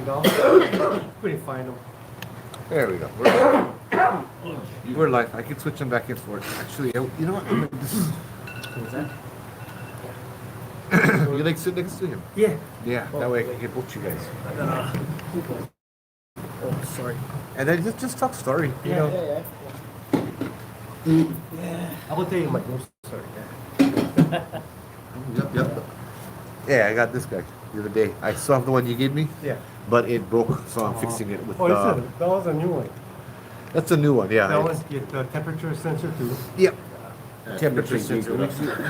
go. Couldn't find them. There we go. We're live. I can switch them back and forth. Actually, you know what? What was that? You like sit next to him? Yeah. Yeah, that way I can get both you guys. Oh, sorry. And then just talk story, you know? Yeah. I will tell you my ghost story. Yep. Yeah, I got this guy the other day. I still have the one you gave me, Yeah. but it broke, so I'm fixing it with that was a new one. That's a new one, yeah. That was the temperature sensor too. Yep. Temperature sensor.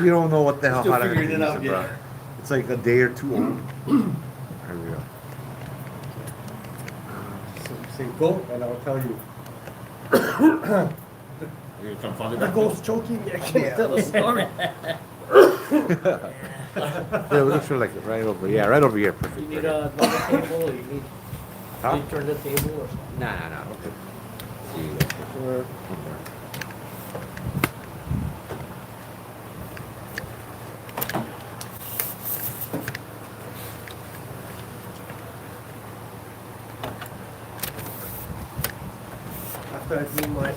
We don't know what the hell how to figuring it use out, it, bro. yeah. It's like a day or two old. There we go. So say go, and I'll tell you. You're confounded. The ghost choking me. I can't tell a story. Yeah, we look sure like right over. Yeah, right over here. Perfect. You need another table, or you need Huh? you turn the table or something? Nah. Okay. After I clean my.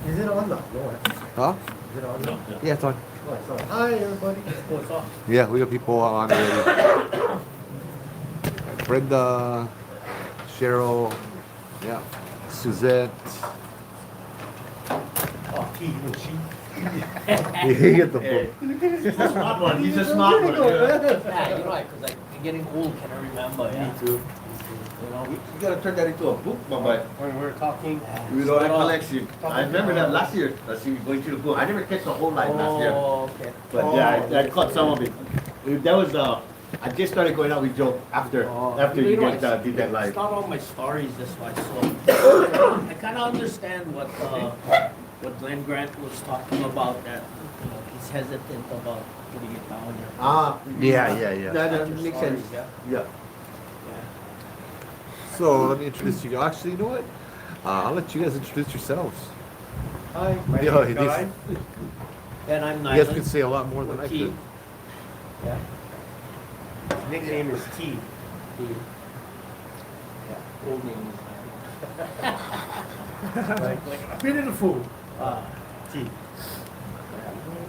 Is it on now? No. Huh? Is it on now? Yeah, it's on. Oh, it's on. Hi, everybody. Oh, it's off. Yeah, we got people on already. Brenda, Cheryl, yeah, Suzette. Oh, he and she. You get the book. He's a smart one. He's a smart one. Yeah. Yeah, you're right, because like I'm getting old, can I remember? Yeah. Me too. You know, You gotta turn that into a book, my boy. When we were talking. You know, that collection. I remember that last year. That she was going through the book. I never catch the whole line last year. Oh, okay. But yeah, I caught some of it. That was I just started going out with Joe after you know, guys did that live. It's not all my stories this way, so I kind of understand what Glenn Grant was talking about, that he's hesitant about putting it down here. Yeah. That Your makes stories, sense. yeah. Yeah. Yeah. So let me introduce you. Actually, you know what? I'll let you guys introduce yourselves. Hi, my Yeah, name he is did. Guy. And I'm You Nyland. guys can say a lot more than I T. could. Yeah. Nickname is T. Yeah. Old name is Like beautiful. T.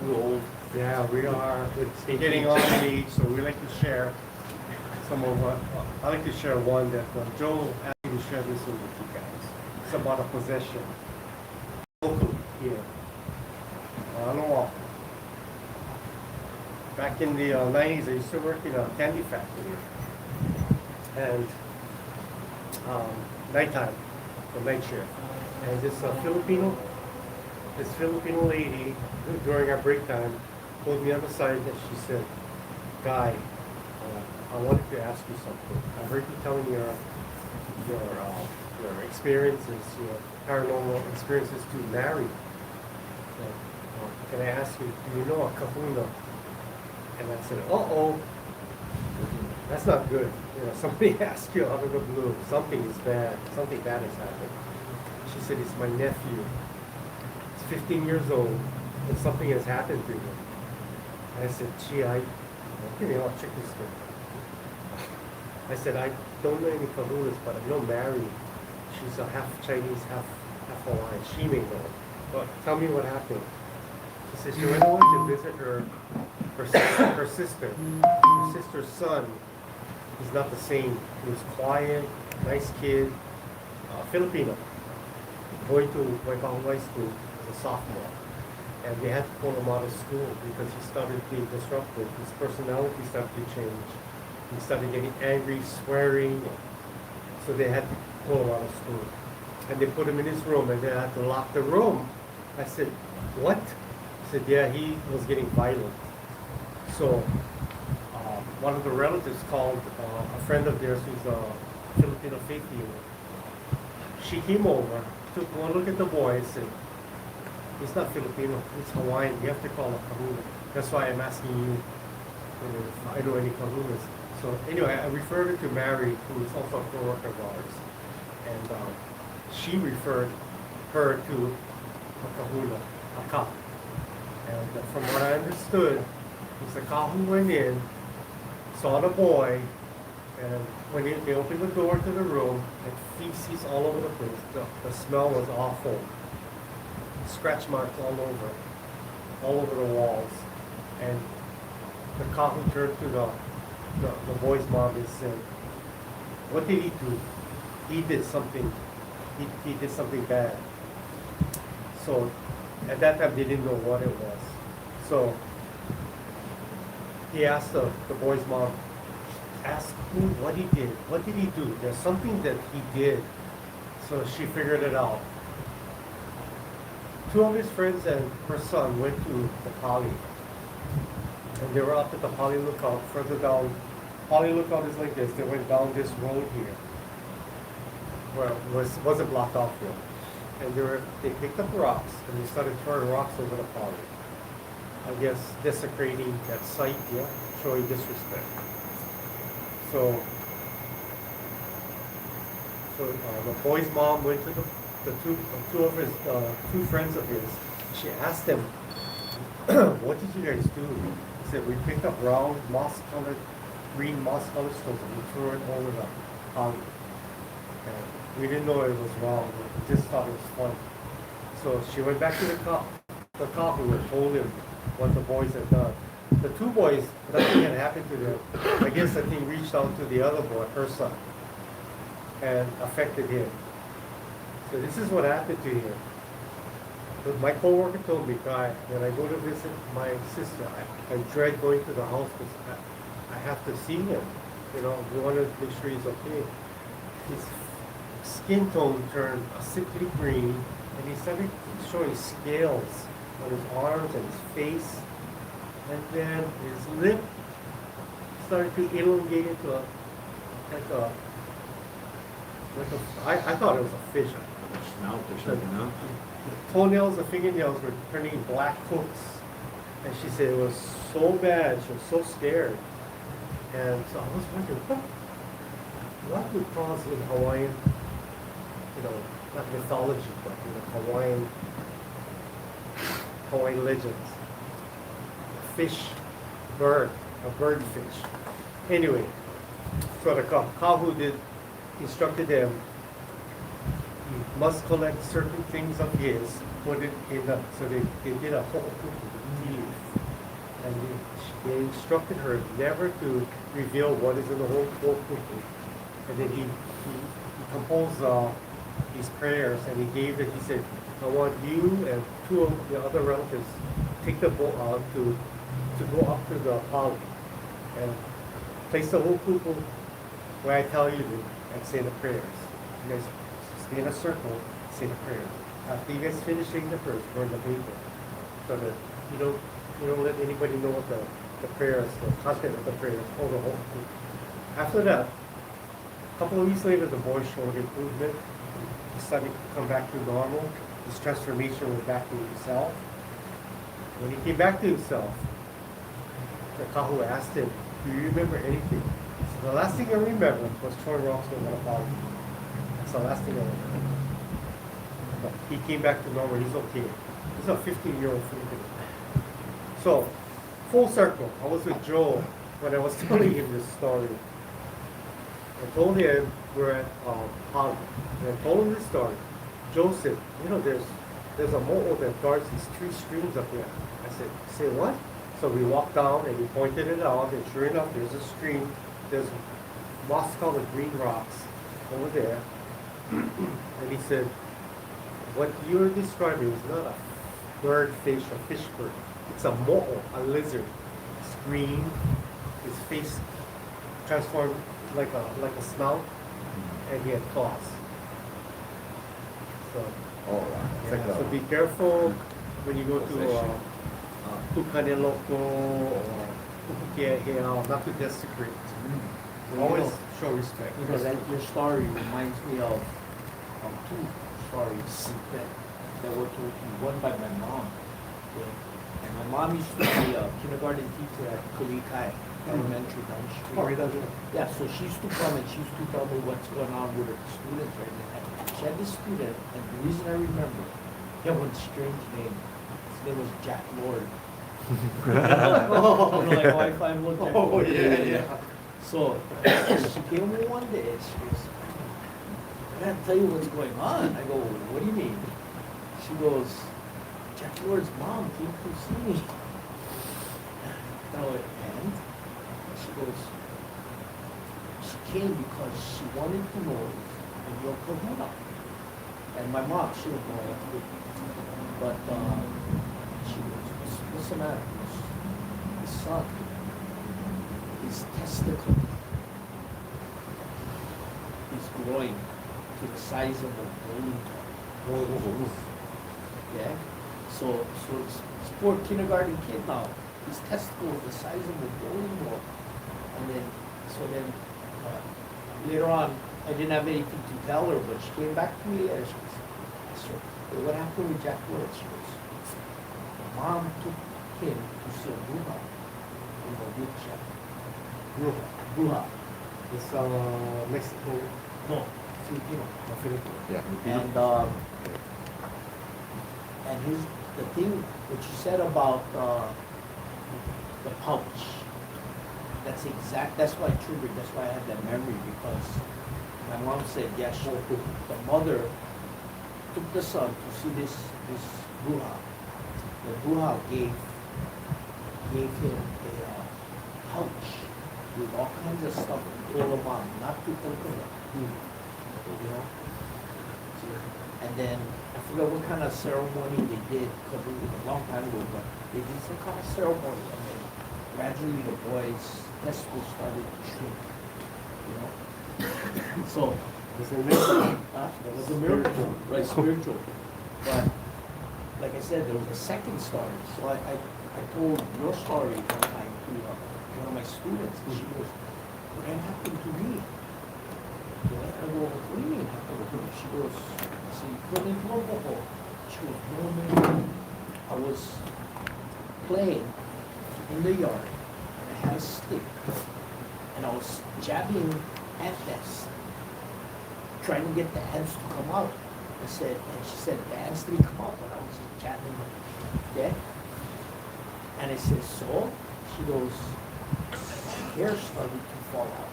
We're old. Yeah, we are getting on in age, so we like to share some of what. I like to share one that Joe asked me to share this with you guys. It's about a possession. Local here. On the wall. Back in the 90s, I used to work in a candy factory. And nighttime, the night shift. And this Filipino lady, during our break time, pulled me on the side and she said, Guy, I wanted to ask you something. I heard you telling your experiences, your paranormal experiences to marry. Can I ask you, do you know a kahuna? And I said, uh-oh, that's not good. Somebody asked you out of the blue, something is bad, something bad has happened. She said, it's my nephew. He's 15 years old, and something has happened to him. And I said, gee, I'll check this thing. I said, I don't know any kahunas, but I know Mary. She's a half Chinese, half Hawaiian. She may know. But tell me what happened. She said she went over to visit her sister. Her sister's son. He's not the same. He was quiet, nice kid, Filipino. Going to Waikato High School as a sophomore. And they had to pull him out of school because he started being disruptive. His personality started to change. He started getting angry, swearing. So they had to pull him out of school. And they put him in his room and they had to lock the room. I said, what? He said, yeah, he was getting violent. So one of the relatives called a friend of theirs who's a Filipino faith healer. She came over, took one look at the boy and said, he's not Filipino, he's Hawaiian, you have to call a kahuna. That's why I'm asking you if I know any kahunas. So anyway, I referred her to Mary, who is also a co-worker of ours. And she referred her to a kahuna, a ka. And from what I understood, it's the ka who went in, saw the boy, And when they opened the door to the room, and feces all over the place. The smell was awful. Scratch marks all over the walls. And the cop who turned to the boy's mom and said, "What did he do? He did something. He did something bad." So at that time they didn't know what it was. So he asked the boy's mom, ask him what he did. What did he do? There's something that he did. So she figured it out. Two of his friends and her son went to the Pali. And they were up at the Pali Lookout, further down. Pali Lookout is like this. They went down this road here, where it wasn't blocked off yet. And they picked up rocks, and they started throwing rocks over the Pali. I guess desecrating that site, yeah, showing disrespect. So the boy's mom went to the two of his two friends of his. She asked them, "What did you guys do?" He said, "We picked up round green moss-colored stones and we threw it over the pond. And we didn't know it was wrong. We just thought it was fun." So she went back to the cop who had told him what the boys had done. The two boys, nothing had happened to them. I guess the thing reached out to the other boy, her son, and affected him. So this is what happened to him. But my coworker told me, "Guy, when I go to visit my sister, I dread going to the house because I have to see him. You know, we want to make sure he's okay." His skin tone turned a sickly green, and he started showing scales on his arms and his face. And then his lip started to elongate into I thought it was a fish. Snout or something, no? The toenails, the fingernails were turning black hooks. And she said it was so bad, she was so scared. And so I was wondering, what would cause in Hawaiian, not mythology, but Hawaiian legends, a bird fish. Anyway, so the kahu instructed them, you must collect certain things of his, put it in so they did a ho'okupu leaf. And they instructed her never to reveal what is in the ho'okupu. And then he composed these prayers, and he gave it, he said, "I want you and two of the other relatives take the boat out to go up to the pali and place the ho'okupu where I tell you to, and say the prayers. You guys stay in a circle, say the prayers. After you guys finish saying the prayers, burn the paper, so that you don't let anybody know what the prayers, the content of the prayers, or the ho'okupu." After that, a couple of weeks later, the boy showed improvement. He started to come back to normal. His transformation went back to himself. When he came back to himself, the kahu asked him, "Do you remember anything?" He said, "The last thing I remember was throwing rocks over the pond. That's the last thing I remember." But he came back to normal. He's okay. He's a 15-year-old Filipino. So, full circle. I was with Joe when I was telling him this story. I told him we're at Pali, and I told him this story. Joe said, there's a mo'o that guards these 3 streams up here. I said, "Say what?" So we walked down and he pointed it out, and sure enough, there's a stream. There's moss-colored green rocks over there. And he said, "What you're describing is not a bird fish or fish bird. It's a mo'o, a lizard. It's green. His face transformed like a snout, and he had claws." So, so be careful when you go to Kukaneloko or Kukukeaheo, not to desecrate. Always show respect. That your story reminds me of 2 stories that were told to me. One by my mom. Okay? And my mom used to be a kindergarten teacher at Kulikai Elementary down the street. Yeah, so she used to come and she used to tell me what's going on with her students right now. She had this student, and the reason I remember, he had one strange name. His name was Jack Lord. Like Wi-Fi Jack Lord. Yeah. So she came home one day and she goes, I gotta tell you what's going on. I go, what do you mean? She goes, Jack Lord's mom came to see me. I went, and? She goes, she came because she wanted to know if you're Kahuna. And my mom, she didn't know it. But she goes, what's the matter? His son, his testicle is growing to the size of a bowling ball. Yeah? So this poor kindergarten kid now, his testicle is the size of a bowling ball. And then, later on, I didn't have anything to tell her, but she came back to me and she goes, "Hey, what happened with Jack Lord?" She goes, Mom took him to see a bruja in the wheelchair. Bruja. It's Mexico, No, Filipino. Filipino. Yeah. And the thing what you said about the pouch, that's why I triggered, that's why I had that memory, because my mom said, yes, the mother took the son to see this bruja. The bruja gave him a pouch with all kinds of stuff to throw him on, not to coconut, you know? And then, I forgot what kind of ceremony they did, because it was a long time ago, but they did some kind of ceremony, and then gradually the boy's testicles started to shrink, you know? So, It's a miracle. that was a miracle, right, spiritual. But, like I said, there was a second story, so I told your story one time to one of my students, and she goes, what happened to me? I go, what do you mean happened to me? She goes, so you put me into a hole. She goes, no. I was playing in the yard, and I had a stick, and I was jabbing ants, trying to get the ants to come out. And she said, the ants didn't come out when I was jabbing them. Okay? And I said, so? She goes, my hair started to fall out.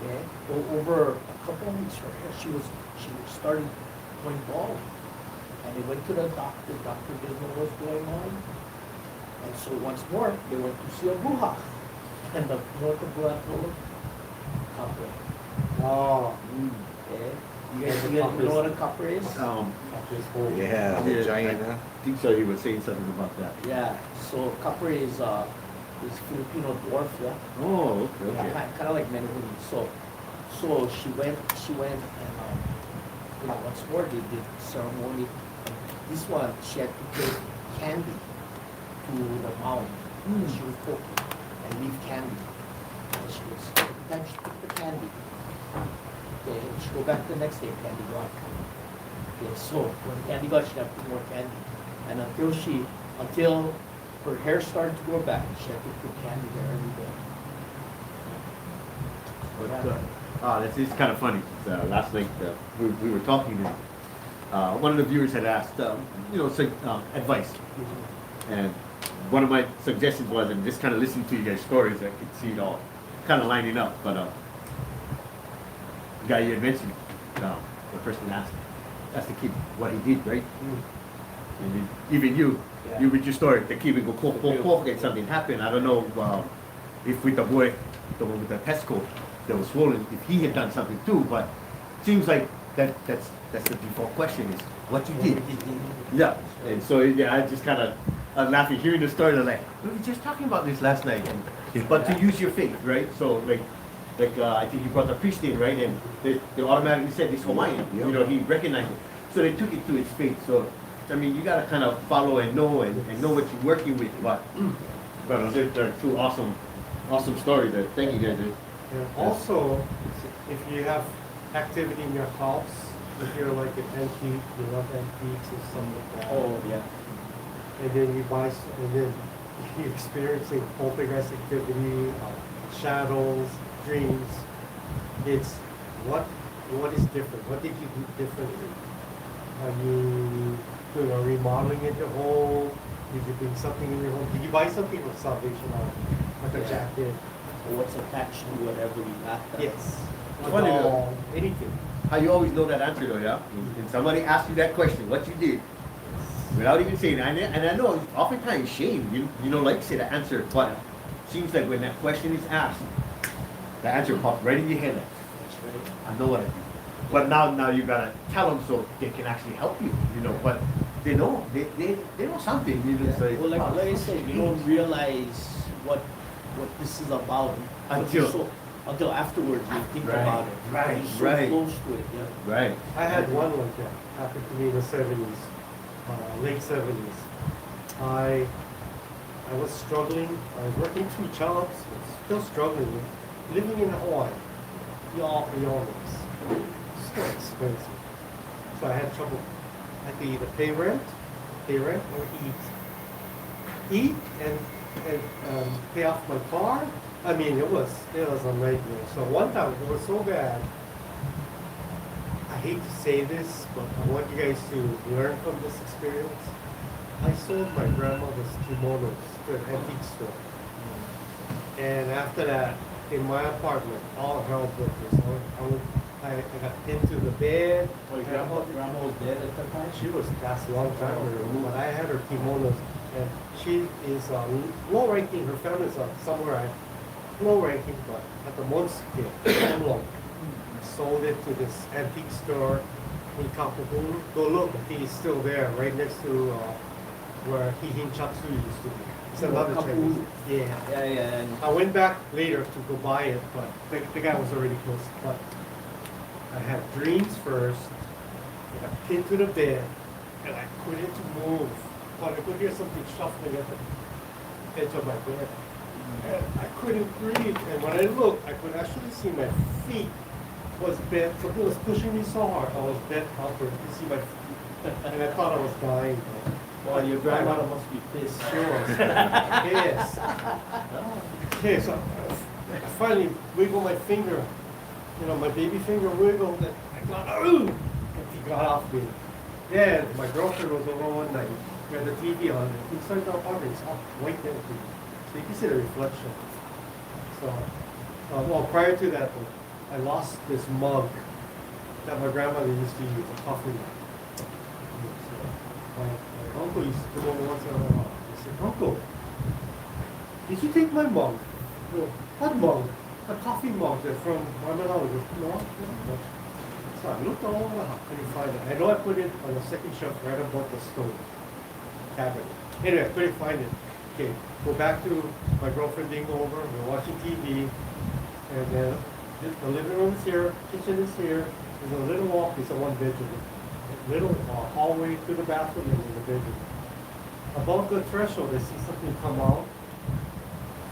Okay? Over a couple of weeks, her hair, she started going bald. And they went to the doctor. The doctor didn't know what was going on. And so once more, they went to see a bruja. And the what the bruja told them? Copper. Oh. Okay? You guys know what a copper is? Yeah, the giant. I think so. He was saying something about that. Yeah. So copper is Filipino dwarf, yeah. Oh, okay. Yeah, kind of like Menehune. So she went and once more they did ceremony. This one she had to take candy to the mound. She was poking and leave candy. And she was every time she took the candy. Okay, she go back the next day, candy gone. Okay, so when candy gone, she'd have to put more candy. And until her hair started to grow back, she had to put candy there every day. But, this is kind of funny. Last night we were talking, and one of the viewers had asked, advice. And one of my suggestions was, and just kind of listening to you guys' stories, I could see it all kind of lining up. But the guy you had mentioned, the person asked to keep what he did, right? And then even you with your story, the kid would go poke, and something happened. I don't know if with the boy, the one with the testicle that was swollen, if he had done something too, but it seems like that's the default question is what you did. Yeah, and so I just kind of laughing hearing the story. Like we were just talking about this last night, but to use your faith, right? So like I think you brought the priest in, right? And they automatically said this Hawaiian, he recognized it, so they took it to its faith. So I mean, you gotta kind of follow and know know what you're working with. But they're two awesome stories. That thank you guys. Also, if you have activity in your house, if you're like an antique, you love antiques or something like that. Oh yeah. And then and then you're experiencing poltergeist activity, shadows, dreams. It's what is different? What did you do differently? Are you doing a remodeling in your home? Did you bring something in your home? Did you buy something from Salvation Army, like a jacket or what's attached to whatever we got. Yes. It's funny, Doll, anything. How you always know that answer though, yeah? And somebody asks you that question, what you did, without even saying it. And I know oftentimes Shane, you know, like to say the answer, but seems like when that question is asked, the answer pops right in your head. Like, That's right. I know what I do. But now you gotta tell them so they can actually help you, you know. But they know, they know something. You know, it's like, Well, like I said, you don't realize what this is about until afterwards you think Right, about it. right, You're so right. close to it, yeah. right. I had one like that, happened to me in the 70s, late 70s. I was struggling, I was working 2 jobs, still struggling, living in Hawaii. Y'all know this. So expensive. So I had trouble. I had to either pay rent or eat. Eat and pay off my car. I mean, it was a nightmare. So one time it was so bad. I hate to say this, but I want you guys to learn from this experience. I sold my grandmother's kimonos to an antique store. And after that, in my apartment, all hell broke loose. I got pinned to the bed. Oh, your grandma was dead at that time? She was passed a long time ago, but I had her kimonos. And she is low ranking, her family's somewhere low ranking, but at the most scale, low. I sold it to this antique store in Kapahulu. Go look, I think it's still there, right next to where Hihin Chatsu used to be. It's another Chinese. Yeah. Yeah. I went back later to go buy it, but the guy was already closed. But I had dreams first. I got pinned to the bed, and I couldn't move. But I could hear something shuffling at the edge of my bed. And I couldn't breathe. And when I looked, I could actually see my feet was bent. Something was pushing me so hard. I was bent upward. You see my feet. And I thought I was dying. Well, your grandmother must be pissed. Sure. Yes. Okay, so I finally wiggled my finger. You know, my baby finger wiggled, and I got, ooh! And he got off me. Then my girlfriend was over one night. We had the TV on, and inside the apartment, it's all white empty. So you can see the reflection. So, well, prior to that, I lost this mug that my grandmother used to use, a coffee mug. So, my uncle used to come over once in a while. He said, Uncle, did you take my mug? Well, what mug? A coffee mug that from Mahalo. No. So I looked all over the house, couldn't find it. I know I put it on the second shelf right above the stove cabinet. Anyway, I couldn't find it. Okay, go back to my girlfriend being over, we're watching TV, and then the living room is here, kitchen is here, there's a little walk, it's a one bedroom. Little hallway to the bathroom and then the bedroom. Above the threshold, I see something come out.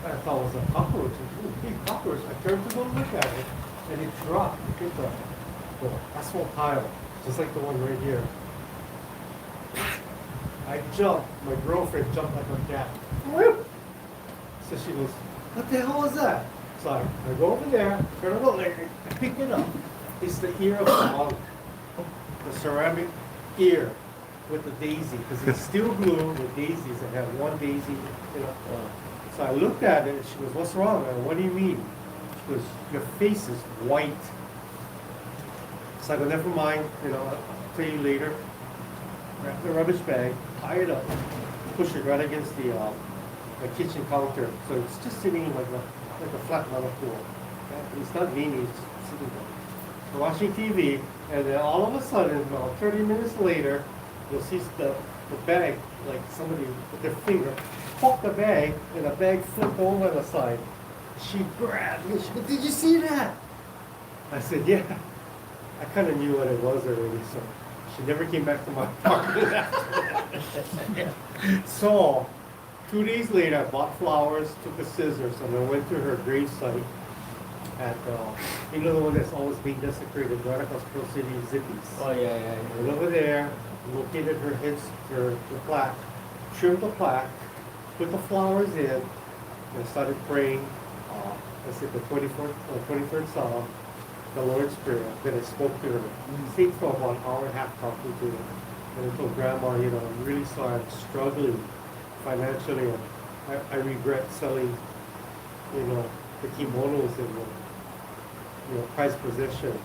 I thought it was a cockroach, a big cockroach. I turned to go look at it, and it dropped. It hit the asphalt tile, just like the one right here. I jumped. My girlfriend jumped like a cat. Whoop! So she goes, "What the hell is that?" So I go over there, turn it over, I pick it up. It's the ear of a monk, the ceramic ear with the daisy, because it's steel glue with daisies. I have one daisy, you know. So I looked at it, and she goes, "What's wrong?" I go, "What do you mean?" She goes, "Your face is white." So I go, "Never mind, you know, I'll tell you later." Grab the rubbish bag, tie it up, push it right against the kitchen counter. So it's just sitting like a flat metal floor. It's not leaning, it's sitting there. We're watching TV, and then all of a sudden, about 30 minutes later, you'll see the bag, like somebody with their finger poke the bag, and the bag flipped over the side. She grabbed me. She goes, "Did you see that?" I said, "Yeah." I kind of knew what it was already, so she never came back to my apartment after that. So, 2 days later, I bought flowers, took the scissors, and I went to her grave site at, you know, the one that's always being desecrated right across Pearl City, Zippy's. Oh, yeah. I went over there, located her plaque, trimmed the plaque, put the flowers in, and I started praying. I said the 23rd Psalm, the Lord's Prayer. Then I spoke to her. Stayed for about an hour and a half talking to her. And I told Grandma, you know, I'm really sorry, I'm struggling financially. I regret selling, you know, the kimonos and the, prized possessions,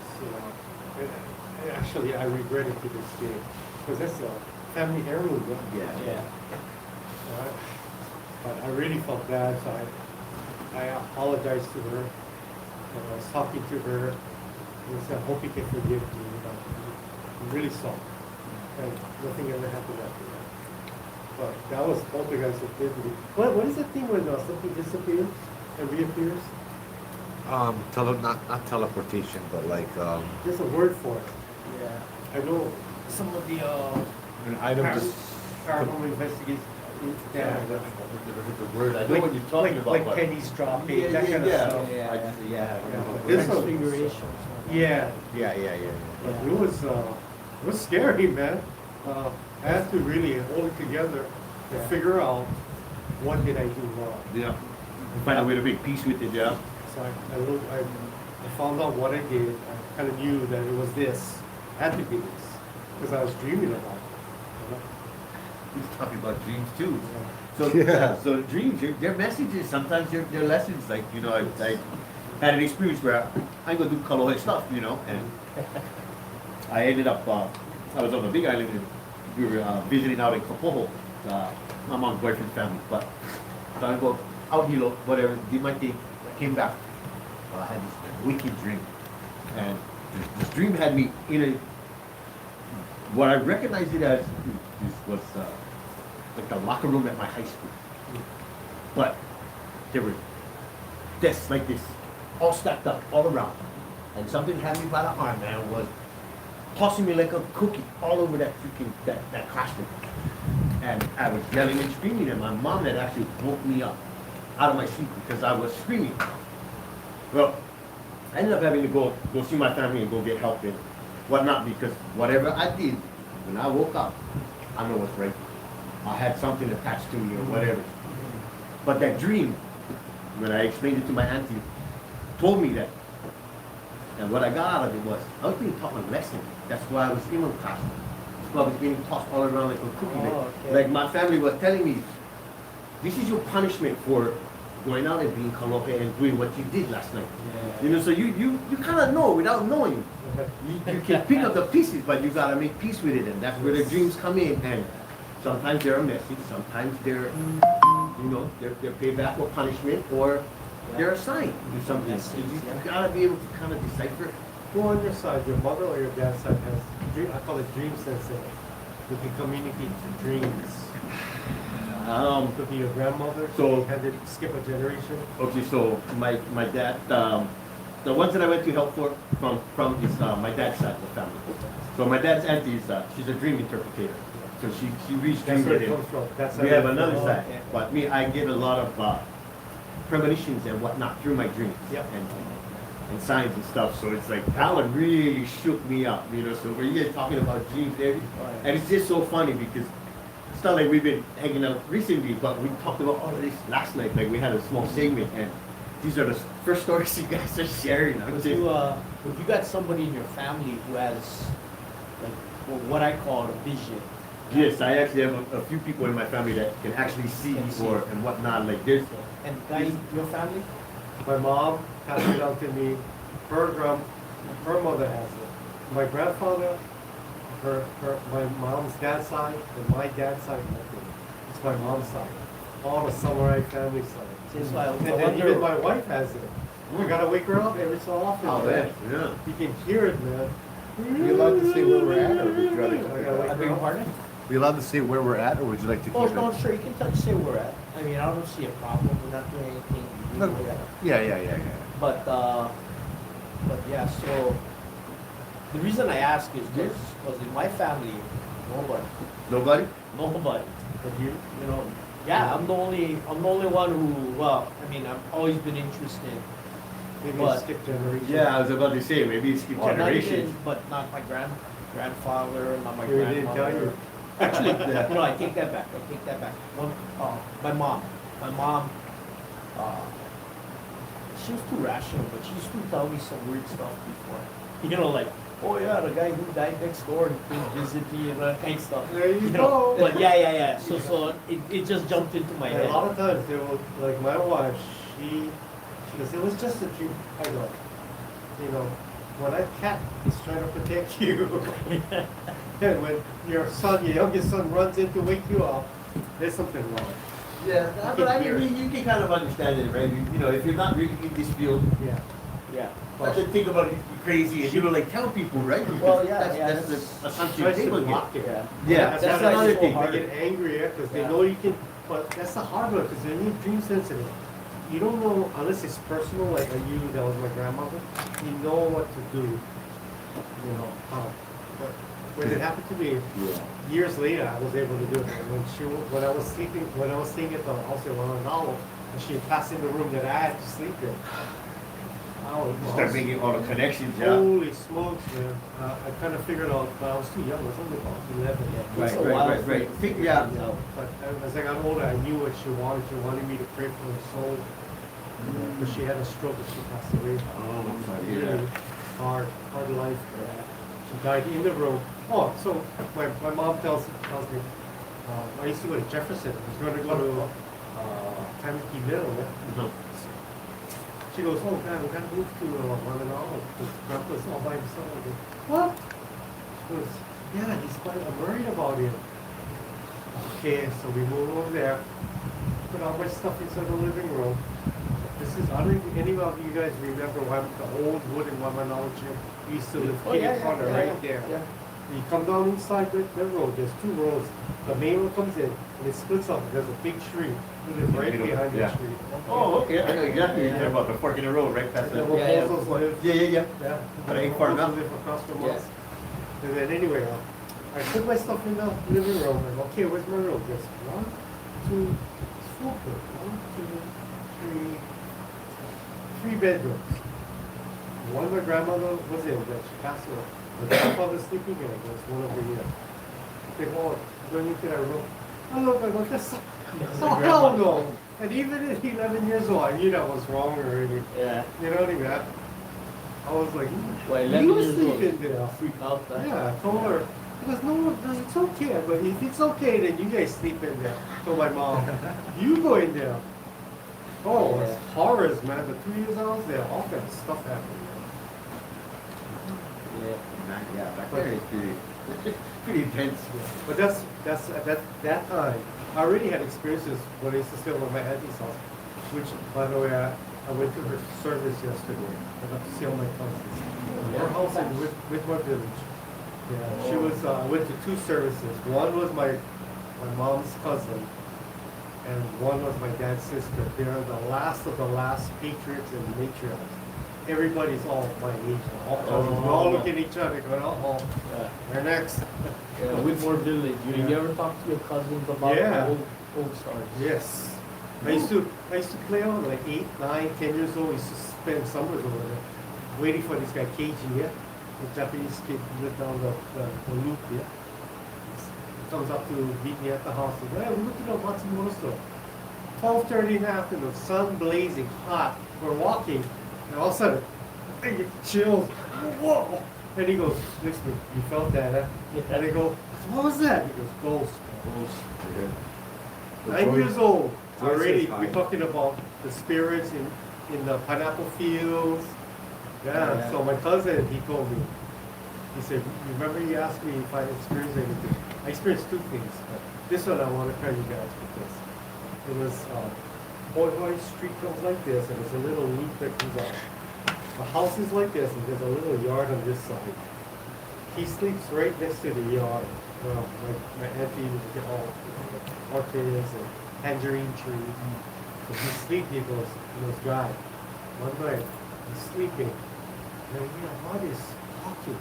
And actually, I regret it to this day, because that's a family heirloom. Yeah. Right? But I really felt bad, so I apologized to her. And I was talking to her, and I said, I hope you can forgive me. I'm really sorry. And nothing ever happened after that. But that was poltergeist that did me. What is the thing when something disappears and reappears? Not teleportation, but like There's a word for it. Yeah. I know Some of the, an item just. paranormal investigations. Yeah, there's a word, I know what you're talking about. Like but- pennies dropping, Yeah, that kind yeah, of stuff. Yeah. Yeah. This one- transfigurations. Yeah, Yeah. but it was scary, man. I had to really hold it together and figure out what did I do wrong. Yeah. Find a way to make peace with it, yeah. So I found out what I did. I kind of knew that it was this, had to be this, because I was dreaming about it. He's talking about dreams too. You know? So Yeah. so dreams, they're messages. Sometimes they're lessons. Like I had an experience where I go do Kalohe stuff, and I ended up. I was on the Big Island and we were visiting out in Kapoho, my mom's boyfriend's family. But so I go out Hilo, whatever, did my thing. I came back. I had this wicked dream, and this dream had me in a. What I recognized it as was like the locker room at my high school. But there were desks like this, all stacked up, all around. And something had me by the arm, man, was tossing me like a cookie all over that freaking, that classroom. And I was yelling and screaming, and my mom had actually woke me up out of my sleep because I was screaming. Well, I ended up having to go see my family and go get help and whatnot, because whatever I did, when I woke up, I know what's right. I had something attached to me or whatever. But that dream, when I explained it to my auntie, told me that. And what I got out of it was, I was being taught a lesson. That's why I was in my class. That's why I was being tossed all around like a cookie. Okay. Like my family was telling me, this is your punishment for going out and being kalohe and doing what you did last night. Yeah. So you kind of know without knowing. You can pick up the pieces, but you gotta make peace with it, and that's where the dreams come in. And sometimes they're a message, sometimes they're payback or punishment, or they're a sign to something. So you gotta be able to kind of decipher. Who on your side, your mother or your dad's side has, I call it dream sensei, who can communicate to dreams? Could be your grandmother, So- you had to skip a generation. Okay, so my dad, the ones that I went to help from is my dad's side of the family. So my dad's auntie is she's a dream interpreter. So she reads That's dreams where with it him. comes from. That's We how have it- another oh, side, okay. but me, I get a lot of premonitions and whatnot through my dreams. Yep. And signs and stuff. So it's like that one really shook me up, So when you guys talking about dreams, there, and it's just so funny because it's not like we've been hanging out recently, but we talked about all of this last night. Like we had a small segment, and these are the first stories you guys are sharing. I'm If just, you got somebody in your family who has, like, well, what I call a vision. yes, I actually have a few people in my family that can actually see or and whatnot. Like there's. And guys, your family? My mom passed it on to me, her mother has it. My grandfather, my mom's dad's side, and my dad's side, nothing. It's my mom's side, all the samurai family side. That's why I And then wonder- even my wife has it. We gotta wake her up every so often. Oh, man. man, yeah. You can hear it, man. You allowed to say where we're at, or would you rather? I beg your pardon? We allowed to say where we're at, or would you like to keep Oh, it? no, sure, you can touch, say where we're at. I mean, I don't see a problem, we're not doing anything. No. illegal. Yeah. But yeah, so, the reason I ask is this, because in my family, nobody, Nobody? But you, yeah, I'm the only one who, well, I mean, I've always been interested. maybe But- skip generation. Yeah, I was about to say maybe it's Well, not generations. even, but not my grandfather, not my He didn't tell grandmother. you. Actually, I take that back. My mom, she was too rational, but she used to tell me some weird stuff before. Like, oh yeah, the guy who died next door and came visit me and that kind of stuff. There you go. But yeah. So it just jumped into my And head. a lot of times they will, like my wife, she She goes, it was just a dream. I go, you know, when that cat is trying to protect you, and when your son, your youngest son runs in to wake you up, there's something wrong. Yeah, You but can I hear mean, you can kind of understand it, right? You know, if you're not really in this field, Yeah. Yeah. but then think about it crazy and you know, like tell people, right? Well, yeah, that's, yeah, that's the that's- assumption Tries to people block get. it. Yeah. Yeah, That's that's why another people thing. They get angrier because they Yeah. know you can, but that's the hard one because when you're dream sensitive, you don't know unless it's personal, like you, that was my grandmother. You know what to do, you know how. But when it happened to me Yeah. years later, I was able to do it. And when I was sleeping, when I was staying at the house in Mahalo, and she passed in the room that I had to sleep in. Start making all the connections, yeah. Holy smokes, man! I kind of figured out, but I was too young. I was only about 11. Right, It's a right, while right, for right. you to Think- figure yeah. things out. But as I got older, I knew what she wanted. She wanted me to pray for her soul. Because she had a stroke and she passed away. Oh, I'm sorry to hear Really hard life. She died in the room. Oh, so my mom tells me, I used to go to Jefferson. I was going to go to Tamaki Middle. Yeah? that. She goes, oh man, we gotta move to Mahalo because Grandpa's all by himself. I go, what? She goes, yeah, he's quite worried about him. Okay, so we move over there, put all my stuff inside the living room. This is, I don't think any of you guys remember when the old wooden Mahalo gym we used to live kitty corner right there. Yeah. You come down inside the road, there's two roads. The main road comes in and it splits up. There's a big tree. We live right behind Yeah. the tree. Oh, okay, I know exactly what you're talking about, the fork in the road, right past Yeah, the. well, Yeah, yeah. Bozos live. Yeah. Yeah. But it ain't far enough. Live across from Yeah. us. And then anyway, I put my stuff in the living room and okay, where's my room? There's 1, 2, it's full bed. 1, 2, 3, 3 bedrooms. One my grandmother was in, but she passed away. My grandfather's sleeping in it. That's one of the big hall. Going into that room. I look, I go, this. Oh hell no! And even at 11 years old, I knew that was wrong already. Yeah. You know what I mean? I was like, Well, 11 you years old. sleep in there. Freak out, right? Yeah, I told her. She goes, no, it's okay. But if it's okay, then you guys sleep in there. Told my mom, you go in there. Oh, it's horrors, man. The 2 years I was there, all kind of stuff happened. Yeah. Yeah, back there it's pretty intense. But that's at that time. I already had experiences when I used to stay over at my auntie's house, which, by the way, I went to her service yesterday. I got to see all my cousins. Her house in Whitmore Village. Yeah, she was. I went to 2 services. One was my mom's cousin, and one was my dad's sister. They're the last of the last patriots and matriarchs. Everybody's all my age now. All cousins. We all look at each other going, oh, Yeah. they're next. Yeah, Whitmore Village. You Yeah. ever talk to your cousins about Yeah. old stories? Yes. I used to play on like 8, 9, 10 years old. I used to spend summers over there, waiting for this guy Keiji, yeah, the Japanese kid who lived down the loop, yeah. He comes up to meet me at the house. He goes, hey, we're looking at Matsumoto store. 12:30 in the afternoon, sun blazing, hot. We're walking, and all of a sudden, I get chills. Whoa! And he goes, listen, you felt that, huh? Yeah. And I go, what was that? He goes, ghost. The 9 voice- years old. voice Already, is high. we're talking about the spirits in the pineapple fields. Yeah, Yeah. so my cousin, he told me, he said, remember you asked me if I experienced anything? I experienced 2 things. But this one I want to tell you guys because it was, Hoi Street goes like this and there's a little loop that comes out. The house is like this and there's a little yard on this side. He sleeps right next to the yard. Well, my auntie would get all orchids and tangerine trees. So he's sleeping, he goes, God, one night, he's sleeping. And I hear a voice talking.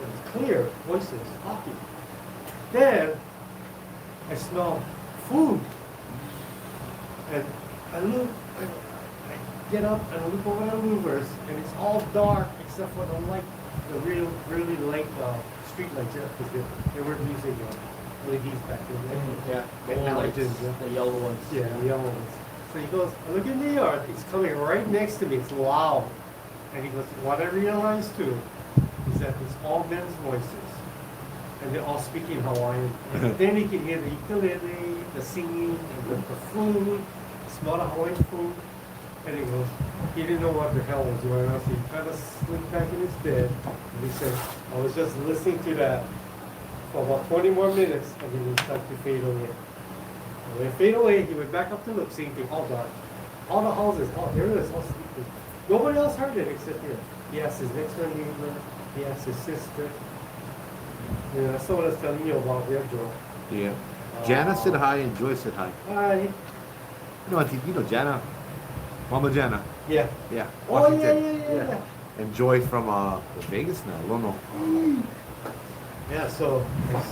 It's clear voices talking. Then I smell food. And I look, I get up and look over the louvers, and it's all dark except for the light, the really light street lights, yeah, because they weren't using LEDs back then. Yeah. The Old lights, halogens, yeah. the yellow ones. Yeah, the yellow ones. So he goes, I look in the yard, it's coming right next to me, it's loud. And he goes, what I realized too is that it's all men's voices. And they're all speaking Hawaiian. And then he can hear the ukulele, the singing, and the food, smell the Hawaiian food. And he goes, he didn't know what the hell was going on, so he kind of slipped back in his bed. And he said, I was just listening to that for about 20 more minutes, and then it started to fade away. And when it faded away, he went back up to look, same thing, all dark. All the houses, oh, there it is, all sleeping. Nobody else heard it except him. He asked his next door neighbor, he asked his sister. Yeah, that's what I was telling you about there, Joe. Yeah. Jana said hi and Joy said hi. Hi. You know Jana. Mama Jana. Yeah. Yeah. Oh, Washington. yeah. And Joy from Vegas now. Lono. Yeah, so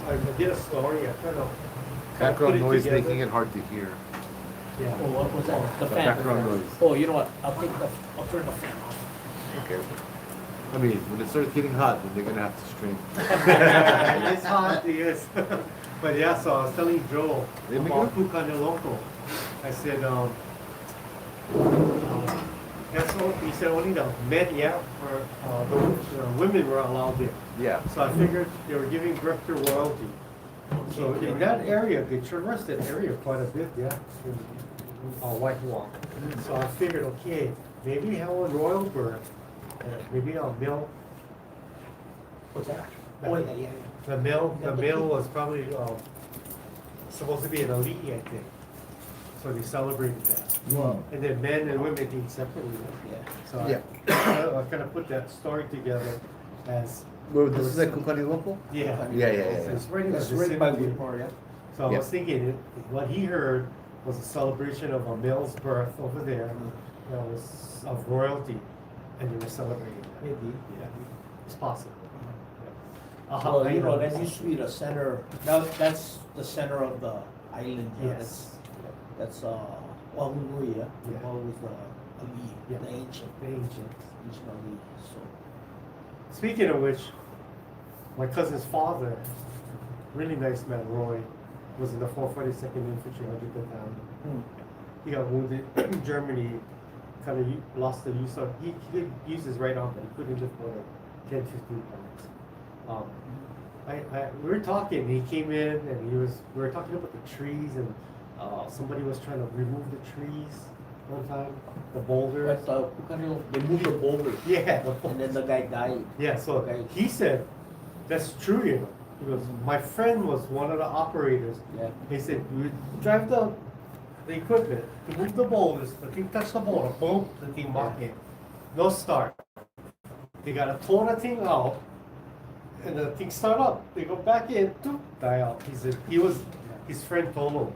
I did a story, I kind of put Background it noise together. making it hard to hear. Yeah. Oh, what was that? The The fan. background noise. Oh, you know what? I'll turn the fan off. Okay. I mean, when it starts getting hot, then they're gonna have to strain. It's hot, yes. But yeah, so I was telling Joe Let me about go. Pucane Loco. I said, that's all, he said only the men, yeah, or the women were allowed there. Yeah. So I figured they were giving birth to royalty. So in that area, they traversed that area quite a bit, yeah, in White Walk. So I figured, okay, maybe have a royal birth, maybe a male. What's that? Oh, yeah. The male was probably supposed to be an elite, I think. So they celebrated that. Wow. And then men and women did separately. Yeah. So Yeah. I kind of put that story together as. Well, this is at Kukani Local? Yeah. Yeah. It's right in the That's right by vicinity. Whitmore, yeah. So I Yeah. was thinking, what he heard was a celebration of a male's birth over there that was of royalty, and they were celebrating that. Maybe. Yeah, it's possible. Well, you know, that used to be the center, that's the center of the island. Yeah. Yes. That's Wahunui, yeah? Yeah. What was the Ali, Yeah. the ancient Ancient. Ali, so. Speaking of which, my cousin's father, really nice man, Roy, was in the 442nd Infantry, 100th Battalion. He got wounded in Germany, kind of lost the use of, he could use his right arm, but he couldn't lift more than 10, 15 pounds. We were talking, he came in and we were talking about the trees and somebody was trying to remove the trees one time, the boulders. But they moved the boulder, Yeah, the and then the guy died. Yeah, so Okay. he said, that's true, you know. He goes, my friend was one of the operators. Yeah. He said, you drive the equipment, you move the boulders, the thing touch the boulder, boom, the thing mark it. No start. They gotta tow the thing out, and the thing start up. They go back in, doop, die out. He said, his friend told him,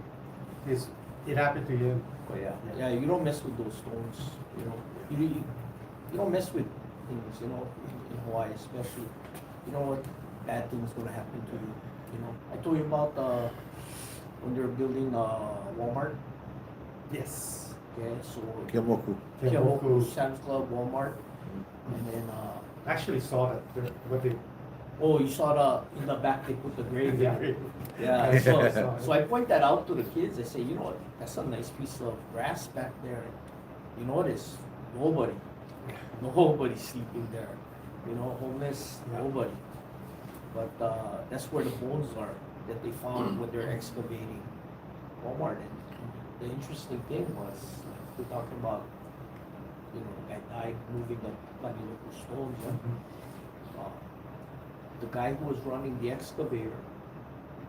it happened to him. Oh, yeah. Yeah, you don't mess with those stones, you know. You don't mess with things, you know, in Hawaii especially. You know what bad things gonna happen to you, you know. I told you about when they're building Walmart. Yes. Okay, so Kemoku. Kemoku. Sam's Club, Walmart, and then Actually saw that, what they. oh, you saw in the back they put the grave. Yeah. Yeah. I saw it. So I point that out to the kids. I say, you know what? That's a nice piece of grass back there. You notice nobody sleeping there. You know, homeless, nobody. But that's where the bones are that they found when they're excavating Walmart. And the interesting thing was, we're talking about, you know, the guy died moving the bloody local stones. Yeah? The guy who was running the excavator,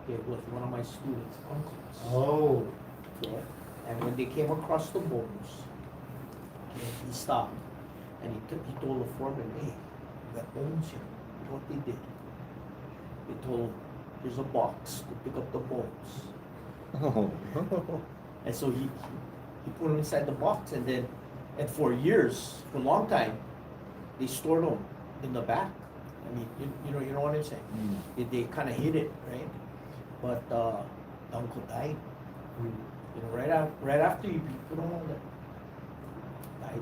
okay, was one of my students' uncles. Oh. Okay? And when they came across the bones, okay, he stopped and he told the foreman, hey, we got bones here. You know what they did? They told him, there's a box, go pick up the bones. Oh. And so he put them inside the box, and for years, for a long time, they stored them in the back. I mean, you know what I'm saying? They kind of hid it, right? But the uncle died. You know, right after you put them on there, died.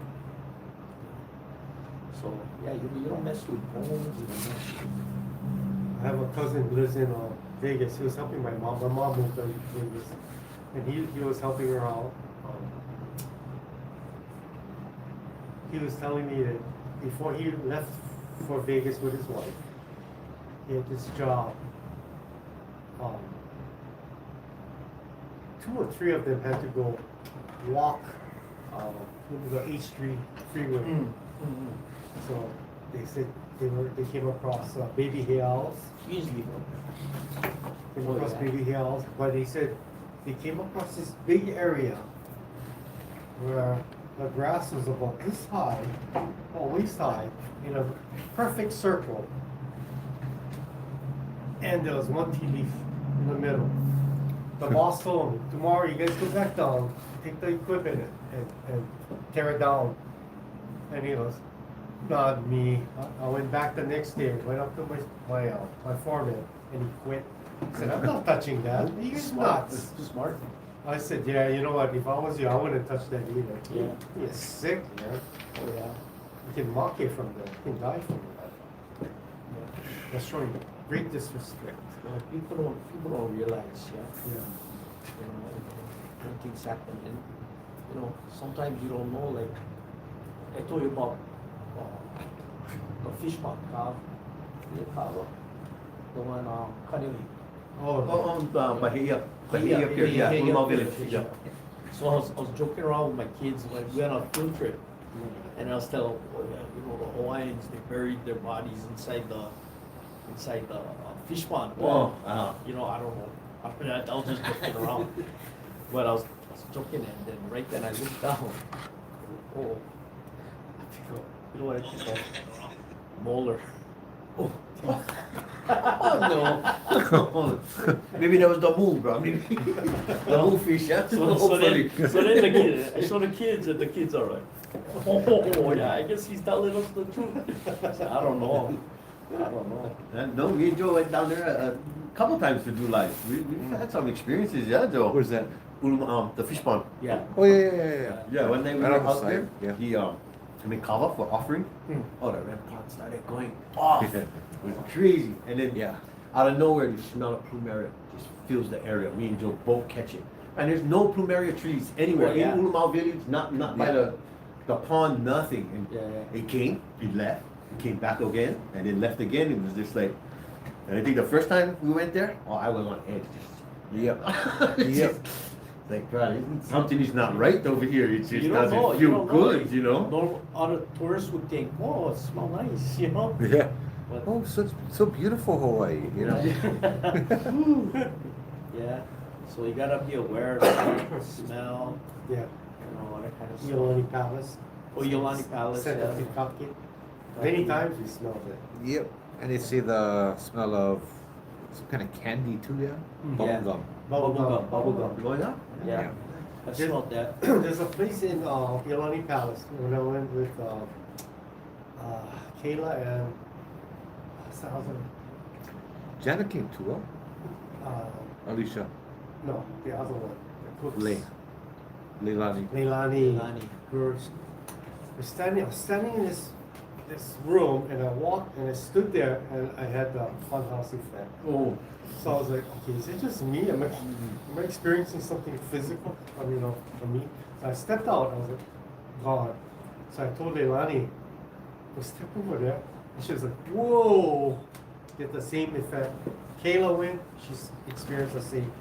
So yeah, you don't mess with bones. You don't mess with. I have a cousin who lives in Vegas. He was helping my mom. My mom moved to Vegas, and he was helping her out. He was telling me that before he left for Vegas with his wife, he had this job. 2 or 3 of them had to go walk the H Street freeway. So they said they came across baby hails. Easily. Came Oh, across yeah. baby hails, but they said they came across this big area where the grass was about this high, or waist high, in a perfect circle. And there was one tea leaf in the middle. The boss told me, tomorrow you guys go back down, take the equipment and tear it down. And he goes, not me. I went back the next day, went up to my foreman, and he quit. He said, I'm not touching that. You guys nuts. Smart. I said, yeah, you know what, if I was you, I wouldn't touch that either. Yeah. You're sick, man. Oh, yeah. You can mock it from there, you can die from that. That's showing great disrespect. People don't realize, yeah. Yeah. You know, when things happen, and you know, sometimes you don't know. Like I told you about the fish pond, the one cutting. Oh, Bahia up here, yeah, Ulumau Village. Yeah. So I was joking around with my kids when we went on a field trip, and I was telling, oh, yeah, you know, the Hawaiians, they buried their bodies inside the fish pond. Well, you know, I don't know. I was just joking around, but I was joking, and then right then I looked down. Oh, you know what I think of? Molar. Oh. Oh no. Maybe that was the move, bro. Maybe the move fish, yeah. So then the kid, I show the kids, and the kids are like, oh yeah, I guess he's telling us the truth. I said, I don't know. No, me and Joe went down there a couple times to do live. We've had some experiences, yeah, Joe. Where's that? The fish pond. Yeah. Oh yeah. Yeah, one night we Right were on the out there. side, yeah. He made kava for offering. Hmm. Oh, the red pot started going off. It was crazy. And then Yeah. out of nowhere, the smell of plumeria just fills the area. Me and Joe both catch it. And there's no plumeria trees anywhere. Oh, yeah. In Ulumau Village, not by Yeah. the pond, nothing. And Yeah. it came, he left, he came back again, and then left again. It was just like, and I think the first time we went there, oh, I was on edge. Yep. It's Yep. just like, God, something is not right over here. It just You don't doesn't know. You feel don't good, know. you know? No other tourists would think, oh, it smells nice, you know. Yeah. But, Oh, so beautiful Hawaii, you know. yeah. So you gotta be aware of the smell, yeah. you know, all that kind of stuff. Yolani Palace. Oh, Yolani Palace, Sent yeah. it to Kapit. Many times we smelled it. Yep. And they say the smell of some kind of candy too, yeah? Yeah. Bubble gum. Bubblegum. Bubblegum. Oh, yeah? Yeah. I smelled that. There's a place in Yolani Palace when I went with Kayla and what's the other? Janet came too, Alicia. No, the other one. The cooks. Leilani. Leilani. Leilani. I was standing in this room, and I walked and I stood there, and I had the funhouse effect. Oh. So I was like, okay, is it just me? Am I experiencing something physical? I mean, for me. So I stepped out. I was like, God. So I told Leilani, go step over there. And she was like, whoa. Get the same effect. Kayla went. She's experienced the same.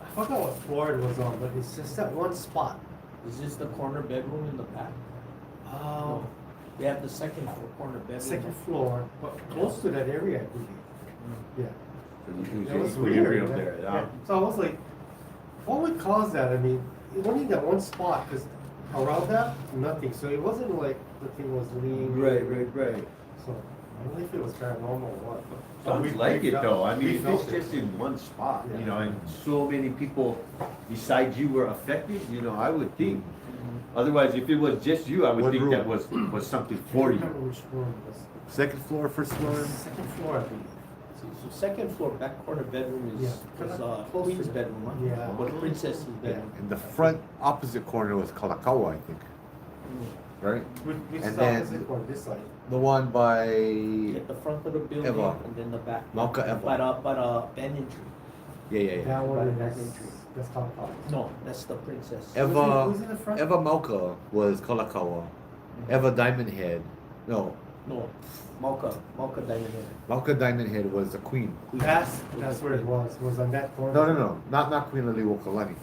I forgot what floor it was on, but it's just that one spot. Is this the corner bedroom in the back? Oh, They have the second floor corner bedroom. second floor, but close to that area, I believe. Yeah. That was Equilibrium weird. man. there, yeah. So I was like, what would cause that? I mean, only that one spot, because around that, nothing. So it wasn't like the thing was leaning. Right. So I don't know if it was paranormal or what. But Sounds like we it felt- though. I we mean, if felt it's it. just in one spot, Yeah. you know, and so many people besides you were affected, you know, I would think. Otherwise, if it was just you, I would What think room? that was something I for don't you. remember which room it was. Second floor, first floor. Second floor, I believe. So second floor, back corner bedroom is Yeah. Queen's bedroom, huh? Yeah. Or princess's bedroom. And the front opposite corner was Kalakaua, I think. Right? Which And is then- opposite or this side? The one by At the front of the building Eva. and then the back. Mauka But Eva. banyan tree. Yeah. That one Back is, entry. that's Kalapaka. No, that's the princess. Eva Who's in the front? Eva Mauka was Kalakaua. Eva Diamond Head. No, No, Mauka Diamond Head. Mauka Diamond Head was the queen. That's where it was on that corner. No, not Queen Liliuokalani.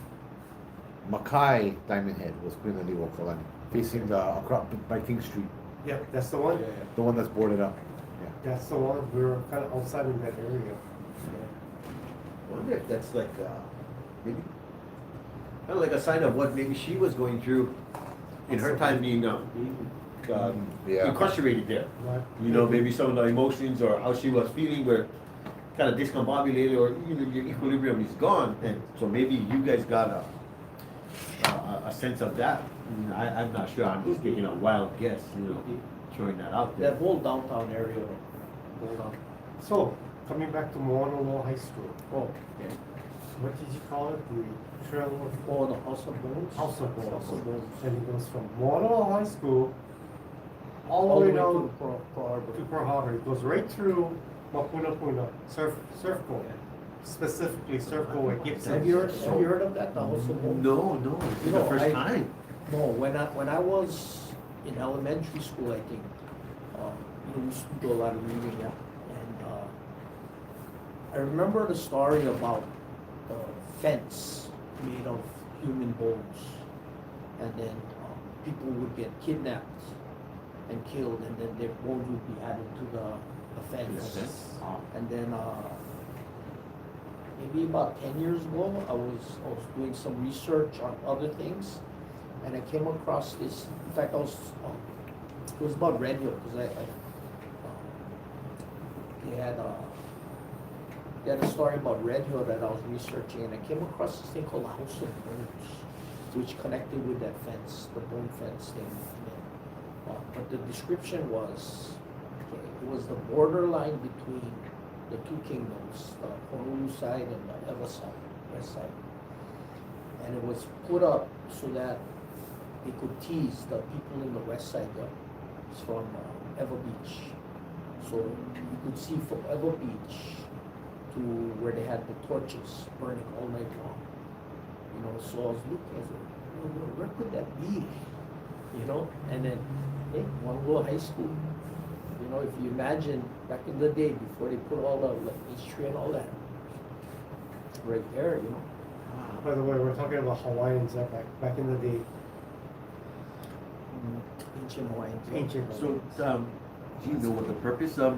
Makai Diamond Head was Queen Liliuokalani. facing across by King Street, Yeah, that's the one. the one that's boarded up. Yeah. That's the one. We were kind of outside in that area. I wonder if that's like, maybe, kind of like a sign of what maybe she was going through in her time being, Yeah. incarcerated there. Right. You know, maybe some of the emotions or how she was feeling were kind of discombobulated, or you know, your equilibrium is gone, and so maybe you guys got a sense of that. I'm not sure. I'm just taking a wild guess. You know, throwing that out there. That whole downtown area, hold on. So, coming back to Mahalo High School, Oh, okay. what did you call it? The Trail of Oh, the House of Bones? House of Bones. House of Bones. And it goes from Mahalo High School all the way to down Pearl Harbor. to Pearl Harbor. It goes right through Mapuna Puna, surf court. Specifically surf court at Gibson. Have you heard of that, the House of Bones? No, it's You the know, first I- time. No, when I was in elementary school, I think, we used to do a lot of reading, yeah. And I remember the story about the fence made of human bones, and then people would get kidnapped and killed, and then their bones would be added to the fence. Yes. And then maybe about 10 years ago, I was doing some research on other things, and I came across this. In fact, it was about Red Hill, because they had a story about Red Hill that I was researching, and I came across this thing called the House of Bones, which connected with that fence, the bone fence thing. But the description was, okay, it was the borderline between the two kingdoms, the Honolulu side and the Eva side, west side. And it was put up so that they could tease the people in the west side from Eva Beach. So you could see from Eva Beach to where they had the torches burning all night long. You know, so I was looking, I said, where could that be? You know, and then, hey, Mahalo High School. You know, if you imagine back in the day before they put all the history and all that, right there, you know. By the way, we're talking about Hawaiians back in the day. Ancient Hawaiians. Ancient. So, do you know what the purpose or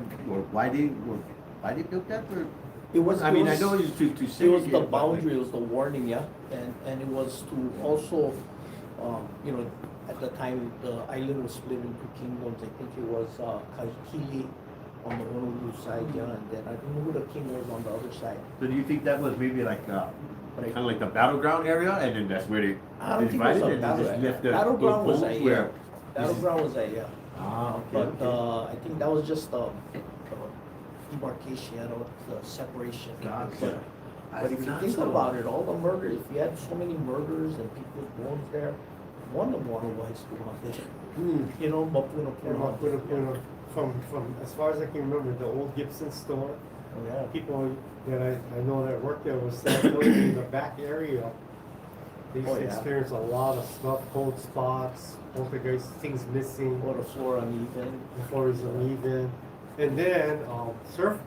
why they built that? Or It was. I mean, I know it's to It was segregate, the but, like, boundary, it was the warning, yeah, and it was to also, you know, at the time the island was split into kingdoms. I think it was Kahikili on the Honolulu side, yeah, and then I don't know who the king was on the other side. So do you think that was maybe like kind of like the battleground area, and then that's where they I don't think it was divided a and just battleground. left the Battleground was bones a where Battleground was a yeah. okay, But I think that was just the demarcation, you know, the separation. Gotcha. But if you think about it, all the murder, if you had so many murders and people's bones there, one of them High School out there. You know, Mapuna And Puna. Mapuna Puna, from as far as I can remember, the old Gibson store, Oh, yeah. people that I know that worked there was saying in the back area. They used Oh, to yeah. experience a lot of stuff, cold spots, poltergeist, things missing, Or the floor uneven. before it's uneven. And then surf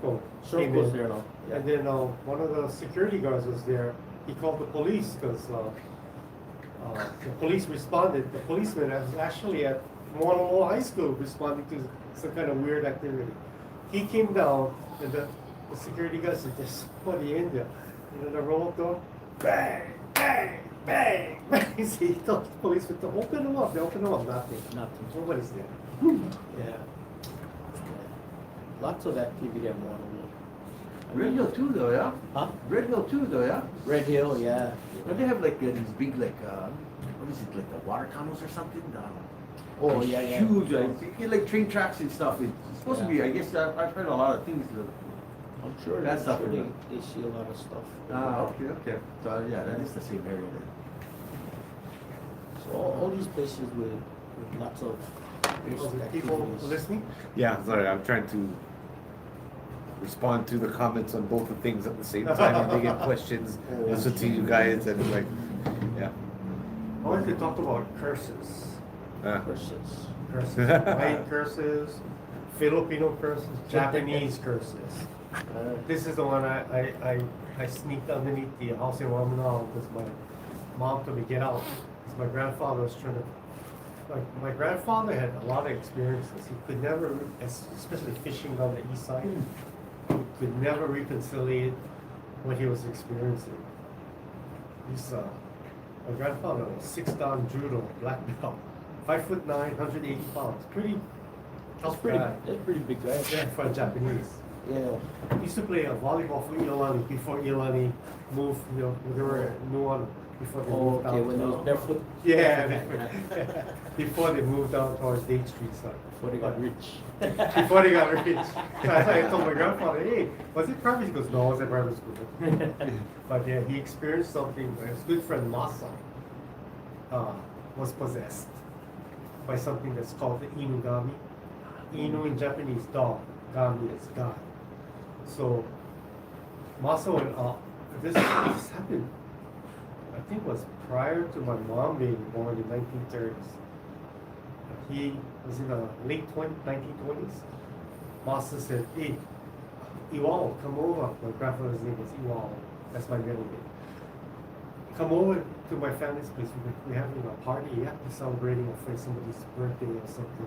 coat came Circles in. there now. Yeah. And then one of the security guards was there. He called the police because the police responded. The policeman was actually at Mahalo High School responding to some kind of weird activity. He came down and the security guard said, "There's somebody in there." And then the roll door, bang, bang, bang, bang. He told the policeman to open them up. They opened them up. Nothing. Nothing. Nobody's there. Yeah. Lots of activity at Honolulu. Red Hill too, though, yeah. Huh? Red Hill too, though, yeah. Red Hill, yeah. Don't they have like these big like what is it, like the water tunnels or something? Oh, Like, yeah, yeah. huge, you get like train tracks and stuff. It's supposed to be. I guess I've heard a lot of things. I'm sure That's I'm sure something. they see a lot of stuff. Okay. So yeah, that is the same area then. So all these places with lots of People activities. listening? Yeah, sorry, I'm trying to respond to the comments on both the things at the same time and they get questions, listen to you guys and like, yeah. I wanted to talk about curses. Versus. Curses. Hawaiian curses, Filipino curses, Japanese curses. This is the one I sneaked underneath the house in Wamanao because my mom told me get out. Because my grandfather was trying to my grandfather had a lot of experiences. He could never, especially fishing on the east side, he could never reconcile what he was experiencing. My grandfather was 6-dan judo, black belt, 5'9", 180 pounds. That's Tough pretty. guy. That's pretty big guy. Yeah, for a Japanese. Yeah. He used to play volleyball for Ilani before Ilani moved, they were new one before they Oh, moved okay. out. When it was barefoot. Yeah, before they moved down towards Date Street side. Before they got rich. Before they got rich. So I told my grandfather, hey, was it private? He goes, no, it was at private school. But yeah, he experienced something. His good friend Masa was possessed by something that's called the Inugami. Inu in Japanese, dog. Gami is God. So Masa went up. This happened, I think was prior to my mom being born in 1930s. He was in the late 1920s. Masa said, hey, Iwao, come over. My grandfather's name was Iwao. That's my middle name. Come over to my family's place. We're having a party. Yeah, we're celebrating somebody's birthday or something.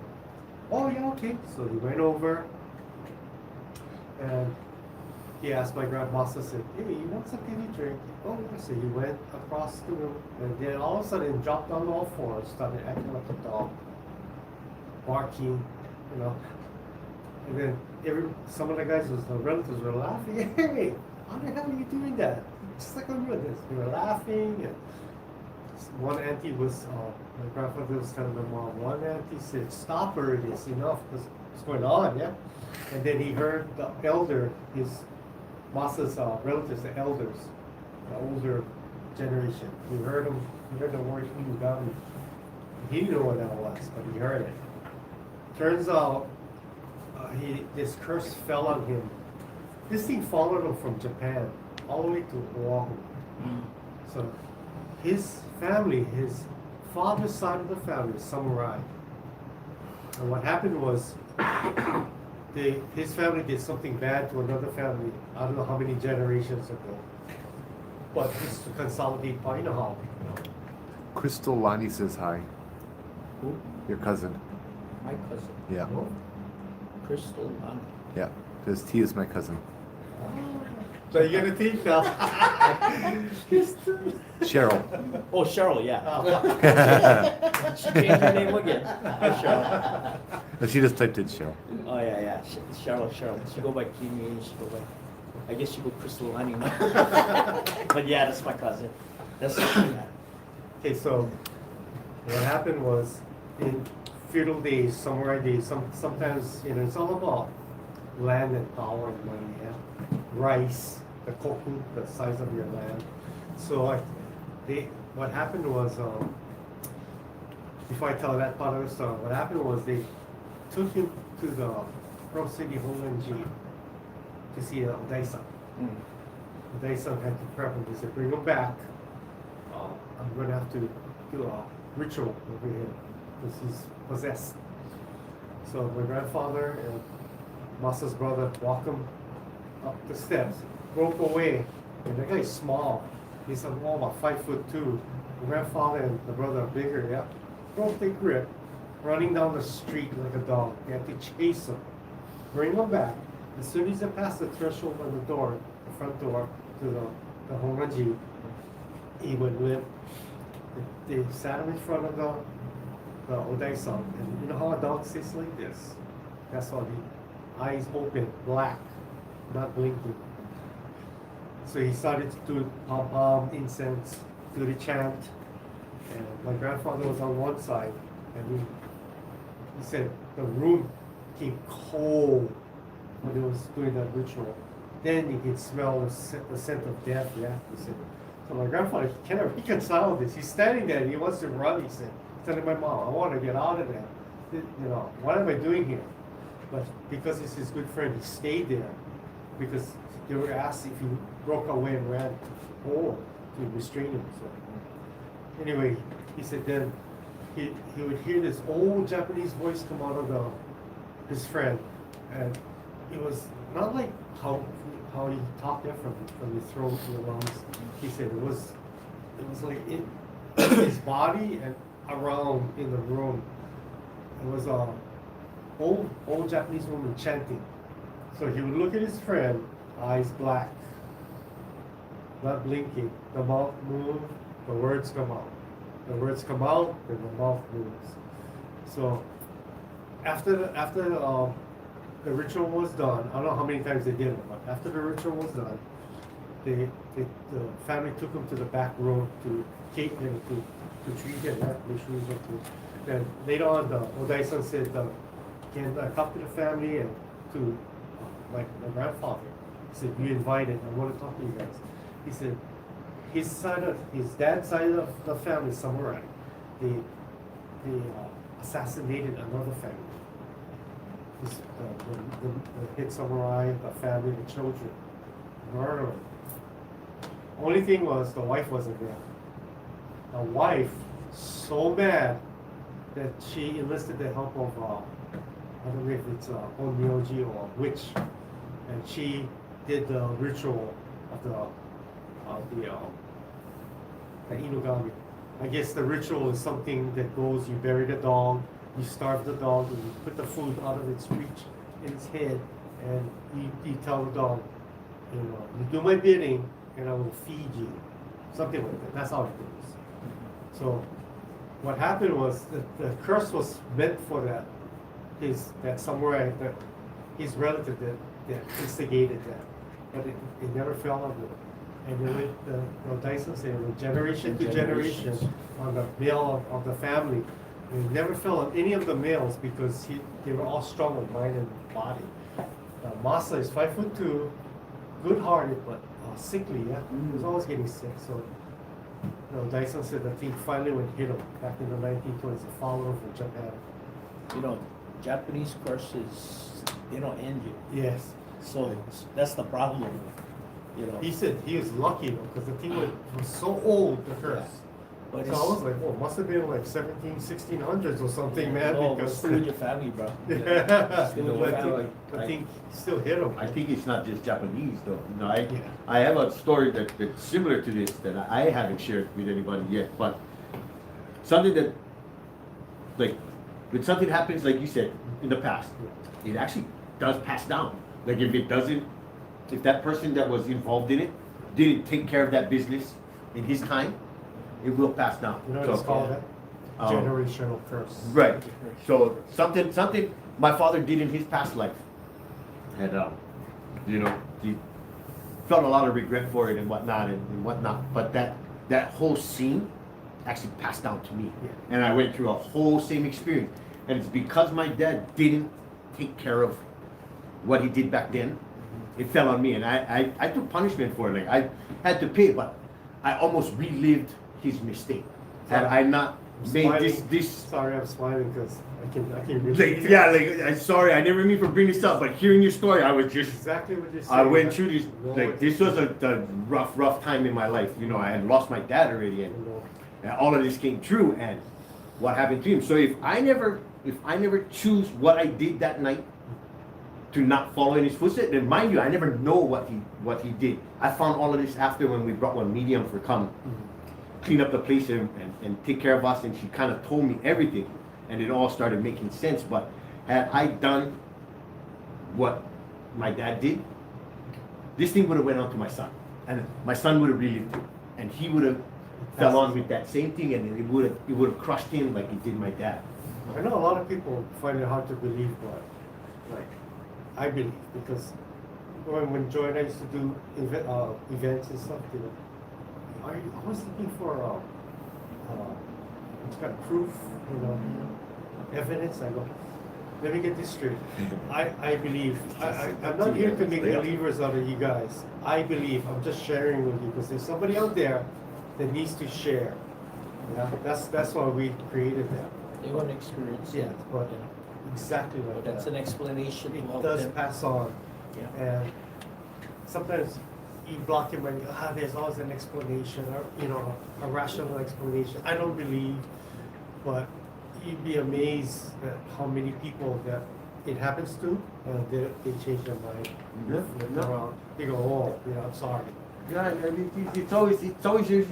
Oh yeah, okay. So he went over and he asked my grandmaster, said, hey, you want something to drink? Oh yeah. So he went across the room and then all of a sudden dropped on all fours, started acting like a dog, barking, And then some of the guys, the relatives were laughing. Hey, how the hell are you doing that? Just like I'm doing this. They were laughing. And one auntie was, my grandfather was telling my mom, one auntie said, stop her, it is enough. What's going on, yeah? And then he heard the elder, his Masa's relatives, the elders, the older generation. He heard the word Inugami. He didn't know what that was, but he heard it. Turns out, this curse fell on him. This thing followed him from Japan all the way to Oahu. So his family, his father's side of the family is samurai. And what happened was, his family did something bad to another family, I don't know how many generations ago. But just to consolidate power, how. Crystal Lonnie says hi. Who? Your cousin. My cousin. Yeah. Oh, Crystal Lonnie. Yeah. Says T is my cousin. So you're gonna think now. Cheryl. Oh, Cheryl, yeah. She changed her name again. Hi, Cheryl. No, she just typed in Cheryl. Oh, yeah. Cheryl. She go by Kimi, she go by, I guess she go Crystal Lonnie now. But yeah, that's my cousin. That's yeah. Okay, so what happened was in feudal days, samurai days, sometimes it's all about land and power and money. Yeah? Rice, the koku, the size of your land. So what happened was, before I tell that part of the story, what happened was they took him to the Pro City Holenji to see Odai-san. Odai-san had to prep him. They said, bring him back. I'm going to have to do a ritual over here because he's possessed. So my grandfather and Masa's brother walk him up the steps, broke away, and the guy's small. He's about 5'2". My grandfather and the brother are bigger, yeah. Broke their grip, running down the street like a dog. They had to chase him, bring him back. As soon as they passed the threshold of the door, the front door to the Honganji, he would live. They sat him in front of the Odai-san, and you know how a dog sits like this? That's how the eyes open, black, not blinking. So he started to do pom-pom, incense, do the chant, and my grandfather was on one side, and he said the room became cold when he was doing that ritual. Then he could smell the scent of death, yeah, he said. So my grandfather cannot reconcile this. He's standing there and he wants to run, he said, telling my mom, I want to get out of there. What am I doing here? But because he's his good friend, he stayed there because they were asked if he broke away and ran to restrain him. So anyway, he said then he would hear this old Japanese voice come out of his friend, and it was not like how he talked there from his throat to the lungs. He said it was like his body and around in the room. It was a old Japanese woman chanting. So he would look at his friend, eyes black, not blinking. The mouth moves, the words come out. The words come out, then the mouth moves. So after the ritual was done, I don't know how many times they did it, but after the ritual was done, the family took him to the back room to treat him, to treat him, make sure he's okay. Then later on, the Odai-san said, can I talk to the family and to my grandfather? He said, you invited, I want to talk to you guys. He said, his dad's side of the family, samurai, they assassinated another family. The hit samurai, the family, the children, murder them. Only thing was the wife wasn't there. The wife, so mad that she enlisted the help of, I don't know if it's Onmyoji or a witch, and she did the ritual of the Inugami. I guess the ritual is something that goes, you bury the dog, you starve the dog, and you put the food out of its reach in its head, and you tell the dog, you do my bidding, and I will feed you. Something like that. That's how it goes. So what happened was that the curse was meant for that samurai, his relative that instigated that, but it never fell on him. And then the Dyson said, generation to generation on the male of the family, and it never fell on any of the males because they were all strong in mind and body. Masa is 5'2", good-hearted but sickly. Yeah, he was always getting sick. So Dyson said the thing finally went hit him back in the 1920s. A follower from Japan. Japanese curses, they don't end you. Yes. So that's the problem. He said he was lucky though, because the thing was so old, the curse. But so I was like, well, must have been like 1600s or something, man. No, because it's still with your family, bro. Yeah. Still with your family. I think still hit him. I think it's not just Japanese though. I have a story that's similar to this that I haven't shared with anybody yet, but something that, like, when something happens, like you said, in the past, it actually does pass down. Like if that person that was involved in it didn't take care of that business in his time, it will pass down. You know what it's called? Generational curse. Right. So something my father did in his past life, and he felt a lot of regret for it and whatnot. But that whole scene actually passed down to me, and I went through a whole same experience. And it's because my dad didn't take care of what he did back then. It fell on me, and I took punishment for it. Like I had to pay, but I almost relived his mistake. Had I not made this. Sorry, I'm smiling because I can relate. I'm sorry, I never mean to bring this up, but hearing your story, I was just exactly what you're saying. I went through this. This was a rough time in my life. I had lost my dad already, and all of this came true, and what happened to him. So if I never choose what I did that night to not follow in his footsteps, then mind you, I never know what he did. I found all of this after when we brought one medium for come clean up the place and take care of us, and she kind of told me everything, and it all started making sense. But had I done what my dad did, this thing would have went on to my son, and my son would have relived it, and he would have fell on with that same thing, and it would have crushed him like it did my dad. I know a lot of people find it hard to believe, but like I believe, because when Joy and I used to do events and stuff, I was looking for what's kind of proof, evidence. I go, let me get this straight. I believe. I'm not here to make believers out of you guys. I believe. I'm just sharing with you because there's somebody out there that needs to share. Yeah, that's why we created that. They want to experience it. But exactly like That's that. an explanation. It does pass on. Yeah. And sometimes you block your mind, there's always an explanation, or a rational explanation. I don't believe, but you'd be amazed at how many people that it happens to, they change their mind. They go, I'm sorry. Yeah, I mean, it's always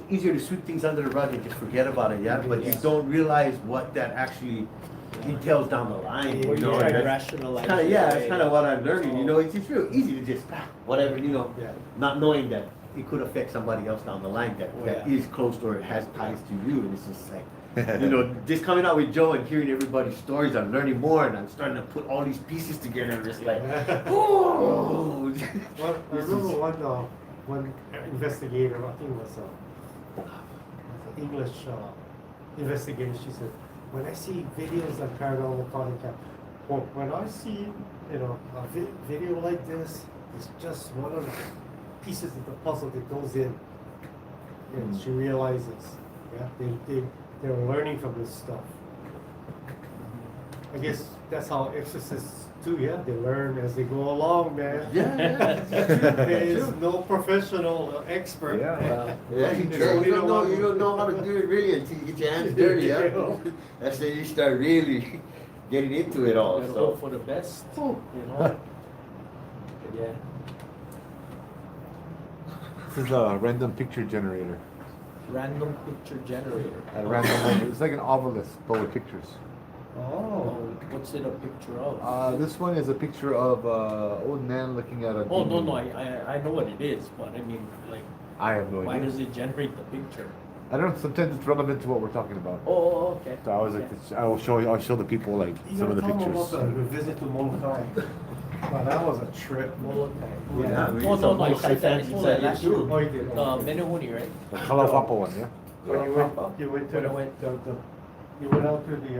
easier to sweep things under the rug and just forget about it, yeah? But you Yes. don't realize what that actually entails down the line, Or you you know? try and to that's rationalize kinda, it yeah, away. that's kinda what I'm learning, you know? It's just real easy to just, whatever, you know? Yeah. Not knowing that it could affect somebody else down the line that, Oh, that yeah. is close or has ties to you, and it's just like, you know, just coming out with Joe and hearing everybody's stories, I'm learning more, and I'm starting to put all these pieces together, and just like, oh! Well, I This remember is- one investigator, I think it was an English investigator, she said, when I see videos of paranormal contact, well, when I see, you know, a video like this, it's just one of the pieces of the puzzle that goes in. And she realizes, yeah, they're learning from this stuff. I guess that's how exorcists do, yeah, they learn as they go along, man. Yeah, There is True. no professional expert. Yeah. Yeah, you don't know how to do it really until you get your hands dirty, yeah? That's when you start really getting into it all, Gotta so. hope for the best, you know? Yeah. This is a random picture generator. Random picture generator. At random, it's like an obelisk, but with pictures. Oh, What's it a picture of? This one is a picture of old man looking at a. Oh, no, demon. no, I know what it is, but I mean, like, I have no why idea. does it generate the picture? I don't know. Sometimes it's relevant to what we're talking about. Oh, okay. So I was like, I will show you. I'll show the people like you some of the tell them pictures. about the visit to Molokai. Wow, that was a trip. Molokai. Yeah, Oh, no, no, I said that, I told that last year. Oh, you did? Menehune, right? The Kalapapa one, yeah. When you went to When I the, went- you went out to the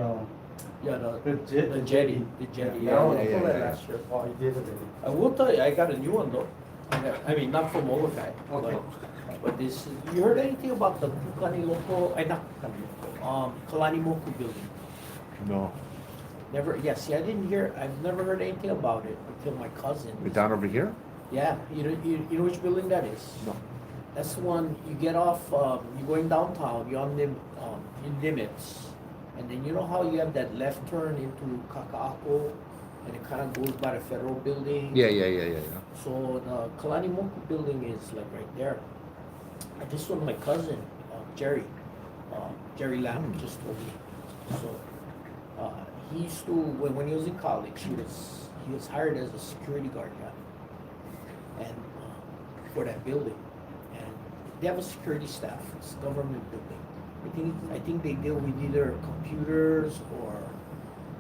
Yeah, the jet. the jetty, yeah. Yeah, I yeah, told that yeah. last year. Oh, you did it. I will tell you, I got a new one though. I mean, not from Molokai, Okay. but this, you heard anything about the Kukani Loko, not Kukani Loko, Kalani Moku building? No, Never, yeah, see, I didn't hear, I've never heard anything about it until my cousin. we're down over here. Yeah, you know which building that is? No. That's the one, you get off, you're going downtown, you're on in Nimitz. And then you know how you have that left turn into Kaka'ako, and it kind of goes by the federal building? Yeah. So the Kalani Moku building is like right there. And this one, my cousin, Jerry Lamb just told me. So, he used to, when he was in college, he was hired as a security guard, yeah, and for that building. And they have a security staff. It's a government building. I think they deal with either computers or,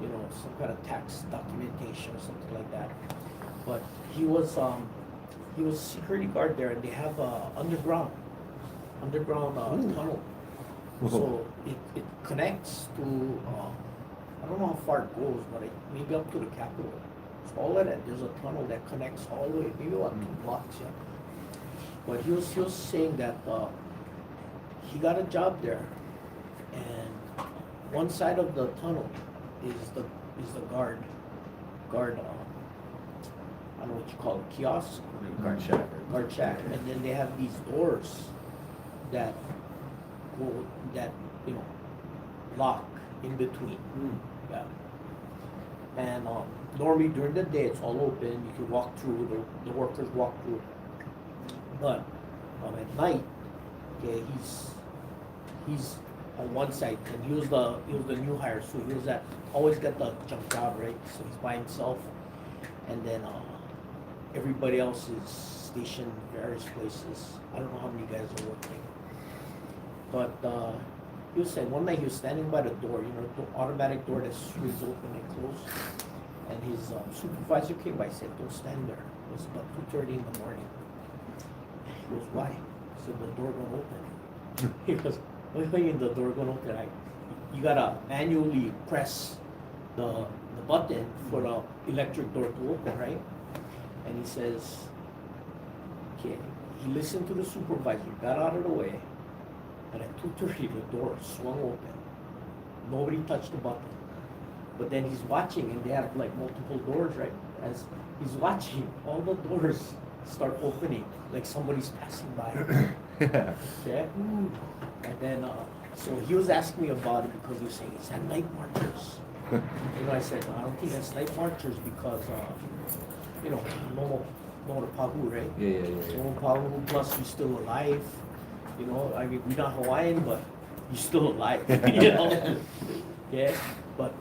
you know, some kind of tax documentation or something like that. But he was a security guard there, and they have a underground tunnel. So it connects to I don't know how far it goes, but maybe up to the Capitol. So all of that, there's a tunnel that connects all the way, maybe about 2 blocks, yeah. But he was saying that he got a job there, and one side of the tunnel is the guard. I don't know what you call it, kiosk, Guard shack. guard shack, and then they have these doors that go you know lock in between. Yeah. And normally during the day it's all open. You can walk through. The workers walk through. But at night, okay, he's on one side, and he was the new hire, so he was always got the jump job, right? So he's by himself, and then everybody else is stationed various places. I don't know how many guys are working, but he was saying one night he was standing by the door, you know, the automatic door that swings open and close, and his supervisor came by and said, "Don't stand there." It was about 2:30 in the morning. He goes, "Why?" I said, "The door won't open." He goes, "What do you mean the door won't open? You gotta manually press the button for the electric door to open, right?" And he says, okay, he listened to the supervisor, got out of the way, and at 2:30 the door swung open. Nobody touched the button. But then he's watching, and they have like multiple doors, right? As he's watching, all the doors start opening, like somebody's passing by. Yeah. Okay? And then, so he was asking me about it because he was saying, "Is that night marchers?" You know, I said, "No, I don't think that's night marchers because, you know, know the Pahu, right? Yeah. So Pahu plus you're still alive. You know, I mean, we're not Hawaiian, but you're still alive. You know? Yeah. But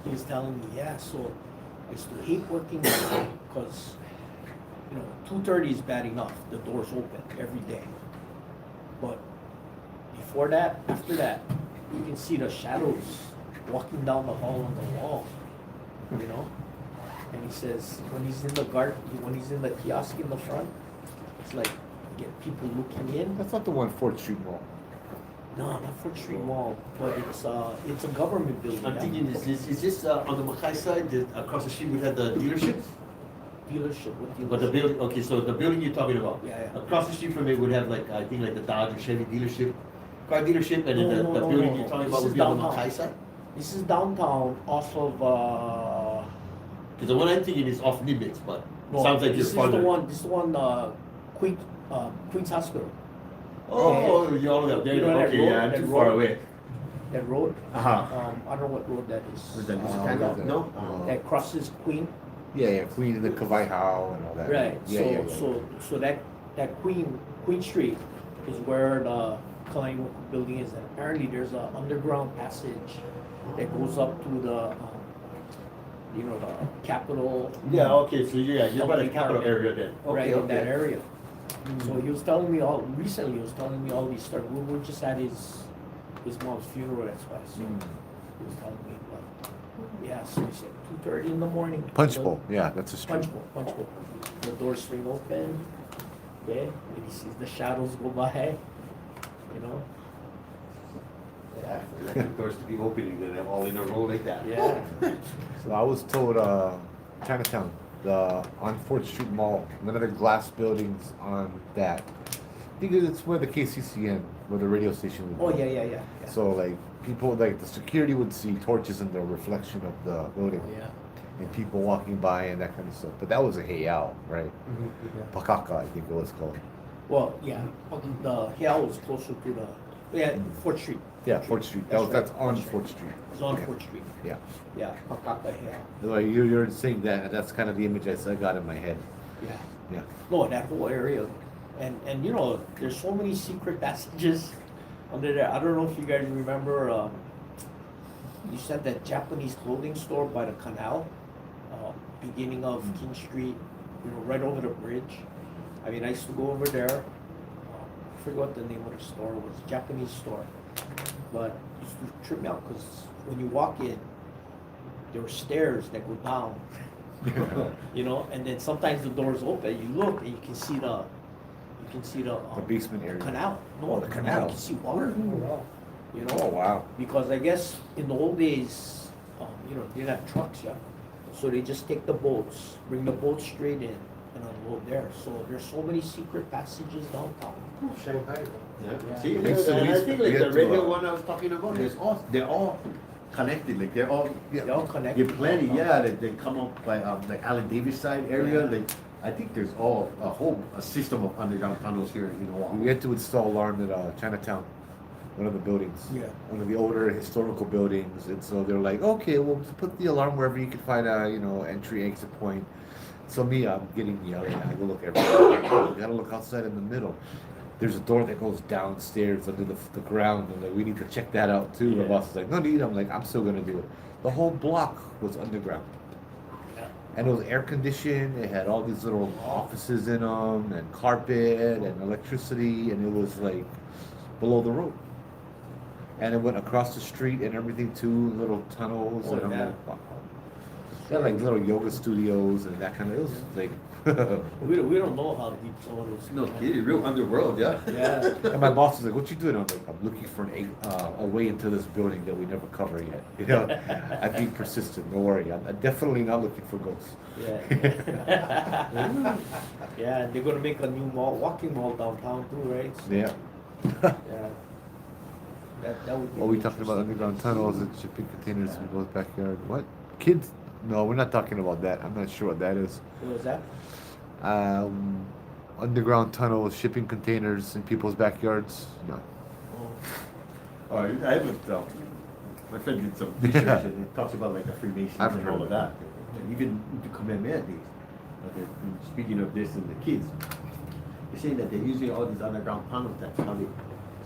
he was telling me, yeah, so I used to hate working because, you know, 2:30 is bad enough. The door's open every day. But before that, after that, you can see the shadows walking down the hall on the wall. You know? And he says when he's in the when he's in the kiosk in the front, it's like you get people looking in. That's not the one 4th Street Mall. No, not 4th Street Mall, but it's a government building. I'm thinking, is this on the Mackay side, across the street we had the dealerships? Dealership, what dealership? But the building, okay, so the building you're talking about. Yeah. Across the street from it would have like, I think like the Dodge or Chevy dealership, car dealership, and then No, the no, building no. you're talking This about is would be on the downtown. Mackay side? This is downtown off of Because the one I'm thinking is off Nimitz, but no, sounds like this you're is farther. this is the one Queens Hospital. Oh, you're all up there, You know that okay, road- yeah, I'm that too far road? away. That road. Uh-huh. I don't know what road that is. Was that Uh, Lusitano? No? That crosses Queen. Yeah, Queen and the Kawai Hao and all that. Right. Yeah. So that Queen Street is where the Kalani building is, and apparently there's an underground passage that goes up to the the Capitol. Yeah, okay, so yeah, you're by the capital area then. Right Okay, in that okay. area. So he was telling me recently all these stories. We were just at his mom's funeral, that's why. So he was telling me, but yeah, so he said 2:30 in the morning. Punch the- Bowl. Yeah, that's a street. Punch bowl. The doors swing open, yeah, and he sees the shadows go by, you know. Yeah, for the doors to be opening, then they're all in a row like that. Yeah. So I was told Chinatown, on 4th Street Mall, none of the glass buildings on that. I think it's where the KCCN, where the radio station would Oh be. yeah. So like people, like the security would see torches in the reflection of the building, Yeah. and people walking by and that kind of stuff. But that was a heiau, right? Pakaka, I think it was called. Well, yeah. The hill was closer to the 4th Street. Yeah, 4th Street. That's That's right, on 4th 4th Street. It's on Yeah. 4th Street. Yeah. Yeah, Pakaka Hill. Like you're saying that, that's kind of the image I got in my head. Yeah. Yeah. No, that whole area, and you know, there's so many secret passages under there. I don't know if you guys remember. You said that Japanese clothing store by the canal, beginning of King Street, right over the bridge. I mean, I used to go over there. I forget what the name of the store was. Japanese store, but it used to trip me out because when you walk in, there were stairs that go down. You know, and then sometimes the doors open, you look and you can see the The basement area. canal. No, Oh, the the canal. canal. You can see water. You know, Oh wow. because I guess in the old days, they didn't have trucks, yeah. So they just take the boats, bring the boats straight in and unload there. So there's so many secret passages downtown. Shanghai. Yeah. See, Next to and I these, think we like had the to, radio one I was talking about, they're all connected, like they're all, They're all connected. get plenty, yeah, they come up by, like Allen Davis side area, Yeah. like, I think there's a system of underground tunnels here, We had to install alarm at Chinatown, one of the buildings. Yeah. One of the older historical buildings, and so they're like, okay, well, just put the alarm wherever you can find a entry exit point. So I'm getting yelled at. I go look everywhere. You gotta look outside in the middle. There's a door that goes downstairs under the ground, and like we need to check that out too. The Yeah. boss is like, no need. I'm like, I'm still gonna do it. The whole block was underground. Yeah. And it was air conditioned. It had all these little offices in them, and carpet, and electricity, and it was like below the road. And it went across the street and everything too, little tunnels. Oh, and I'm yeah. like, wow. They had like little yoga studios and that kind of. It was like. We don't know how deep some of those. No kidding, real underworld, yeah. Yeah. And my boss was like, "What you doing?" I'm like, "I'm looking for a way into this building that we never cover yet." You know, I'm being persistent. Don't worry, I'm definitely not looking for ghosts. Yeah. Yeah, and they're gonna make a new walking mall downtown too, right? So, Yeah. Yeah. That would be. Well, we talking about underground tunnels and shipping containers in people's backyard. What? Kids? No, we're not talking about that. I'm not sure what that is. What was that? Underground tunnels, shipping containers in people's backyards. No. Oh. I haven't, my friend did some research and it talks about like the Freemasons I've and heard all of of that. And even the Kamehameha days. speaking of this and the kids, they're saying that they're using all these underground tunnels. That's how they're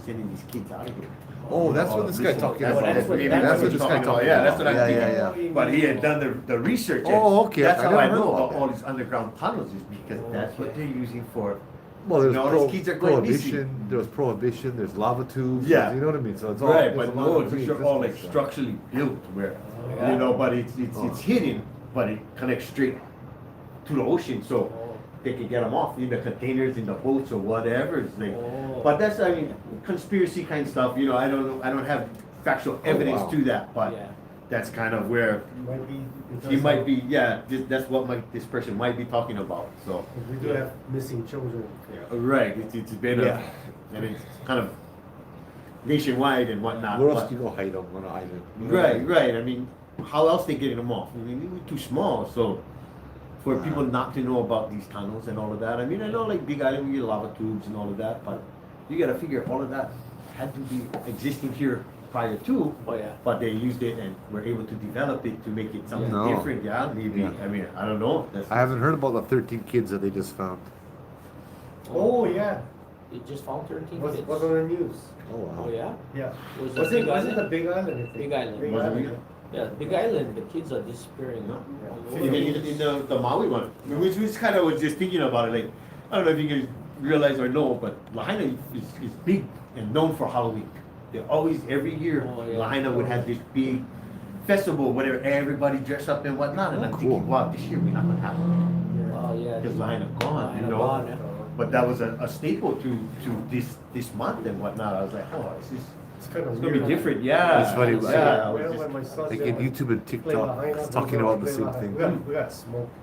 sending these kids out of here. Oh, that's what this guy talking That's about. what That's what this guy talking Yeah, about. that's what I'm Yeah, thinking. yeah. But he had done the research. and Oh, okay. That's I how never I heard know about about that. all these underground tunnels is because that's what they're using for. Well, there's No, these kids are going missing. prohibition. There was prohibition. There's lava tubes. Yeah. You know what I mean? So it's all Right, there's but a lot no, of it's just all like pre-existing stuff. structurally built where, Yeah. you know, but it's hidden, but it connects straight to the ocean, so they can get them off in the containers, in the boats or whatever. It's like, Oh. but that's, I mean, conspiracy kind of stuff, you know, I don't know, I don't have factual evidence wow. to that, but Yeah. that's kind of where Might be. he might be, yeah, that's what this person might be talking about, so. We do have missing children. Right, it's been Yeah. and it's kind of nationwide and whatnot. Where else but- do you go hide them on an island? Right. I mean, how else they getting them off? I mean, we're too small. So for people not to know about these tunnels and all of that, I mean, I know like Big Island, we get lava tubes and all of that, but you got to figure all of that had to be existing here prior to. Oh, yeah. But they used it and were able to develop it to make it something No. different. Yeah, maybe. Yeah. I mean, I don't know. That's, I haven't heard about the 13 kids that they just found. Oh, yeah. They just found 13 Was kids. on the news. Oh wow. Oh, yeah? Yeah. Was Was Big it the Island? Big Island? I think? Big Island. Big Was it Island. Big- Yeah, Big Island, the kids are disappearing, huh? Yeah. All in, over. the Maui one, which kind of was just thinking about it. Like, I don't know if you guys realize or know, but Lahaina is big and known for Halloween. They always, every year, Oh, yeah. Lahaina would have this big festival, whatever, everybody dress up and whatnot. And Oh, I'm cool. thinking, wow, this year we're not gonna have it Oh, yeah. because Lahaina gone, Lahaina you know. gone, yeah. But that was a staple to this month and whatnot. I was like, oh, It's kind of it's gonna be weird. different, yeah. It's funny, Yeah, I was Well, just- when my sons, Like they in went- YouTube and play TikTok, Lahaina, it's talking we about the play same Lahaina. thing. We got smoked,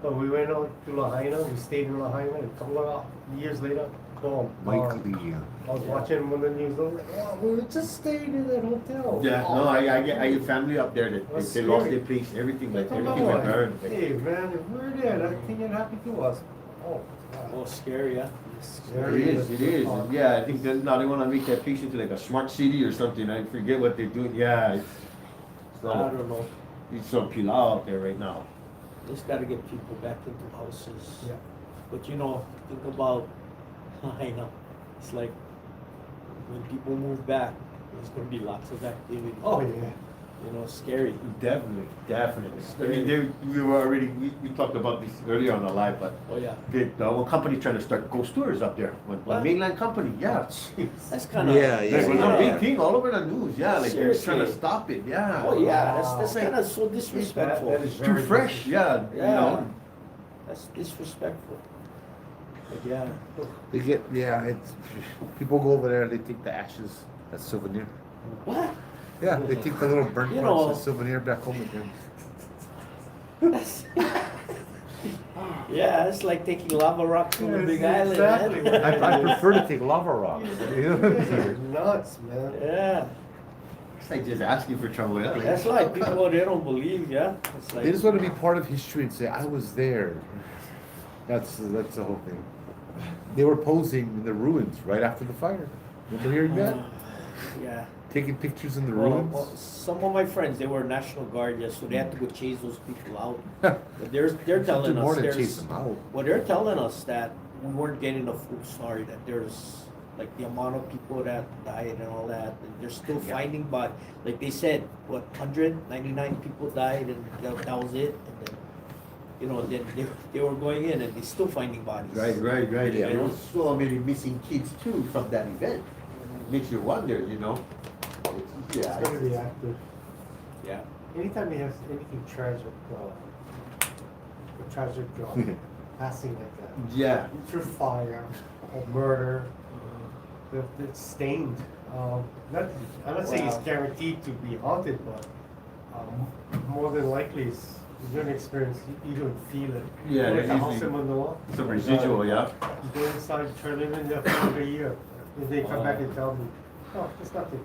but we went out to Lahaina, we stayed in Lahaina, and a couple of years later, boom. Mike gone. Lee. I was watching one of the news, I was like, oh, we were just staying in that hotel. Yeah, Oh, no, I get family up there that That's they lost scary. their place, everything, like Like, everything went burned. Like, hey, man, if we're there, that thing had happened to us. Oh, Oh, God. scary, yeah? It is. And yeah, I think that now they want to make that place into like a smart city or something. I forget what they're doing. Yeah, it's I not, don't know. it's some pilau out there right now. Just gotta get people back into houses. Yeah. But you know, think about, I know, it's like when people move back, there's gonna be lots of activity. Oh, yeah. You know, scary. Definitely. I mean, we were already we talked about this earlier on the live, but Oh, yeah. the one company trying to start ghost tours up there. One mainland company, yeah. That's kind of. Yeah, It was yeah. a big thing all over the news. Yeah, like they're trying to Seriously. stop it. Yeah. Oh, yeah, that's Like, kind of so disrespectful. That is Too very fresh. Yeah. You Yeah. know. That's disrespectful. But yeah. They get it's people go over there. They take the ashes as souvenir. What? Yeah, they take the little burnt You parts know- as souvenir back home with them. That's yeah, it's like taking lava rock from the Yes, Big Island. exactly. Man. I prefer to take lava rocks. You know what I'm You're saying? nuts, man. Yeah, It's like just asking for trouble. Yeah. Like, that's like people they don't believe. Yeah, it's like They just want to be part of history and say, "I was there." That's the whole thing. They were posing in the ruins right after the fire. Remember hearing that? Yeah. Taking pictures in the Well, ruins. some of my friends they were National Guard, yes, so they had to go chase those people out. But they're telling Do us more than chase there's them out. well they're telling us that we weren't getting a full story, that there's like the amount of people that died and all that, and they're still Yeah. finding, but like they said, what 199 people died and that was it, and then you know then they were going in and they're still finding bodies. Right. Yeah. There was so many missing kids too from that event. Makes you wonder, you know. It's Yeah. gonna be active. Yeah. Anytime he has anything tragic, a tragic passing like that, Yeah. through fire or murder, it's stained. Not, I'm not saying it's Wow. guaranteed to be haunted, but more than likely you're gonna experience, you don't feel it. Yeah, Like there's the house usually in Manoa. some residual, yeah. You go inside, try living in there for over a year, and they come back and tell me, oh, it's nothing.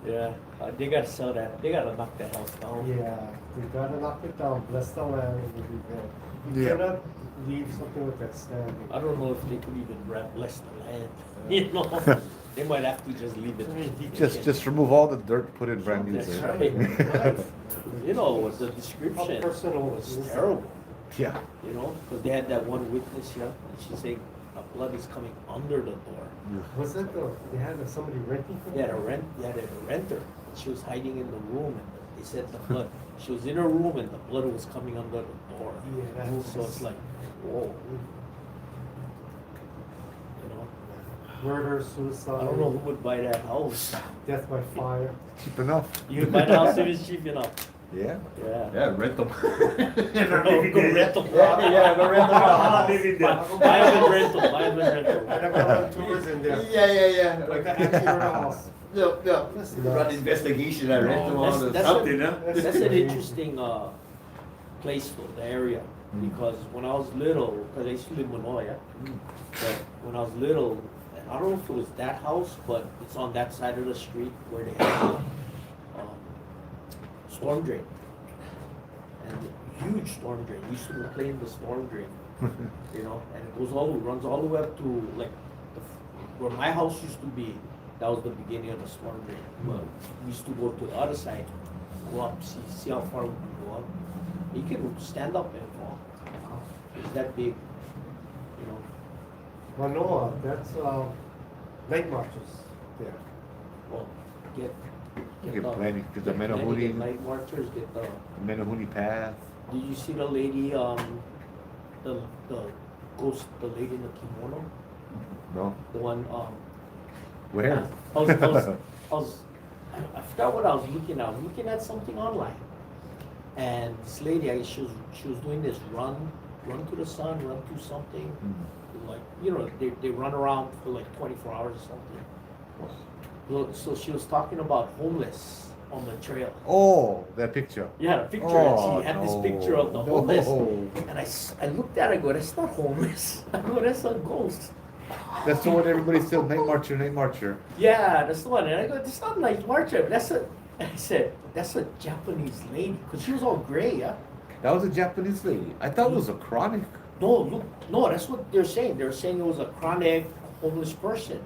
Yeah, they gotta sell that. They gotta knock that house down. Yeah, we gotta knock it down, bless the land, and we'll be there. You Yeah. cannot leave something with that standing. I don't know if they could even bless the land. You know, they might have to just leave it. Just remove all the dirt, put in brand new That's dirt. right. You know, the How description personal was is it? terrible. Yeah. you know, because they had that one witness here, and she's saying blood is coming under the door. Was that they had somebody renting for They had a renter, and she was hiding in the room, and they said the blood, she was in her room, and the blood was coming under the door. Yeah, that's- So it's like, whoa, you know, Murder, suicide. I don't know who would buy that house. Death by fire. Cheap enough. You would buy the house if it's cheap enough. Yeah. Yeah. Yeah, rent them. Go rent the Yeah, go rent the house. Living there. Buy them in rental, buy them in And rental. I've got tours in there. Yeah. Like the actual house. Yeah. That's Run nuts. investigation, I rent them all or That's something, huh? That's an interesting place though, the area, because when I was little, because I used to live in Manoia, but when I was little, and I don't know if it was that house, but it's on that side of the street where they have the storm drain. And huge storm drain, we used to play in the storm drain, you know, and it goes runs all the way up to like, where my house used to be, that was the beginning of the storm drain. But we used to go to the other side, go up, see how far we can go up. You can stand up and walk. It's that big, you know. Manoa, that's night marches there. Well, get Get the- plenty, get the plenty, Menahuni. get night marchers, get the. Menahuni Path. Did you see the lady? The ghost, the lady in the kimono, No. the one. Where? I forgot what I was looking at. I was looking at something online, and this lady, she was doing this run to the sun, run to something, like they run around for like 24 hours or something. So she was talking about homeless on the trail. Oh, that picture. Yeah, the picture. Oh, and she had this no. picture of the homeless, No. and I looked at it. I go, that's not homeless. I go, that's a ghost. That's the one everybody said, Night Marcher, Night Marcher. Yeah, that's the one. And I go, that's not Night Marcher. I said, that's a Japanese lady, because she was all gray, yeah? That was a Japanese lady. I thought it was a chronic. No, that's what they're saying. They're saying it was a chronic homeless person.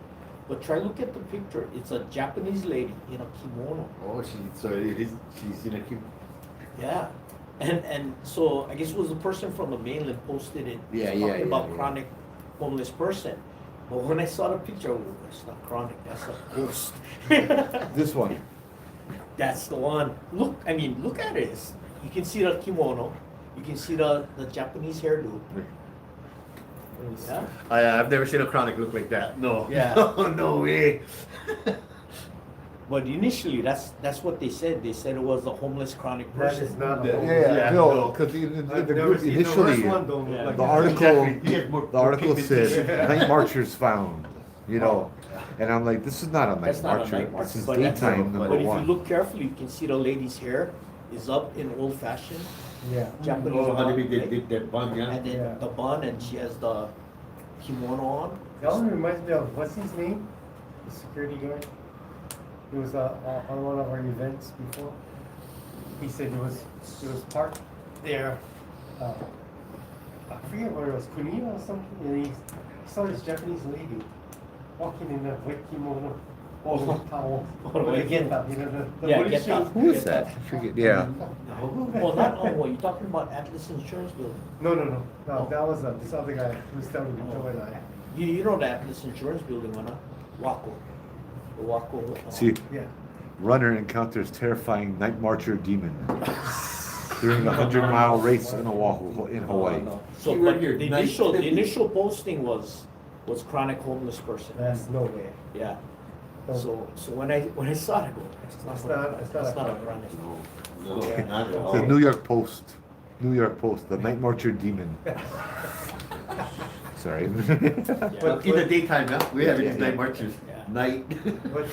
But try look at the picture. It's a Japanese lady in a kimono. Oh, she's in a kimono. Yeah. And so I guess it was a person from the mainland posted it. Yeah, talking yeah, about yeah. chronic homeless person. But when I saw the picture, oh, it's not chronic, that's a ghost. This one. That's the one. Look at it. You can see the kimono. You can see the Japanese hairdo. Yeah. I've never seen a chronic look like that. No. Yeah. No way. But initially, that's what they said. They said it was a homeless chronic That person. is not a Yeah, homeless. Yeah, no. no, because the I've never group seen the initially, worst one don't look Yeah. like the that. article, Exactly. He had more- the article more pigmentation. said, Night Marchers found, you know. And I'm like, this is not a Night That's not a Marcher. night marcher. This is But that's- daytime but number But if you one. look carefully, you can see the lady's hair is up in old fashioned Yeah. Japanese Oh, how bun, they right? did that bun, yeah. And then Yeah. the bun, and she has the kimono on. That one reminds me of, what's his name? The security guard. He was on one of our events before. He said it was parked there. I forget where it was, Kunio or something, and he saw this Japanese lady walking in a white kimono, or towel. Oh, With a get geta, the Yeah, booty get that. shoes. Who is that? I forget, yeah. Well, not what you're talking about, Atlas Insurance Building. No, that was this other guy who was telling me, Joe and I. You know the Atlas Insurance Building, huh? Waco. The Waco. See, Yeah. runner encounters terrifying Night Marcher demon during a 100-mile race in Oahu, in Hawaii. So, See, but right here, the night- initial posting was chronic homeless person. That's no way. Yeah. No. So when I saw it, I go, It's that's not not a a chronic. No, Yeah. not at The all. New York Post, the Night Marcher demon. Sorry. But in the daytime, huh? We have these night marches. Yeah. Night.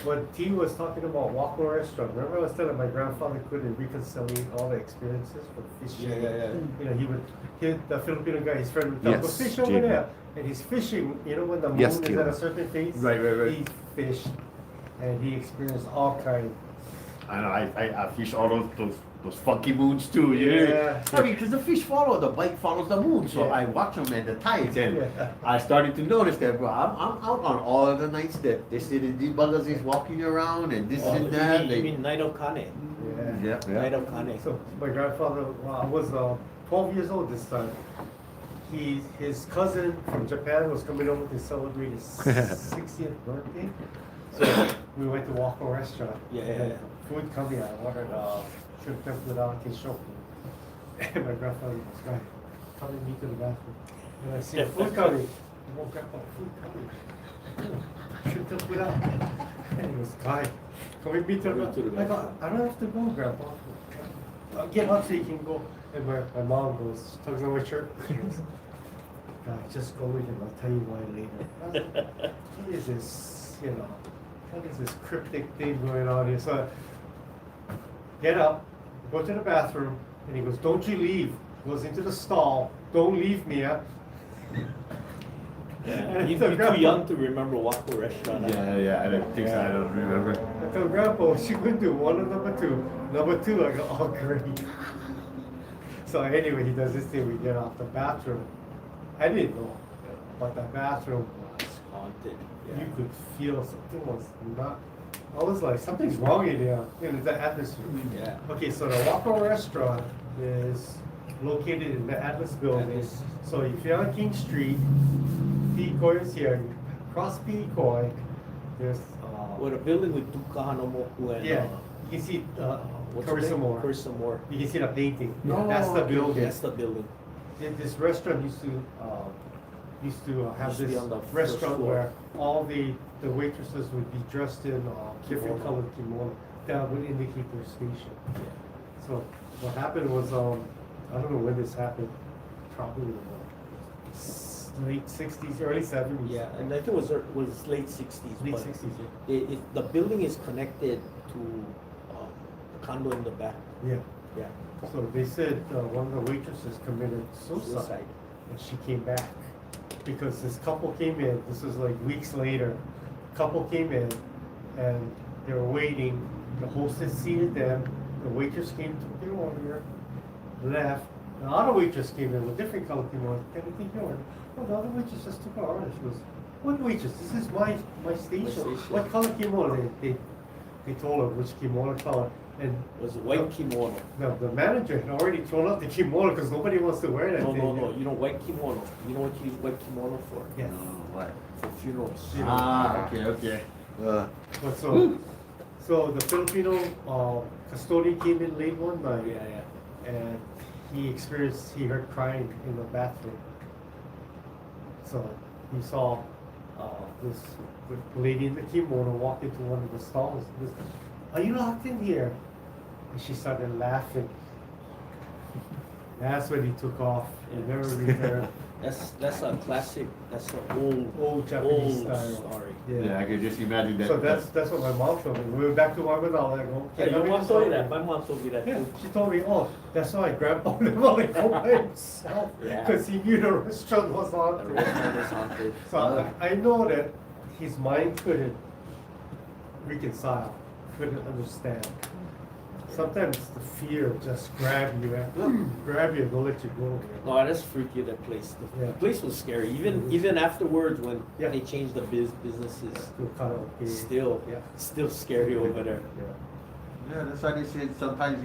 When T was talking about Waco restaurant, remember I was telling my grandfather couldn't reconcile all the experiences from fishing. Yeah. You know, the Filipino guy, his friend would tell him, go Yes, fish over Jamie. there. And he's fishing, you know, when the moon Yes, is Kilo. at a certain phase. Right. He fished, and he experienced all kinds. I know, I fish all those funky moons too, you know? Yeah. I mean, because the fish the bite follows the moon, so Yeah. I watch them at the tides, and Yeah. I started to notice that, bro, I'm out on all of the nights that they say that these buggers is walking around and this and that. You mean Night of Kane? Yeah. Yeah. Yeah. Night of Kane. So my grandfather, I was 12 years old this time. His cousin from Japan was coming over to celebrate his 60th birthday. So we went to Waffle Restaurant. Yeah. And food coming, I ordered shrimp tempura, kishoku. And my grandfather was like, come with me to the bathroom. And I see food coming. Oh, grandpa, food coming. Shrimp tempura. And he goes, Guy, come with me to the bathroom. I go, I don't have to go, grandpa. I'll get up so you can go. And my mom goes, tugs on my shirt. She goes, God, just go with him. I'll tell you why later. What is this, what is this cryptic thing going on here? So I get up, go to the bathroom, and he goes, don't you leave. Goes into the stall. Don't leave me, huh? Yeah. You're too young to remember Waffle Restaurant. Yeah, I don't think so. I don't remember. I told Grandpa, what you gonna do? One or number two? Number two, I go, oh, great. So anyway, he does this thing. We get off the bathroom. I didn't know, but the bathroom was Haunted. You could feel something was not. I was like, something's wrong in here. The atmosphere. Yeah. Okay, so the Waffle Restaurant is located in the Atlas building. Atlas. So if you're on King Street, Picoy is here. Across Picoy, there's Well, the building with Tukahanomoku and yeah. You can see what's Carissa the name? Moore. Carissa Moore. You can see the painting. Oh, That's the okay, building. That's the building. This restaurant used to have Used to be this on the first restaurant floor. where all the waitresses would be dressed in different Kimono. colored kimono that would indicate their station. Yeah. So what happened was I don't know when this happened, probably in the late '60s, early '70s. Yeah, and I think it was late 60s. Late but '60s. the building is connected to a condo in the back. Yeah. Yeah. So they said one of the waitresses committed suicide, and she came back because this couple came in. This was like weeks later. Couple came in, and they were waiting. The hostess seated them. The waitress came, took their order, left. The other waitress came in with different color kimono. Can you take your order? Oh, the other waitress just took our order. She goes, "What waitress? This is my station. station. What color kimono?" They told her which kimono color, and It was a white kimono. the manager had already thrown out the kimono because nobody wants to wear that No, thing. no, no. You know white kimono. You know what you use white kimono for? Yes. What? For funerals. Yeah. Okay. But so the Filipino custodian came in late one night, Yeah. and he heard crying in the bathroom. So he saw this lady in the kimono walk into one of the stalls. He goes, "Are you locked in here?" And she started laughing. That's when he took off. He never returned. That's a classic. That's an Old Japanese old style. story. Yeah, I can just imagine that. So that's what my mom told me. We went back to Guatemala. I go, Yeah, "Okay, your let me mom just told you order." that. My mom told me that Yeah, too. she told me, oh, that's why Grandpa never let go by himself. Yeah. Because he knew the restaurant was The on. restaurant is haunted. So I know that his mind couldn't reconcile, couldn't understand. Sometimes the fear just grab you and don't let you go. No, that's freaky. That place. The Yeah. place was scary. Even afterwards when Yeah. they changed the businesses, Still kind of okay. still Yeah. scary over there. Yeah. Yeah, that's why they say sometimes,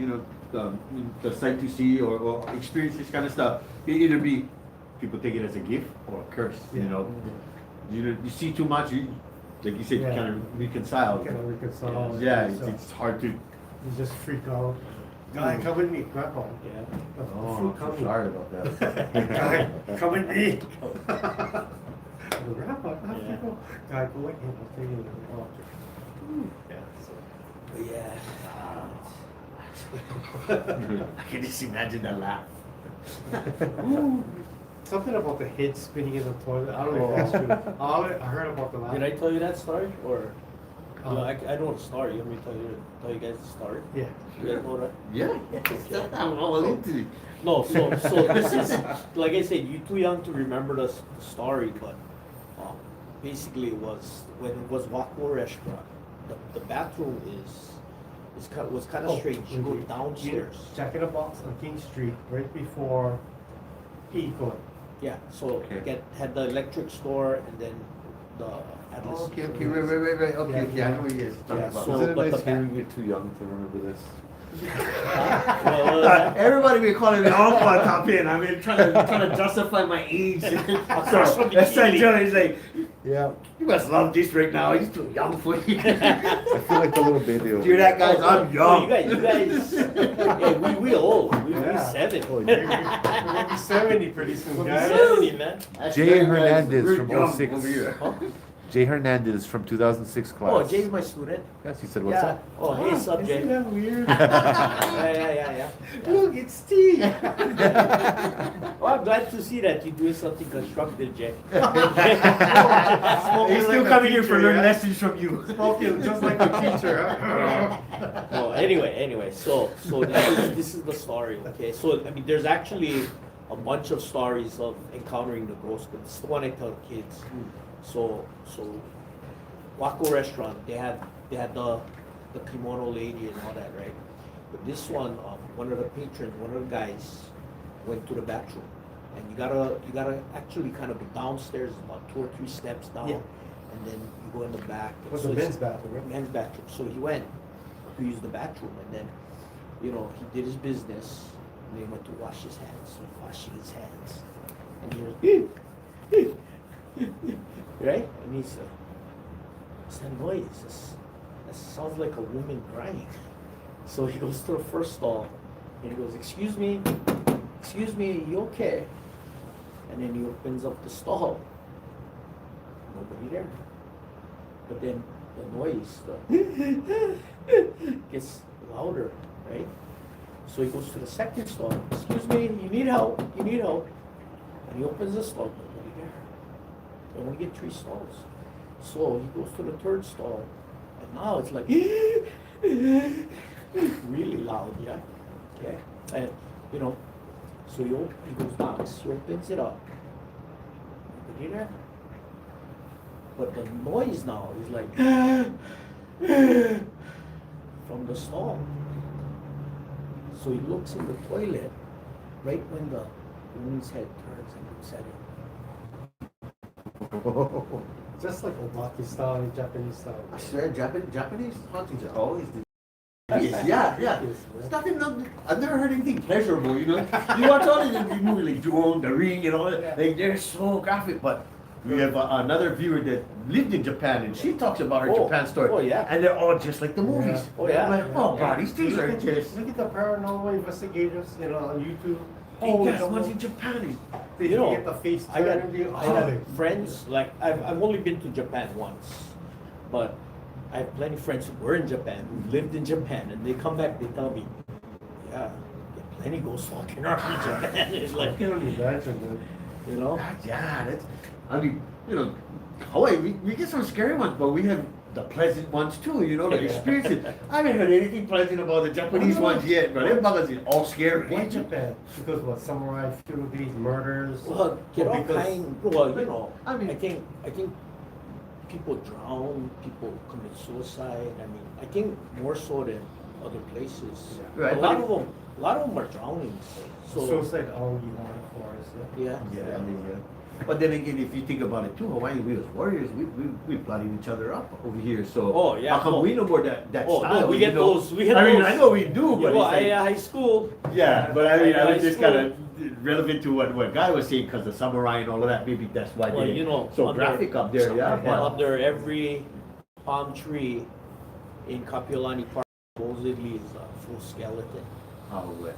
the sight to see or experience this kind of stuff, it either be people take it as a gift or a curse, Yeah. You see too much, like you said, you Yeah. kind of reconcile. Kind of reconcile. Yeah, So it's hard to. you just freak out. Guy, come with me, Grandpa. Yeah. The Oh, food I'm so coming. sorry about that. Guy, come with me. Grandpa, I have to Yeah. go. Guy, go with him. I'll take you to the doctor. Yeah, so. But yeah. I can just imagine that laugh. Something about the head spinning in the toilet. I don't know if that's true. I heard about the last. Did I tell you that story or? Uh, I know the story. You want me to tell you guys the story? Yeah. You guys know that? Yeah, that's not all into it. No, so this is like I said, you're too young to remember the story, but basically it was when it was Waco restaurant. The bathroom was kind of strange. You go downstairs. Jack in the Box on King Street, right before Pico. Yeah, so Okay. had the electric store and then the Atlas. Okay, wait. Okay, I know what you're talking Yeah, about. so- Isn't it but nice the hearing you're too young to remember this? Everybody been calling me uncle on top end. I mean, trying to justify my age. So that's why Johnny's like, Yeah. you must love this right now. He's too young for you. I feel like the little baby over Hear that, there. guys? I'm young. You guys, yeah, we old. We Yeah. 7. Oh, We're gonna be 70 pretty soon, guys. 70, man. Jay Hernandez from We're young 06. over here. Huh? Jay Hernandez from 2006 class. Oh, Jay's my student. Yes, he said, what's Yeah. up? Oh, hey, what's up, Jay? Isn't that weird? Yeah. Look, it's Steve. Well, I'm glad to see that you're doing something constructive, Jay. He's still like a coming here for teacher, learning yeah? lessons from you. Smoking just like the teacher. Huh? Well, anyway, so this is the story, okay? So, I mean, there's actually a bunch of stories of encountering the ghost, but this is the one I tell the kids. So Waco restaurant, they had the kimono lady and all that, right? But this one, one of the patrons, one of the guys, went to the bathroom, and you gotta actually kind of be downstairs, about 2 or 3 steps down, Yeah. and then you go in the back. It was So a it's- men's bathroom, right? men's bathroom. So he went to use the bathroom, and then, he did his business, and then he went to wash his hands, so washing his hands, and he was, right? And he said, "What's that noise? That sounds like a woman crying." So he goes to the first stall, and he goes, excuse me, you okay?" And then he opens up the stall. Nobody there. But then the noise gets louder, right? So he goes to the second stall. "Excuse me, you need help. And he opens the stall. Nobody there. They only get 3 stalls. So he goes to the third stall, and now it's like really loud, yeah. Okay, and so he goes down. He opens it up. Nobody there. But the noise now is like from the stall. So he looks in the toilet right when the woman's head turns and looks at him. Just like Obaki style and Japanese style. I swear, Japanese hauntings are always the. Yeah. Yes, It's nothing. I've never heard anything pleasurable. You watch all these movies like Ju-on, The Ring, and all that. Like they're so graphic. But we have another viewer that lived in Japan, and she talks about her Japan story. Oh, yeah. And they're all just like the movies. Yeah. Oh, yeah. I'm like, oh Yeah. god, these things are just. Look at the paranormal investigators, on YouTube. Oh, it's yeah, ones so- in Japan. They get the face I got turned. friends, like I've only been to Japan once, but I have plenty of friends who were in Japan, who lived in Japan, and they come back, they tell me, yeah, there are plenty ghosts walking around in Japan. It's I like, can only imagine, Yeah, that's. I mean, Hawaii, we get some scary ones, but we have the pleasant ones too, the experiences. I haven't heard anything pleasant about the Japanese ones yet, but everybody's all scary. Why Japan? Because what, samurai feudality, murders? well, get Or all because- kind. Well, I mean- I think people drown, people commit suicide. I mean, I think more so than other places. Yeah. Right, A lot but of them are drownings. So Suicide only one forest, yeah. Yeah, I mean, yeah. But then again, if you think about it too, Hawaii, we as warriors, we blooding each other up over here. So Oh, yeah. how come we know more that Oh, style? no, we get those. We get I mean, those. I know we do, but Well, it's like, high school. yeah. But I mean, I high was just school. kind of relevant to what Guy was saying because the samurai and all of that. Maybe that's why Well, they so under- graphic up there. Yeah, but Under every palm tree in Kapiolani Park supposedly is a full skeleton. oh,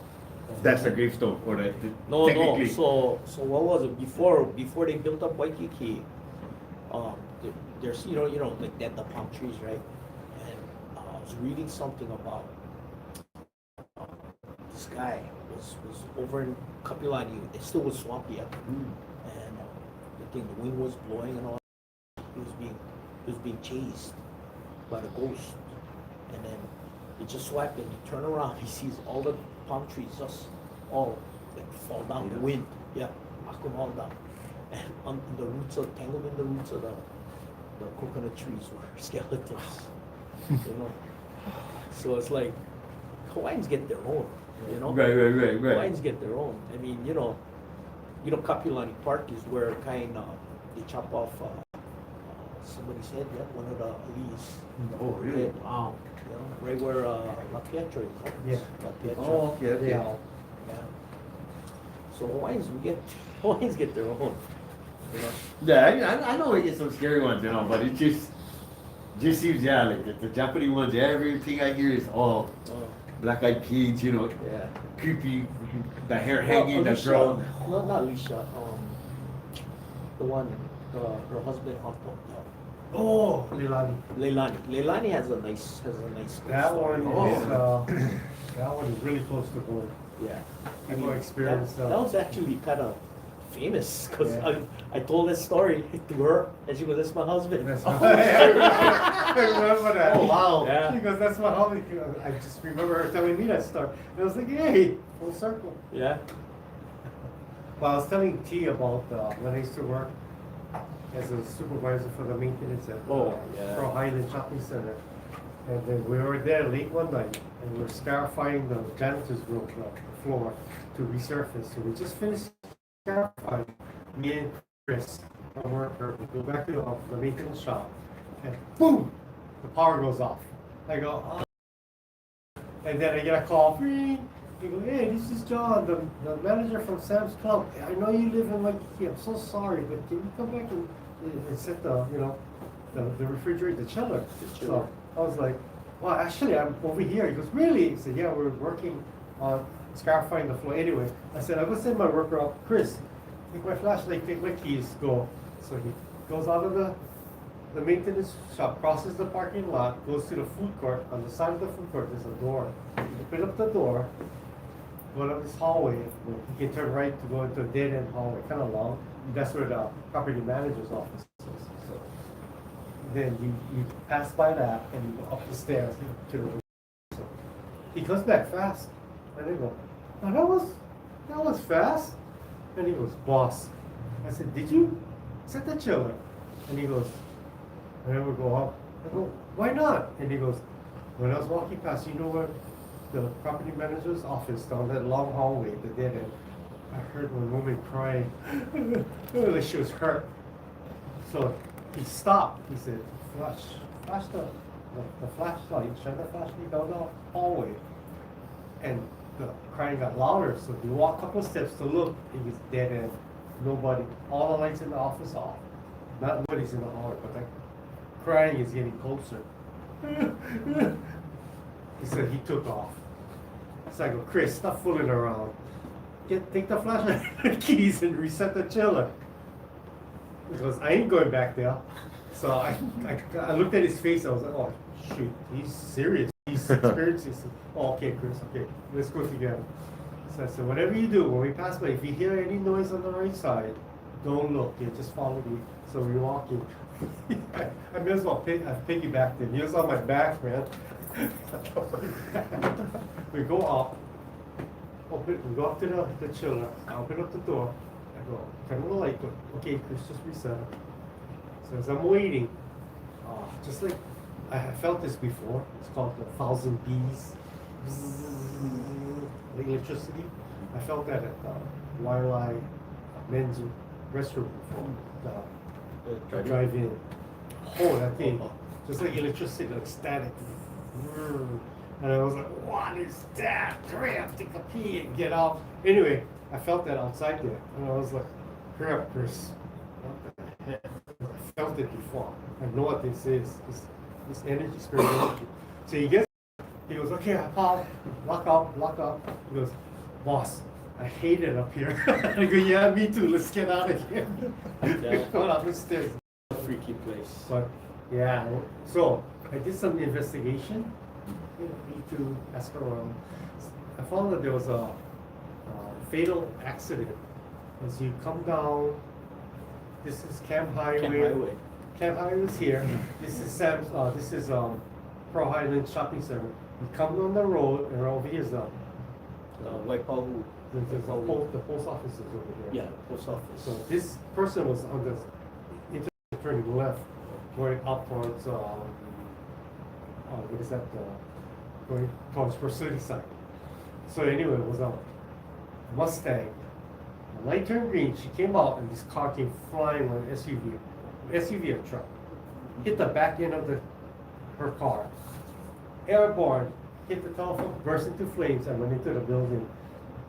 that's the gravestone or the No, technically. So what was it before they built up Waikiki? There's like that the palm trees, right? And I was reading something about this guy was over in Kapiolani. It still was swampy up, and the wind was blowing and all. He was being chased by the ghost, and then it just so happened he turned around. He sees all the palm trees just all like fall down the wind. Yeah, knock them all down. And on the roots tangled in the roots of the coconut trees were skeletons. So it's like Hawaiians get their own. Right. Hawaiians get their own. I mean, Kapiolani Park is where they chop off somebody's head, yeah, one of the Lees. Oh, really? Yeah, wow. You know, right where La Pietra is. Huh? Yeah. La Pietra. Oh, okay, okay. Yeah. Yeah. So Hawaiians, Hawaiians get their own. You know. Yeah, I know we get some scary ones, you know, but it just seems, yeah, like the Japanese ones, everything I hear is all Oh, black-eyed peas, you know, yeah. creepy, the hair hanging, the Alicia, girl. no, not Alicia. The one, her husband, Oh, Lilani. Leilani has a nice That one story. is, that one is really close to home. Yeah. People experience that was actually kind of famous because Yeah. I told that story to her and she goes, "That's my husband." That's I remember that. Oh, wow. She Yeah. goes, that's my hobby. I just remember her telling me that story. And I was like, hey, full circle. Yeah. Well, I was telling T about when I used to work as a supervisor for the maintenance at Pearl Highland Shopping Center. And then we were there late one night and we were scarifying the janitor's room floor to resurface. So we just finished scarifying, me and Chris, our worker, we go back to the maintenance shop and boom, the power goes off. I go, oh. And then I get a call, ring. They go, hey, this is John, the manager from Sam's Club. I know you live in Waikiki. I'm so sorry, but can you come back and set the refrigerator, the chiller? So I was like, well, actually, I'm over here. He goes, really? He said, yeah, we're working on scarifying the floor. Anyway, I said, I'm going to send my worker out. Chris, take my flashlight, take my keys, go. So he goes out of the maintenance shop, crosses the parking lot, goes to the food court. On the side of the food court, there's a door. Open up the door, go down this hallway. You can turn right to go into a dead-end hallway, kind of long. That's where the property manager's office is. So then you pass by that and you go up the stairs to the room. So he comes back fast. And I go, oh, that was fast. And he goes, boss. I said, did you set the chiller? And he goes, and then we go up. I go, why not? And he goes, when I was walking past, you know where the property manager's office down that long hallway, the dead end. I heard one woman crying. Like she was hurt. So he stopped. He said, flash the flashlight, shine the flashlight down the hallway. And the crying got louder. So he walked a couple steps to look. It was dead end. Nobody. All the lights in the office off. Nobody's in the hallway, but the crying is getting closer. He said he took off. So I go, Chris, stop fooling around. Take the flashlight and keys and reset the chiller. Because I ain't going back there. So I looked at his face. I was like, oh shoot, he's serious. He's experienced. He said, oh, okay, Chris, okay, let's go together. So I said, whatever you do, when we pass by, if you hear any noise on the right side, don't look. You just follow me. So we're walking. I may as well piggybacked him. He was on my back, man. We go up. We go up to the chiller. I open up the door. I go, turn on the light. Go, okay, Chris, just reset it. So as I'm waiting, just like I have felt this before. It's called the 1,000 bees. The electricity. I felt that at the Wailai men's restroom before. The drive-in. Oh, that thing. Just like electricity, like static. And I was like, what is that? Hurry up, take a pee and get out. Anyway, I felt that outside there. And I was like, hurry up, Chris. What the heck? I felt it before. I know what this is. This energy, spirit energy. So he goes, okay, Paul, lock up. He goes, boss, I hate it up here. I go, yeah, me too. Let's get out of here. Going up the stairs. Freaky place. But yeah, so I did some investigation. Need to ask around. I found that there was a fatal accident. As you come down, this is Camp Highway. Camp Highway is here. This is Sam's. This is Pearl Highland Shopping Center. You come down the road, and over here is the Waipahu. the post office is over here. Yeah, post office. So this person was on the turning left, going up towards what is that? Going towards Pursuit side. So anyway, it was a Mustang. The light turned green. She came out, and this car came flying with an SUV, a truck. hit the back end of her car. Airborne, hit the telephone, burst into flames, and went into the building.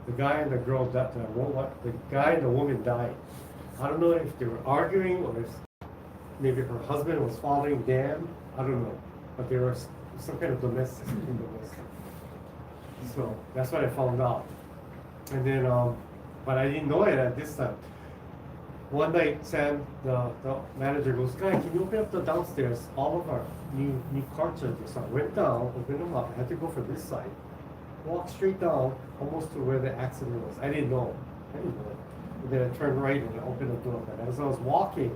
The guy and the girl, the guy and the woman died. I don't know if they were arguing or if maybe her husband was following them. I don't know, but there was some kind of domestic. So that's what I found out. And then, but I didn't know it at this time. One night, Sam, the manager goes, "Guy, can you open up the downstairs? All of our new carts are there." So I went down, opened them up. I had to go for this side. Walked straight down, almost to where the accident was. I didn't know. And then I turned right and I opened the door. And as I was walking,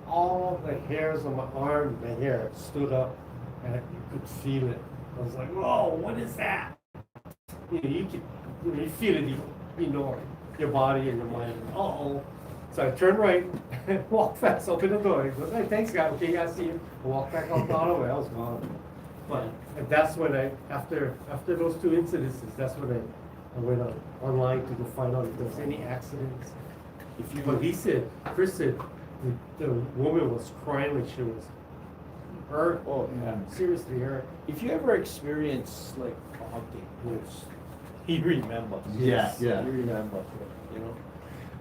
all the hairs on my arm, my hair stood up, and you could feel it. I was like, "Whoa, what is that?" You feel it, you know, your body and your mind. Uh-oh. So I turned right, walked fast, opened the door. He goes, "Hey, thanks, guy. Okay, I see you." I walked back out the other way. I was gone. But and that's when after those two incidences, that's when I went online to go find out if there was any accidents. But Chris said, the woman was crying like she was hurt. Oh, yeah. Seriously hurt. If you ever experience like haunting, Yes. he remembers. Yeah, yeah. He remembers, you know?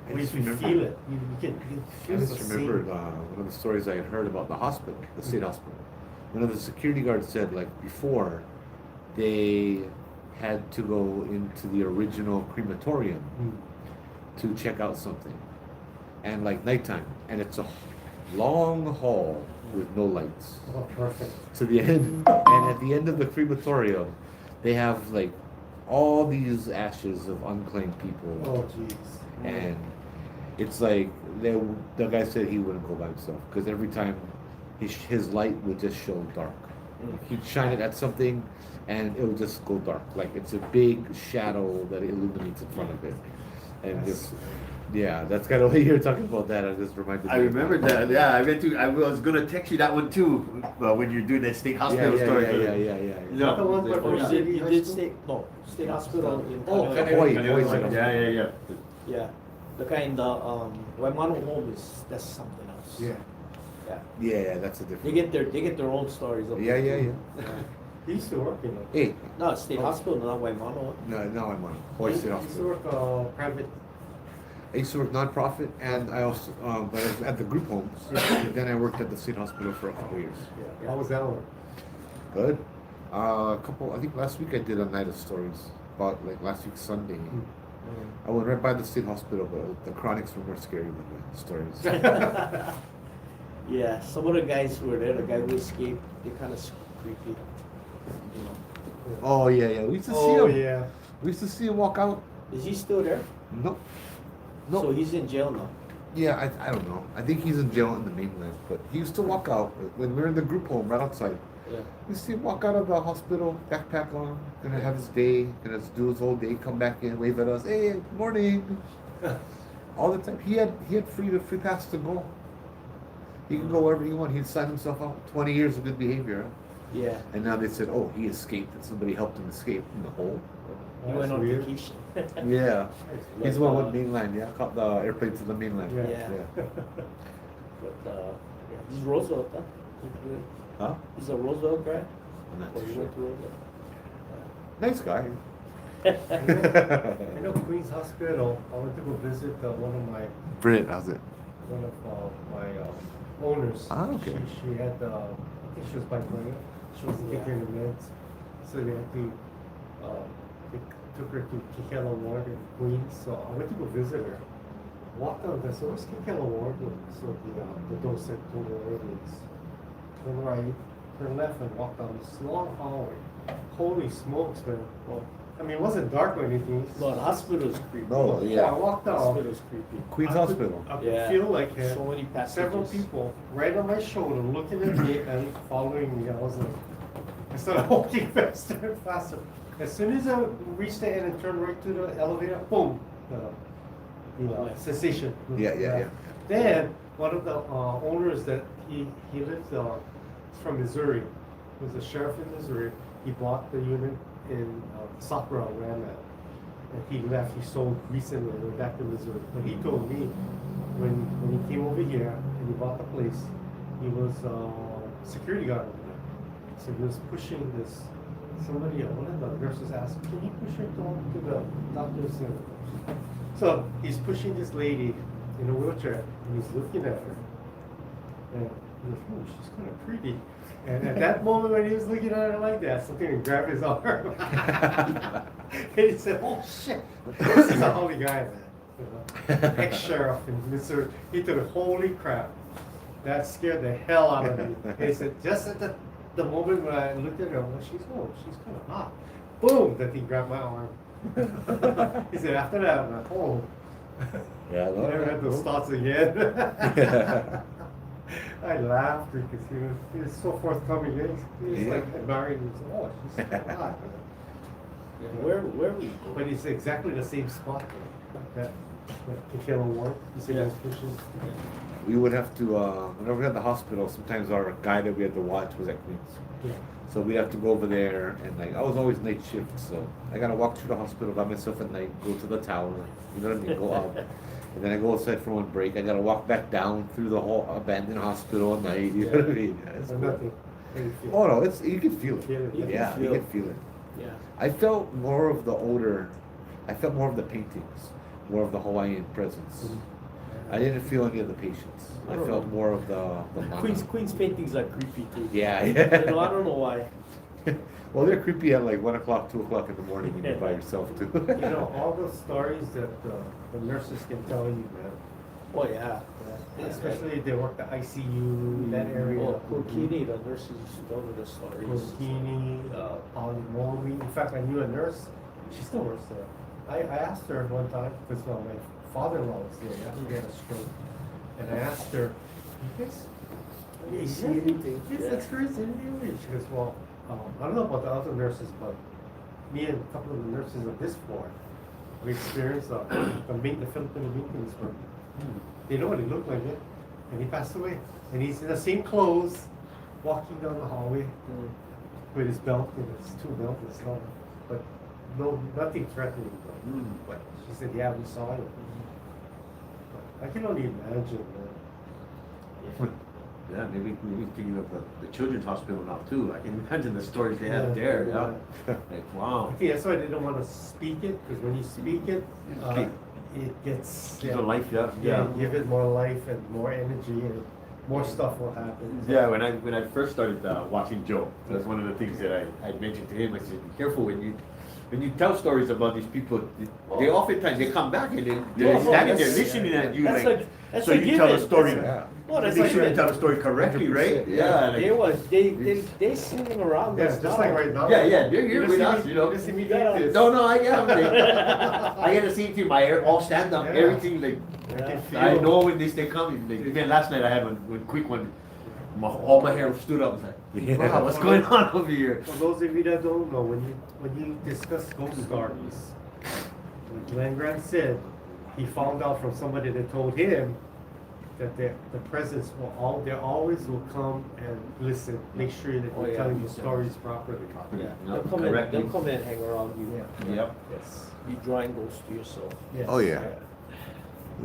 I We just feel remember- it. You can I feel the just same. remembered one of the stories I had heard about the hospital, the state hospital. One of the security guards said, like before, they had to go into the original crematorium to check out something, and like nighttime, and it's a long hall with no lights Oh, perfect. to the end. And at the end of the crematorium, they have like all these ashes of unclaimed people, Oh, jeez. and it's like the guy said he wouldn't go by himself because every time his light would just show dark. He'd shine it at something and it would just go dark. Like it's a big shadow that illuminates in front of it. And just, yeah, that's kind of what you're talking about that. I just reminded me. I remember that. Yeah, I was gonna text you that one too when you're doing that state Yeah, hospital yeah, story. yeah. No. The one where Oh, you Yeah. did, you High did school? state hospital in Oh, Canada. Hawaii. Yeah. Yeah, the kind Waimano home that's something else. Yeah. Yeah. Yeah, that's a They different. get their own stories. Of Yeah. He used to work in it. Hey, No, state hospital, not Waimano. no, now I'm on Hawaii State He used to Hospital. work private. I used to work nonprofit, and I also, but I was at the group homes. And then I worked at the state hospital for a couple years. Yeah. How was that one? Good. I think last week I did a night of stories about like last week Sunday. I went right by the state hospital, but the chronics were more scary than the stories. Yeah, some of the guys who were there, the guy who escaped, they kind of creepy. You know. Oh yeah. We used to see Oh, him. yeah. We used to see him walk out. Is he still there? Nope. So Nope. he's in jail now. Yeah, I don't know. I think he's in jail in the mainland, but he used to walk out when we were in the group home right outside. Yeah. You see him walk out of the hospital, backpack on, gonna have his day, gonna do his whole day, come back in, wave at us, hey, good morning. All the time. He had free pass to go. He could go wherever he wanted. He'd sign himself out. 20 years of good behavior. Huh? Yeah. And now they said, oh, he escaped, and somebody helped him escape in the hole. He That's went on weird. vacation. Yeah. He's the one But, with mainland, yeah. Caught the airplane to the mainland. Yeah. But yeah, he's Roosevelt, huh? Huh? He's a Roosevelt guy. I'm not Or too he sure. went to Roosevelt. Nice guy. I know Queens Hospital. I went to go visit one of my Brilliant, how's it? owners. Ah, okay. She had I think she was bipolar. She wasn't taking the meds, so they had to they took her to Kikela Ward in Queens. So I went to go visit her. Walked down there. So where's Kikela Ward? So the door said to the audience, turn right, turn left, and walk down this long hallway. Holy smokes, man! Well, I mean, it wasn't dark or anything. No, the hospital is creepy. No, yeah. I walked The out. hospital is creepy. Queens I could- Hospital. I could Yeah. feel like So many passages. several people right on my shoulder looking at me and following me. I was like, I started walking faster and faster. As soon as I reached the end and turned right to the elevator, boom, cessation. Yeah. Then one of the owners that he lived from Missouri, he was a sheriff in Missouri. He bought the unit in Sakura, where I'm at. And he left, he sold recently, and went back to Missouri. But he told me when he came over here and he bought the place, he was security guard over there. So he was pushing this, somebody, one of the nurses asked, can you push her to the doctor's room? So he's pushing this lady in a wheelchair, and he's looking at her. And he goes, oh, she's kind of pretty. And at that moment when he was looking at her like that, something grabbed his arm. And he said, oh shit, this is a holy guy, man. You know, ex-sheriff in Missouri. He thought, holy crap, that scared the hell out of me. And he said, just at the moment when I looked at her, well, she's kind of hot. Boom, that thing grabbed my arm. He said, after that, I'm like, oh, Yeah, I never had those thoughts again. I laughed because he was so forthcoming. He was like admiring me. Oh, she's so hot. Where we? But it's exactly the same spot that Kikela Ward. You see those pictures? We would have to, whenever we had the hospital, sometimes our guy that we had to watch was at Queens. Yeah. So we have to go over there, and like I was always night shift, so I gotta walk through the hospital by myself at night, go to the tower, you know what I mean, go up, and then I go outside for one break. I gotta walk back down through the whole abandoned hospital at night. You know what I mean? Yeah, it's Or cool. nothing. How do you feel? Oh no, it's you can feel it. Feel it, You can Yeah, you feel can it. feel it. Yeah. I felt more of the older, I felt more of the paintings, more of the Hawaiian presence. Mhm. I didn't feel any of the patients. I don't felt know. more of the Queen's paintings are creepy too. Yeah, You yeah. know, I don't know why. Well, they're creepy at like 1 o'clock, 2 o'clock in the morning when you're by yourself too. You know, all those stories that the nurses can tell you, man. Oh yeah. Especially if they work the ICU, that area. Oh, Kokini, the nurses used to tell me the stories. Kokini, Polymoli. In fact, I knew a nurse. She still works there. I asked her one time, because my father-in-law was there after he had a stroke. And I asked her, you guys see anything? Yes, Yeah. experience anything? She goes, well, I don't know about the other nurses, but me and a couple of the nurses of this floor, we experienced the Filipino maintenance worker. They know what he looked like, it, and he passed away. And he's in the same clothes, walking down the hallway with his belt and his tool belt and stuff. But no, nothing threatening. But she said, yeah, we saw it. But I can only imagine, man. Yeah, maybe thinking of the children's hospital now too. I can imagine the stories they have there. Yeah. Like wow. Okay, that's why I didn't want to speak it, because when you speak it, it gets Keep the life, yeah. yeah, give it more life and more energy, and more stuff will happen. Yeah, when I first started watching Joe, that's one of the things that I mentioned to him. I said, be careful when you tell stories about these people. They oftentimes they come back and they're standing there listening at you like. That's So a you tell a given. story. Yeah. Well, that's Make like sure you that. tell the story correctly, right? 100%, yeah. They singing around Yeah, us just now. like right now. Yeah, they're here You with see us, me- you know. You see me Yeah. doing this. No, I get I get to see it too. My hair all stand up, Yeah. everything like. Yeah. I know when they coming. Like, even last night I had one quick one. All my hair stood up. I was like, wow, what's going on over here? For those of you that don't know, when you discuss ghost stories, like Glenn Grant said, he found out from somebody that told him that the presence they always will come and listen, make sure that Oh, you're yeah. telling the stories properly. Yeah. No, They'll come and hang around you. Yep. Yes. You drawing ghosts to yourself. Yes. Oh yeah.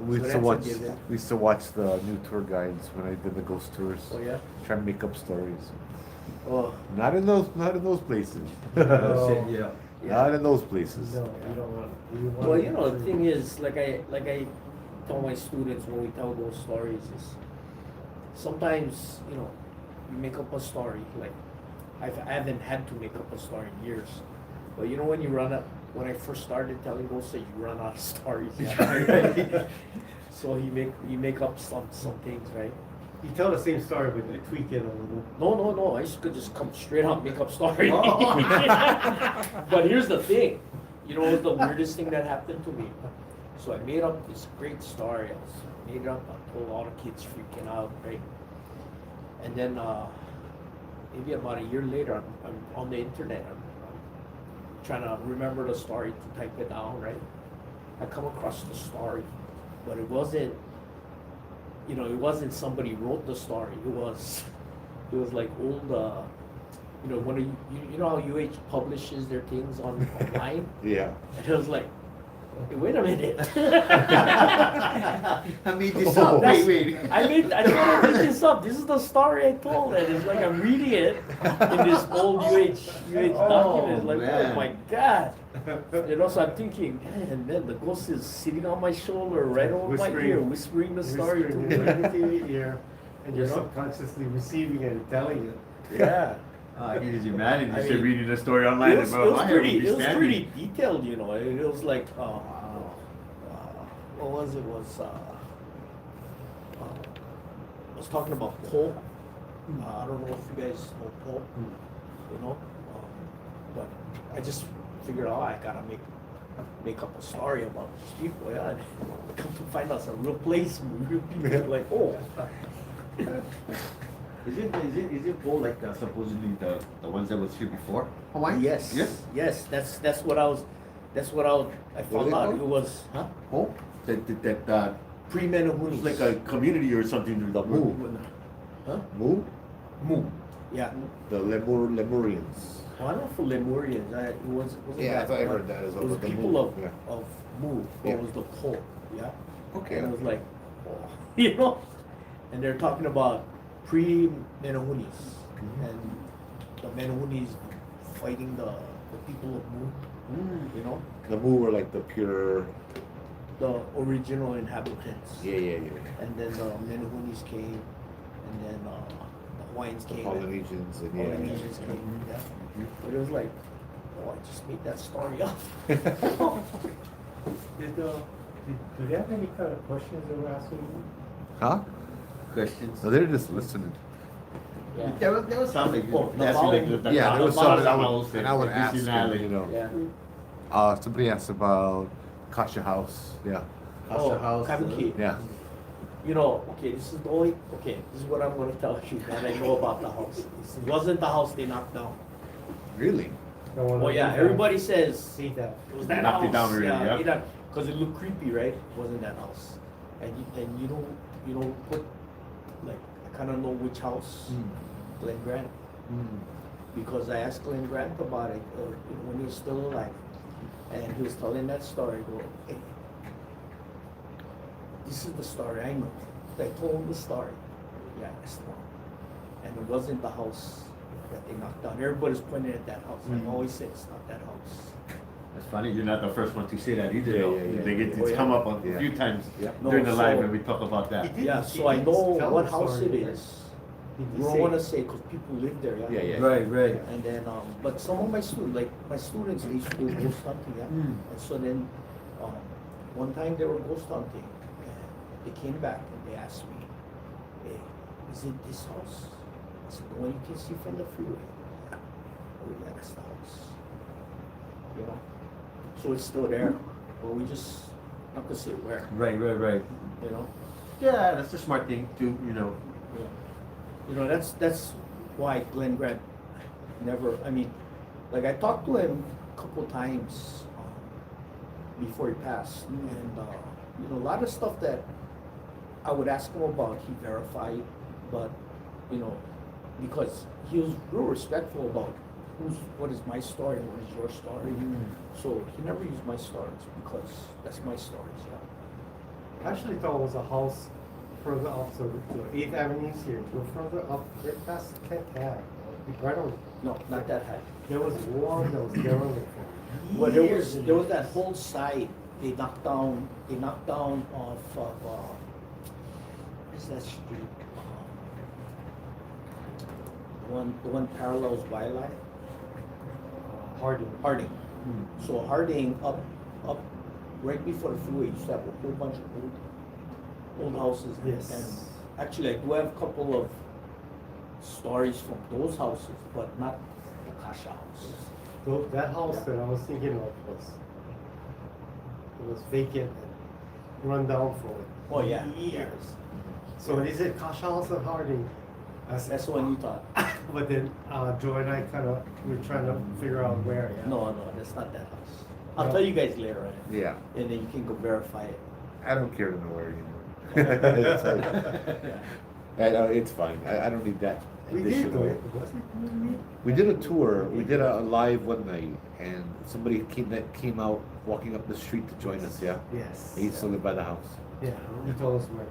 We So used to that's a watch. given. We used to watch the new tour guides when I did the ghost tours. Oh yeah. Try to make up stories. Oh. Not in those places. No. Yeah. Not in those places. No, you don't want. Well, you know, the thing is, like I tell my students when we tell those stories is sometimes, you know, you make up a story. Like I haven't had to make up a story in years, but you know when you run up. When I first started telling ghosts, you run out of stories. So you make up some things, right? You tell the same story, but you tweak it a little. No. I could just come straight up, make up story. Oh. But here's the thing, you know what's the weirdest thing that happened to me? So I made up this great story. I made it up. I told all the kids freaking out, right? And then maybe about a year later, I'm on the internet. I'm trying to remember the story to type it down, right? I come across the story, but it wasn't. You know, it wasn't somebody wrote the story. It was like old. You know, when you know how UH publishes their things online, Yeah. and it was like Hey, wait a minute. I made this up. That's- Wait. I told I made this up. This is the story I told, and it's like I'm reading it in this old UH document. Like, man. oh my God. You know, so I'm thinking, man, the ghost is sitting on my shoulder, right over my ear, whispering the story to me. Right into your ear, and you're You know? subconsciously receiving it and telling it. Yeah. I can just imagine I you mean, reading the story online. It was, bro, my hair would be it was standing. pretty detailed, you know. It was like, what was it? I was talking about Poe. I don't know if you guys know Poe, you know. But I just figured out I gotta make up a story about these people. Yeah, and come to find out it's a real place, real people. Like, oh, Is it Paul like supposedly the ones that was here before Hawaii? yes, Yes. That's what I was. I What found are they out called? it was Paul? That pre-Menahuni. it's like a community or something. The Mu. Huh? Mu? Mu. Yeah. The Lemurians. Well, I don't know for Lemurians. It wasn't Yeah, I that, thought I but heard that as well, It was but the people Mu, of yeah. Mu. What Yeah. was the Ko? Yeah. Okay. And it was like, oh, you know, and they're talking about pre-Menahunis and the Menahunis fighting the people of Mu. You know, The Mu were like the pure. the original inhabitants. Yeah. And then the Menahunis came, and then the Hawaiians The came. Polynesians and Polynesians came. Yeah. But it was like, oh, I just made that story up. Do they have any kind of questions they were asking you? Huh? questions. No, they're just listening. Yeah. There was something. Oh, the That's Mahalo. like the Yeah, there was something I Mahalos would, and I would and ask them, Valley. you know. Yeah. Somebody asked about Kasha House. Yeah. Oh, House, Kabuki. Yeah. You know, this is what I'm gonna tell you that I know about the house. This wasn't the house they knocked down. Really? No one Oh knows yeah, that. everybody says See that. it was that Knocked house. it down already, yeah. Because it looked creepy, right? It wasn't that house. And you don't put, like, I kind of know which house, Glenn Grant, because I asked Glenn Grant about it when he was still alive, and he was telling that story. I go, hey, this is the story I know. I told him the story. Yeah, it's the one. And it wasn't the house that they knocked down. Everybody's pointing at that house. I always say it's not that house. That's funny. You're not the first one to say that either. Yeah, though. yeah, yeah. They get Oh, it's yeah. come up on Yeah. a few times Yeah. during No, the live so- when we talk about that. He did- Yeah, he so I did know tell what the house story, it right? is. Did We he don't say- want to say because people live there. Yeah. Yeah. Right. And then, but some of my students, they used to go ghost hunting. Yeah. And so then, one time they were ghost hunting, and they came back and they asked me, "Hey, is it this house?" I said, "The one you can see from the freeway." Oh yeah, that's the house. You know, so it's still there, but we just not gonna say where. Right. You know. Yeah, that's a smart thing to, you know. Yeah. You know, that's why Glenn Grant never, I mean, like I talked to him a couple times before he passed, and you know, a lot of stuff that I would ask him about, he verified, but you know, because he was real respectful about what is my story and what is your story. So he never used my stories because that's my stories. Yeah. I actually thought it was a house further up, so the 8th Avenue is here. Go further up, right past Kent Ave. Right on. No, not that high. There was one that was derelict. Well, there was that whole side they knocked down off of what's that street? The one parallels Wildlife. Harding. So Harding up right before the freeway used to have a whole bunch of old houses. Yes. And actually I do have a couple of stories from those houses, but not the Kasha house. So that house that I was thinking of was vacant and run down for Oh yeah. years. So is it Kasha House or Harding? I said, That's the one you thought. But then Joy and I we're trying to figure out where. Yeah. No, that's not that house. I'll No. tell you guys later on, Yeah. and then you can go verify it. I don't care to know where anymore. It's like, it's fine. I don't need that. We did additional- though. Wasn't We did a tour. We did a live one night, and somebody came out walking up the street to join us. Yeah, Yes. he used to live by the house. Yeah, he told us where.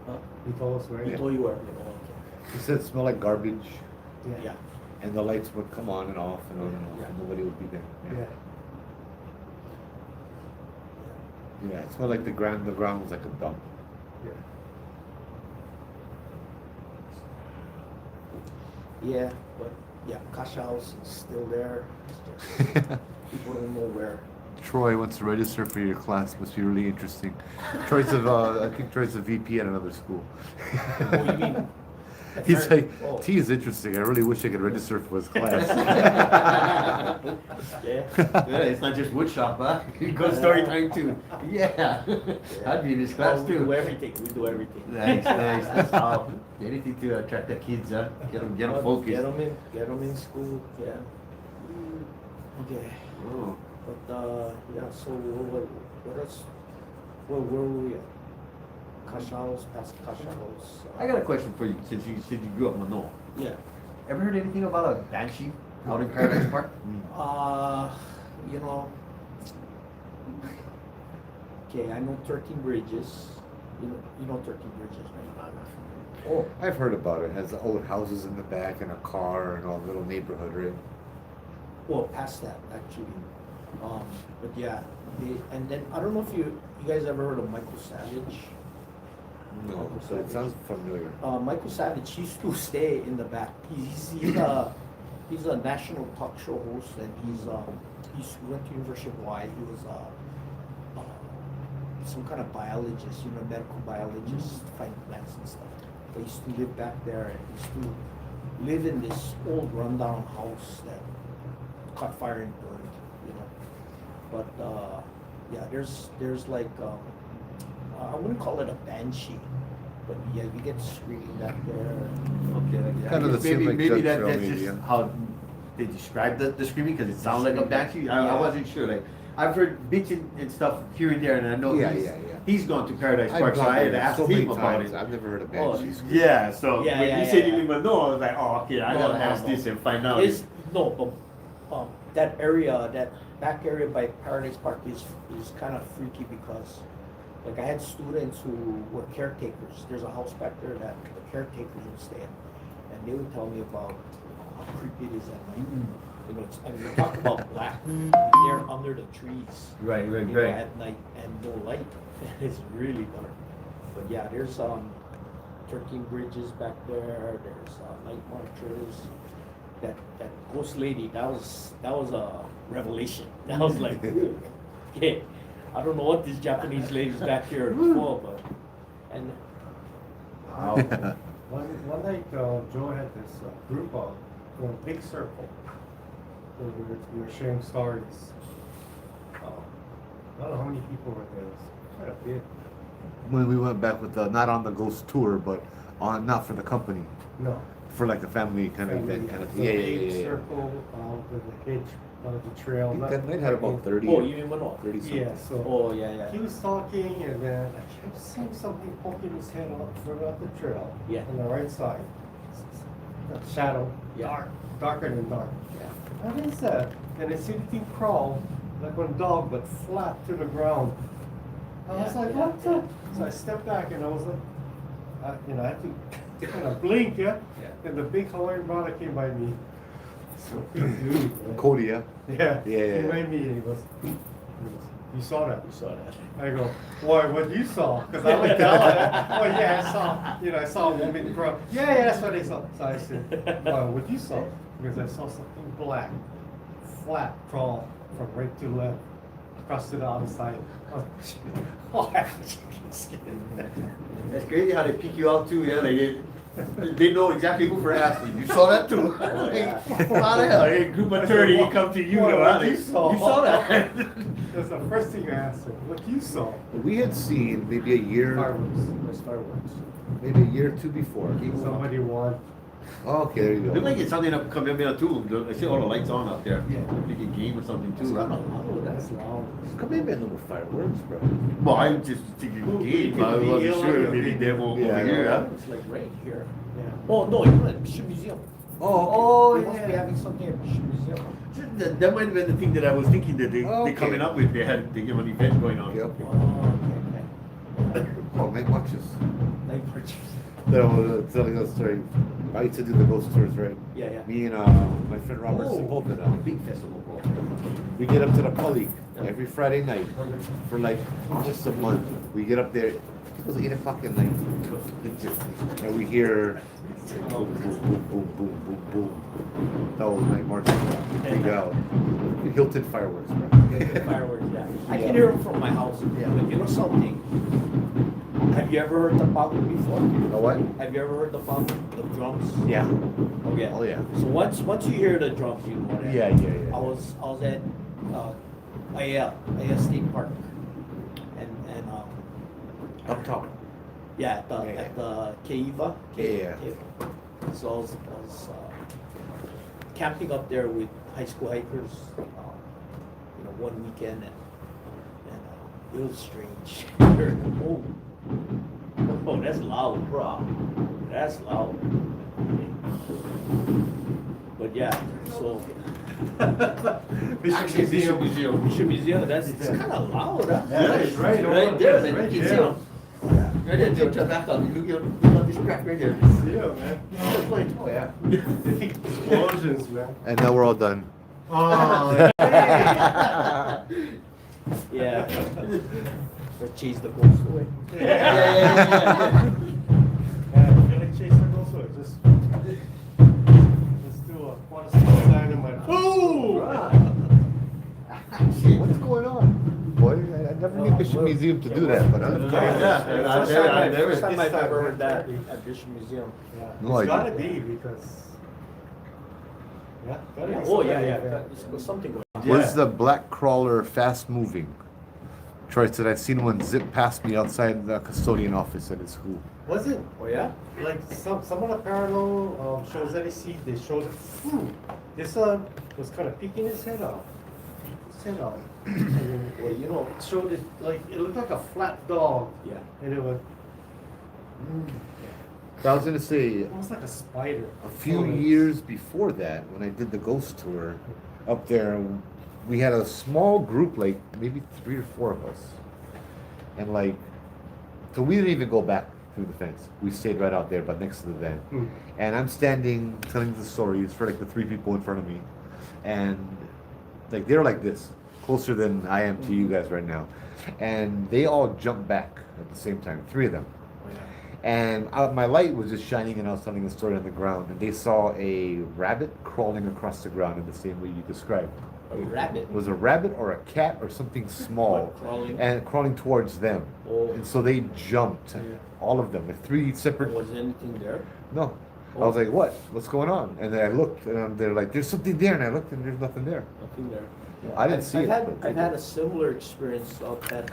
Huh? He told us where. He Yeah. told you where? Okay. He said it smelled like garbage, Yeah. and the lights would come on and off and on and off, Yeah. and nobody would be there. Yeah. Yeah, it smelled like the ground. The ground was like a dump. Yeah. Yeah, but yeah, Cash House is still there. It's just, people don't know where. Troy wants to register for your class. Must be really interesting. I think Troy's a VP at another school. Oh, you mean? He's like, Oh. T is interesting. I really wish I could register for his class. Yeah. Yeah, it's not just woodshop, huh? You go story time too. Yeah. I'd be in this class Oh, we do too. everything. We do everything. Nice, nice. That's how. Anything to attract the kids, huh? Get them focused. Get them in school. Yeah. Okay. Oh. But yeah. So what else? Where were we at? Cash House, past Cash House. I got a question for you since you grew up in Manoa. Yeah. Ever heard anything about a banshee out in Paradise Park? You know. Okay, I know 13 Bridges. You know 13 Bridges, right? Oh, I've heard about it. It has old houses in the back and a car and a little neighborhood, right? Well, past that actually. But yeah, and then I don't know if you guys ever heard of Michael Savage. No, so it sounds familiar. Michael Savage he used to stay in the back. He's a national talk show host, and he went to University of Hawaii. He was some kind of biologist, medical biologist, fighting plants and stuff. They used to live back there, and he used to live in this old rundown house that caught fire and burned, But yeah, there's like I wouldn't call it a banshee, but yeah, you get screaming back there. Okay, yeah. Kind of the same like maybe Judge Trail, that's maybe, just yeah. how they describe the screaming because it sounds like a banshee. I Yeah. wasn't sure. Like I've heard bits and stuff here and there, and I know Yeah, he's, yeah, yeah. he's gone to Paradise I've Park, so gone I had there asked so many him about times. it. I've never heard of Oh, banshees. Yeah, so Yeah, when yeah, you said yeah. you live in Manoa, I was like, oh, okay, I No, gotta no, ask no. this and find out. But that area, that back area by Paradise Park is kind of freaky because, like, I had students who were caretakers. There's a house back there that the caretakers would stay in, and they would tell me about how creepy it is at night. We talk about black. They're under the trees. Right, right, you know, right. at night and no light. It's really dark. But yeah, there's 13 bridges back there. There's night marchers. That ghost lady, that was a revelation. That was like, okay, I don't know what this Japanese lady's back here for, but and One night, Joe had this group in a big circle. We were sharing stories. I don't know how many people were there. It was quite a bit. When we went back with not on the ghost tour, but not for the company, No. for like a family kind of event, kind of. It's a big circle with a hedge, the trail. I think that night had about 30. oh, you mean Manoa? 30 something. Yeah, so Oh yeah. he was talking, and then I kept seeing something poking his head up further up the trail. Yeah. On the right side. That shadow, Yeah. darker than dark. Yeah. What is that? And I see the thing crawl like one dog, but flat to the ground. I was Yeah, like, yeah, what the? So I stepped back, and I was like, I had to kind of blink, yeah. Yeah. And the big Hawaiian brother came by me. So big dude. man. Cody, yeah. Yeah. Yeah. Came by me, and he goes, you saw that? You saw that. I go, boy, what you saw? Because I looked down at oh yeah, I saw a woman crawl. Yeah, that's what I saw. So I said, boy, what you saw? Because I saw something black, flat crawl from right to left, across to the other side. Oh, I have chicken skin. That's crazy how they pick you out too. Yeah, they know exactly who for asking. You saw that too. Oh, yeah. How the hell? Hey, group of 30, he come to you. Boy, Go what out. you You saw? saw that. That's the first thing I asked him. What you saw? We had seen maybe a year, Fireworks. There's fireworks. maybe a year or two before. Somebody won. Oh, okay, there you Look go. like it's something up coming up too. I see all the lights on out there. Yeah. Like a game or something It's too. not Mahalo, that's loud. Come in, man, with fireworks, bro. Well, I'm just thinking game. I wasn't sure. Maybe demo Yeah, over I here. know. Huh? It's like right here. Yeah. Oh no, you know at Bishop Museum. Oh, They must be having something at Bishop Museum. That might have been the thing that I was thinking that they Okay. coming up with. They had an event going on. Yep. Oh, okay. Oh, night marches. Night marches. That I was telling us story. I used to do the ghost tours, right? Yeah, yeah. Me and my friend Robert Sepulveda. a big festival. We get up to the Pali every Friday night for like just a month. We get up there. It was 8 o'clock at night, and we hear boom, boom, boom, boom, boom, boom, boom. That was night marching. Big out. Hilton fireworks, bro. Fireworks, yeah. I can hear them from my house. Yeah. But you know something? Have you ever heard the palu before? know what? Have you ever heard the palu? The drums? Yeah. Oh yeah. Oh yeah. So once you hear the drums, you know that. Yeah, yeah, yeah. I was at Aya State Park, and Up top. yeah, Yeah. at the Keiva. Yeah. So I was camping up there with high school hikers, one weekend, and it was strange. oh, that's loud, bro. That's loud. But yeah, so. Bishop Museum. Bishop Museum, that's it's kind of loud, huh? Yeah, it's right Right there, It's man. right You can there. see them. Right there, take your back up. You got this crack right there. Yeah, man. Oh yeah. Explosions, man. And now we're all done. Oh, Yeah. Or chase the ghost away. Yeah, gonna chase the ghost away. Just do a want to see dynamite. Boom! What's going on? Boy, I never knew Bishop Museum to do that, but First time I've ever heard that at Bishop Museum. Yeah, No it's idea. gotta be because. Yeah, gotta be Oh something yeah, like yeah. that. There's something going on. Was the black crawler fast moving? Troy said I've seen one zip past me outside the custodian office at his school. Was it Oh yeah? like some of the paranormal shows that I see? They showed it. This was kind of peeking his head out. His head out. And then, well, it showed it like it looked like a flat dog, Yeah. and it was I was gonna say almost like a spider. a few years before that, when I did the ghost tour up there, we had a small group, like maybe 3 or 4 of us, and so we didn't even go back through the fence. We stayed right out there, but next to the van. And I'm standing telling the stories for like the 3 people in front of me, and like they're like this, closer than I am to you guys right now, and they all jumped back at the same time, 3 of them. And my light was just shining, and I was telling the story on the ground, and they saw a rabbit crawling across the ground in the same way you described. A rabbit. It was a rabbit or a cat or something small, Crawling. and crawling towards them. Oh. And so they jumped, Yeah. all of them, like 3 separate. Was anything there? No. I was like, what? What's going on? And then I looked, and they're like, there's something there, and I looked, and there's nothing there. Nothing there. I didn't see it. I've had a similar experience up at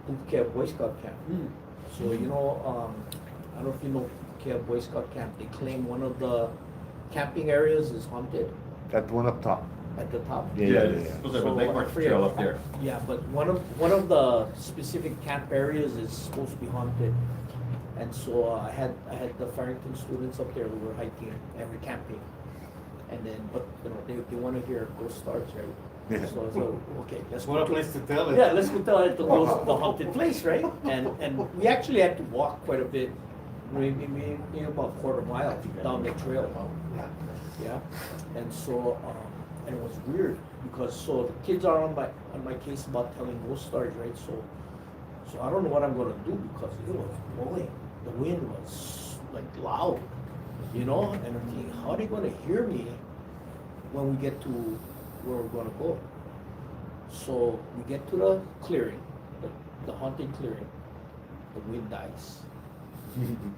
Boot Camp Boy Scout Camp. So I don't know if you know Boot Camp Boy Scout Camp. They claim one of the camping areas is haunted That one up top. at the top. Yeah, Yeah, yeah, it's yeah. supposed to have a night march trail up there. Yeah, but one of the specific camp areas is supposed to be haunted. And so I had the Farrington students up there who were hiking and we're camping. And then, but they want to hear ghost stories, right? Yeah. So I said, okay, let's What go a to- place to tell it. Yeah, let's go tell it the haunted place, right? And we actually had to walk quite a bit, maybe about a quarter mile down the trail. Yeah, and so and it was weird because so the kids are on my case about telling ghost stories, right? So I don't know what I'm gonna do because it was blowing. The wind was like loud, and I'm thinking, how are they gonna hear me when we get to where we're gonna go? So we get to the clearing, the haunted clearing. The wind dies.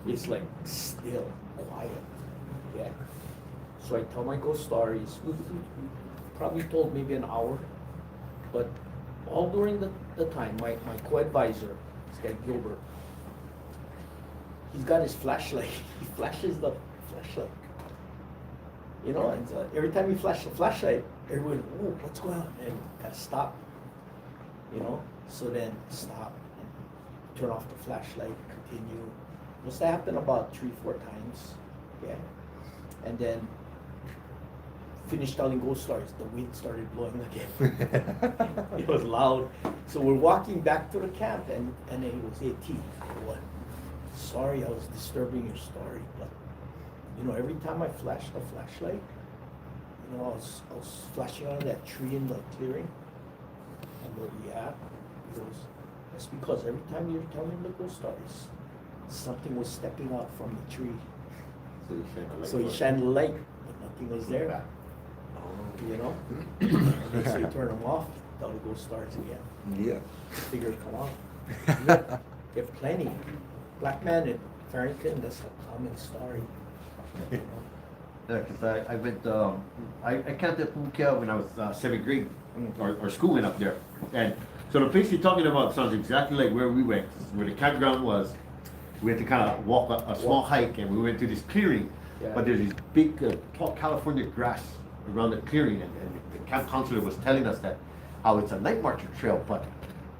It's like still, quiet. Yeah. So I tell my ghost stories. We probably told maybe an hour, but all during the time, my co-advisor, this guy Gilbert, he's got his flashlight. He flashes the flashlight. And every time he flashes the flashlight, everyone, oh, what's going on? And gotta stop. So then stop and turn off the flashlight, continue. Must have happened about 3-4 times. Yeah. And then finished telling ghost stories, the wind started blowing again. It was loud. So we're walking back to the camp, and then it was 18. What? Sorry, I was disturbing your story, but you know, every time I flashed the flashlight, you know, I was flashing on that tree in the clearing. And go, yeah. He goes, that's because every time you're telling the ghost stories, something was stepping out from the tree. So you shine a light. So he shined the light, but nothing was there. You know? And so you turn them off, tell the ghost stories again. Yeah. Figure come out. You have plenty. Black man in Farrington, that's a common story. You know? Yeah, because I went, I camped at Pukea when I was 7th grade, or school went up there. And so the place you're talking about sounds exactly like where we went, where the campground was. We had to kind of walk a small hike, and we went to this clearing. Yeah. But there's this big, tall California grass around the clearing, and the camp counselor was telling us that how it's a night marcher trail, but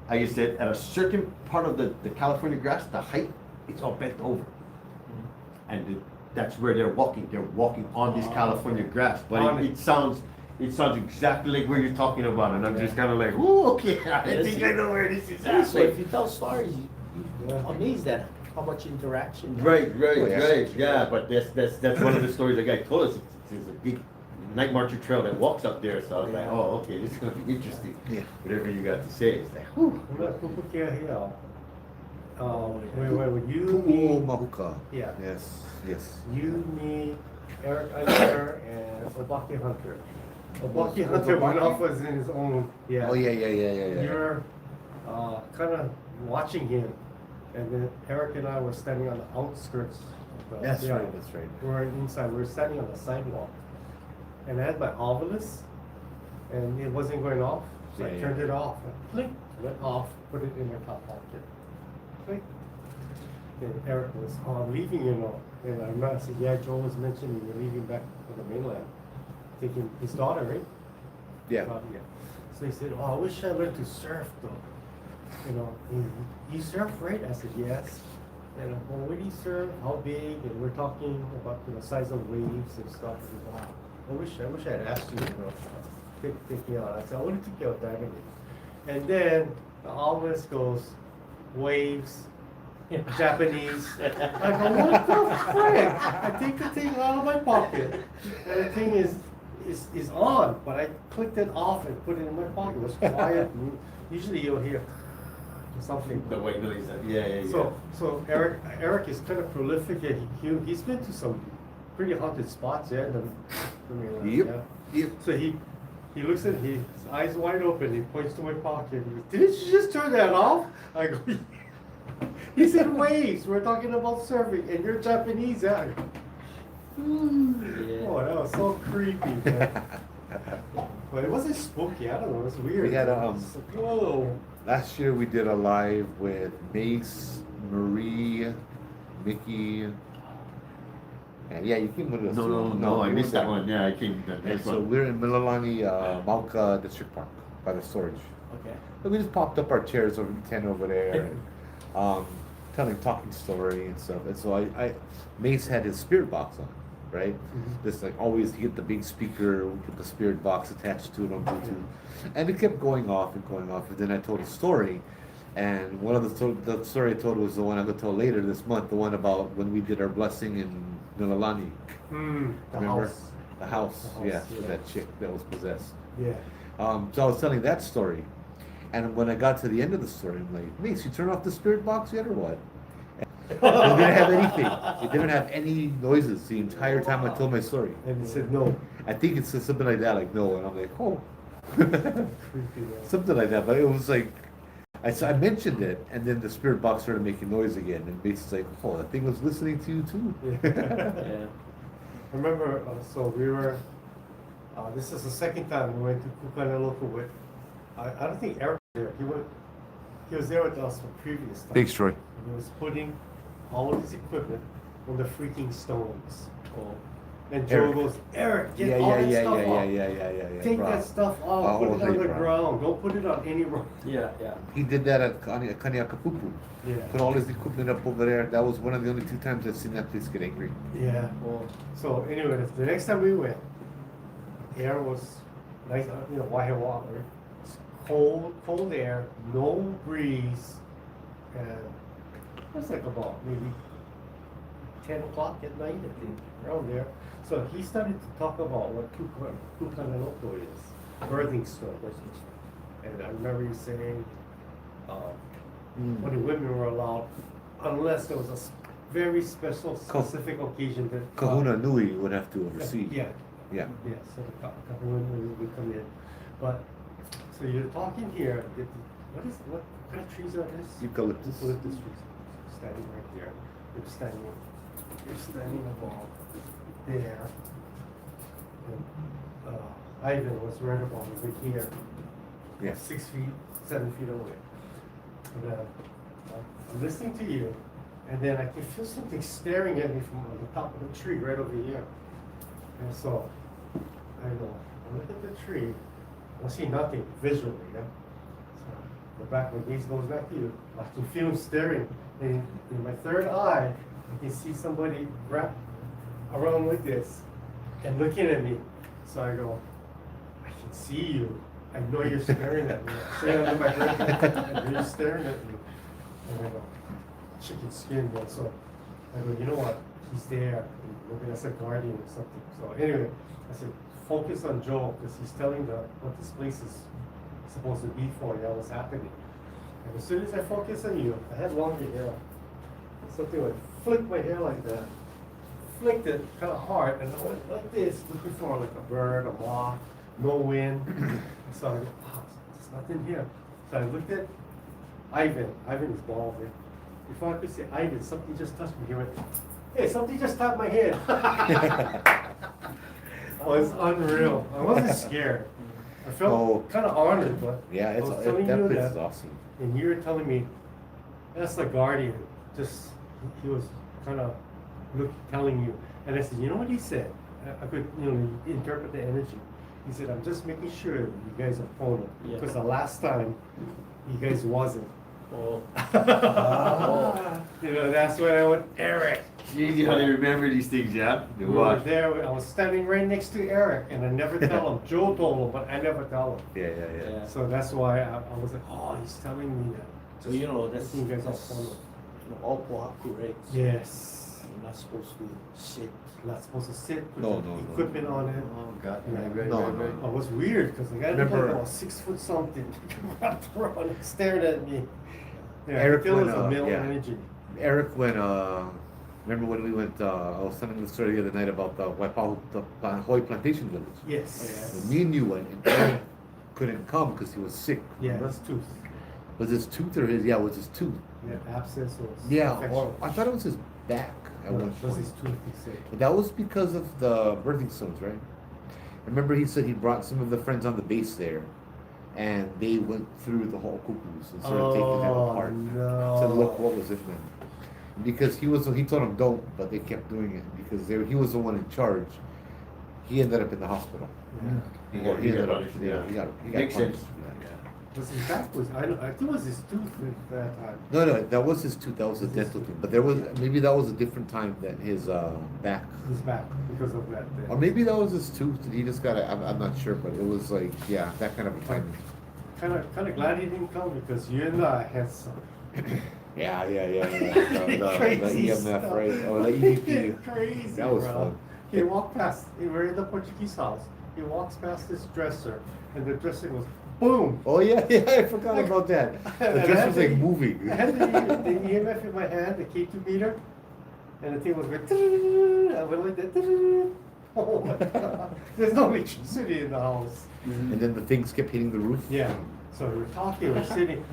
I guess that at a certain part of the California grass, the height, it's all bent over. And that's where they're walking. They're walking on this California grass, but it sounds exactly like where you're talking about, and I'm just kind of like, ooh, okay, I think I know where this is at. So if you tell stories, you're amazed at how much interaction. Right, Oh, yeah. yeah, but that's one of the stories the guy told us. It's a big night marcher trail that walks up there, so I was like, oh, okay, this is gonna be interesting. Yeah. Whatever you got to say, it's like, whew. Pupukea Hill. Where you, Pu'u me, Mahuka. yeah, Yes. you, me, Eric Eichner, and Obaki Hunter. Obaki Hunter went off was in his own, yeah. Oh, yeah. You're kind of watching him, and then Eric and I were standing on the outskirts. Of the, That's yeah, right. We were inside. We were standing on the sidewalk, and I had my ovilus, and it wasn't going off, so I Yeah, turned it off. And click, went off. Put it in my top pocket. Click. And Eric was, oh, I'm leaving, you know. And I remember, I said, yeah, Joel was mentioning you're leaving back to the mainland, taking his daughter, right? Yeah. Yeah. So he said, oh, I wish I learned to surf though. You know, you surf, right? I said, yes. And well, where do you surf? How big? And we're talking about the size of waves and stuff. I said, wow, I wish I had asked you, you know, take me out. I said, I would have took you out diving. And then the always goes, waves, Japanese. I go, what the frick? I take the thing out of my pocket, and the thing is on, but I clicked it off and put it in my pocket. It was quiet. Usually you'll hear something. The white noise, yeah. So Eric is kind of prolific. And he's been to some pretty haunted spots, yeah. Yep. So he looks at his eyes wide open. He points to my pocket. He goes, didn't you just turn that off? I go. He said waves. We're talking about surfing, and you're Japanese, yeah. Oh, that was so creepy, man. But it wasn't spooky. I don't know. It was weird. We had whoa. Last year we did a live with Mace, Marie, Mickey. And yeah, you came with us. No, I you missed were that one. Yeah, I came. And so we're in Mililani, Mauka District Park by the storage. Okay. And we just popped up our chairs over the tent over there, and, talking story and stuff. And so I Mace had his spirit box on, right? Mm-hmm. Just like always, he get the big speaker with the spirit box attached to it on Bluetooth, and it kept going off. And then I told a story, and one of the story I told was the one I'm gonna tell later this month, the one about when we did our blessing in Mililani. The Remember? house. The house, The yeah, house, with yeah. that chick that was possessed. Yeah. So I was telling that story, and when I got to the end of the story, I'm like, Mace, you turn off the spirit box yet or what? It didn't have anything. It didn't have any noises the entire time I told my story. And he said no. I think it said something like that, like no, and I'm like, oh. Creepy, man. Something like that, but it was like, I mentioned it, and then the spirit box started making noise again, and Mace was like, oh, that thing was listening to you too. Yeah. I remember, so we were, this is the second time we went to Kukanaloku with, I don't think Eric was there. He was there with us the previous time. Big story. And he was putting all of his equipment on the freaking stones. Oh. And Joe Eric. goes, Eric, get Yeah, all yeah, that yeah, stuff yeah, off. yeah. Take Bro. that stuff off, I'll put it tell on you, the bro. ground, don't put it on any road. Yeah, yeah. He did that at Kaniakapupu. Yeah. Put all his equipment up over there. That was one of the only 2 times I've seen that place get angry. Yeah. Well, So anyway, the next time we went, air was nice, Waihe water. It's cold air, no breeze, and it was like about maybe 10 o'clock at night, I think, around there. So he started to talk about what Kukanaloto is, birthing stone. And I remember you saying, when the women were allowed, unless there was a very special, specific occasion that. Kahuna Nui would have to oversee. Yeah, Yeah. yeah, so the couple women would come in. But, so you're talking here, what kind of trees are this? Eucalyptus. Eucalyptus trees, standing right there. You're standing about there. And, Ivan was right about over here. Yeah. 6 feet, 7 feet away. And, I'm listening to you, and then I can feel something staring at me from on the top of the tree right over here. And so I go, I look at the tree, I see nothing visually, yeah? So my gaze goes back to you. I can feel him staring. And in my third eye, I can see somebody wrapped around like this and looking at me. So I go, I can see you. I know you're staring at me. I'm staring under my breath, and you're staring at me. And I go, chicken skin, man. So I go, you know what? He's there. Maybe that's a guardian or something. So anyway, I said, focus on Joe, because he's telling what this place is supposed to be for, that was happening. And as soon as I focus on you, I had longer hair. Something would flick my hair like that. Flicked it kind of hard, and I went like this, looking for like a bird, a moth, no wind. So I go, wow, there's nothing here. So I looked at Ivan. Ivan is bald. Right? Before I could say Ivan, something just touched me. He went, hey, something just tapped my head. Oh, it's unreal. I wasn't scared. I felt kind of honored, but Yeah, I was telling that you place that, is awesome. and you were telling me that's the guardian. Just he was kind of telling you, and I said, you know what he said? I could interpret the energy. He said, I'm just making sure that you guys are phoning, Yeah. because the last time you guys wasn't. oh. That's when I went, Eric. You how they remember these things, yeah? We were there. I was standing right next to Eric, and I never tell him. Joe told him, but I never tell him. Yeah. Yeah. So that's why I was like, oh, he's telling me that. So that's you guys are that's, phoning. all pohaku, right? Yes. You're not supposed to sit. Not supposed to sit. Put No, the no. equipment on it. Oh, God. Yeah. Right. No. Oh, it was weird because the guy looked like Remember- about 6 foot something, wrapped around and stared at me. Yeah, Eric I feel it was went, a male yeah. energy. Eric went, remember when we went, I was telling the story the other night about the Waipahu, the Hawaii Plantation Village. Yes. When me and you went, and Eric couldn't come because he was sick. Yeah, remember? his tooth. Was his tooth or his, yeah, it was his tooth. Yeah, abscess or Yeah, infection. or I thought it was his back at No, one it was point. his tooth, he said. But that was because of the birthing stones, right? Remember he said he brought some of the friends on the base there, and they went through the whole cuckoos and started taking them apart no. to look what was in them. Because he told them don't, but they kept doing it because he was the one in charge. He ended up in the hospital. Yeah. Or he ended up, punished, yeah, yeah. he got Makes punished. sense. Was his back was, I think it was his tooth at that time. No, that was his tooth. That was a dental thing. But maybe that was a different time than his back. His back, because of that. Or maybe that was his tooth. And he just got it. I'm not sure, but it was like, yeah, that kind of a time. Kind of glad he didn't come because you and I had some Yeah. The crazy EMF, stuff. right? Oh, the EVP. Crazy, That was bro. fun. He walked past. We were in the Portuguese house. He walks past this dresser, and the dresser goes boom. Oh yeah, I forgot about that. The And dress I was had like the- moving. I had the EMF in my hand, the K2 meter, and the thing was going. I went like that. Oh my god! There's no electricity in the house. And then the things kept hitting the roof. Yeah. So we were talking, we were sitting.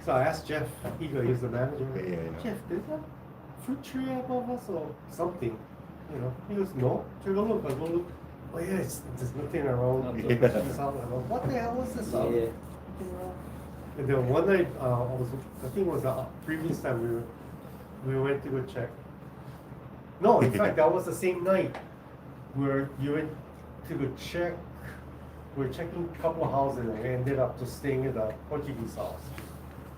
So I asked Jeff, he was the manager. Yeah. Jeff, there's a fruit tree above us or something? He goes, no. Take a look. I go look. Oh yeah, there's nothing around. Nothing. Yeah. It's out. I go, what the hell was this? Out? Yeah. And then one night, I think it was the previous time we went to go check. No, in fact, that was the same night where you went to go check. We were checking a couple of houses and we ended up just staying at the Portuguese house.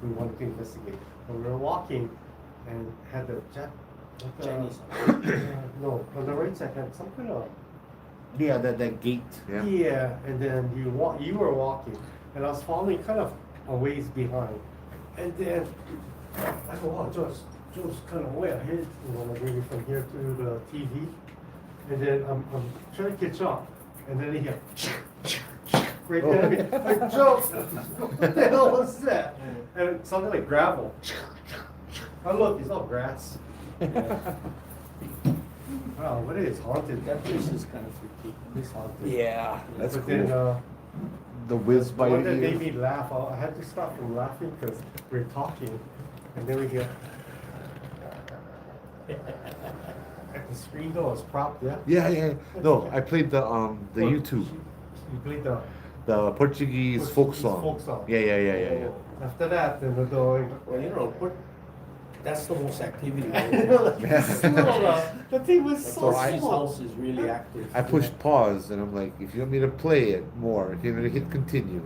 We wanted to investigate. And we were walking and had the Chinese. no, on the right side had some kind of Yeah, that gate. Yeah. yeah, and then you were walking, and I was following kind of a ways behind, and then I go, oh, Joe's kind of way ahead, like maybe from here to the TV, and then I'm trying to catch up, and then I hear right there, like Joe, what the hell was that? And it sounded like gravel. I look, it's all grass. Wow, what is haunted? That place is kind of freaky. It's haunted. Yeah. That's But cool. then, The whiz the by one that your made ear. me laugh, I had to stop from laughing because we're talking, and then we hear, and the screen door is propped, yeah? Yeah. No, I played the Well, YouTube, You played the. the Portuguese folk Portuguese song. folk song. Yeah. After that, then the door. Well, you know, that's the most activity. The thing was so Portuguese small. house is really active. I pushed pause and I'm like, if you want me to play it more, if you're gonna hit continue,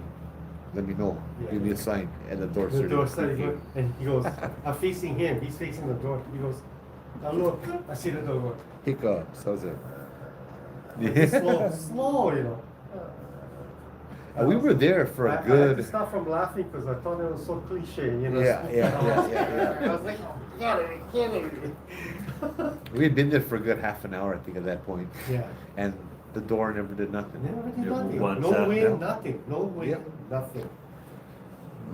let me know. Yeah. Give me a sign. And the door The started. door started creaking. going, and he goes, I'm facing him, he's facing the door. He goes, I look, I see the door going. Hiccups. How's it? It's slow, you know. And we were there for I a had to good. stop from laughing because I thought it was so cliche, you know. Yeah. I was like, get it. We had been there for a good half an hour, I think, at that point. Yeah. And the door never did nothing. Never did Yeah, nothing. once, No wind, no. nothing. No wind, Yep. nothing.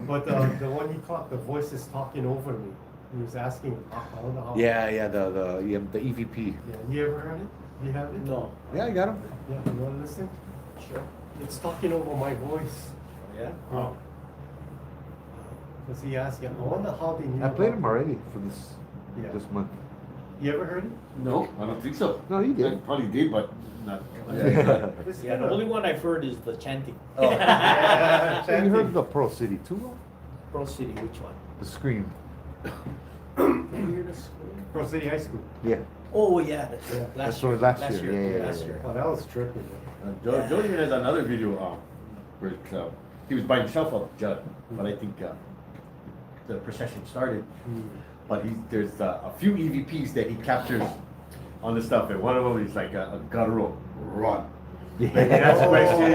But the one he caught, the voice is talking over me. He was asking, I don't know how. Yeah, the EVP. Yeah, you ever heard it? You have it? No. Yeah, I got him. Yeah, you want to listen? Sure. It's talking over my voice. Yeah. Oh. Because he asked, I wonder how they knew. I played about- him already for this Yeah. this month. You ever heard it? No, I don't think so. No, you did. I probably did, but not. It's Yeah, the kinda- only one I've heard is the chanting. Yeah, So you heard chanting. the Pearl City too? Pro City, which one? The Scream. Pearl City High School. Yeah. Oh, yeah, that's Yeah. That's what last year. Yeah. Last year. Oh, that was trippy. man. Joe even has another video where he was by himself up Judd, but I think the procession started. But there's a few EVPs that he captures on the stuff, and one of them is like a guttural run. Like he asks a question,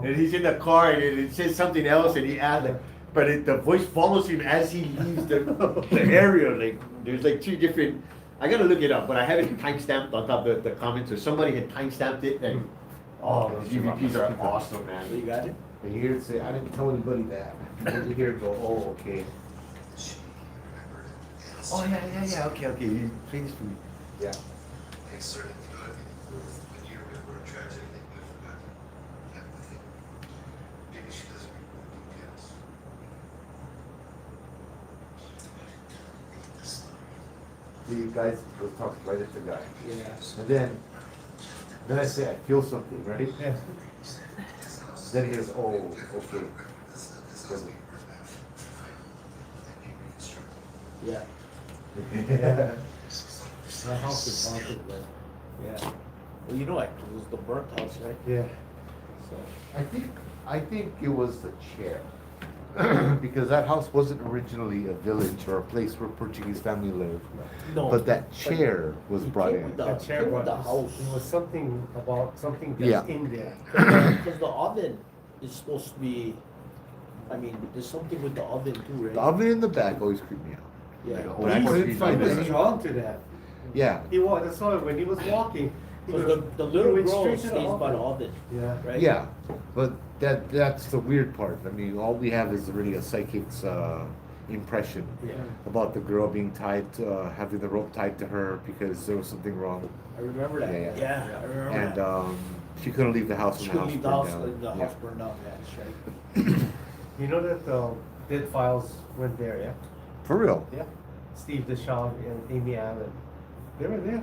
and he's in the car, and it says something else, and he adds, but the voice follows him as he leaves the area. Like there's like two different. I gotta look it up, but I have it timestamped on top of the comments, or somebody had timestamped it, and those EVPs are awesome, man. You got it? And you hear it say, I didn't tell anybody that. And you hear it go, oh, okay. Oh yeah. Okay. He plays for me. Yeah. It's certainly good. When you remember a tragedy that you forgot, empathy. Maybe she doesn't remember who else. The guys go talk right at the guy. Yeah. And then I say, I feel something, right? Yeah. Then he goes, oh, okay. Yeah. That house is haunted, man. Yeah. Well, you know, it was the burnt house, right? Yeah. So. I think it was the chair. Because that house wasn't originally a village or a place where Portuguese family lived. No. But that chair was It brought came in. with the- That chair came with the was, house. it was something about something that's Yeah. in there. Because the oven is supposed to be, I mean, there's something with the oven too, right? The oven in the back always creeped me out. Yeah. Like, But he Portuguese was family. drawn to that. Yeah. He was, that's why when he was walking. he Because was- the he little went girl straight to stays the by the oven. oven, Yeah. right? Yeah, but that's the weird part. I mean, all we have is really a psychic's impression Yeah. about the girl being tied, having the rope tied to her because there was something wrong, I remember that. Yeah, Yeah, I remember and that. she couldn't leave the house She when the couldn't house leave the burned house, down. the house burned down, yeah, that's right. You know that Dead Files went there, yeah? For real. Yeah. Steve DeShawn and Amy Allen. They were there.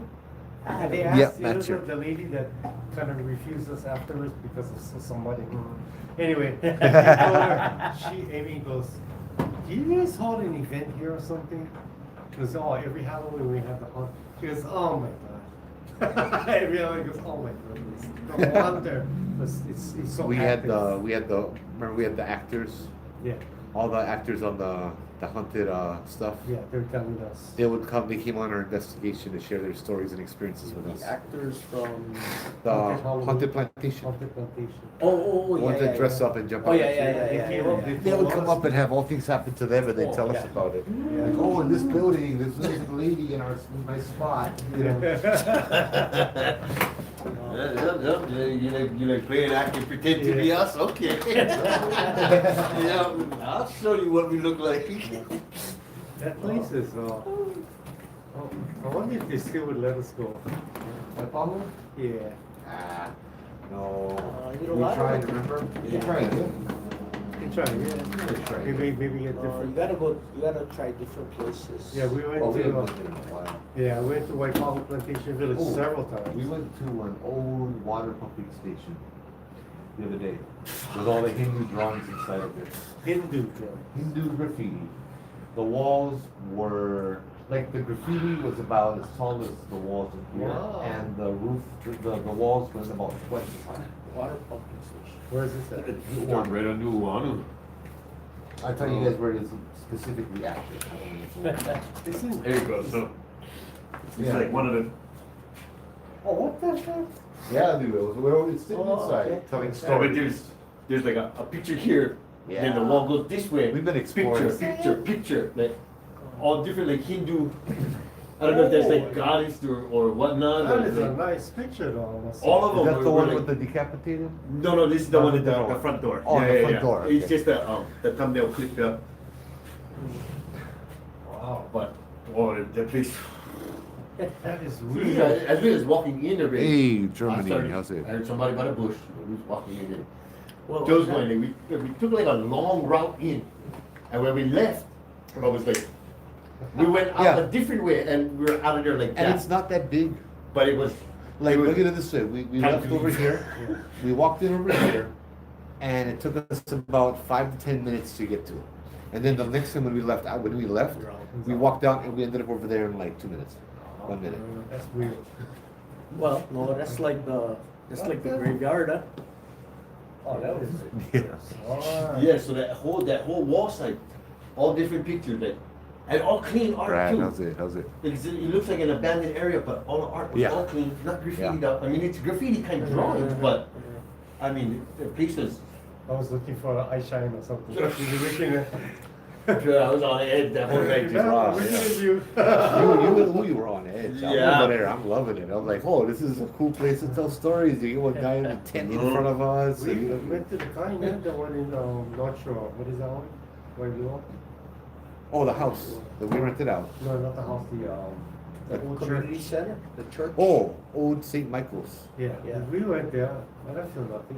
And they Yeah, asked, you know, that's true. the lady that kind of refused us afterwards because of somebody. Anyway, they told her, Amy goes, do you guys hold an event here or something? She goes, oh, every Halloween we have the hunt. She goes, oh my God. Everyone goes, oh my goodness, no wonder, it's so We had active. remember we had the actors, Yeah, all the actors on the haunted stuff. yeah, they're telling us. They came on our investigation to share their stories and experiences with us. The actors from. The Haunted Halloween. haunted plantation. Haunted plantation. Oh, The yeah. ones that yeah, dress yeah. up and jump Oh, out. yeah, the yeah, tree. yeah, They yeah, came yeah, up, yeah. They would come up and have all things happen to them, and they Oh, tell us yeah. about it. Yeah. Like, oh, in this building, there's a lady in my spot. You know? You like playing acting, pretend to be Yeah. us? Okay. Yeah, I'll show you what we look like. That place is, I wonder if they still would let us go. Apollo? Yeah. Ah, no. You know We what? tried, remember? We Yeah. tried. They try, yeah. They tried. Maybe a You different. gotta try different places. Yeah, we went Oh, we to, haven't been in a while. yeah, I went to White Powell Plantation Village Oh, several times. We went to an old water pumping station the other day with all the Hindu drawings inside of it. Hindu joint. Hindu graffiti. The walls were like the graffiti was about as tall as the walls in here, Wow. and the roof, the walls was about twice as high. Water pumping station. Where is this at? Right on new one. I thought you guys were specifically actors. This is. There you go. So it's Yeah. like one of the. Oh, what the heck? Yeah, dude, it's sitting Oh, inside okay. telling Oh, but stories. there's like a picture here. Then the Yeah. wall goes this way. We've been exploring. Picture. Like all different like Hindu. I don't know if there's like Oh. goddess or whatnot. That or, is a like- nice picture though. I must say. All of Is them that were- the were one like- with the decapitated? No, this is the No, one at the the door. front door. Oh, the front door, It's okay. just the thumbnail clipped up. Wow. But the place. That is As weird. we was walking in already. Hey, I Germany, started- how's it? I heard somebody by the bush. We was walking in there. Well, Joe's going there. We took like a long route in, and when we left, I was like, we went out Yeah. a different way, and we were out of there like And that. it's not that big. But it was Like, it was- look at it this way. We Time left to over leave. here. We walked in over here, and it took us about 5 to 10 minutes to get to it. And then the next time when we left, we walked out and we ended up over there in like 2 minutes, 1 minute. That's weird. Well, no, that's like the graveyard, huh? Oh, that was. Yeah. Alright. Yeah, so that whole wall side, all different pictures that, and all clean art Brad, too. how's it? How's it? It looks like an abandoned area, but all the art was Yeah. all clean, not graffitied Yeah. up. I mean, it's graffiti kind of drawings, but I mean, the place is. I was looking for an eye shine or something. You were looking at. I was on edge that whole night. Yeah, wow, looking yeah. at you. You were on edge. I'm Yeah. over there. I'm loving it. I'm like, oh, this is a cool place to tell stories. You get one guy in a tent in front of us. We and- went to the kind of the one in North Shore. What is that one? Where you are? Oh, the house that we rented out. No, not the house. The The old community church. center, the church. Oh, old St. Michael's. Yeah, Yeah. we went there. I don't feel nothing.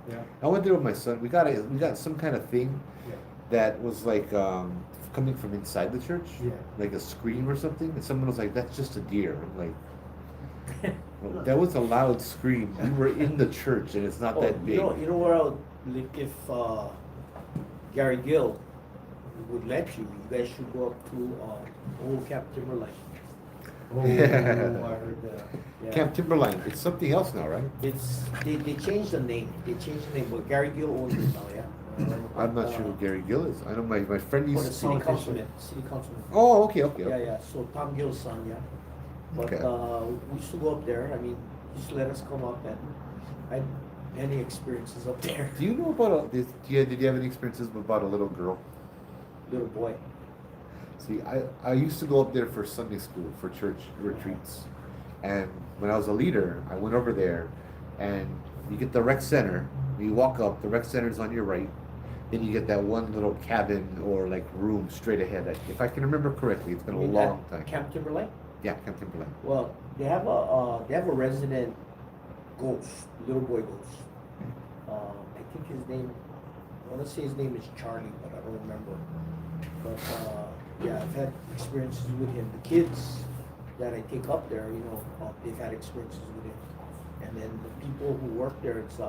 Yeah. I went there with my son. We got some kind of thing Yeah. that was like coming from inside the church, Yeah. like a scream or something. And someone was like, "That's just a deer." I'm like, well, that was a loud scream. We were in the church, and it's not that big. You know where I would, like, if Gary Gill would let you, you guys should go up to Old Cap Timberline. Oh, Yeah. I heard that. Yeah. Camp Timberline. It's something else now, right? They changed the name. They changed the name, but Gary Gill owns it now, yeah. I'm not sure who Gary Gill is. I know my friend For used the to. city councilman, city councilman. Oh, okay, okay. Yeah, okay. yeah, so Tom Gill's son, yeah. But, Okay. we used to go up there, I mean, just let us come up and I had many experiences up there. Do you know about this? Did you have any experiences about a little girl? Little boy. See, I used to go up there for Sunday school, for church retreats. And when I was a leader, I went over there and you get the rec center, you walk up, the rec center is on your right, then you get that one little cabin or like room straight ahead. If I can remember correctly, it's been a You mean long at time. Camp Timberlake? Yeah, Camp Timberline. Well, they have a resident ghost, little boy ghost. I think his name, I wanna say his name is Charlie, but I don't remember. But, yeah, I've had experiences with him. The kids that I take up there, you know, they've had experiences with him. And then the people who work there, it's,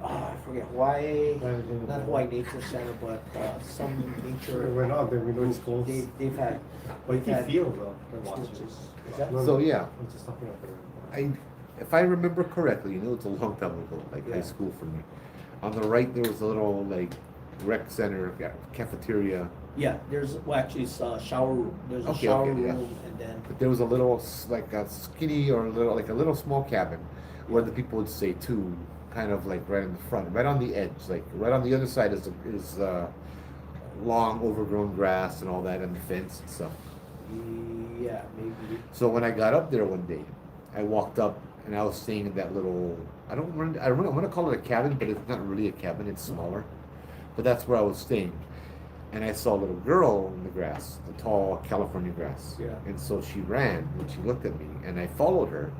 I forget why, Why did they- not Hawaii Nature Center, but some Sure, nature. we're not, then we know it's close. They've had. But you they've can had feel the watches. snitches. Is that? No, So, no, yeah. I'm just talking about the. If I remember correctly, you know, it's a long time ago, like Yeah. high school for me. On the right, there was a little like rec center, cafeteria, Yeah, there's, well, actually, it's a shower room. There's a Okay, shower okay, yeah. room and then, but there was a little like a skinny or a little like a little small cabin where the people would stay too, kind of like right in the front, right on the edge, like right on the other side is long overgrown grass and all that and the fence and stuff. yeah, maybe. So when I got up there one day, I walked up and I was staying in that little. I want to call it a cabin, but it's not really a cabin. It's smaller, but that's where I was staying. And I saw a little girl in the grass, the tall California grass. Yeah. And so she ran and she looked at me, and I followed her,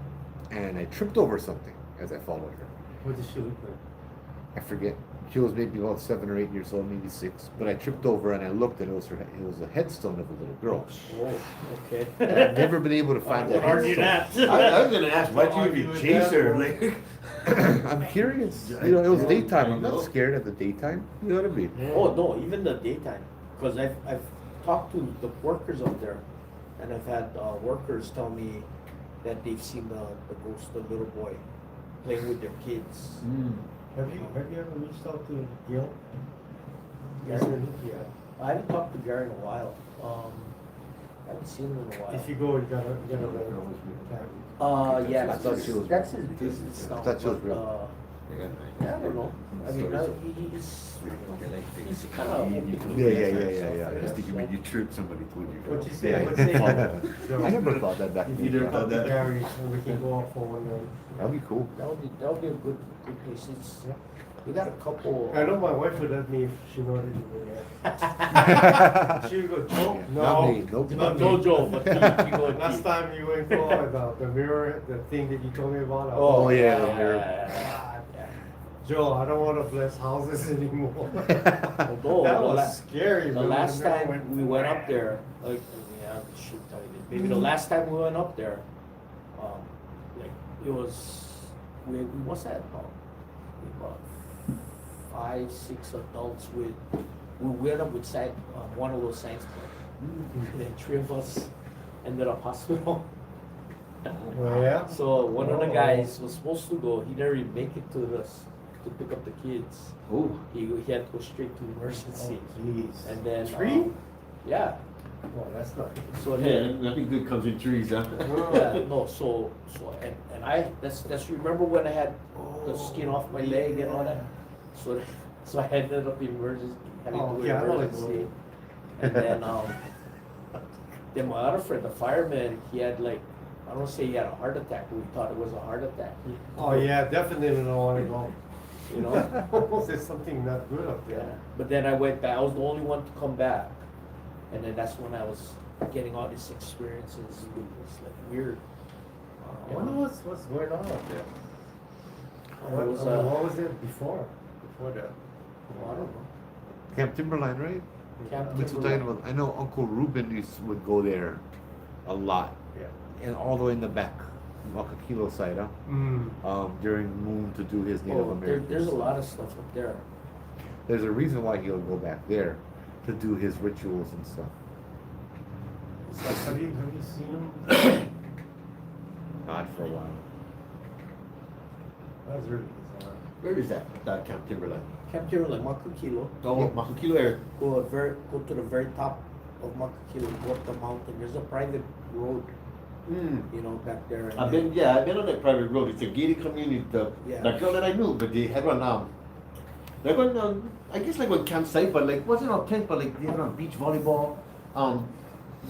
and I tripped over something as I followed her. What does she look like? I forget. She was maybe about 7 or 8 years old, maybe 6. But I tripped over and I looked, and it was a headstone of a little girl. Oh, okay. And I've never been able to find that Argue headstone. that. I was gonna ask, why'd you Argue even with chase that. her? Like, I'm curious. You know, it was Yeah, daytime. I I'm not know. scared at the daytime. You know what I mean? Oh, no, even the daytime, because I've talked to the workers up there, and I've had workers tell me that they've seen the ghost of the little boy playing with their kids. Have you ever reached out to Gil? Gary? Yeah. I haven't talked to Gary in a while. I haven't seen him in a while. If you go, you gotta let her Yeah, I thought she was that's real. his business I now. thought she was but, real. yeah, I don't know. I mean, he's kind of. Yeah. I was thinking when you trip somebody told you. What you say? Yeah. What's it? I never thought that back You then. never Yeah. thought that? Gary, and we can go out for one night. That'd be cool. That would be a good place. Yeah. We got a couple. I know my wife would let me if she know that you were there. She would go, Joe? Yeah, not me, nope. Not No me. Joe, but you go and Last keep. time you went for the mirror, the thing that you told me about. I Oh, was like, yeah, the mirror. "God, Joe, I don't want to bless houses anymore. Although, That the was la- scary. The man. last I time went- we went up there, like, yeah, shoot, tell you, maybe the last time we went up there, like, it was, we what's that, about 5, 6 adults we went up with one of those science clubs. And then 3 of us ended up hospital. Oh, yeah? So one of the guys was supposed to go, he didn't even make it to us to pick up the kids. Oh, He had to go straight to emergency. Oh, jeez. And then, 3? Yeah, Well, that's not good. so yeah, then, nothing good comes in trees, huh? yeah, no, and I, that's, remember when I had the skin off my leg and all that? So I ended up in emergency, having to Oh, go yeah, I know it. emergency. And then my other friend, the fireman, he had like, I don't say he had a heart attack, but we thought it was a heart attack. Oh, yeah, definitely don't want to go. You know? There's something not good up Yeah, there. but then I went back, I was the only one to come back. And then that's when I was getting all these experiences, it was like weird. I wonder what's going on up there. It was, What was it before that? I don't know. Camp Timberline, right? Camp What's you Timberline. talking about? I know Uncle Ruben would go there a lot, Yeah. and all the way in the back, Makakilo side, huh? During Moon to do his Native Oh, American. there's a lot of stuff up there. There's a reason why he'll go back there to do his rituals and stuff. Have you seen him? Not for a while. That was really bizarre. Where is that Camp Timberline? Camp Timberline, Makakilo. Oh, Makakilo area. Go to the very top of Makakilo, go up the mountain. There's a private road, you know, back there. and I've then- been on that private road. It's a gated community. Yeah. The girl that I knew, but they had one I guess like one campsite, but like wasn't on tent, but like they had on beach volleyball,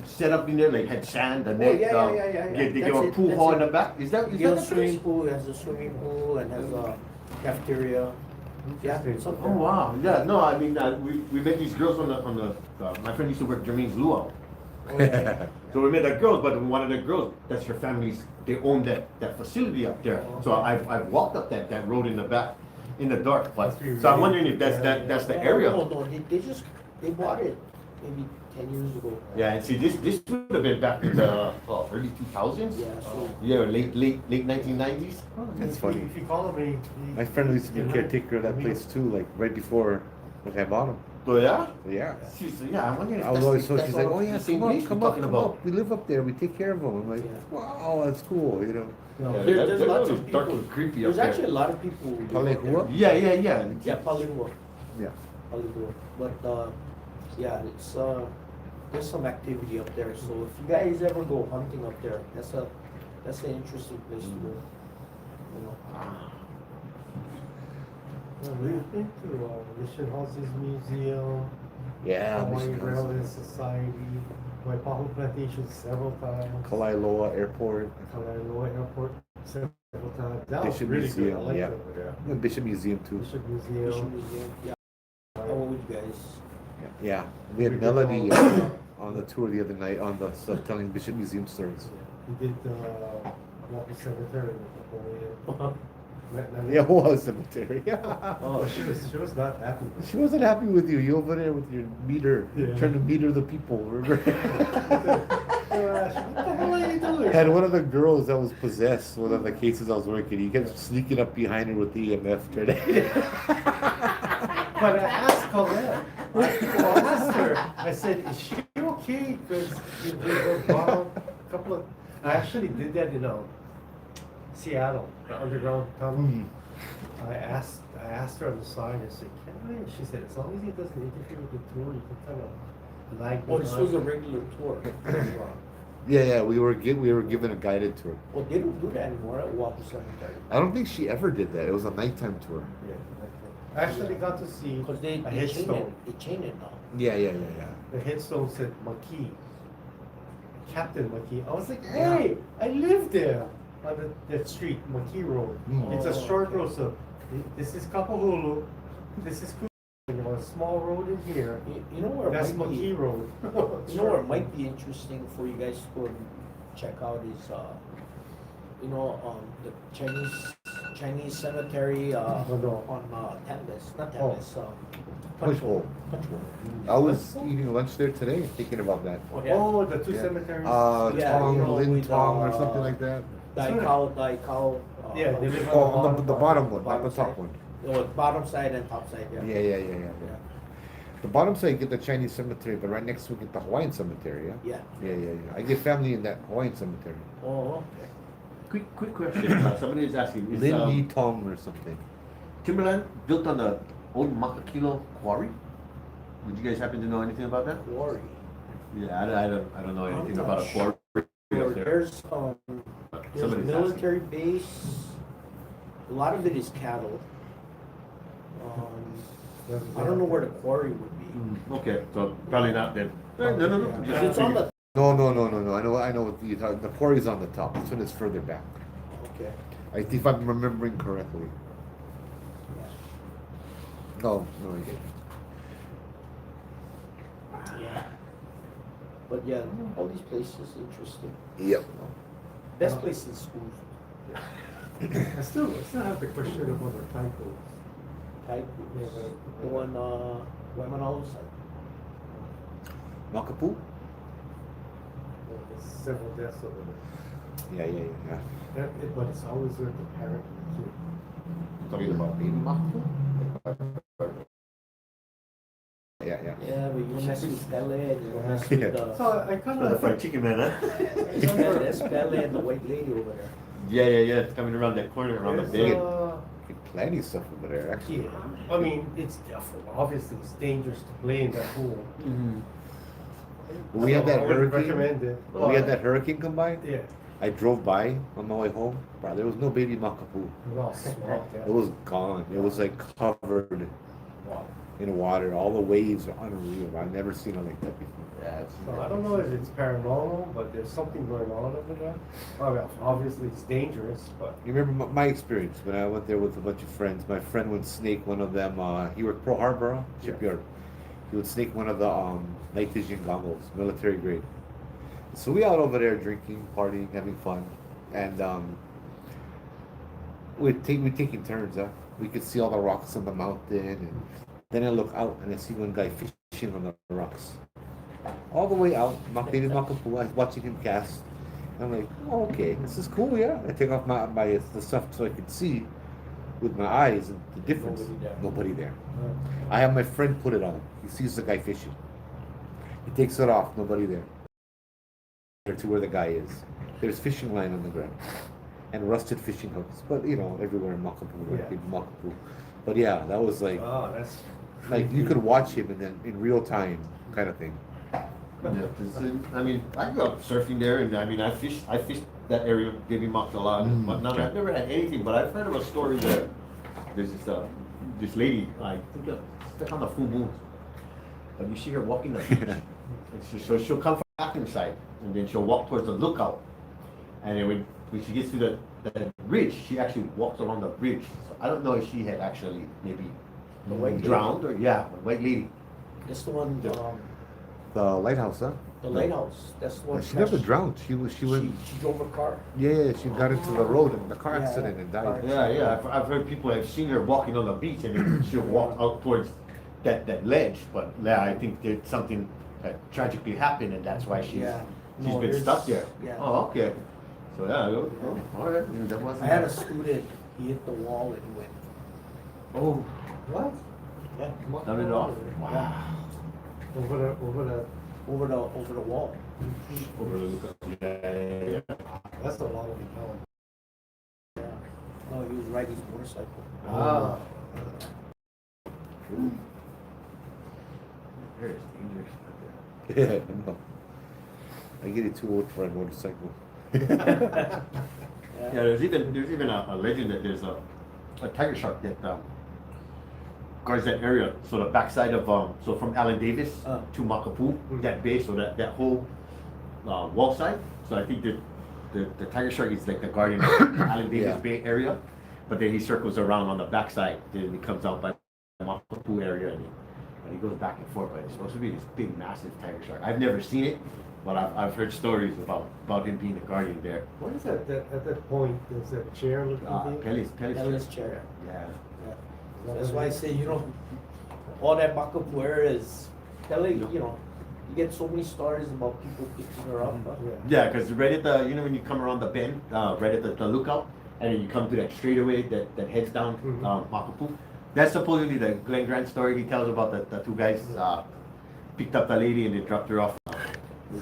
set up in there, like had sand and then yeah. They That's give a it, pool that's hall it. in the back. Is that You have a the swimming place? pool, it has a swimming pool and has a cafeteria. Yeah, Interesting. it's up Oh there. wow, yeah. No, I mean we met these girls on the my friend used to work Jermaine's luau. Oh, yeah. So we met the girls, but one of the girls, that's her family's, they own that facility up there. So I've walked up that road in the back, in the dark. But, Must be so I'm really- wondering if that's yeah, that's the No, area. No, they bought it maybe 10 years ago. Yeah, and see, this would have been back in the early 2000s. Yeah, so Yeah, late 1990s. That's funny. If you call him My friend used to be caretaker of that place too, like right before I bought him. Oh yeah. Yeah. Yeah, I wonder if I was that's always the- so she's that's like, all oh yeah, the same come place up, we're come up, talking come about. up. We live up there. We take care of them. I'm like, Yeah. wow, that's cool. You know. No, Yeah, there's that lots was of dark people. and creepy There's up there. actually a lot of people. who live up Palehua? there. Yeah. Yeah, Palehua. Yeah. Palehua. But yeah, it's there's some activity up there. So if you guys ever go hunting up there, that's an interesting place to go. You know. We've been to Mission Houses Museum, Yeah. Hawaii Mission Railway House. Society, Waipahu Plantation several times. Kalailoa Airport. Kalailoa Airport several times. That was Bishop really good. I Museum, liked yeah. it over there. The Bishop Museum too. Bishop Mission Museum. Museum. Yeah. How would you guys? Yeah. We had We did Melody all- on the tour the other night on the stuff telling Bishop Museum stories. We did Walker Cemetery with Napoleon. Met Napoleon. Yeah, was cemetery. Oh, she was not happy with She wasn't happy with you. You over there with your meter, Yeah. trying to meter the people. Remember? What the hell are you doing? Had one of the girls that was possessed, one of the cases I was working, he kept sneaking up behind her with the EMF. Trying to- But I asked Colette, I asked her, I said, is she okay? Because we were bottom, a couple of, I actually did that in Seattle, the underground tunnel. Hmm. I asked her on the side, I said, can I? She said, as long as it doesn't interfere with the tour, you can kind of lag Oh, this was a behind." regular tour. Yeah, we were given a guided tour. Well, they don't do that anymore at Walker Cemetery. I don't think she ever did that. It was a nighttime tour. Yeah, I actually got to see Because they a chain it. headstone. They chain it now. Yeah. The headstone said Maki, Captain Maki. I was like, hey, I live there on that street, Maki Road. Mm. It's a Oh, short okay. road, so this is Kapahulu, this is a small road in here. You know where That's might be, Maki Road. you know where it might be interesting for you guys to go and check out is the Chinese cemetery no. on Tempest, not Oh. Tempest, Punch Bowl. Punch Bowl. I was eating lunch there today, thinking about that. Oh, yeah. Oh, the two Yeah. cemeteries. Yeah, Tong, you know, Lin with, Tong, or uh, something like that. Daikao. Yeah, they live Oh, on the bottom one, not bottom the top side. one. Oh, bottom side and top side, yeah. Yeah. The bottom side, you get the Chinese cemetery, but right next to it, get the Hawaiian cemetery, yeah? Yeah. Yeah. I get family in that Hawaiian cemetery. Oh, okay. Quick question. Somebody is asking, is Lin Yi Tong or something. Timberland built on the old Makakilo quarry? Would you guys happen to know anything about that? Quarry. Yeah, I don't know anything I'm about not a quarry up there. There's a Somebody's military base. A lot of it is cattle. I don't know where the quarry would be. asking. Okay, so probably not then. No. If it's on the, No. I know what you talk. The quarry's on the top. This one is further back. okay. I think if I'm remembering correctly. No. Yeah. But yeah, all these places interesting. Yep. Best place is schools. I still have the question about the typos. Type Yeah, the one Mahalo side. Makapu? There's several deaths over there. Yeah. But it's always with the parent and the kid. Talking about baby Makapu? Yeah. Yeah, but you mess with Pele and you mess with the So I kind of fried chicken man, huh? there's Pele and the white lady over there. Yeah. It's coming around that corner, around the bend. Plenty of stuff over there, actually. Yeah, I mean, it's obviously it's dangerous to play in that pool. Mm-hmm. We had that I wouldn't hurricane. recommend it. We had that hurricane come by. Yeah, I drove by on my way home. Bro, there was no baby Makapu. it was all swamped out. It was gone. It was like covered Wow. in water. All the waves are unreal. I've never seen it like that before. Yeah, So I don't know if it's paranormal, but there's something going on over there. Well, obviously it's dangerous, but You remember my experience when I went there with a bunch of friends? My friend would snake one of them. He worked Pearl Harbor shipyard. He would snake one of the night vision goggles, military grade. So we out over there drinking, partying, having fun, and we'd taking turns. We could see all the rocks on the mountain, and then I look out and I see one guy fishing on the rocks. all the way out, baby Makapu. I was watching him cast. I'm like, oh, okay, this is cool, yeah. I take off the stuff so I could see with my eyes and the difference. Nobody there. I have my friend put it on. He sees the guy fishing. He takes it off. Nobody there. To where the guy is. There's fishing line on the ground and rusted fishing hooks, but you know, everywhere in Makapu, right? Yeah. Big Makapu. But yeah, that was like Oh, that's. you could watch him and then in real time kind of thing. Yeah, 'cause, I mean, I grew up surfing there, and I mean, I fished that area, Baby Mock a lot, but not, I've never had anything. But I've heard of a story that there's this lady, I think it's like on the full moon, but you see her walking the beach, and so she'll come from the bathroom side, and then she'll walk towards the lookout, and then when she gets to the ridge, she actually walks along the bridge. So I don't know if she had actually maybe The white lady. drowned or the white lady. That's the one, The lighthouse, huh? the lighthouse, that's the one. She never drowned. She went. She drove a car. Yeah, she got into the road in the car Yeah, accident and died. Yeah. I've heard people have seen her walking on the beach, and then she'll walk out towards that ledge. But yeah, I think there's something that tragically happened, and that's why she's Yeah. she's No, been there's- stuck there. yeah. Oh, okay. So yeah, all right. Yeah, that wasn't. I had a student, he hit the wall and went. Oh, What? Yeah. done it off. Wow. Over the, Over the wall. Over the lookout. Yeah. that's a long way down. Yeah. No, he was riding his motorcycle. Ah. There is dangerous. Yeah, I know. I get it too old for a motorcycle. Yeah, there's even a legend that there's a tiger shark that guards that area. So the backside of so from Allen Davis to Makapu, that bay, so that whole wall side. So I think that the tiger shark is like the guardian of Allen Davis Yeah. Bay area, but then he circles around on the backside. Then he comes out by the Makapu area and he goes back and forth. But it's supposed to be this big, massive tiger shark. I've never seen it, but I've heard stories about him being the guardian there. What is that, at that point, there's a chair looking thing? Pelly's Ellis chair. Yeah. Yeah. That's why I say, you know, all that Makapu area is, telling, you know, you get so many stories about people picking her up. But Yeah. Yeah, because right at the, you know, when you come around the bend, right at the lookout, and then you come to that straightaway that heads down Makapu. That's supposedly the Glenn Grant story he tells about the two guys picked up the lady and they dropped her off.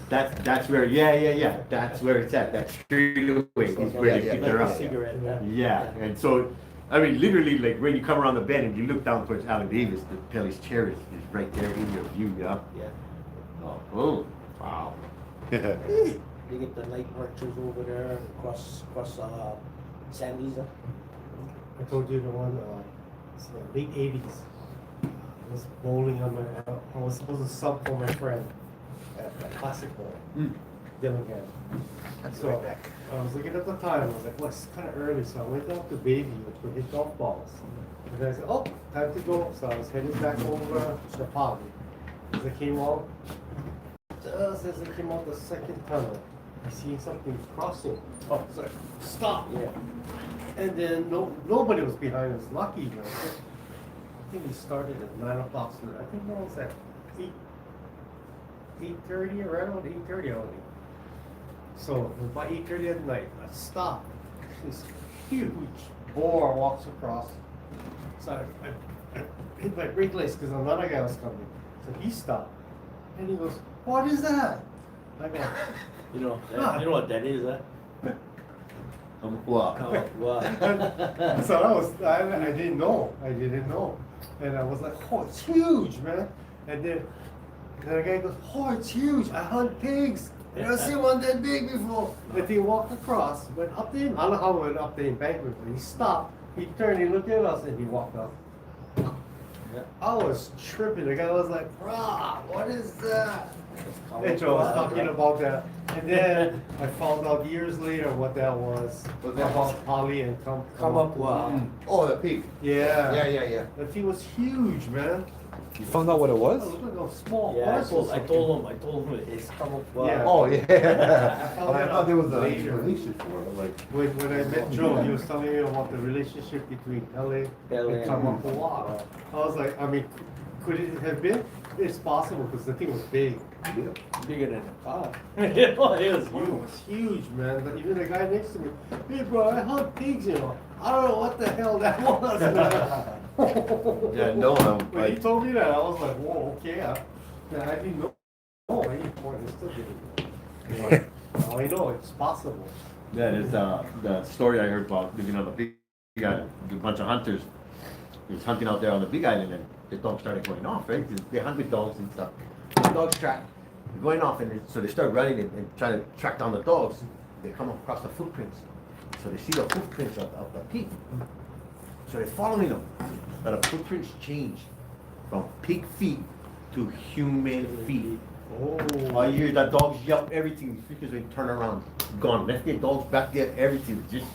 That's where, yeah. That's where it's at. That straightaway is where they picked her like a up. cigarette. Yeah, and so, I mean, literally, like when you come around the bend and you look down towards Allen Davis, the Pelly's chair is right there in your view, yeah. Yeah. Oh, wow. They get the night marchers over there across San Luisa. I told you the one, it's the late 80s. I was bowling I was supposed to sub for my friend at the classic bowl, Dillingham. So I was looking at the time, I was like, well, it's kind of early, so I went down to Bayview to hit golf balls. And then I said, oh, time to go. So I was heading back over to the pond. As I came out, just as I came out the second tunnel, I seen something crossing. Oh, I was like, stop! Yeah. And then nobody was behind us. Lucky, you know. I think we started at 9 o'clock. So I think that was at 8:30, around 8:30 only. So by 8:30 at night, I stopped. This huge boar walks across. So I hit my brake lights because another guy was coming. So he stopped, and he goes, "What is that?" I go, You know what that is, huh? Wow. Wow. so I didn't know. And I was like, oh, it's huge, man. And then the guy goes, oh, it's huge. I hunt pigs. I never seen one that big before. And he walked across, went up the, I don't know how he went up the embankment, but he stopped. He turned, he looked at us, and he walked up. I was tripping. The guy was like, brah, what is that? And Joe was talking about that. And then I found out years later what that was. About Polly and come up. Wow. Oh, the pig. Yeah. Yeah. The thing was huge, man. You found out what it It was? looked like a small Yeah, horse or I told him it's come up. Yeah. Oh, yeah. I found I that thought there was out a later. explanation for it. Like, When I met Joe, he was telling me about the relationship between LA LA and Kamapua'a. I was like, I mean, Could it have been? It's possible because the thing was big. Bigger than a car. It was It huge. was huge, man. But even the guy next to me, hey bro, I hunt pigs, you know. I don't know what the hell that was. Yeah, no, When he told me that, I was like, whoa, okay. I didn't know. Oh, I didn't point. I still didn't. Now I know it's possible. Yeah, there's the story I heard about living on the big island. A bunch of hunters he was hunting out there on the big island, and the dogs started going off, right? 'Cause they hunt with dogs and stuff. The dogs track going off, and so they start running and trying to track down the dogs. They come across the footprints, so they see the footprints of the pig. So they're following them. But the footprints change from pig feet to human feet. Oh. I hear that dogs yelp everything. The freakers would turn around, gone. Left their dogs back there, everything was just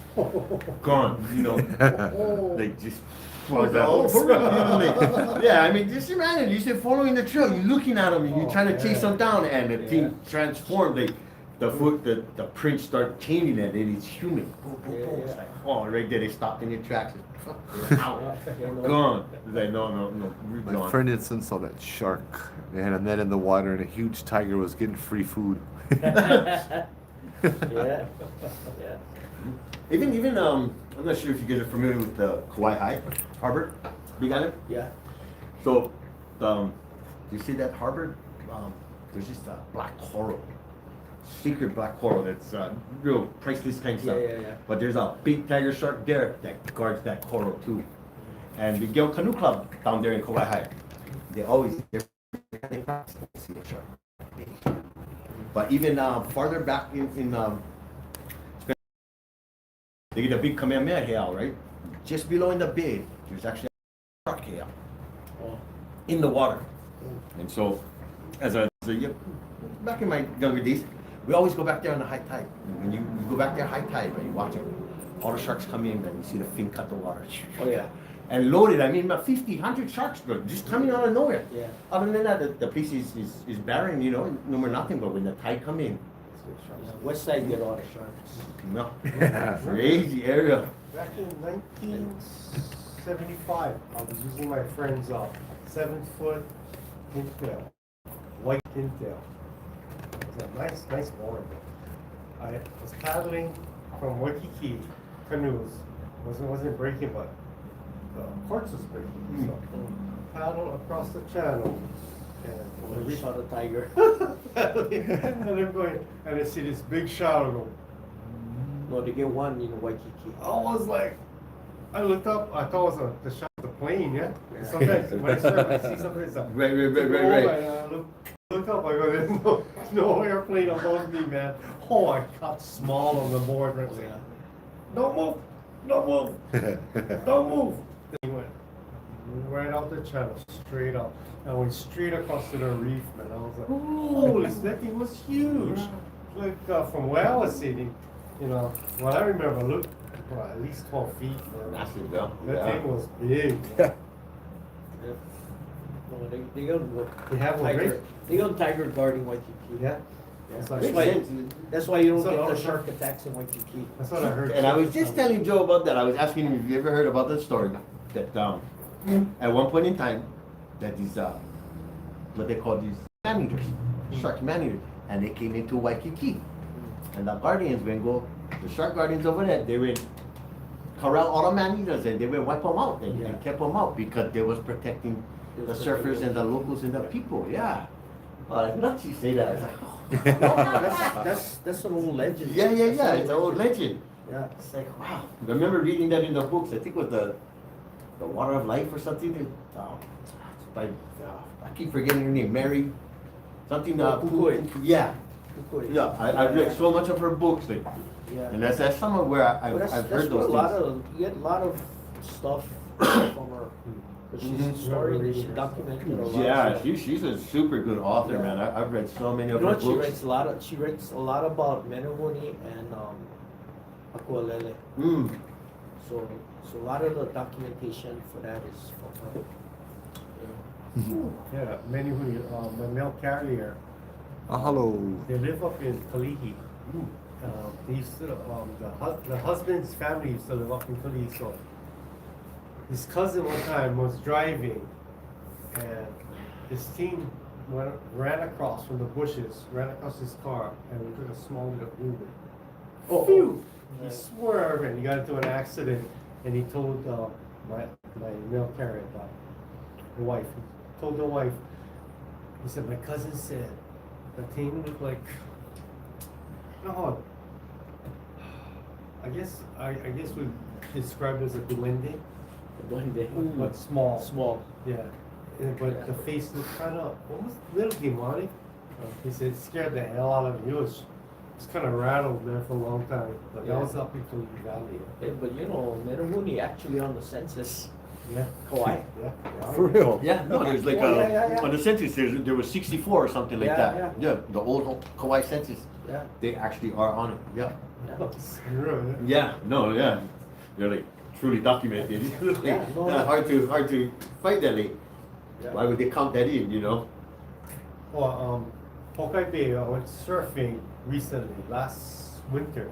gone. You know, they just. dogs. Yeah, I mean, just imagine you're following the trail, you're looking at them, and you're trying to chase them down, and the thing transformed. The prints start changing, and then it's human. Boom, boom, boom. It's like, oh, right there, they stopped in their tracks. Out, gone. It's like, no, we're My gone. friend Instant saw that shark. They had a net in the water, and a huge tiger was getting free food. Yeah. Yeah. Even I'm not sure if you guys are familiar with the Kauai High Harbor, Big Island. Yeah. So, you see that harbor? There's just a black coral, secret black coral that's real priceless kind of stuff. Yeah. But there's a big tiger shark there that guards that coral too. And the Gale Canoe Club down there in Kauai High, they always see the shark. But even farther back in they get a big Kamehameha hail, right? Just below in the bay, there's actually a shark hail Oh. in the water. And so, back in my younger days, we always go back there on the high tide. When you go back there high tide, right, you watch it. All the sharks come in, and you see the fin cut the water. Oh yeah. And loaded, I mean, about 50, 100 sharks, bro, just coming out of nowhere. Yeah. Other than that, the place is barren, you know, no more nothing. But when the tide come in, Yeah. West side get all the sharks. no, crazy area. Back in 1975, I was using my friend's 7-foot pintail, white pintail. It was a nice board. I was paddling from Waikiki canoes. Wasn't breaking, but the corks was breaking. So paddle across the channel, and We saw the tiger. and I'm going, and I see this big shadow go. No, they get one in Waikiki. I was like, I looked up, I thought it was the shot of the plane, yeah? Yeah. Sometimes when I surf, I see something, it's like, Right. and I look up, I go, there's no airplane above me, man. Oh, I got small on the board, right there. Don't move, don't move. Then he went right out the channel, straight up. I went straight across to the reef, man. I was like, holy, that thing was huge. Like from where I was sitting, you know, what I remember, look, well, at least 12 feet. Man. Massive, yeah. That thing was big. Yeah. No, they got They have one, tiger. right? They got tiger guarding Waikiki. Yeah. That's That's why. what, Makes sense. That's why you don't So get all the the- shark attacks in Waikiki. that's what I heard. And I was just telling Joe about that. I was asking him if you ever heard about that story. That at one point in time, that these what they call these man-eaters, shark man-eaters, and they came into Waikiki, and the guardians went go, the shark guardians over there, they went corral all the man-eaters and they went wipe them out and kept them out because they was protecting the surfers and the locals and the people. Yeah. Well, nuts you say that. I was like, oh. That's an old legend. Yeah. That's It's an old legend. Yeah. It's like, wow. I remember reading that in the books. I think it was the Water of Life or something. By, I keep forgetting her name. Mary. Something. Pukui. Yeah. Pukui. Yeah. I read so much of her books. Like, Yeah. and that's somewhere where I've That's heard what those a lot things. of you get a lot of stuff from her. But she's Mhm. a story. She documented a lot. Yeah, of stuff. she's a super good author, Yeah. man. I've read so many You of know her what? She books. writes a lot about Menehune and Akualele. Mm. So a lot of the documentation for that is from her. Yeah, many who, my mail carrier, Mahalo. they live up in Kalihi. They used to, the husband's family used to live up in Kalihi, so his cousin one time was driving and his team ran across from the bushes, ran across his car, and we took a small little Uber. Oh, Phew! He Nice. swerved and he got into an accident, and he told my mail carrier, the wife. He told the wife. He said, my cousin said the thing looked like, no, I guess we described it as a duende, One day. but small. Small. Yeah, but the face looked kind of almost a little demonic. He said it scared the hell out of him. He was kind of rattled there for a long time. But that Yeah. was up in Kalihi Valley. Hey, but you know, Merahuni actually on the census. Yeah. Kauai. Yeah. For real. Yeah, no, there's like Oh, yeah. on the census there was 64 or something like Yeah, that. Yeah, the old Kauai census. Yeah. They actually are on it. Yeah. Really? Yeah, no, yeah. They're like truly documented. Yeah, no, Yeah, hard to fight that late. Yeah. Why would they count that in, you know? Well, Pokai Bay, I went surfing recently, last winter,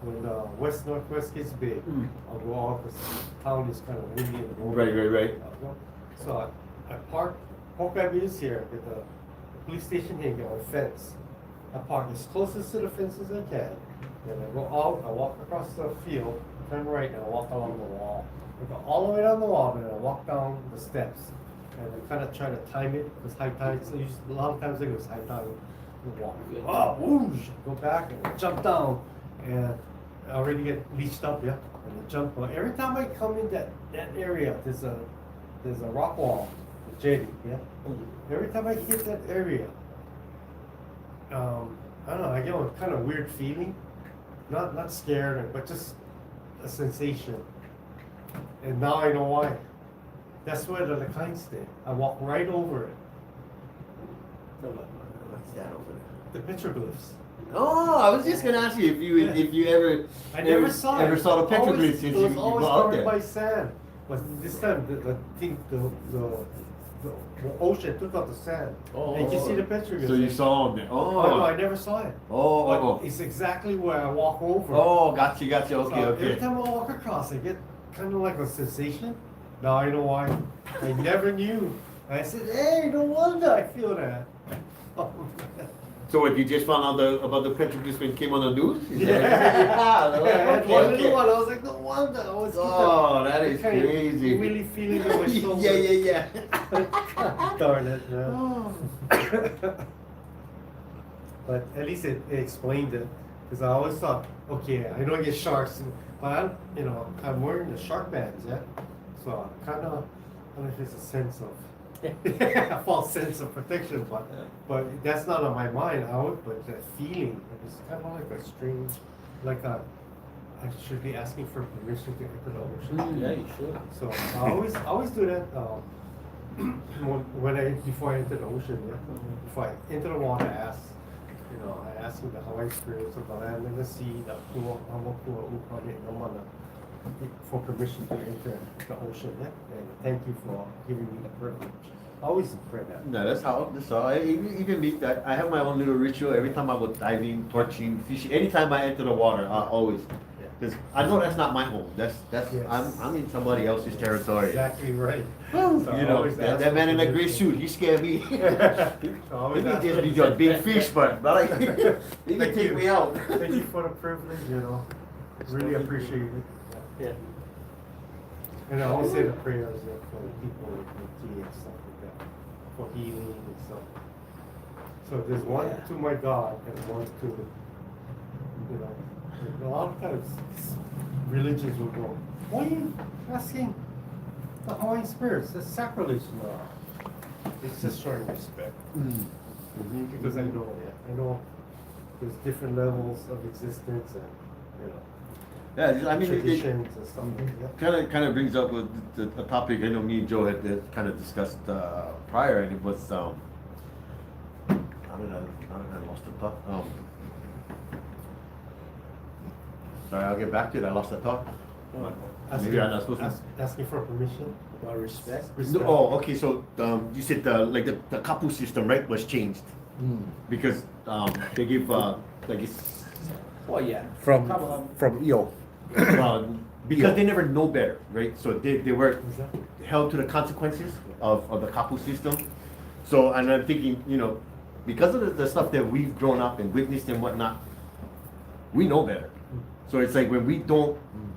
when West Northwest gets big. Mm. I'll go out, this town is kind of windy and rolling. Right. So I parked, Pokai Bay is here, at the police station here, on a fence. I park as closest to the fence as I can. Then I go out, I walk across the field, turn right, and I walk along the wall. I go all the way down the wall, and I walk down the steps. And I kind of try to time it, because high tide, so a lot of times it was high tide. You walk, whoosh, go back and jump down, and I already get leached up, yeah. And I jump. But every time I come in that area, there's a rock wall, a jetty, yeah. Every time I hit that area, I don't know, I get a kind of weird feeling, not scared, but just a sensation. And now I know why. That's where the kind stay. I walk right over it. What's that over there? The petroglyphs. Oh, I was just gonna ask you if you ever I never saw it. ever saw the petroglyphs since It you was go always out covered there. by sand. But this time the ocean took out the sand. Oh, And you can see the oh. petroglyphs. So you saw them there. Oh, no, I Oh, never saw it. oh. But it's exactly where I walk over. Oh, gotcha. So Okay. Every time I walk across, I get kind of like a sensation. Now I know why. I never knew. I said, hey, no wonder I feel that. So what, you just found out about the petroglyphs when it came on the news? Is Yeah. that- I had okay, one okay. little one. I was like, no wonder. I was Oh, that is kind of crazy. really feeling it in my shoulder. yeah. Darn it, yeah. Oh. But at least it explained it. Because I always thought, okay, I know I get sharks, but I'm wearing the shark bands, yeah? So I kind of, I don't know if it's a sense of, a false sense of protection, but that's not on my mind. But the feeling, it's kind of like a strange, I should be asking for permission to enter the ocean. Yeah, you should. So I always do that before I enter the ocean. Yeah? Before I enter the water, I ask the Hawaii spirits of the land and the sea, for permission to enter the ocean. Yeah? And thank you for giving me the privilege. I always pray that. No, that's how. Even me, that I have my own little ritual every time I go diving, torching, fishing. Anytime I enter the water, I always, because I know that's not my home. That's Yes. I'm in somebody else's territory. Exactly right. You So I know, always ask that man in for that gray permission. suit, he scared me. So I always Maybe ask just for be just big fish, but like, he can Thank take you. me out. Thank you for the privilege, really appreciate it. Yeah. And I always say the prayers for people with tea and stuff like that, for healing and stuff. So there's one Yeah. to my God and one to, a lot of times religions will go, why are you asking the Hawaiian spirits? That's sacrilege. No. It's just showing respect. Because I know there's different levels of existence and, Yeah, I mean, it traditions and stuff like that. kind of brings up a topic I know me and Joe had kind of discussed prior, and it was I lost the thought. Sorry, I'll get back to it. I lost the thought. Maybe I'm not supposed to. Asking for permission. About respect. No, oh, okay. So you said the kapu system, right, was changed because they give like it's Oh, yeah. From EO. because Yeah. they never know better, right? So they were Exactly. held to the consequences of the kapu system. So, and I'm thinking, because of the stuff that we've grown up and witnessed and whatnot, we know better. So it's like when we don't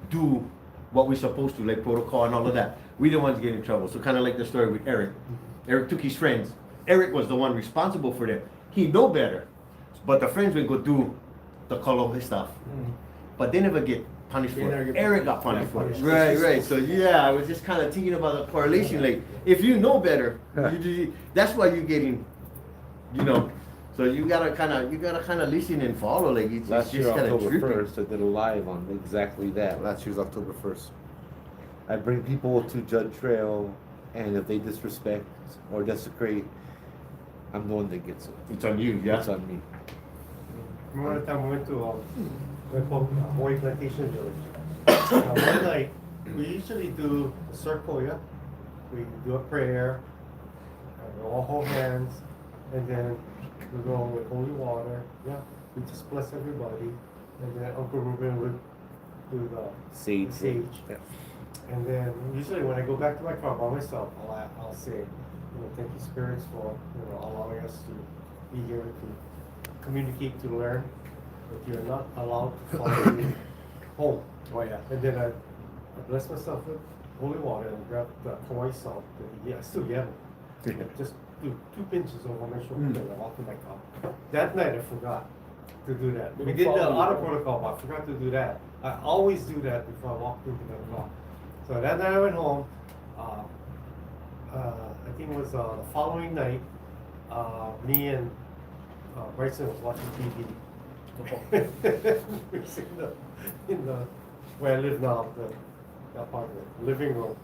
do what we're supposed to, like protocol and all of that, we the ones get in trouble. So kind of like the story with Eric. Eric took his friends. Eric was the one responsible for them. He know better, but the friends would go do the color stuff, but they never get punished They for never it. get Eric got punished. punished for Yeah, it. punished. Right. So yeah, I was just kind of thinking about the correlation. Like if you know better, that's why you're getting, So you gotta kind of listen and follow. Like it's Last just year, kind of October tripping. 1st, I did a live on exactly that. Last year's October 1st. I bring people to Judd Trail, and if they disrespect or desecrate, I'm the one that gets it. It's on you, yeah. It's on me. Remember the time we went to Hawaii Plantation Village? One night, we usually do a circle, yeah? We do a prayer, and we all hold hands, and then we go with holy water, yeah? We just bless everybody, and then Uncle Ruben would do the Sage. sage. Yeah. And then usually when I go back to my car by myself, I'll say, thank you spirits for, allowing us to be here to communicate, to learn. But you're not allowed to follow me home. Oh, yeah. And then I bless myself with holy water and grab the Hawaii salt. I still get it. Just do 2 pinches over my shoulder and I walk to my car. That night I forgot to do that. We did the auto protocol, but I forgot to do that. I always do that before I walk into the car. So that night I went home. I think it was the following night. Me and Bryson was watching TV. We was in the where I live now, the apartment, living room,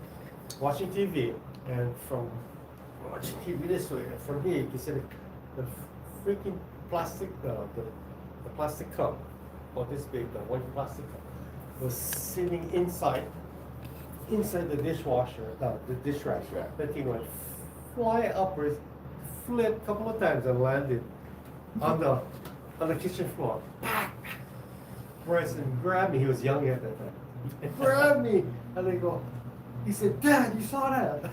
watching TV, and from watching TV this way, and from here you can see the freaking plastic, the plastic cup, or this big, the white plastic cup, was sitting inside the dishwasher, the dish rack. That thing went fly upwards, flipped a couple of times and landed on the kitchen floor. Bryson grabbed me. He was young at that time. He grabbed me, and they go. He said, "Dad, you saw that?"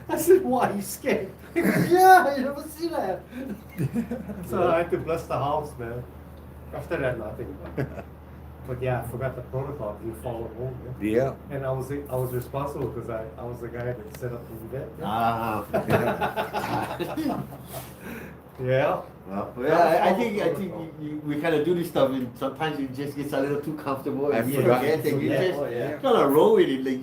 I said, "Why? You scared?" He goes, "Yeah, you never see that." So I had to bless the house, man. After that, nothing. But yeah, I forgot the protocol. You followed home. Yeah? Yeah. And I was responsible because I was the guy that set up the event. Ah. Yeah. Well, yeah, I think we kind of do this stuff, and sometimes it just gets a little too comfortable, and I you forgot. forget, and you Yeah. just Oh, yeah. kind of roll with it, like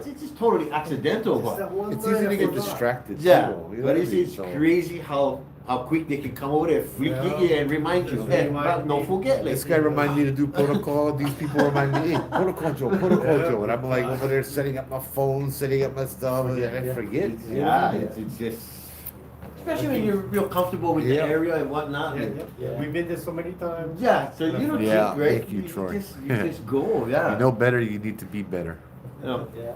it's just totally accidental. Just that But one It's night easy I to get forgot. distracted. yeah, too, you know but what I it's mean? So, crazy how quick they can come over there, freak Yeah. you, and remind you. Just Hey, remind but don't me. forget, like This guy reminded me to do protocol. These people remind me, hey, protocol Joe. And I'm like over there setting up my phone, setting up my stuff, and I forget. yeah, it's just. Especially when you're real comfortable with Yeah. the area and whatnot. Yeah, and- yeah. We've been there so many times. Yeah, so you don't Yeah, think, right? thank you, Troy. You just go, yeah. You know better, you need to be better. Yeah. Yeah.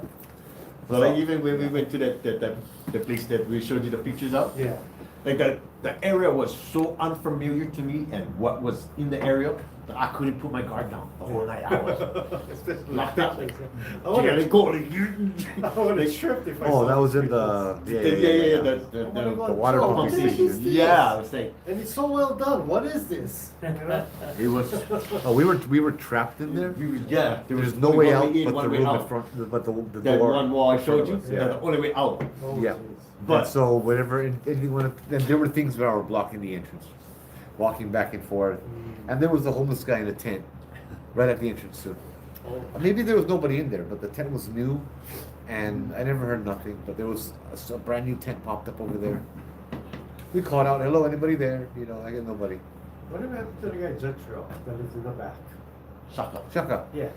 So like even when we went to the place that we showed you the pictures of, Yeah. like the area was so unfamiliar to me, and what was in the area that I couldn't put my guard down the whole night. I was Especially locked up. I would Yeah, have like, go, like, you- tripped if I Oh, saw that was in pictures. the yeah, the Oh my God, water Joe, pumping how big station. is this? Yeah, I was like, And it's so well done. What is this? You know? it was. Oh, we were trapped in there. Yeah, there There's was no only way one out in, but one the way room in out. front, but the That door. one wall I in front showed of you, us, that's the only way out. Oh, Yeah. jeez. But- But so whatever, and there were things that were blocking the entrance, walking back and forth, and there was a homeless guy in a tent, right at the entrance too. Oh. Maybe there was nobody in there, but the tent was new, and I never heard nothing. But there was a brand new tent popped up over there. We called out, "Hello, anybody there?" I get nobody. Whatever happened to the guy Jetro that lives in the back? Shaka. Shaka, Yeah.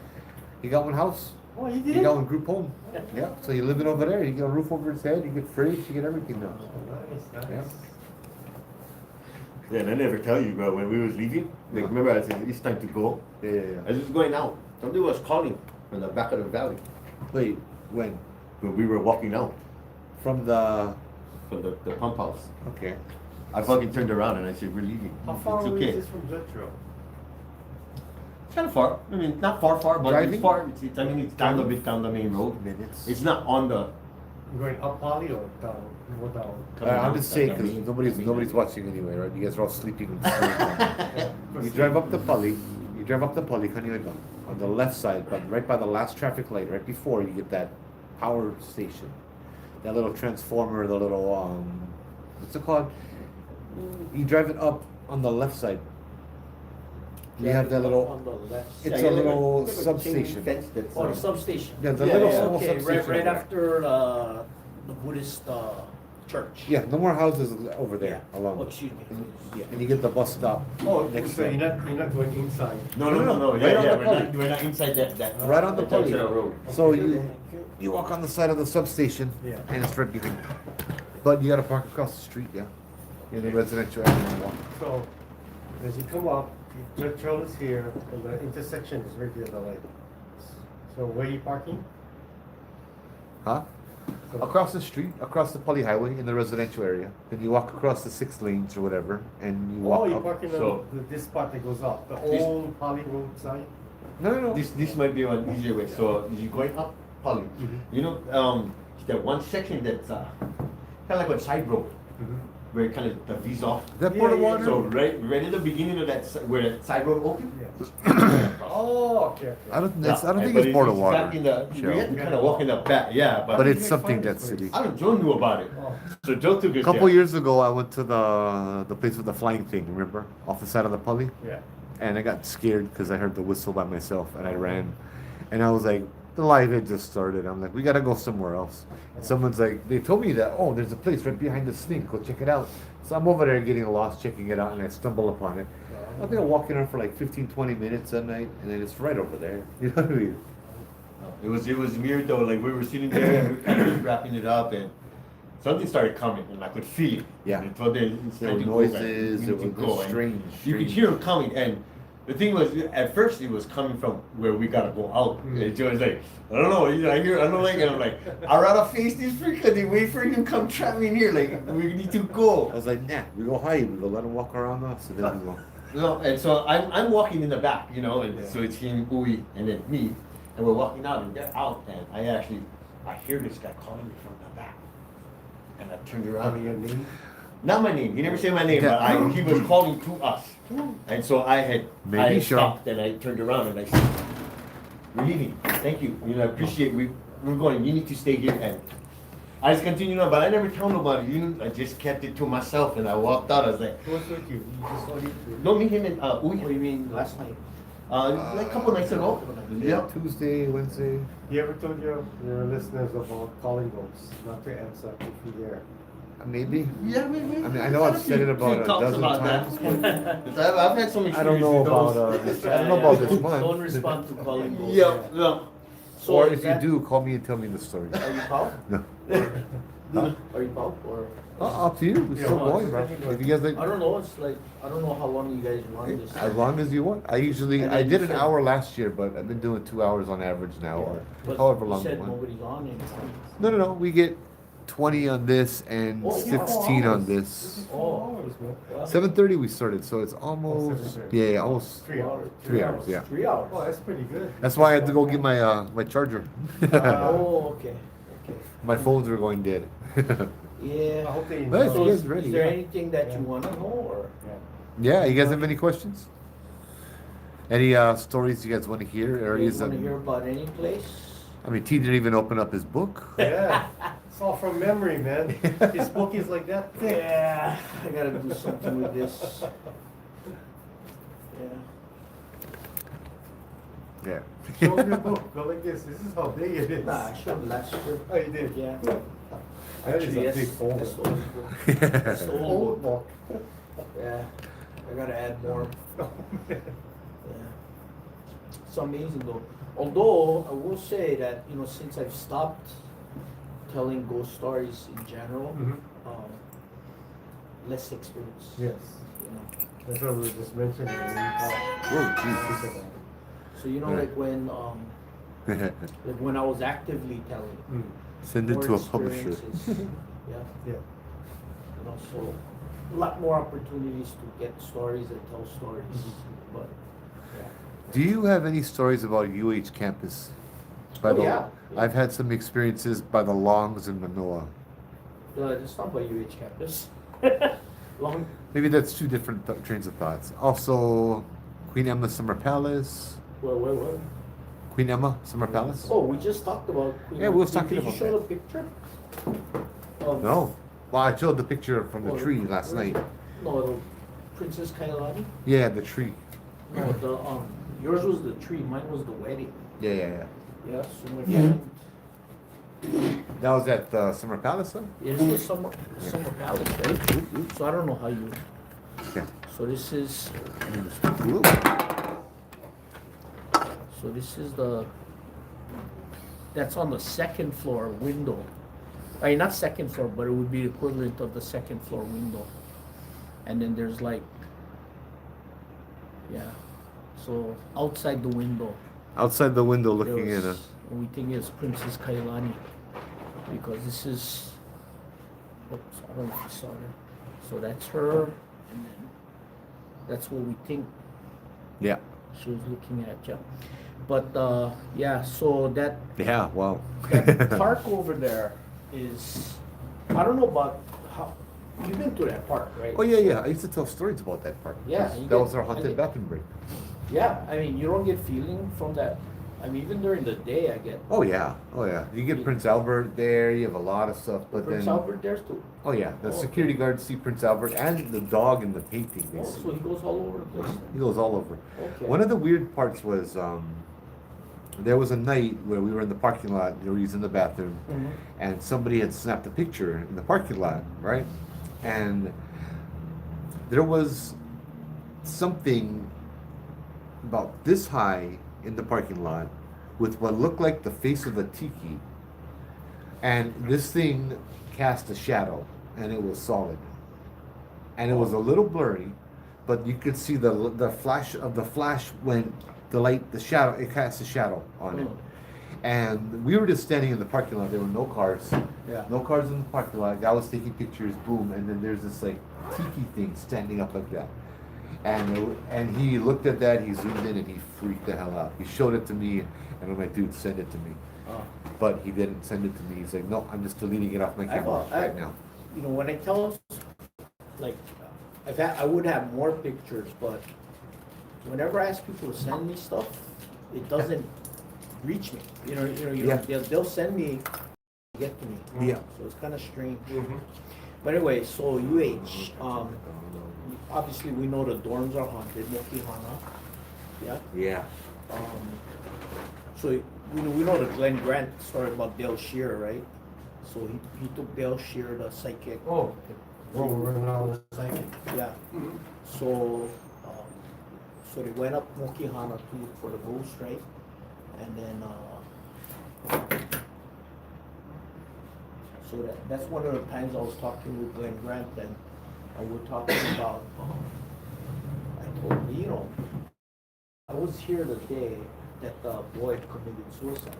he got one house. Oh, he He did? got one group home. Yeah, so you living over there. You get a roof over his head. You get fridge. You get everything now. Oh, nice, Yeah. nice. Yeah, and I never tell you, bro, when we was leaving, like, remember I said, it's time to go. Yeah. I was just going out. Somebody was calling from the back of the valley Wait, when? when we were walking out From the from the pump house. okay. I fucking turned around and I said, we're leaving. How far It's away okay. is this from Jetro? It's kind of far. I mean, not far, but Driving? it's far. I mean, it's down the main road. Minutes. It's not on the. Going up Poly or down? More down? I'm just saying because main- nobody's watching anyway, right? You guys are all sleeping. You drive up the Pali. You drive up the Pali, Kaniwega, on the left side, but right by the last traffic light, right before you get that power station, that little transformer, the little what's it called? You drive it up on the left side. You have that little. On the left It's side. a little like a chain substation. fence that's, Oh, the substation. Yeah, the Yeah, little yeah, small Okay, substation. right over there. after the Buddhist church. Yeah, no more houses over there Yeah. along. Oh, excuse me. Yeah, and you get the bus stop. Oh, next so time. you're not going inside? No. Right Yeah, on the we're Pali. not inside that. Right on the that Pali. section of road. So you walk on the side of the substation, Yeah. and it's right behind. But you gotta park across the street, yeah, in the residential area. So, as you come up, the trail is here, and the intersection is right there, the light. So where are you parking? Huh? So- Across the street, across the Pali Highway in the residential area. Then you walk across the 6 lanes or whatever, and you walk Oh, you're up. parking So- on this part that goes up, the This- old Poly Road side? No. This might be one easier way. So you're going up Poly. You know, that one section that's kind of like a side road where it kind of the V's off. That Yeah, pour of yeah, water? So right at the beginning of that where that side road open. Yeah. Oh, okay. I don't Yeah, think but it's Port of back in Water. the, Sure. we had to kind of walk in the back, yeah. But it's you something find that this city. place? I don't. Joe knew about it, Oh. so Joe took A us couple there. years ago, I went to the place with the flying thing. Remember, off the side of the Pali, Yeah. and I got scared because I heard the whistle by myself, and I ran, and I was like, the live had just started. I'm like, we gotta go somewhere else. And someone's like, they told me that, oh, there's a place right behind the snake. Go check it out. So I'm over there getting lost, checking it out, and I stumble upon it. I think I'm walking around for like 15, 20 minutes at night, and then it's right over there. You know what I mean? It was weird though. Like we were sitting there and we were kind of wrapping it up, and something started coming, and I could feel it. Yeah. And so then it's There time were to go, noises, like, it we need to was go, and strange. You could hear it coming, and the thing was, at first it was coming from where we gotta go out. And Joe was like, I don't know, I don't like it. I'm like, I'd rather face this freak because they wait for you to come trap me in here. Like, we need to I go. was like, nah, we go hide. We go let them walk around us, and then we go. No, and so I'm walking in the back, you know, and Yeah. so it's him, Uwe, and then me, and we're walking out, and they're out, and I hear this guy calling me from the back, and I turned Having your around. name? Not my name. He never said my name, Yeah. but he was calling to us, and so I had Maybe, sure. stopped, and I turned around, and I said, "We're leaving. Thank you. You know, I appreciate we're going. You need to stay here." And I just continued on, but I never told nobody. I just kept it to myself, and I walked out. I was like, Who was with you? You just saw you two? "Don't meet him in What do Uwe." you mean last night? Like a couple nights ago. Yeah, Tuesday, Wednesday. You ever told your listeners about calling ghosts, not to answer if you're there? Maybe. Yeah, maybe. I mean, I know I've said it about a dozen times. I've had some experiences. I don't know about I don't know about this Don't month. respond to calling ghosts. Yeah. So Or is if you that- do, call me and tell me the story. Are you Paul? No. Are you Paul or? Up to you. We're still Yeah, going, bro. If you guys like, I don't know. It's like I don't know how long you guys want this. as long as you want. I usually And I then did you an said- hour last year, but I've been doing 2 hours on average now, or But however you long you said want. nobody's on anything. No. We get 20 on this and Oh, yeah, 16 on This this. is 4 hours, man. Well, 7:30 we started, so it's almost 7:30. yeah, almost 3 hours. 3 hours. Yeah. 3 hours. Oh, that's pretty good. That's why I had to go get my my charger. Oh, okay. Okay. My phones were going dead. Yeah. I hope they Nice, enjoy. you So guys ready, is there yeah. anything that Yeah. you want to know or? Yeah. Yeah, you guys have any questions? Any stories you guys want to hear? You Areas want that, to hear about any place? I mean, T didn't even open up his book. Yeah, it's all from memory, man. This book is like that thick. Yeah, I gotta do something with this. Yeah. Yeah. Show your book. Go like this. This is how big it is. Nah, I showed last year. Oh, you did? Yeah. That is a Yes, big folder. that's the old book. That's the old Old book. book. Yeah. I gotta add more. Oh, man. Yeah. It's amazing though. Although I will say that, you know, since I've stopped telling ghost stories in general, Mhm. less experience. Yes, You know. that's what we were just mentioning. When we talked. Oh, Jesus. About it. So you know, Right. like when I was actively telling. Mm. Send it more to a publisher. experiences. Yeah. Yeah. You know, so a lot more opportunities to get stories and tell stories. Mhm. But yeah. Do you have any stories about UH campus? By Oh, the yeah. I've had some experiences by the Longs in Manoa. It's not by UH campus. Long. Maybe that's two different trains of thoughts. Also, Queen Emma Summer Palace. Where? Queen Emma Summer Palace. Oh, we just talked about Queen. Yeah, we was talking Did about you show that. the picture? Of, No. Well, I showed the picture from the Oh, tree last where is night. it? No, the Princess Kailani. Yeah, the tree. No, the yours was the tree. Mine was the wedding. Yeah, yeah, yeah. Yeah, so my friend. That was at the Summer Palace, huh? It is the summer palace, right? So I don't know how you. Okay. So this is. Ooh. So this is the. That's on the second floor window. I mean, not second floor, but it would be equivalent of the second floor window. And then there's like. Yeah. So outside the window. Outside the window looking in. There's- We think it's Princess Kailani because this is. Oops, I don't know if you saw her. So that's her, and then that's what we think Yeah. she was looking at. Yeah, but yeah. So that Yeah, wow. that park over there is. I don't know about how. You've been to that park, right? Oh, yeah, yeah. I used to tell stories about that park. Yeah, because you That get- was our I haunted get- bathroom break. Yeah, I mean, you don't get feeling from that. I mean, even during the day, I get. Oh, yeah. Oh, yeah. You get Prince Albert there. You have a lot of stuff. But Prince then. Albert there's too. Oh, yeah. The Oh. security guards see Prince Albert and the dog in the painting. They Oh, see. so he goes all over the place. He goes all over. Okay. One of the weird parts was there was a night where we were in the parking lot. They were using the bathroom, Mhm. and somebody had snapped a picture in the parking lot, right? And there was something about this high in the parking lot with what looked like the face of a tiki, and this thing cast a shadow, and it was solid, and it was a little blurry, but you could see the flash of the flash when the light, the shadow, it cast a shadow on it. Mm. And we were just standing in the parking lot. There were no cars. Yeah. No cars in the parking lot. Guy was taking pictures. Boom. And then there's this like tiki thing standing up like that. And he looked at that. He zoomed in and he freaked the hell out. He showed it to me, and I'm like, dude, send it to me. Oh. But he didn't send it to me. He's like, no, I'm just deleting it off my camera right now. You know, when I tell, like, I would have more pictures, but whenever I ask people to send me stuff, it doesn't reach me. Yeah. They'll send me, get to me. Yeah. So it's kind of strange. Mhm. But anyway, so UH, obviously we know the dorms are haunted, Mokihana. Yeah. Yeah. So we know the Glenn Grant story about Dale Shear, right? So he took Dale Shear, the psychic. Oh, well, we're running out of psychic. Yeah. So so they went up Mokihana to look for the ghost, right? And then so that's one of the times I was talking with Glenn Grant, and we were talking about. I told him, I was here the day that the boy committed suicide.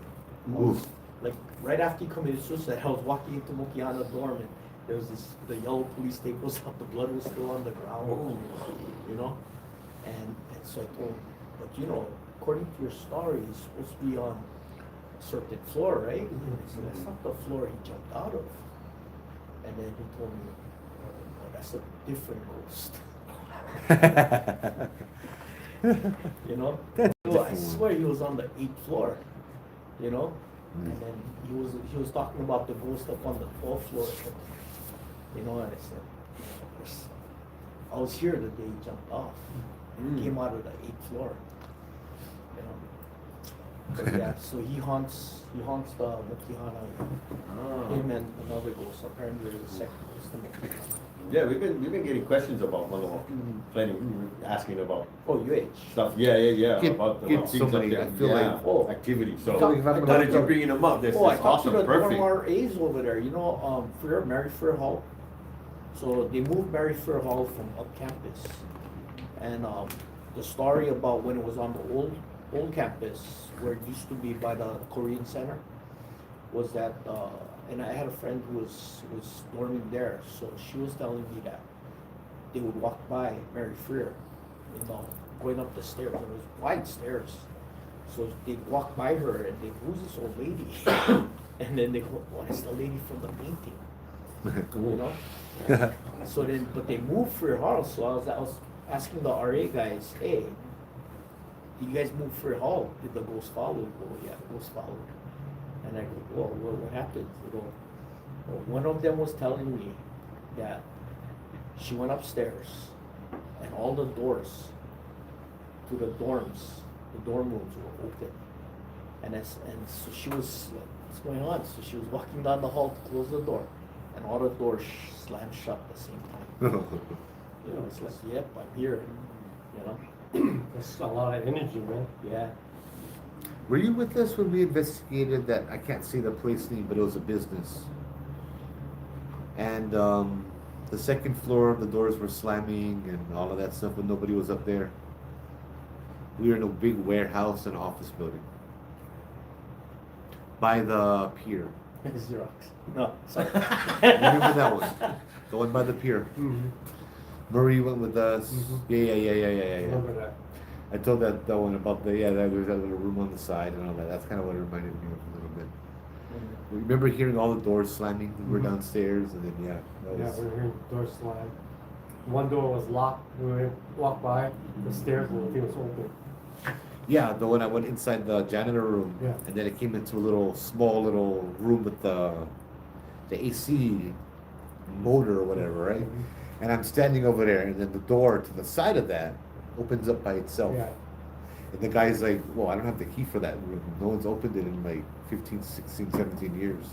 I was, like right after he committed suicide, I was walking into Mokihana dorm, and there was the yellow police tape was up, the blood was still on the ground, and so I told him, but according to your story, he's supposed to be on a certain floor, right? So that's not the floor he jumped out of. And then he told me, oh, that's a different ghost. That's So I different one. swear he was on the 8th floor, and then he was talking about the ghost up on the 12th floor, and I said, I was here the day he jumped off, and he came out of the 8th floor, But yeah, so he haunts the Mokihana, him and another ghost, apparently there's a second ghost in Mokihana. Yeah, we've been getting questions about Mahalo. Plenty, asking about Oh, UH. stuff. Yeah. Get about so things up many, there. I feel Yeah, like- Oh. activity. I So thought- now that you're bringing them up, that's Oh, I talked to awesome. the Perfect. dorm RAs over there, Mary Fair Hall. So they moved Mary Fair Hall from up campus. And the story about when it was on the old campus, where it used to be by the Korean Center, was that, and I had a friend who was dorming there, so she was telling me that they would walk by Mary Freer, going up the stairs. It was wide stairs. So they walk by her and they, who's this old lady? And then they go, oh, that's the lady from the painting. You know? So then, but they moved for Hall. So I was asking the RA guys, hey, did you guys move for Hall? Did the ghost follow? They go, yeah, the ghost followed. And I go, whoa, what happened? They go, well, one of them was telling me that she went upstairs and all the doors to the dorms, the dorm rooms were open. And so she was like, what's going on? So she was walking down the hall to close the door, and all the doors slammed shut at the same time. You know, it's like, yep, I'm here. You know? That's a lot of energy, man. Yeah. Were you with us when we investigated that? I can't say the place name, but it was a business. And the second floor, the doors were slamming and all of that stuff, but nobody was up there. We were in a big warehouse and office building by the pier. Xerox. No, sorry. Remember that one? The one by the pier. Mm-hmm. Marie went with us. Mhm. Yeah. Remember that? I told that one about the there was that little room on the side and all that. That's kind of what it reminded me of a little bit. We remember hearing all the doors slamming when we were Mhm. downstairs, and then that Yeah, was, we were hearing doors slam. One door was locked. We walked by the stairs and the thing was open. yeah, the one I went inside the janitor room, Yeah. and then it came into a little small little room with the AC motor or whatever, right? Mhm. And I'm standing over there, and then the door to the side of that opens up by itself. Yeah. And the guy's like, well, I don't have the key for that room. No one's opened it in like 15, 16, 17 years.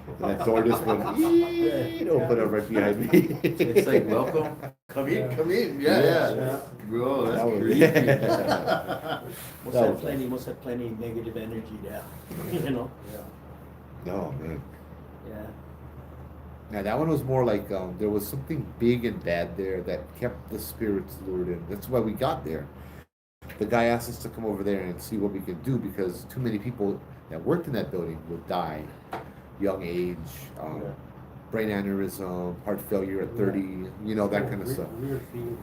And that door just went, open up right behind me. It's like, welcome, come in, Yeah. come in, Yeah. yeah. Bro, That that's was- crazy. Must That have was- plenty, must have plenty negative energy there. You know? No, man. Yeah. Now that one was more like there was something big and bad there that kept the spirits lured in. That's why we got there. The guy asked us to come over there and see what we could do because too many people that worked in that building would die, young age, Yeah. brain aneurysm, heart failure at 30, you know, that kind of stuff. Weird feeling.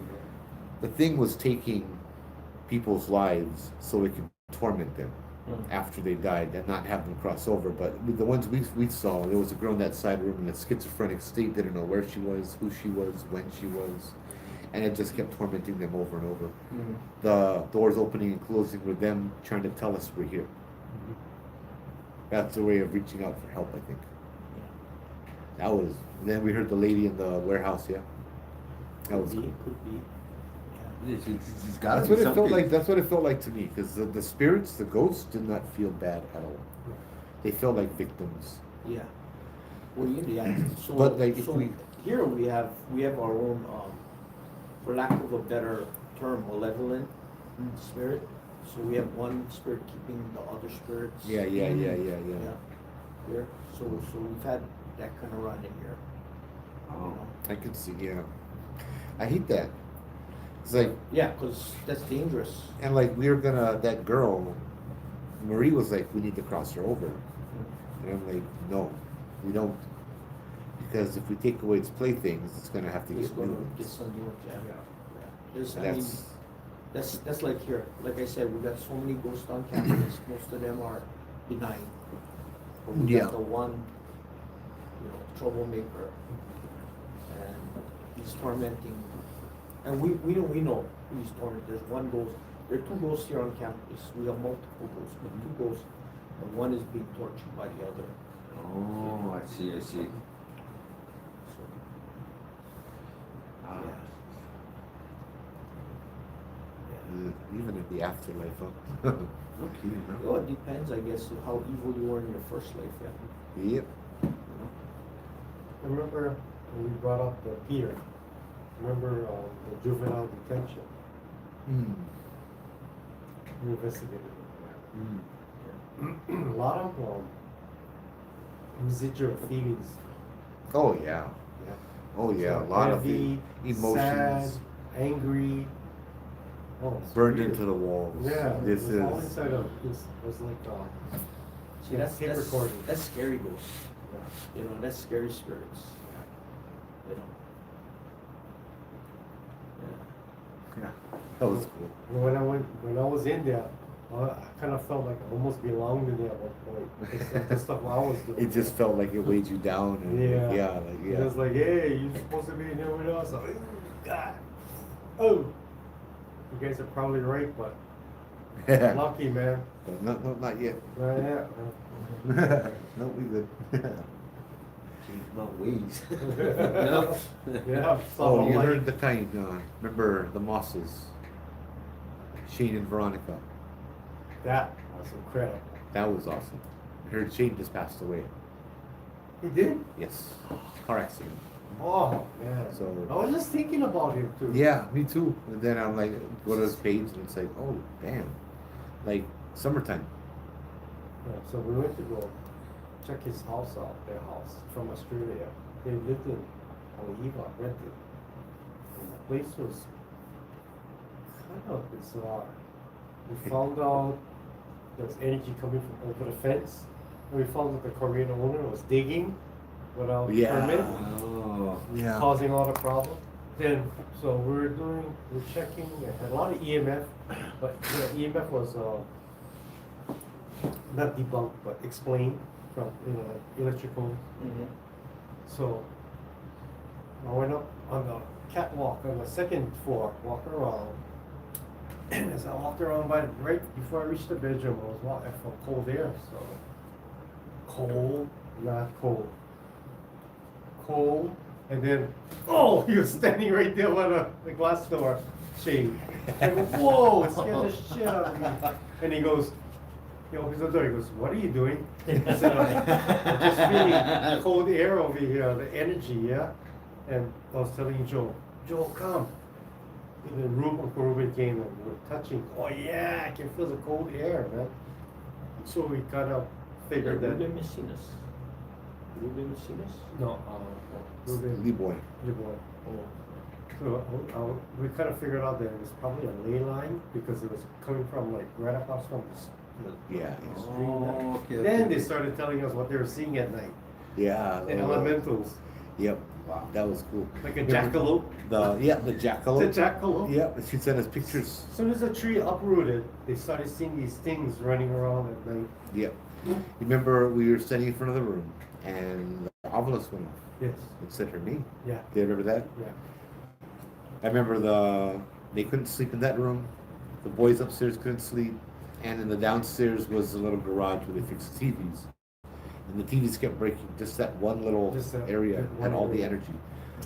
The thing was taking people's lives so it could torment them after they died and not have them cross over. But with the ones we saw, there was a girl in that side room in a schizophrenic state, didn't know where she was, who she was, when she was, and it just kept tormenting them over and over. Mhm. The doors opening and closing were them trying to tell us we're here. Mhm. That's a way of reaching out for help, I think. That was. Then we heard the lady in the warehouse. Yeah, that was. Could be, Cool. could be. It's gotta That's be what it felt something. like. That's what it felt like to me. Because the spirits, the ghosts, did not feel bad at all. They felt like victims. Yeah. Well, yeah. So, But, like, if so we- here we have our own, for lack of a better term, malevolent spirit. So we have one spirit keeping the other spirits. Yeah. Yeah. Here. So we've had that kind of run in here. Oh, I could see. Yeah, I hate that. It's like, Yeah, because that's dangerous. and like we were gonna. That girl, Marie was like, we need to cross her over, and I'm like, no, we don't, because if we take away its playthings, it's gonna have to It's get going new to get ones. some new ones, yeah. There's, And I mean, that's like here. Like I said, we got so many ghosts on campus. Most of them are benign. But we Yeah. got the one, troublemaker, and he's tormenting. And we know who he's tormenting. There's one ghost. There are two ghosts here on campus. We have multiple ghosts, but two ghosts. And one is being tortured by the other. Oh, I see. So, Ah. Even in the afterlife, huh? Okay, Well, it depends, I guess, how evil you were in your first life, yeah. Yep. Remember when we brought up the pier? Remember the juvenile detention? Mm. We investigated Mm. it. A lot of residual feelings. Oh yeah. Yeah. Oh yeah. A So lot of heavy, emotions sad, angry. Oh, it's burned weird. into the walls. Yeah, This it was all is. inside of this was like See, that's tape that's, recording. that's scary ghosts. That's scary spirits. You know. Yeah. Yeah. That was cool. When I was in there, I kind of felt like I almost belonged in there at one point. Because the stuff I was doing. It just felt like it weighed you down. And Yeah. yeah. It was like, hey, you're supposed to be in there with us. I'm like, God. Oh. You guys are probably right, but Yeah. lucky, man. Not yet. Not yet, man. No, we good. Change my ways. Yeah. Oh, you like- heard the kind. Remember the Mosses? Shane and Veronica. That was incredible. That was awesome. I heard Shane just passed away. He did? Yes. Car accident. Oh, man. So- I was just thinking about him, too. Yeah, me too. And then I'm like, go to his page and it's like, oh, damn. Like, summertime. Yeah, so we went to go check his house out, their house from Australia. They lived in Haleiwa, rented. And the place was kind of bizarre. We found out there was energy coming from over the fence. And we found that the Korean owner was digging without Yeah. permit, Oh. Yeah. causing all the problems. Then, so we're checking, a lot of EMF, but the EMF was not debunked, but explained from electrical. So I went up on the catwalk on the second floor, walked around. And as I walked around right before I reached the bedroom, I felt cold air. So cold, not cold. Cold, and then he was standing right there by the glass door shade. I go, whoa! It scared the shit out of me. And he goes, he opens the door. He goes, "What are you doing?" I said, "I'm just feeling cold air over here, the energy, yeah." And I was telling Joe, come. And then Uncle Ruben came and we were touching. Oh yeah, I can feel the cold air, man. So we kind of figured that. Ruben Messinas. Ruben Messinas? No, Ruben. Lee boy. So we kind of figured out that it was probably a ley line because it was coming from like right across from Yeah. the street. Oh, okay, Then okay. they started telling us what they were seeing at night. Yeah. The elementals, Yep. That was cool. like a jackalope. The jackalope. The jackalope. Yep. She sent us pictures. As soon as the tree uprooted, they started seeing these things running around at night. Yep. Remember we were standing in front of the room and the obelisk went off. Yes. It said her name. Yeah. Do you remember that? Yeah. I remember they couldn't sleep in that room. The boys upstairs couldn't sleep. And in the downstairs was a little garage where they fixed TVs. And the TVs kept breaking. Just that one little Just that area one had all the area. energy.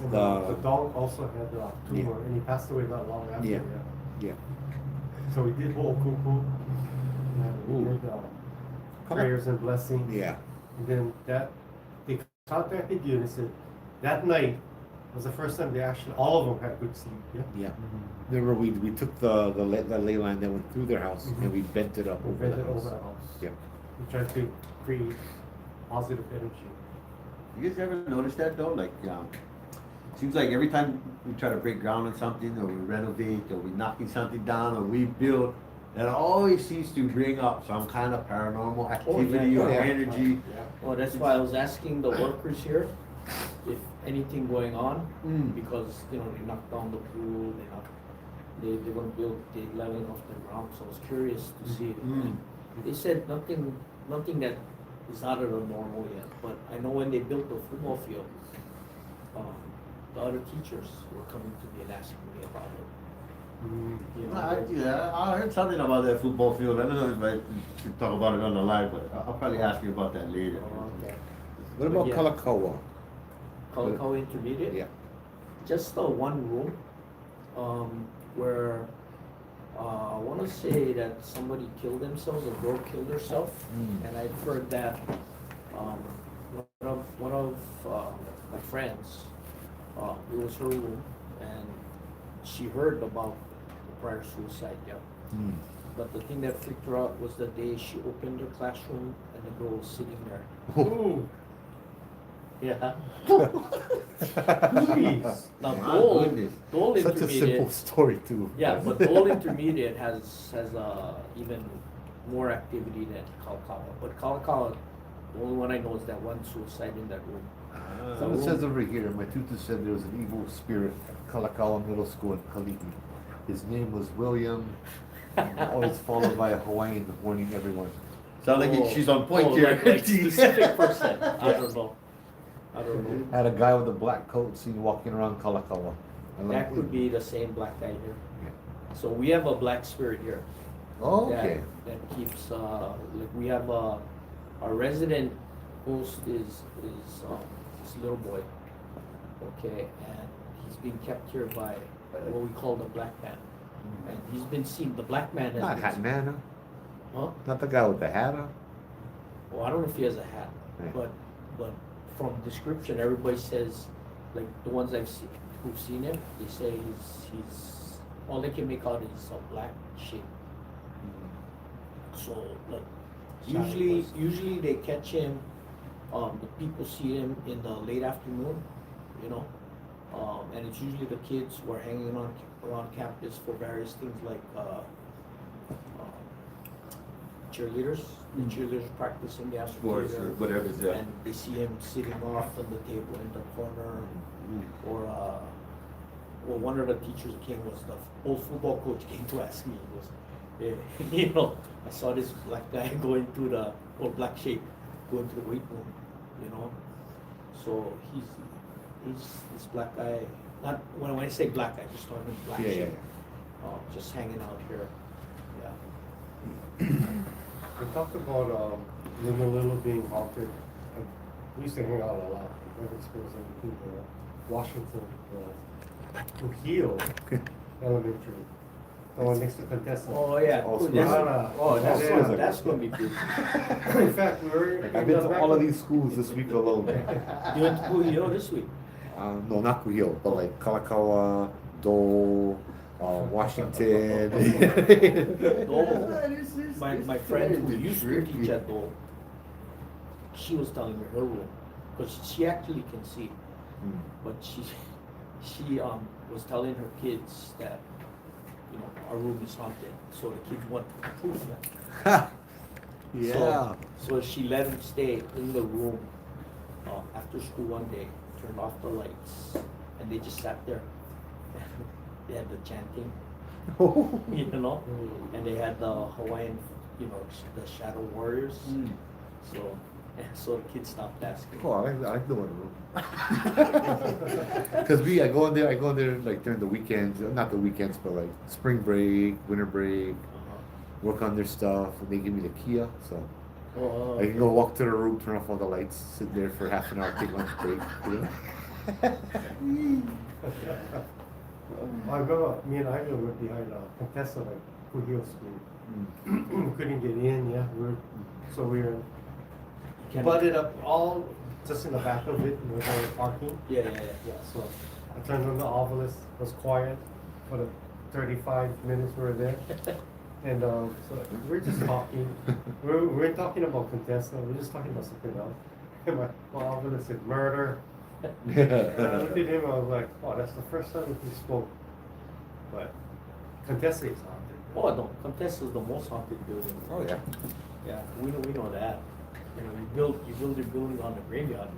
And The- the dog also had a tumor, and he passed away not long after. Yeah. Yeah. So we did whole cuckoo. And we Ooh. did prayers and blessings. Yeah. And then they contacted you and they said that night was the first time all of them had good sleep. Yeah. Yeah. Remember we took the ley line that went through their house and we bent it up We over bent the it house. over the house. Yeah. We tried to create positive energy. You guys ever notice that though? Like, seems like every time we try to break ground on something, or we renovate, or we knocking something down, or we build, that always seems to bring up some kind of paranormal activity or yeah. energy. Yeah. Well, that's why I was asking the workers here if anything going on, Mm. because, they knocked down the pool, they want to build the leveling of the ground, so I was curious to see. Mm. They said nothing that is out of the normal yet, but I know when they built the football field, the other teachers were coming to me and asking me about it. I heard something about that football field. I don't know if I should talk about it on the live, but I'll probably ask you about that later. Okay. What about Yeah. Kalakaua? Kalakaua Intermediate? Yeah. Just the one room, where, I wanna say that somebody killed themselves, a girl killed herself, and I've heard that, one of my friends, it was her room, and she heard about the prior suicide, yeah. Mm. But the thing that freaked her out was the day she opened her classroom and the girl was sitting there. Ooh. Yeah. Please. Now, My Dole, goodness. Dole Such a simple Intermediate, story too. yeah, but Dole Intermediate has even more activity than Kalakaua. But Kalakaua, the only one I know is that one suicide in that room. Someone says over here, my tutor said there was an evil spirit at Kalakaua Middle School in Kalihi. His name was William. Always followed by a Hawaiian warning everyone. Sounds like she's on point here. Like specific person. I don't know. I don't know. Had a guy with a black coat seen walking around Kalakaua. I like That could it. be the same black guy here. Yeah. So we have a black spirit here. Oh, okay. That keeps, like we have, our resident host is this little boy. Okay, and he's being kept here by what we call the black man. And he's been seen, the black man has Not been Hat seen- Man, huh? Huh? Not the guy with the hat, huh? Well, I don't know if he has a hat, Yeah. but from description, everybody says, like the ones I've seen, who've seen him, they say he's all they can make out is a black shape. So like usually they catch him. The people see him in the late afternoon, you know, and it's usually the kids who are hanging around campus for various things like cheerleaders. The cheerleaders practice in the Sports or amphitheater, whatever, yeah. and they see him sitting off on the table in the corner, or well, one of the teachers came was the old football coach came to ask me. He goes, you know, I saw this black guy going through the or black shape going to the weight room, you know. So he's this black guy. Not when I say black guy, just talking black Yeah, yeah, shape. Just hanging out here. Yeah. We talked about Little being haunted. We used to hang out a lot. Every schools in Washington, Trujillo Elementary. The one next to Contessa. Oh yeah. Oh, That's- Smyrna. oh, Yeah. that's gonna be beautiful. In fact, we were. I've been to all of these schools this week alone. You went to Trujillo this week. No, not Kuhio, but like Kalakaua, Dole, Washington. Dole. My friend who used to teach at Dole, she was telling me her room, because she actually can see, but she was telling her kids that, you know, our room is haunted, so the kids want to prove that. Yeah. So she let them stay in the room after school one day, turned off the lights, and they just sat there. They had the chanting, you know, and they had the Hawaiian, you know, the Shadow Warriors. So the kids stopped asking. Oh, I like the one room. Cause I go in there like during the weekends, not the weekends, but like spring break, winter break, work on their stuff, and they give me the Kia, so Oh, I can go walk to the room, turn off all the lights, sit there for half an hour, take lunch break. You know? I remember me and Ivy were behind Contessa, like Trujillo School. We couldn't get in, yeah. We were butted up all just in the back of it, where they were parking. yeah. Yeah, so I turned on the obelisk, was quiet for the 35 minutes we were there. And so we're just talking. We're talking about Contessa, we're just talking about something else. And my obelisk said murder. And I looked at him, I was like, oh, that's the first time he spoke. But Contessa is haunted. Oh no, Contessa is the most haunted building. Oh yeah. Yeah, we know that. You know, you build your building on the graveyard.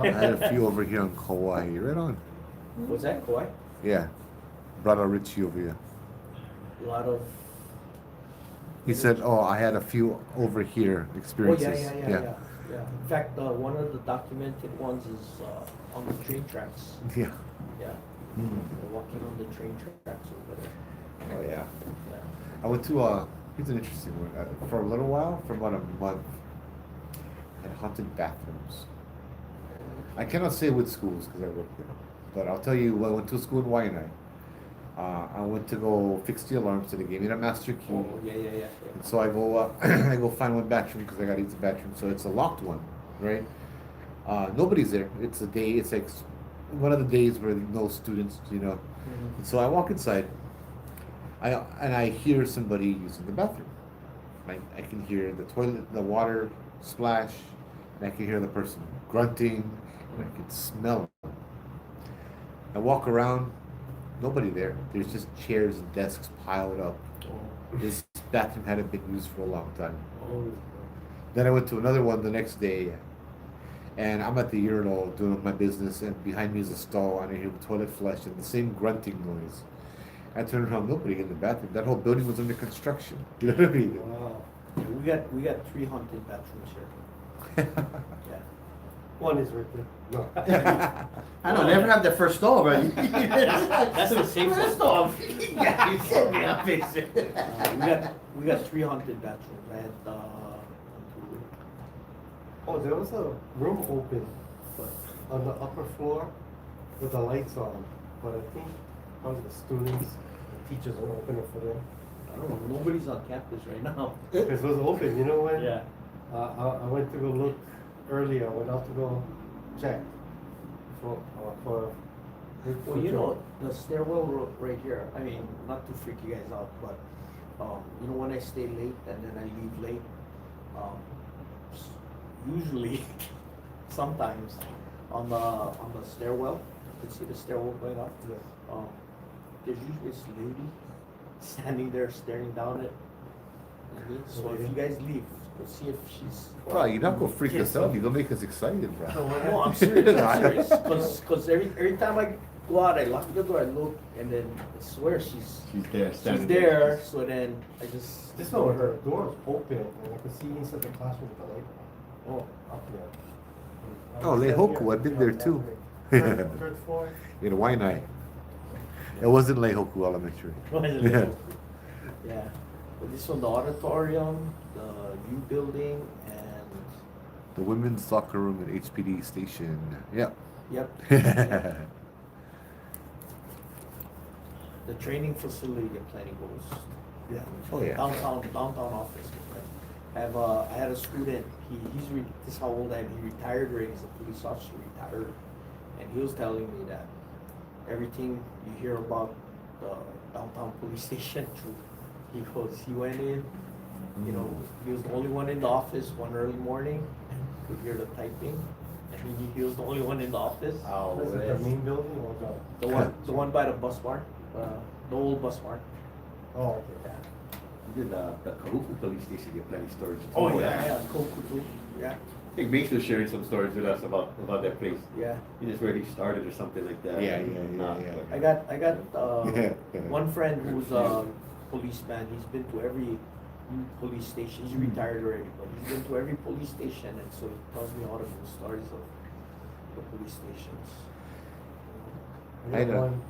I had a few over here on Kauai. Right on. Was that Kauai? Yeah. Brought a Richie over here. A lot of. He said, "Oh, I had a few over here Oh experiences." yeah. In fact, one of the documented ones is on the train tracks. Yeah. Yeah, Mm. we're walking on the train tracks over there. Oh yeah. Yeah. I went to here's an interesting one. For a little while, for about a month, had haunted bathrooms. I cannot say which schools because I worked there, but I'll tell you, I went to a school in Waianae. I went to go fix the alarms, so they gave me the master key. Oh yeah. And so I go, I go find one bathroom because I gotta use the bathroom. So it's a locked one, right? Nobody's there. It's a day. It's like one of the days where no students, you know. Mhm. And so I walk inside. I hear somebody using the bathroom. I can hear the toilet, the water splash, and I can hear the person grunting, and I can smell it. I walk around. Nobody there. There's just chairs and desks piled up. Oh. This bathroom hadn't been used for a long time. Oh, Then I went to another one the next day, and I'm at the urinal doing my business, and behind me is a stall, and I hear the toilet flush and the same grunting noise. I turned around, nobody in the bathroom. That whole building was under construction. You know what I mean? Wow. Yeah, we got 3 haunted bathrooms here. Yeah. One is right there. No. I don't never have the first stall, right? That's the same first stall. Yeah, you set me up, basically. We got 3 haunted bathrooms. I had Oh, there was a room open on the upper floor with the lights on, but I think probably the students, the teachers will open it for them. I don't know. Nobody's on campus right now. Because it was open, you know when? Yeah. I went to go look earlier, I went out to go check for. Well, you know, the stairwell right here, I mean, not to freak you guys out, but, you know, when I stay late and then I leave late, usually, sometimes, on the stairwell, you can see the stairwell going up, there's usually this lady standing there staring down at me. So if you guys leave, go see if she's. Bro, you're not gonna freak us out. You're gonna make us excited, bro. No, I'm serious. I'm serious. Because every time I go out, I lock the door, I look, and then I swear she's there, she's there. So then I just This one, her door is open, and I could see inside the classroom with the light on. Oh, up there. Oh, Leihoku, I've been there too. Third floor. In Waianae. It wasn't Leihoku Elementary. Yeah. Yeah. But this one, the auditorium, the U building, and The women's soccer room at HPD station. Yep. yep. The training facility at Planning Ghost. Yeah. Oh, yeah. Downtown office. I had a student, this is how old I am, he retired already, he's a police officer, retired. And he was telling me that everything you hear about the downtown police station, true. He goes, he went in, you know, he was the only one in the office one early morning, could hear the typing. And he was the only one in the office. Was it the main building or The one by the bus barn, the old bus barn. Oh, okay. Yeah. You did the Kahuku police station, get plenty stories. Oh, yeah, cool. Yeah, I think Mace was sharing some stories with us about that place. yeah. Just where he started or something like that. Yeah. I got one friend who's a policeman. He's been to every police station. He's retired already, but he's been to every police station, and so he tells me all of the stories of the police stations. I know. One,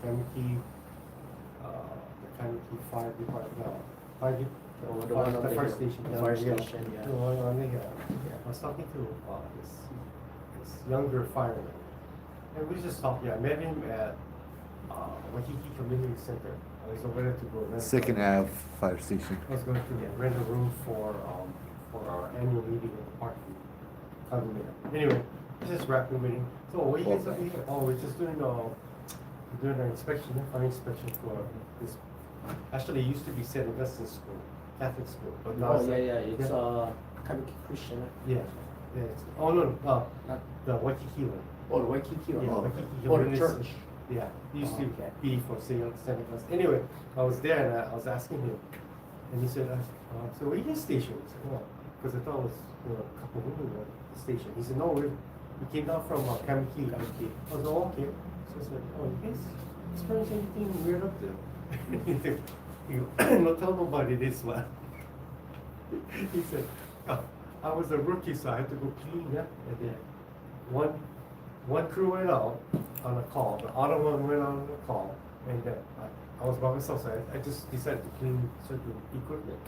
Kamiki, the Kamiki Fire Department, The one on the the fire hill. station. The down fire there, station, yeah. The one on the hill. I was talking to this younger fireman, and we just talked. Yeah, I met him at Waikiki Community Center. I was over there to go rent. Second Ave Fire Station. I was going to rent a room for our annual meeting at the park condominium. Anyway, just wrapping the meeting. So what are you guys doing here? Oh, we're just doing an inspection, fire inspection for this. Actually, it used to be St. Augustine's School, Catholic school, but now Oh, yeah, it's Kamiki Christian. yeah. No, not the Waikiki one. Oh, the Waikiki one. Yeah, Oh, Waikiki oh, the one is- church. Yeah, it used to Okay. be for St. Augustine. Anyway, I was there and I was asking him, and he said, "So where are you stationed?" I said, "Oh, because I thought it was a couple of women at the station." He said, "No, we came down from Kamiki." I was "Oh, okay." So I said, "Oh, you guys experience anything weird up there?" He goes, "No, tell nobody this one." He said, "I was a rookie, so I had to go clean up." And then one crew went out on a call, the other one went on a call, and I was by myself, so I just decided to clean certain equipment.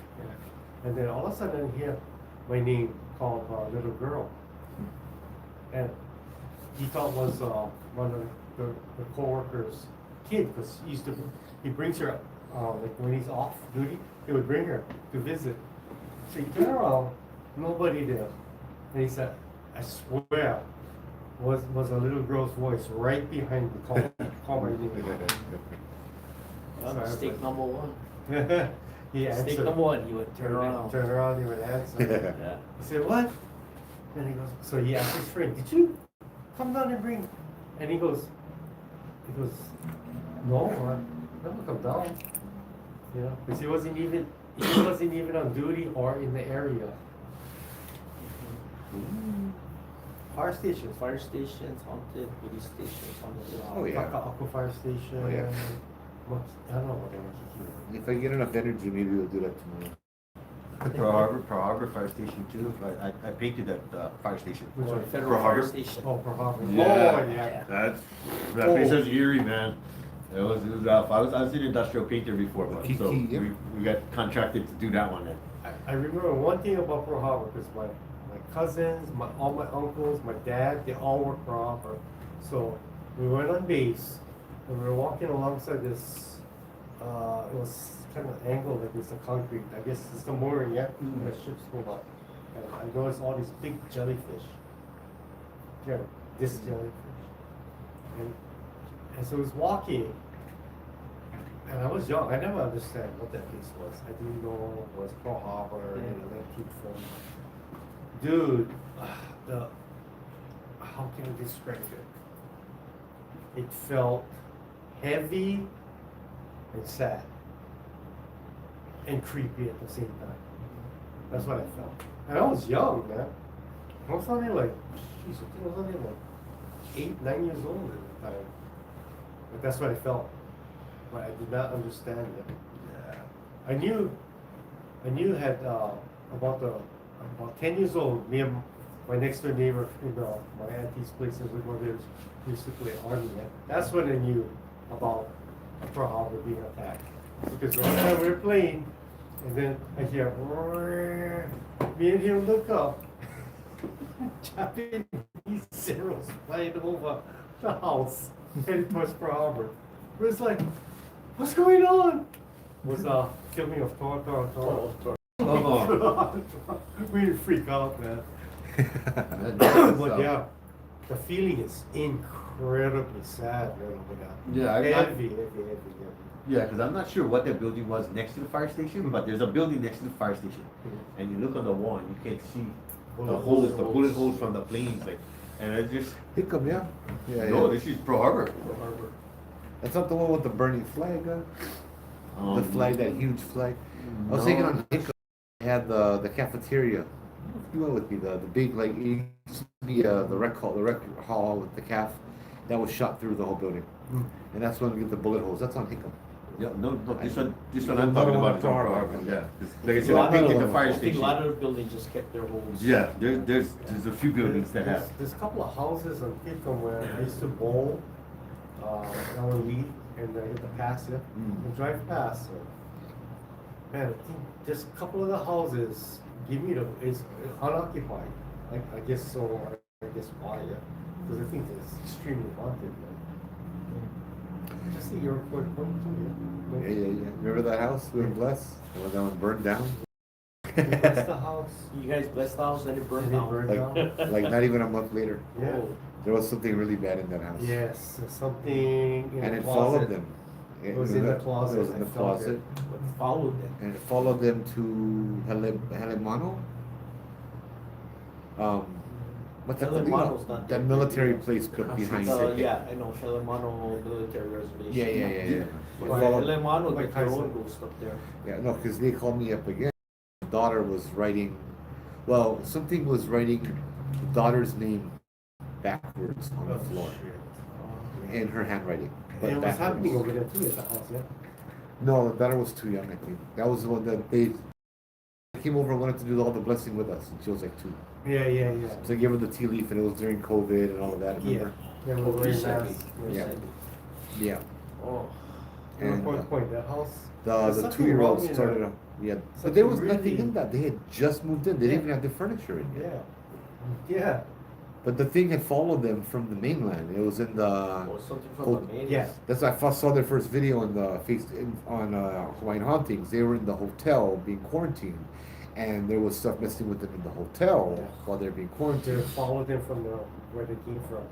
And then all of a sudden I hear my name called a little girl. And he thought was one of the co-workers' kid, because he brings her, like when he's off duty, he would bring her to visit. So he turned around, nobody there. And he said, "I swear, was a little girl's voice right behind me, call my name." Mistake number one. He Mistake answered. number one, you would turn around. Turn around, he would answer. Yeah. He said, "What?" And he goes, so he asked his friend, "Did you come down and bring?" And he goes, "No, I never come down." You know, because he wasn't even on duty or in the area. fire stations, haunted, police stations, haunted. Oh, yeah. Aqua Fire Station. Oh, yeah. I don't know what they were. If I get enough energy, maybe we'll do that tomorrow. Pearl Harbor Fire Station too. I painted that fire station. Which one? Federal Pearl Fire Harbor. Station. Oh, Pearl Harbor. Yeah. Oh, yeah. That place was eerie, man. It was rough. I was an industrial painter before, but so Kiki, yeah. we got contracted to do that one. Then. I remember one thing about Pearl Harbor, because my cousins, all my uncles, my dad, they all worked Pearl Harbor. So we went on base, and we were walking alongside this, it was kind of angled like it's a concrete. I guess it's the mooring, yeah, the ships go up. And I noticed all these big jellyfish. Yeah, this jellyfish. And so I was walking, and I was young. I never understand what that place was. I didn't know it was Pearl Harbor in the 1940s. Dude, how can I describe it? It felt heavy and sad and creepy at the same time. That's what I felt. And I was young, man. I was only like, jeez, I was only like 8, 9 years old at the time. But that's what I felt. But I did not understand it. Yeah. I knew had about 10 years old, me and my next door neighbor in my auntie's place in Woodmore used to play army. That's when I knew about Pearl Harbor being attacked. Because one time we were playing, and then I hear, me and him look up, Japanese arrows flying over the house, headed towards Pearl Harbor. It was like, what's going on? It was killing of Tor. Oh, We didn't freak out, man. But yeah, the feeling is incredibly sad, man. Yeah, Heavy. yeah, because I'm not sure what that building was next to the fire station, but there's a building next to the fire station, and you look on the wall and you can't see the bullet holes from the planes, like, and it just Hickam, yeah. Yeah, no, yeah. this is Pearl Harbor. That's not the one with the burning flag, the flag, that huge flag. I was thinking on Hickam, they had the cafeteria. You went with me, the big, like, it used to be the rec hall with the caf that was shot through the whole building. And that's when we get the bullet holes. That's on Hickam. Yeah, no, this one I'm talking about is on Pearl Harbor. Yeah, 'cause like I said, I painted the fire I think a station. lot of the buildings just kept their holes. Yeah, there's a few buildings that have. There's a couple of houses on Hickam where I used to bowl, I would leave and I hit the pass it, and drive past. So, man, I think there's a couple of the houses is unoccupied. I guess so. I guess why? Yeah, because I think it's extremely haunted. Man. Just the airport point too. Yeah. Remember that house we were blessed? The one that one burned down? That's the house. You guys blessed the house and it burned And it down. burned down. Like not even a month later. Yeah. Oh. There was something really bad in that house. Yes, something in And the it closet. followed them. It was in the closet. It was in the I felt closet. it. What followed them? And it followed them to Helemano. What's that? Helemano's not there. That military place behind it. Yeah, I know, Helemano Military Reservation. Yeah. It Like followed- Helemano, like get their Tyson. own ghost up there. Yeah, no, because they called me up again. The daughter was writing, well, something was writing the daughter's name backwards on the floor in her handwriting. But And what's backwards. happening over there too at the house, yeah? No, the daughter was too young, I think. That was the one that they came over and wanted to do all the blessing with us, and she was like 2. Yeah. So I gave her the tea leaf, and it was during COVID and all of that. Yeah. Remember? Yeah, Oh, we're wearing recently. masks. Yeah. Yeah. Oh. And Point, that house. the There's the something 2-year-old wrong in started. there. Yeah, but Something there was nothing really- in that. They had just moved in. They didn't Yeah. even have the furniture in yet. Yeah. But the thing had followed them from the mainland. It was in the. Or something from Oh, the main. Yeah. That's why I first saw their first video on the on Hawaiian Hauntings. They were in the hotel being quarantined, and there was stuff messing with them in the hotel Yeah. while they're being They quarantined. followed them from where they came from.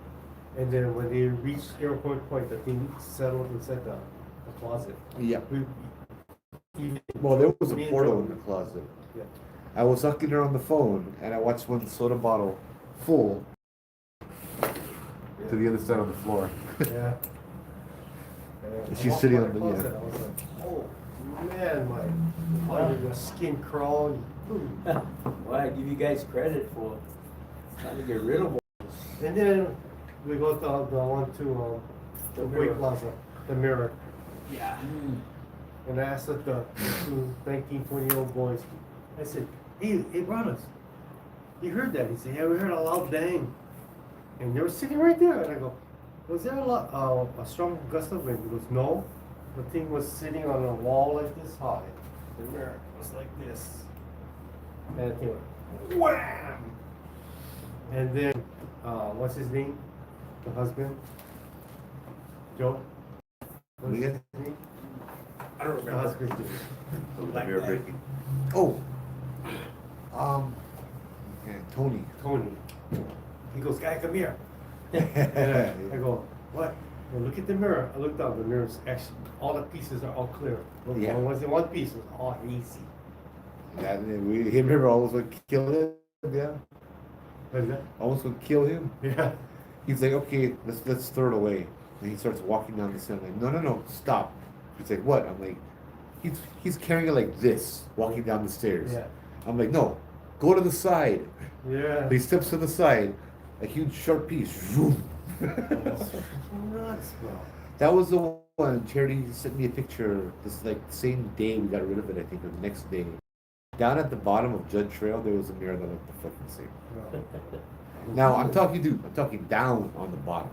And then when they reached airport point, the thing settled inside the closet. Yeah. Even- Well, there was a me and portal Joe- in the closet. Yeah. I was talking to her on the phone, and I watched one soda bottle full to the other side of the floor. Yeah. She's I walked sitting by on the- closet, yeah. I was like, oh man, my skin crawled. Well, I give you guys credit for trying to get rid of all this. And then we go to the one to The the mirror. Great Plaza, the mirror. Yeah. And I asked the two 19, 20-year-old boys, I said, hey brothers, you heard that? He said, yeah, we heard a loud bang. And they were sitting right there. And I go, was there a strong gust of wind? He goes, no. The thing was sitting on a wall like this high. The mirror was like this. And it came wham! And then, what's his name? The husband? Joe? What's his Yeah. name? I don't The remember. husband. The Black mirror guy. breaking. Oh. Yeah, Tony. Tony. He goes, guy, come here. And I go, what? Well, look at the mirror. I looked down. The mirror's actually, all the pieces are all clear. Look, Yeah. one was in one piece. It was all hazy. Yeah, we him remember almost would kill him. Yeah, What is that? almost would kill him. Yeah. He's like, okay, let's throw it away. And he starts walking down the stairs. I'm like, no, stop. He's like, what? I'm like, he's carrying it like this, walking down the stairs. Yeah. I'm like, no, go to the side. Yeah. He steps to the side, a huge sharp piece. Vroom. That's nuts, bro. That was the one. Charity sent me a picture. This like same day we got rid of it. I think or the next day. Down at the bottom of Judd Trail, there was a mirror that looked the fucking same. No. Now I'm talking, dude. I'm talking down on the bottom.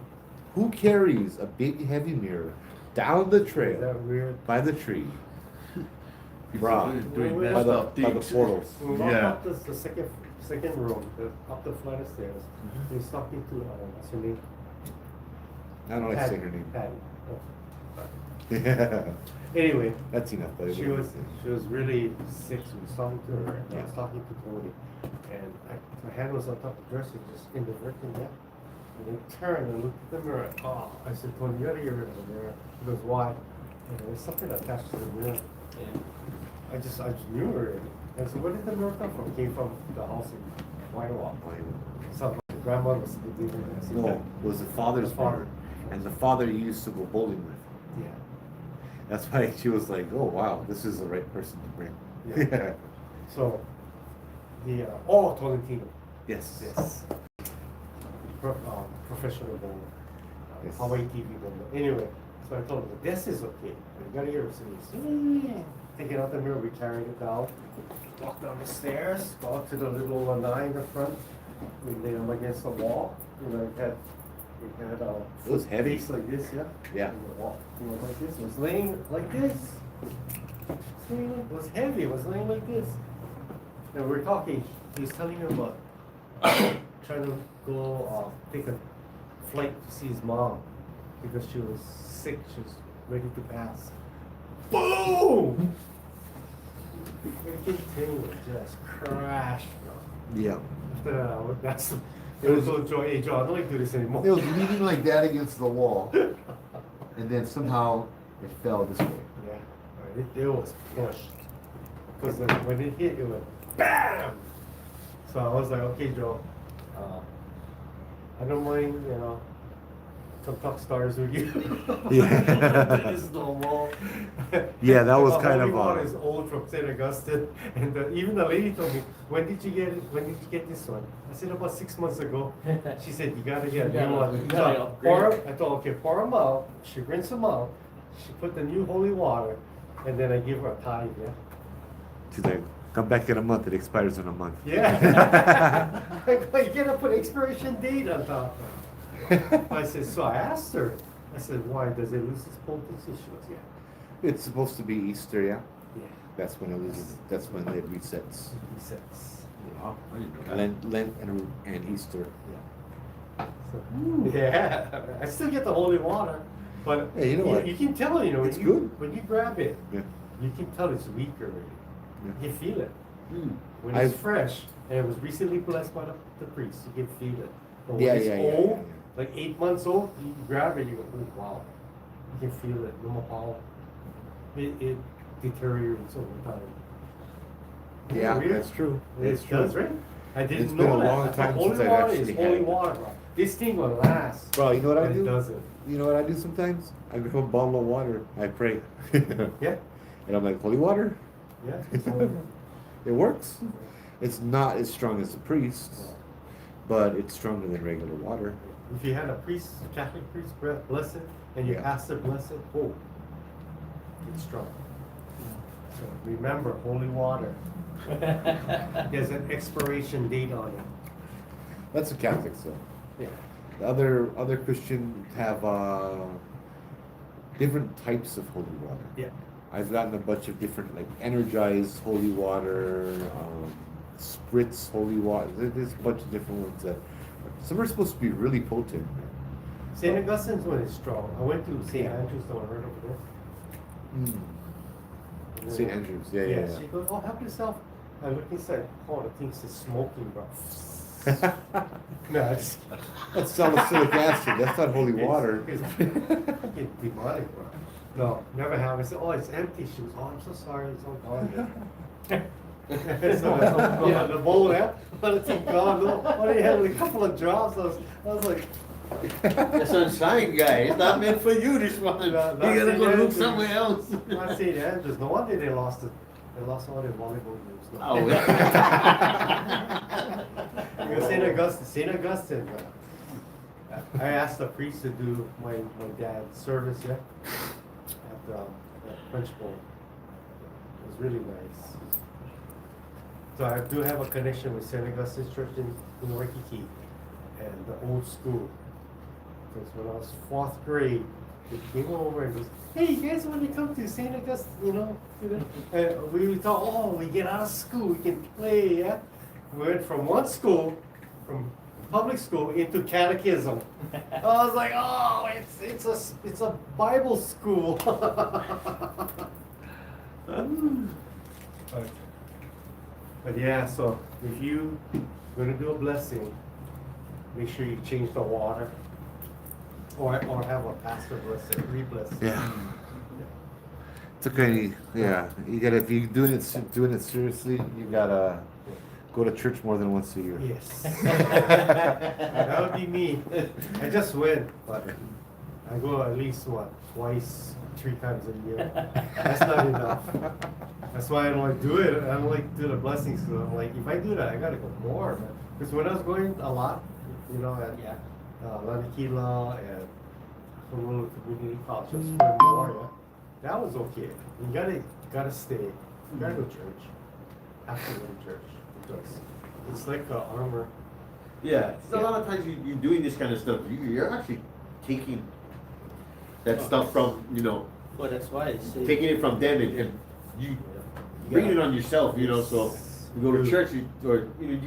Who carries a big heavy mirror down the Is trail that weird? by the tree? Bruh, Doing By by messed the up by the things. portals. We walk Yeah. up the second room, up the flight of stairs. He's talking to, what's her name? I don't like saying her name. Patty. Oh. Yeah, Anyway, that's enough. But she was really sick. She was talking to her, and I was Yeah. talking to Tony, and my hand was on top of the dresser, just in the working there. And then turned and looked at the mirror. Oh, I said, Tony, you gotta get rid of the mirror. He goes, why? And there's something attached to the mirror. And I just knew already. And I said, where did the mirror come from? It came from the house in Whitewalk. So the grandmother was living there. I said, No, "Yeah." it was the father's The father. father, and the father used to go bowling with. Yeah. That's why she was like, "Oh wow, this is the right person to bring." Yeah. So, Tolentino. Yes. Yes. Professional bowler. Yes. Hawaii TV bowler. Anyway, so I told him, this is okay. You gotta hear it. So he said, take it out the mirror, we carried it down, walked down the stairs, go out to the little lanai in the front. We laid him against the wall. You know, it had It was heavy. face like this, yeah? Yeah. And the wall, like this. It was laying like this. It was heavy. It was laying like this. And we were talking. He was telling me about trying to go take a flight to see his mom because she was sick. She was ready to pass. Boom! Freaking thing was just crashed, bro. Yeah. After that, that's It it was- was so Joe. Hey, Joe, I don't like to do this anymore. It was leaning like that against the wall, and then somehow it fell this way. Yeah, it was pushed. Because when it hit, it went BAM! So I was like, okay, Joe, I don't mind, some talk stars with you. Yeah. This is normal. Yeah, that was The kind holy of, water is old from St. Augustine, and even the lady told me, when did you get it? When did you get this one? I said about 6 months ago. She said you gotta get a You new gotta- one. you gotta So, upgrade. I told her, okay, pour them out. She rinsed them out. She put the new holy water, and then I give her a tithe. Yeah. She's like, "Come back in a month. It expires in a month." Yeah. Like, you gotta put expiration date on top. I said, so I asked her. I said, why does it lose its potency? She goes, yeah. It's supposed to be Easter, yeah. Yeah. That's when it loses. That's when it resets. He says. Wow, I didn't know that. Lent and Easter. Yeah. So, yeah. I still get the holy water, but Yeah, you know what? You can tell, It's when good. when you grab it, Yeah. you can tell it's weak already. Yeah. You can feel it. Mm. When it's I've- fresh and it was recently blessed by the priest, you can feel it. But when Yeah, it's yeah, yeah, old, yeah, like 8 months old, you grab it, you go, oh, wow. You can feel it, no more power. It deteriorates over time. Yeah, Weird. that's true. It That's true. does, right? I didn't It's know been a that. long I thought time holy since I've water actually is holy had it. water, bro. This thing will last. Bro, you know what I but do? It doesn't. You know what I do sometimes? I grab a bottle of water. I pray. Yeah, And I'm like, holy water? yeah. It's holy. It works. It's not as strong as the priest, but it's stronger than regular water. If you had a priest, Catholic priest bless it, and your Yeah. pastor bless it, oh, it's strong. So remember, holy water, there's an expiration date on it. That's a Catholic though. Yeah. The other Christian have different types of holy water. Yeah. I've gotten a bunch of different, like energized holy water, spritz holy water. There's a bunch of different ones that some are supposed to be really potent. St. Augustine's one is strong. I went to St. Yeah. Andrew's, the one right over there. Mm. And St. then- Andrews, yeah. She goes, oh, help yourself. I look inside, oh, the thing's just smoking, bro. No, it's That's salicylic acid. That's not holy water. It's fucking demonic, bro. No, never have. I said, oh, it's empty. She was, oh, I'm so sorry, it's all gone. So, yeah, the bowl, yeah, but it's all gone. No, only had a couple of drops. I was like, The sunshine guy, it's not meant for you, this one. You Not gotta St. go look Andrews. somewhere else. not St. Andrews. No wonder they lost it. They lost all their volleyball games. No. Oh, yeah. You know, St. Augustine. St. Augustine. I asked the priest to do my dad's service, yeah, at French Bowl. It was really nice. So I do have a connection with St. Augustine's Church in Waikiki and the old school. Because when I was 4th grade, they came over and goes, hey, you guys want to come to St. Augustine, and we thought, oh, we get out of school, we can play, yeah? We went from one school, from public school, into catechism. I was like, oh, it's a Bible school. But yeah, so if you gonna do a blessing, make sure you change the water, or have a pastor bless it, re-bless it. Yeah. It's okay. Yeah, you gotta, if you're doing it seriously, you gotta go to church more than once a year. Yes. That would be me. I just went, but I go at least twice, 3 times a year. That's not enough. That's why I don't like do it. I don't like do the blessings. So I'm like, if I do that, I gotta go more, man. Because when I was going a lot, at Lanakila and Honolulu Community College, I was going more. Yeah, that was okay. You gotta stay. You gotta go to church. Have to go to church. Because it's like armor. Yeah, a lot of times you're doing this kind of stuff, you're actually taking that stuff from, Well, that's why I say. taking it from them and you bring it on yourself, so you go to church, you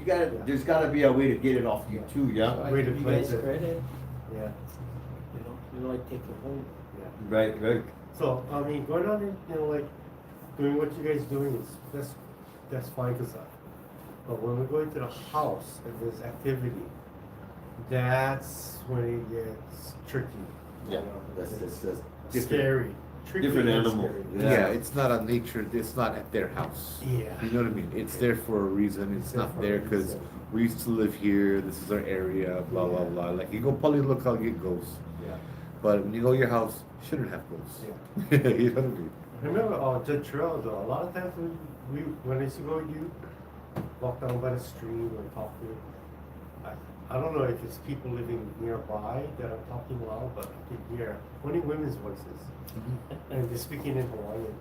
gotta, there's gotta be a way to get it off you too, yeah? I Way to give you cleanse guys it. credit, Yeah. you know, I take it home. Yeah. Right. So, I mean, going on and, like, doing what you guys doing is, that's fine, but when we go into the house and there's activity, that's when it gets tricky. Yeah, It's that's different. scary. Tricky Different and animal. scary. Yeah, it's not a nature. It's not at their house. Yeah. You know what I mean? It's there for a reason. It's not there because we used to live here. This is our area. Blah blah blah. Like you go probably look how it goes. Yeah. But when you go to your house, you shouldn't have ghosts. Yeah. You know what I mean? Remember, Judge Trail, though, a lot of times when I used to go with you, walk down by the stream or talk to you, I don't know if it's people living nearby that are talking loud, but I can hear only women's voices. And they're speaking in Hawaiian.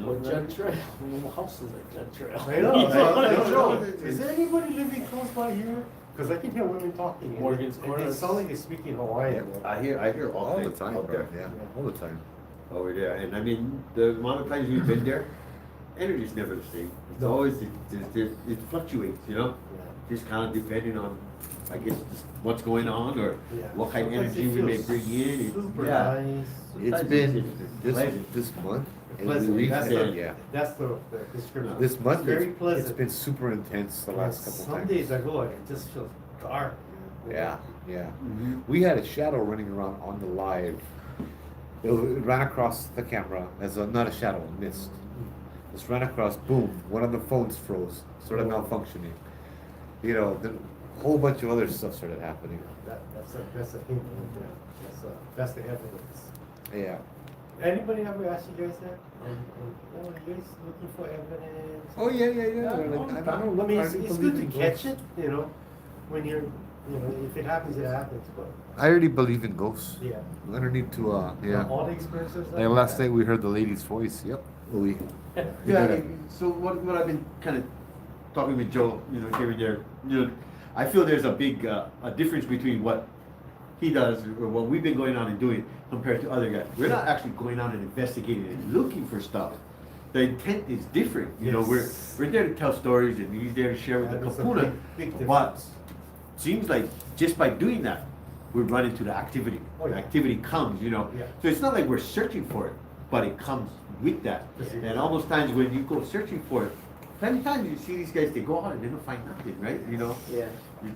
Or Judd Trail, houses at Judd Trail. I know, so I was like, Joe, is there anybody living close by here? Because I can hear women talking. and Morgan's it Corners. sounds like they're speaking Hawaiian. I hear All the things time, out bro. there. Yeah, all the time. Oh, yeah, and I mean, the amount of times we've been there, energy's never the same. It's No. always, it fluctuates, just kind of depending on, I guess, just what's going on or Yeah. what kind of Sometimes energy it we may feels bring in. Super Yeah. nice. It's Sometimes been it's pleasant. this month, and Pleasant. we That's said, the, yeah. that's the description. This month, It's very it's pleasant. been super intense the last And couple some times. days I go and it just feels dark. Yeah. Mhm. We had a shadow running around on the live. It ran across the camera as not a shadow, a mist. Just ran across, boom, one of the phones froze, started malfunctioning. Then a whole bunch of other stuff started happening. That's a hint right there. That's the evidence. Yeah. Anybody ever ask you guys that? You guys looking for evidence? Oh yeah. Yeah, Like, all the I time. don't look I mean, hardly it's believe good in to catch ghosts. it, when you're, if it happens, it happens, but, I already believe in ghosts. yeah. Underneath to yeah. All the experiences. Like last night we heard the lady's voice. Yep. We. Yeah, so what I've been kind of talking with Joe, here and there, I feel there's a big a difference between what he does or what we've been going on and doing compared to other guys. We're not actually going out and investigating and looking for stuff. The intent is different. Yes. We're there to tell stories and he's there to share with That the is a kapuna. big But difference. seems like just by doing that, we run into the activity. Oh, The yeah. activity comes, Yeah. So it's not like we're searching for it, but it comes with that. Yes, it And does. almost times when you go searching for it, plenty of times you see these guys, they go out and they don't find nothing, right? Yeah.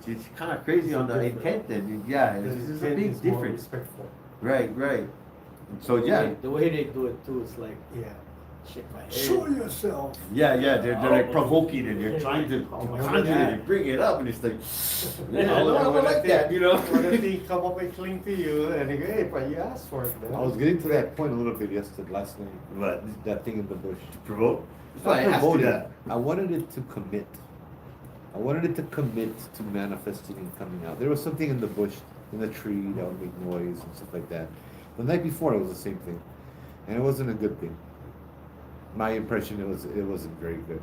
It's kind of crazy on the Different. intent, and yeah, The this is a intent big is more difference. Respectful. Right. And so yeah, The way they do it too is like, Yeah. shit my head. Show yourself. yeah, they're like provoking and they're trying to Oh, conjure yeah. it and bring it up, and it's like, Yeah, I don't like that, What if they come up and cling to you and they go, hey, but you asked for it, man. I was getting to that point a little bit yesterday, last night. What? That thing in the bush. Provoke. That's Not why I asked you promoting. that. I wanted it to commit. I wanted it to commit to manifesting and coming out. There was something in the bush, in the tree that would make noise and stuff like that. The night before, it was the same thing, and it wasn't a good thing. My impression, it wasn't very good,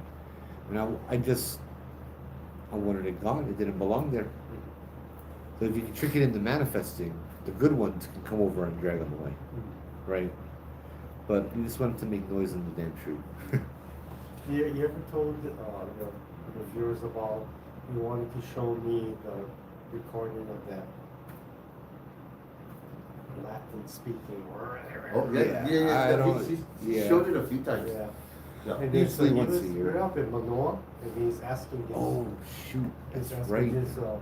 and I wanted it gone. It didn't belong there. So if you can trick it into manifesting, the good ones can come over and drag them away, right? But you just wanted to make noise in the damn tree. You ever told the viewers about you wanted to show me the recording of that Latin speaking? Oh yeah. I don't- He yeah. showed it a few times. Yeah. Yeah. And then so Usually he once was a year. we're up in Manoa and he's asking his, Oh shoot, he's that's asking right. his what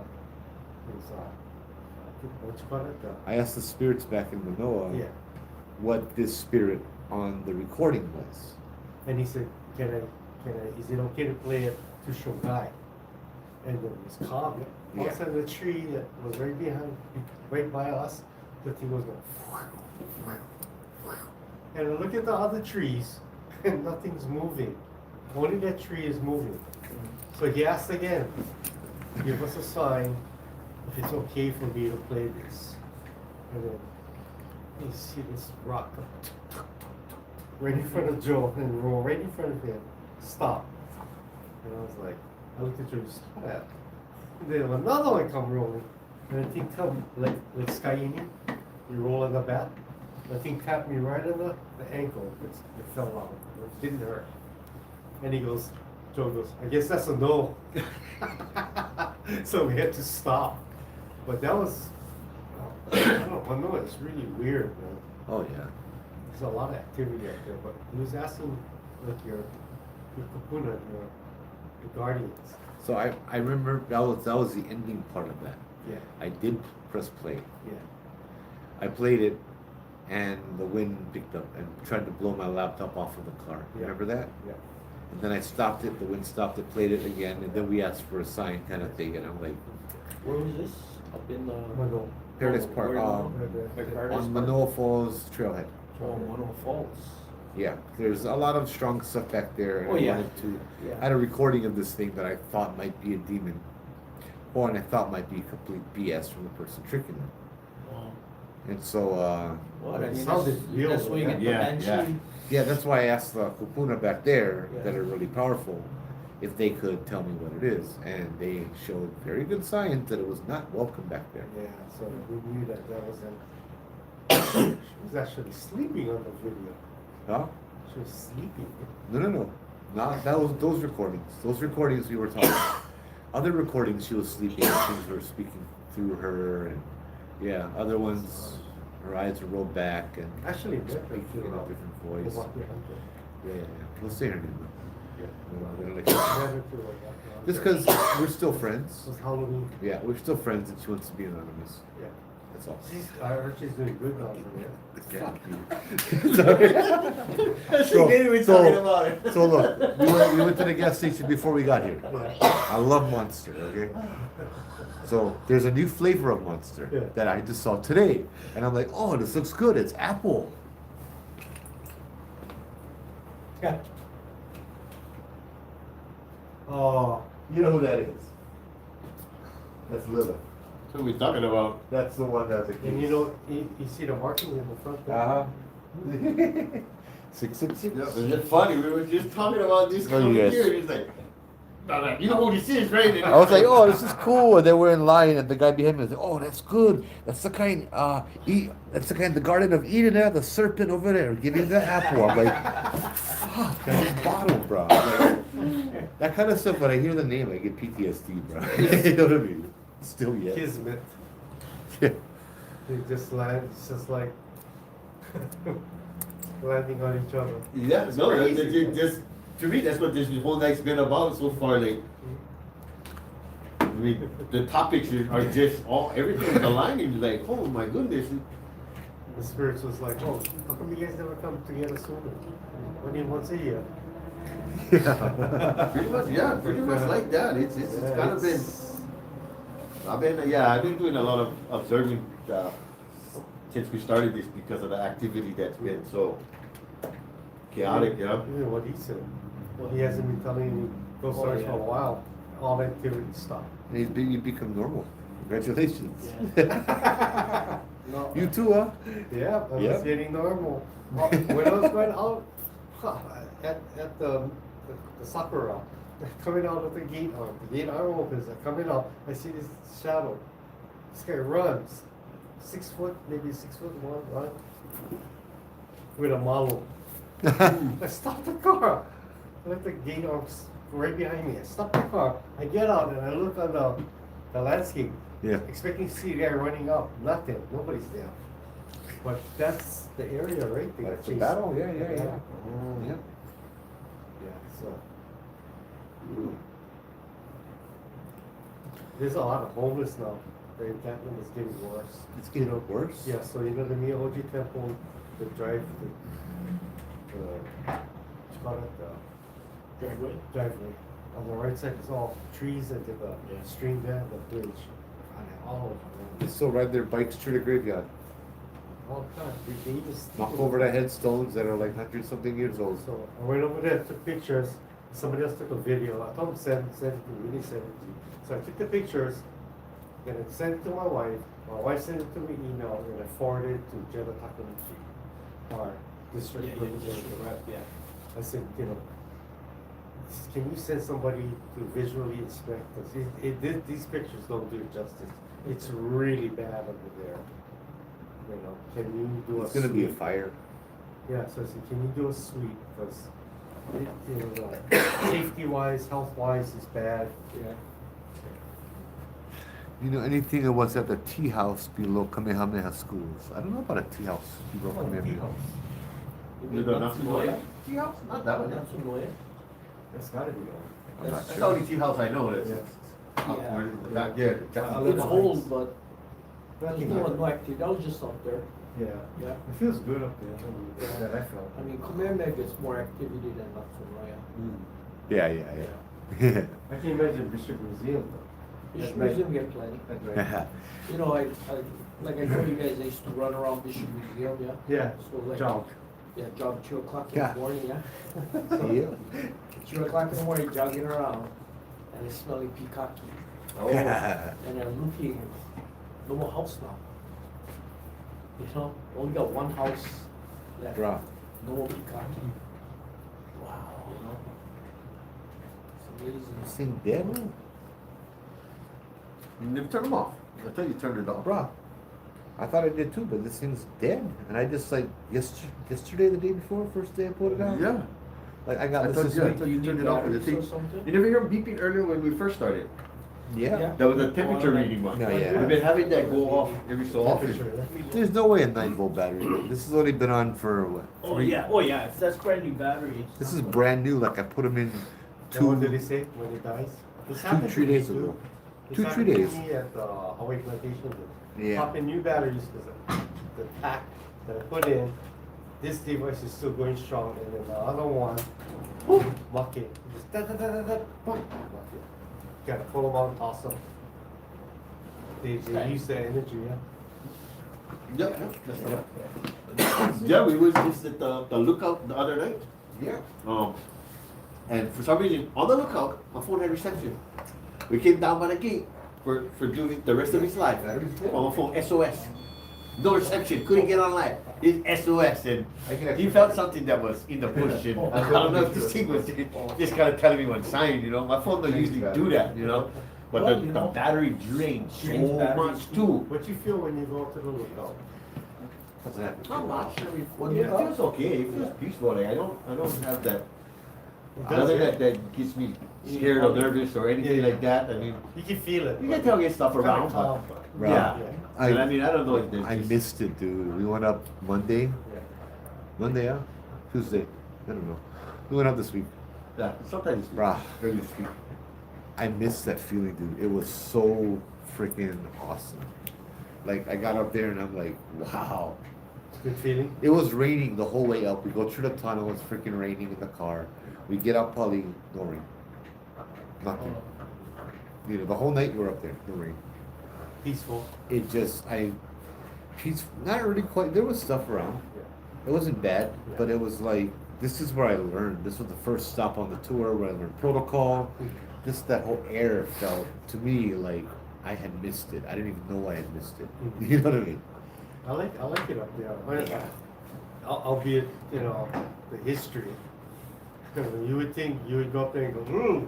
you call it? I asked the spirits back in Manoa Yeah. what this spirit on the recording was. And he said, is it okay to play it to show Guy? And it was calm. All of a sudden, the tree that was right by us, the thing was going. And I look at the other trees, and nothing's moving. Only that tree is moving. So he asked again, give us a sign if it's okay for me to play this. And then you see this rock go right in front of Joe and roll right in front of him. Stop. And I was like, I looked at Joe, stop that. And then another one come rolling. And the thing come like Skyini. You roll on the bat. The thing tapped me right on the ankle. It fell out. It didn't hurt. And Joe goes, I guess that's a no. So we had to stop. But that was, I don't know, it's really weird, man. Oh yeah. There's a lot of activity out there, but he was asking like your kapuna, your guardians. So I remember that was the ending part of that. Yeah, I did press play. yeah. I played it, and the wind picked up and tried to blow my laptop off of the car. Yeah. Remember that? Yeah. And then I stopped it. The wind stopped it. Played it again, and then we asked for a sign, kind of thing. And I'm like, Where was this? Up in Mano. Paradise Park, where- Paradise on Park? Manoa Falls Trailhead. Oh, Manoa Falls. Yeah, there's a lot of strong stuff back there. And Oh, yeah. I wanted to. Yeah. I had a recording of this thing that I thought might be a demon, or and I thought might be complete BS from the person tricking them. Wow. And so, Well, I mean, Sounded real, that's where you get yeah. potentially. yeah, that's why I asked the kupuna back there Yeah. that are really powerful if they could tell me what it is, and they showed very good signs that it was not welcome back there. Yeah, so we knew that wasn't. She was actually sleeping on the video. Huh? She was sleeping. No. Not that was those recordings. Those recordings we were talking. Other recordings she was sleeping and things were speaking through her, and yeah, other ones her eyes were rolled back and Actually, met her speaking too, in a different voice. Milwaukee Hunter. Yeah. We'll say her name. Yeah. We're gonna let Met you- her too, Milwaukee Just Hunter. because we're still friends. It was Halloween. Yeah, we're still friends, and she wants to be anonymous. Yeah. That's all. I heard she's doing good now, yeah. Fuck you. Sorry. That's So- the we so- talking about it. So look, we went to the gas station before we got here. Yeah. I love Monster, okay? So there's a new flavor of Monster Yeah. that I just saw today. And I'm like, oh, this looks good. It's apple. Yeah. Oh, You know who that is? That's Lila. So we're talking about. That's the one that's a kid. And you know, you see the marking in the front there? Uh-huh. 666. It's just funny. We were just talking about this Oh, over yes. here. He's like, you know who this is, right? And I was like, oh, this is cool. And then we're in line, and the guy behind me was like, oh, that's good. That's the kind, the Garden of Eden there, the serpent over there. Give me the apple. I'm like, fuck, that's bottle, bro. Like, that kind of stuff, when I hear the name, I get PTSD, bro. You know what I mean? Still yet. Kismet. Yeah. They just land, it's just like landing on each other. Yeah, no, just to me, that's what this whole night's been about so far. Like, I mean, the topics are just all everything's aligning. Like, oh my goodness. The spirits was like, oh, how come you guys never come together sooner? Only once a year. Pretty much like that. It's kind of been. I've been doing a lot of observing since we started this because of the activity that's been so chaotic. Yeah. Even what he said. Well, he hasn't been telling any ghost stories for a while. All activity stopped. You become normal. Congratulations. No. You too, huh? Yeah, I Yeah. was getting normal. When I was going out at the Sakura, coming out of the gate arm opens, coming out, I see this shadow. This guy runs, 6 foot, maybe 6'1", run, with a Mahalo. I stopped the car. I left the gate arms right behind me. I stopped the car. I get out and I look on the landscape. Yeah. Expecting to see a guy running up. Nothing. Nobody's there. But that's the area right there. That's the battle, yeah. Yeah. Yeah. Yeah, so. There's a lot of homeless now. The encampment is getting worse. It's getting worse. Yeah, so you know the Miyoji temple, the what you call it, driveway. On the right side is all trees and there's a stream there, the bridge. All over. They still ride their bikes through the graveyard. All the time. They just Knock over the headstones that are like 100-something years old. So I went over there, took pictures. Somebody else took a video. I told him send it to me. He sent it to me. So I took the pictures, then I sent it to my wife. My wife sent it to me email, and I forwarded it to Jenna Takamichi, our district representative. I said, you know, can you send somebody to visually inspect this? These pictures don't do it justice. It's really bad over there. You know, can you do It's a gonna be a sweep? fire. Yeah, so I said, can you do a sweep? Because, you know, safety-wise, health-wise is bad. Yeah. You know anything of what's at the tea house below Kamehameha schools? I don't know about a tea house below Kamehameha. You don't know Natsunoya? Tea house? Not that one, that's Natsunoya. That's gotta be I'm not That's the sure. only tea house I know. That's It's old, but there's Nothing no, like no activity, that was just up there. Yeah. Yeah. It feels good up there. That I felt. I mean, Kamehameha gets more activity than Natsunoya. Yeah. I can imagine Bishop Museum though. Bishop At night. Museum get plenty. At night. You know, I like I told you guys, I used to run around Bishop Museum, yeah? Yeah, So like, jog. yeah, jog 2 o'clock in Yeah. the morning, yeah? Yeah. 2 o'clock in the morning, jogging around, and it's smelling peacocky. And I'm looking, no more house now. You know, only got one house left. Drop. No more peacocky. Wow, you know? It's amazing. This thing dead? You never turn them off. I thought you turned it off. Bruh. I thought I did too, but this thing's dead. And I just like yesterday, the day before, first day I put it out. Yeah. Like I got I this thought this you week. turned it off with the Batteries or thing. something? You never hear them beeping earlier when we first started? Yeah. That was a temperature reading one. No, yeah. We've been having that go off every so often. There's no way a 9-volt battery. This has only been on for what? Oh yeah, that's brand new battery. This is brand new. Like I put them in What did he two. say when it dies? This 3 days ago. This 3 happened to days. me at Hawaii Plantation. Yeah. Pop in new batteries because the pack that I put in, this device is still going strong, and then the other one, boom, muck it. Just da da da da da, boom, muck it. Gotta pull them out and toss them. They use the energy, yeah. Yeah, we was just at the lookout the other night. Yeah. And for some reason, on the lookout, my phone had reception. We came down by the gate. for doing the rest of his life. On a phone, SOS. No reception, couldn't get online. His SOS, and he felt something that was in the bush. And I don't know if this thing was just kind of telling me one sign, you know. My phone don't usually do that, you know. But Well, the, you the know, battery drains so battery much too. What you feel when you go to the lookout? What's that? Not much. What do It you know? feels okay. It feels peaceful. Like I don't have that. does, Nothing yeah. that gets me scared or nervous or anything Yeah. like that. I mean, You can feel it. you can tell get stuff Kinda around, calm, but Right. yeah. I- And I mean, I don't know if there's I just- missed it, dude. We went up Monday. Yeah. Monday, yeah? Tuesday. I don't know. We went up this week. Yeah, sometimes Bruh. early this week. I missed that feeling, dude. It was so freaking awesome. Like, I got up there and I'm like, wow. Good feeling. It was raining the whole way up. We go through the tunnel, it's freaking raining in the car. We get up, Polly, no rain. Nothing. You know, the whole night we were up there, no rain. Peaceful. It just, not really quite, there was stuff around. It wasn't bad, but it was like, this is where I learned. This was the first stop on the tour where I learned protocol. That whole air felt, to me, like I had missed it. I didn't even know I had missed it. You know what I mean? I like it up there. Albeit, you know, the history. You would think you would go up there and go,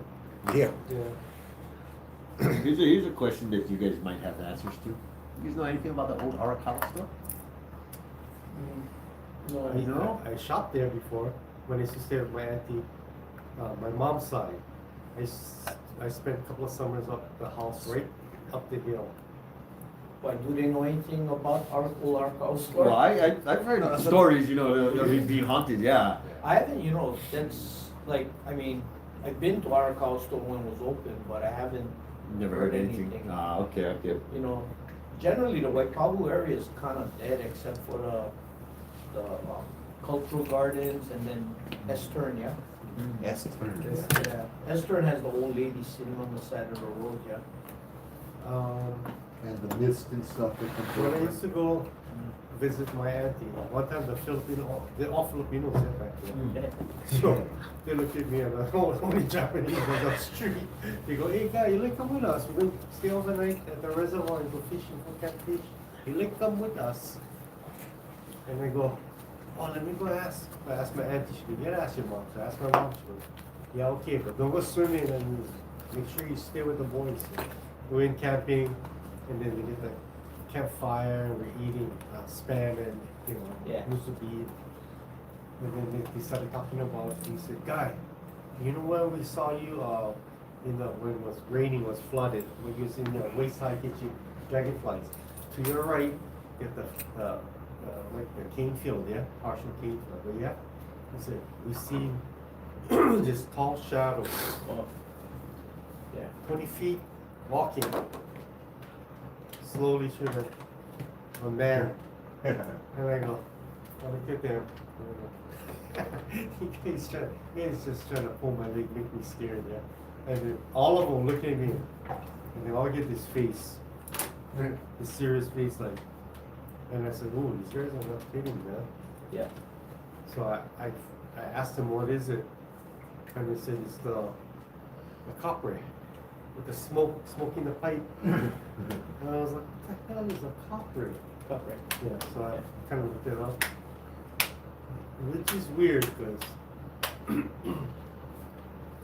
Yeah. yeah. Here's a question that you guys might have answers to. You guys know anything about the old Arakawa store? No, I, You know? I shopped there before when I used to stay with my auntie, my mom's side. I spent a couple of summers up at the house right up the hill. Why, do they know anything about our old house store? Well, I've heard stories, you know, of it being haunted. Yeah. I haven't, you know, that's like, I mean, I've been to our house store when it was open, but I haven't Never heard anything. Ah, okay. You know, generally the Waikabu area is kind of dead except for the cultural gardens and then Estern, yeah? Yes. Yeah, Estern has the old lady sitting on the side of the road, yeah? And the mist and stuff that comes When I over. used to go visit my auntie, one time they're all Filipinos there back there. So they look at me and the only Japanese on the street. They go, hey guy, you like come with us? We're going to stay overnight at the reservoir and go fishing for catfish. You like come with us? And I go, oh, let me go ask. I asked my auntie, she goes, yeah, ask your mom. So I asked my mom, she goes, yeah, okay, but don't go swimming and make sure you stay with the boys. We went camping and then we did the campfire and we're eating spam and, you know, Yeah. musubi. And then they started talking about, he said, guy, you know when we saw you when it was raining, was flooded, when you was in the waist high catching dragonflies. To your right, you have like the cane field, yeah? Partial cane field, but yeah? He said, we see this tall shadow, Yeah. 20 feet, walking slowly through a man. And I go, I look at them. He's just trying to pull my leg, make me scared, yeah. And then all of them look at me, and they all get this face, this serious face, like. And I said, "Ooh, these guys are not kidding, man." Yeah. So I asked them, "What is it?" And they said, "It's the copper with the smoking the pipe." And I was like, "What the hell is a copper?" Copper. Yeah, so I kind of looked it up. Which is weird because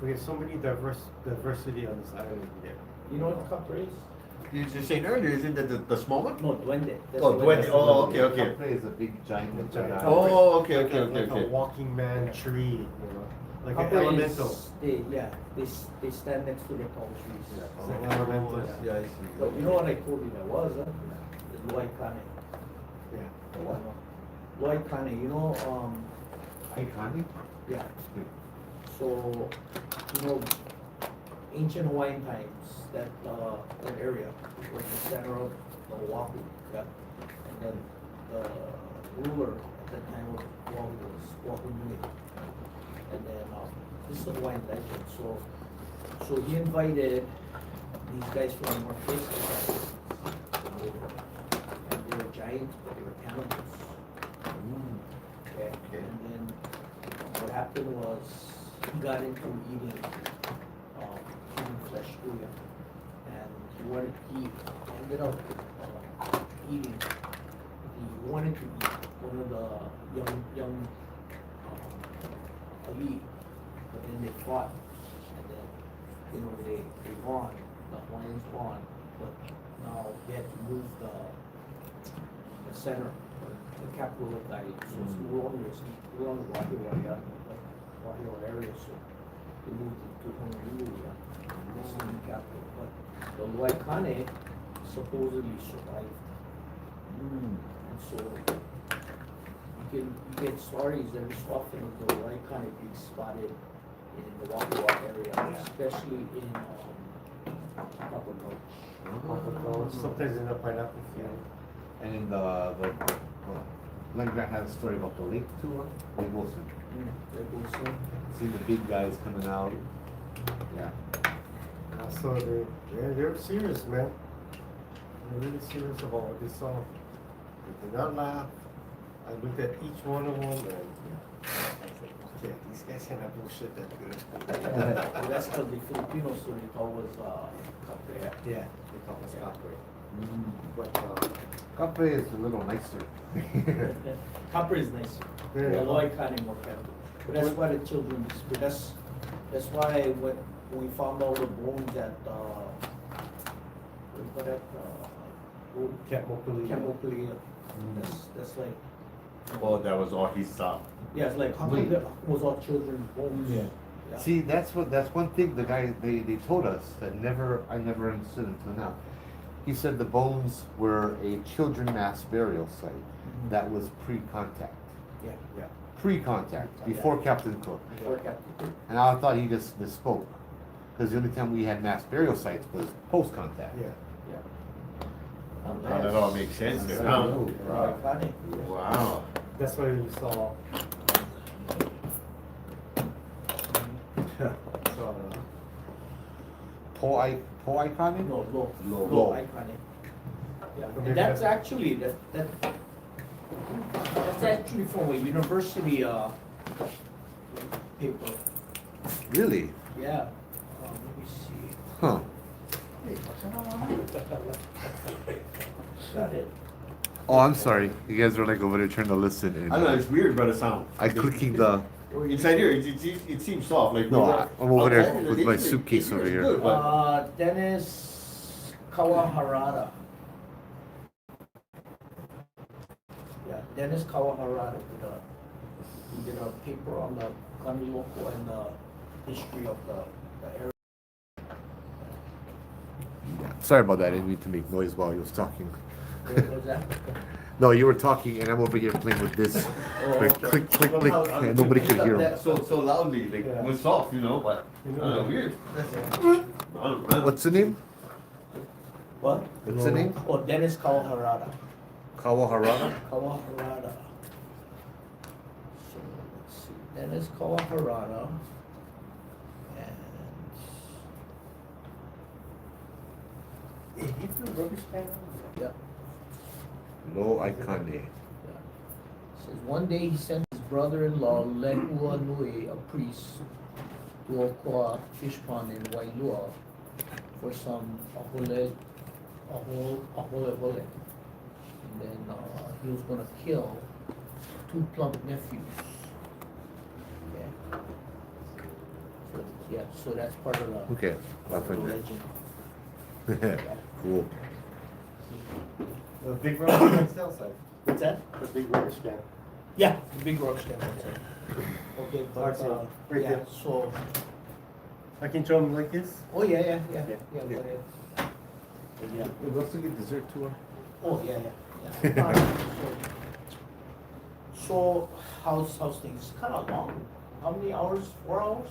we have so many diversity on this island here. You know what copper is? You were saying earlier, isn't that the small one? No, duende. That's Oh, the duende. Oh, okay. Copre is a big giant. Giant. Oh, okay. Like a walking man tree, you know, like Copper an is- elemental. They stand next to the tall trees. It's like elemental. Yeah, I see. But you know what I told you that was, huh? The Loy Kane. Yeah. What? Loy Kane, you know, Iconic? yeah. So, you know, ancient Hawaiian times, that area was the center of the Oahu, yeah? And then the ruler at that time of Oahu was Oahu Nui. And then, this is a Hawaiian legend, so he invited these guys from the Northeast. And they were giants, but they were cannibals. Okay, and then what happened was he got into eating human flesh too, yeah. And he wanted, he ended up eating, he wanted to eat one of the young elite, but then they fought, and then, you know, they won, the Hawaiians won, but now they had to move the center, the capital of Hawaii, so it's we're on the Wahio area, so they moved it to Honolulu, this is the capital, but the Waikane supposedly survived. And so you get stories every so often of the Waikane being spotted in the Wahio area, especially in Papa Gulch. Sometimes in the pineapple field. And in Glenn Grant had a story about the lake too, Lake Wilson. See the big guys coming out. Yeah. So they're serious, man. They're really serious about what they saw. They did not laugh. I looked at each one of them and I said, okay, these guys cannot bullshit that good. Well, that's because the Filipinos, so they call us Capre. Yeah, they call us Capre. Mm. But Capre is a little nicer. Capre is nicer. Yeah. The Waikane more careful. But that's why the children, but that's why when we found all the bones at, what do you call that, Camopoli, that's like, Well, that was all he saw. yeah, it's like, how come that was all children's bones? Yeah. See, that's one thing the guy they told us that I never understood until now. He said the bones were a children mass burial site that was pre-contact. Yeah. Pre-contact, before Captain Cook. Before Captain. And I thought he just misspoke. Because the only time we had mass burial sites was post-contact. yeah. Now that all makes sense That's now. right. Waikane. Wow. That's why we saw. Po'aikane? No, Low. Waikane. Yeah, Okay. and that's actually, that's actually from a university, paper, Really? yeah. Let me see. Huh. Got it. Oh, I'm sorry. You guys were like over there trying to listen. And, I don't know, it's weird, but it sounds. I clicking the. Inside here, it seems soft. Like No, I'm over there outside, with it- my it- suitcase it over is here. good, but- Dennis Kawaharada. Yeah, Dennis Kawaharada he did a paper on the Kamiloko and the history of the area. Sorry about that. I didn't mean to make noise while you was talking. What was that? No, you were talking, and I'm over here playing with this. Oh, Click, okay. click, click, click, and nobody could hear him. So loudly, like Yeah. it was soft, you know, but weird. What's the name? What? What's the name? Oh, Dennis Kawaharada. Kawaharada? Kawaharada. So let's see, Dennis Kawaharada. And Hey, you feel rubbish can? yeah. No Aikane. Says one day he sent his brother-in-law Lehua Nui, a priest, to Okoa fish pond in Wailua for some ahole. And then he was gonna kill 2 plump nephews. Yeah. So, yeah, so that's part of the Okay, I'll part of the find legend. that. Cool. The big rubbish can still outside. What's that? The big rubbish can. Yeah, the big rock stamp. Okay, but Alright, so, right yeah, there. so, I can show them like this. oh, yeah, Yeah. go ahead. Yeah. We also get dessert too. Oh, yeah. So, how's things? Kind of long. How many hours? 4 hours?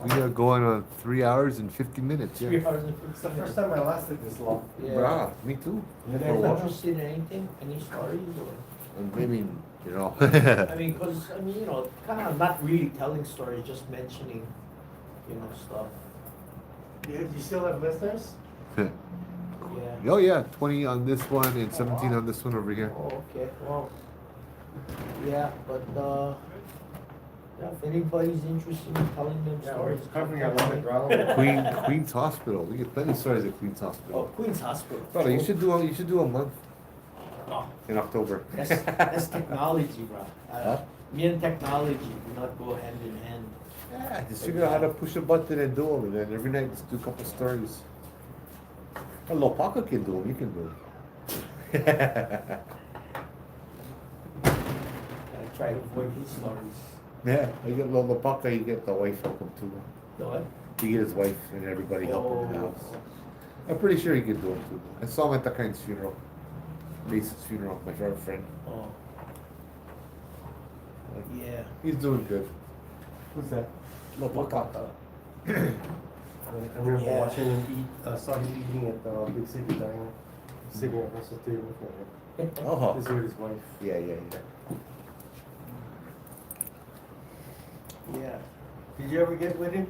We are going on 3 hours and 50 minutes. 3 Yeah. hours and It's the 50 first minutes. time I lasted this long. Yeah. Brah, me too. Yeah, Are you yeah. interested in anything? Any stories? Or? Maybe, you know. I mean, because, you know, kind of not really telling stories, just mentioning, stuff. Yeah, do you still have listeners? Yeah. Oh yeah, 20 on this one and 17 on this one over here. Oh, okay, well, yeah, but, Yeah, if anybody's interested in telling them Yeah, we're stories. covering a lot of ground. Queen's Hospital. We get plenty of stories at Queen's Oh, Hospital. Queen's Hospital. Brother, you should do a month Oh, in October. that's technology, bro. Huh? Me and technology do not go hand in hand. Yeah, just figure out how to push a button and do them, and then every night just do a couple stories. Hello, Paco can do them. You can do them. I try to avoid his stories. Yeah, you get Lolo Paca, you get the wife help him too. No, what? You get his wife and everybody help him in the house. I'm pretty sure he can do it too. I saw him at the Kind's funeral. Mason's funeral, my favorite friend. Oh, Like, yeah. he's doing good. Who's that? Lolo Paca. I remember Yeah. watching him eat, saw him eating at the Big City Diner, sitting across the table from him. Oh. He's with his wife. Yeah. Yeah. Did you ever get with him?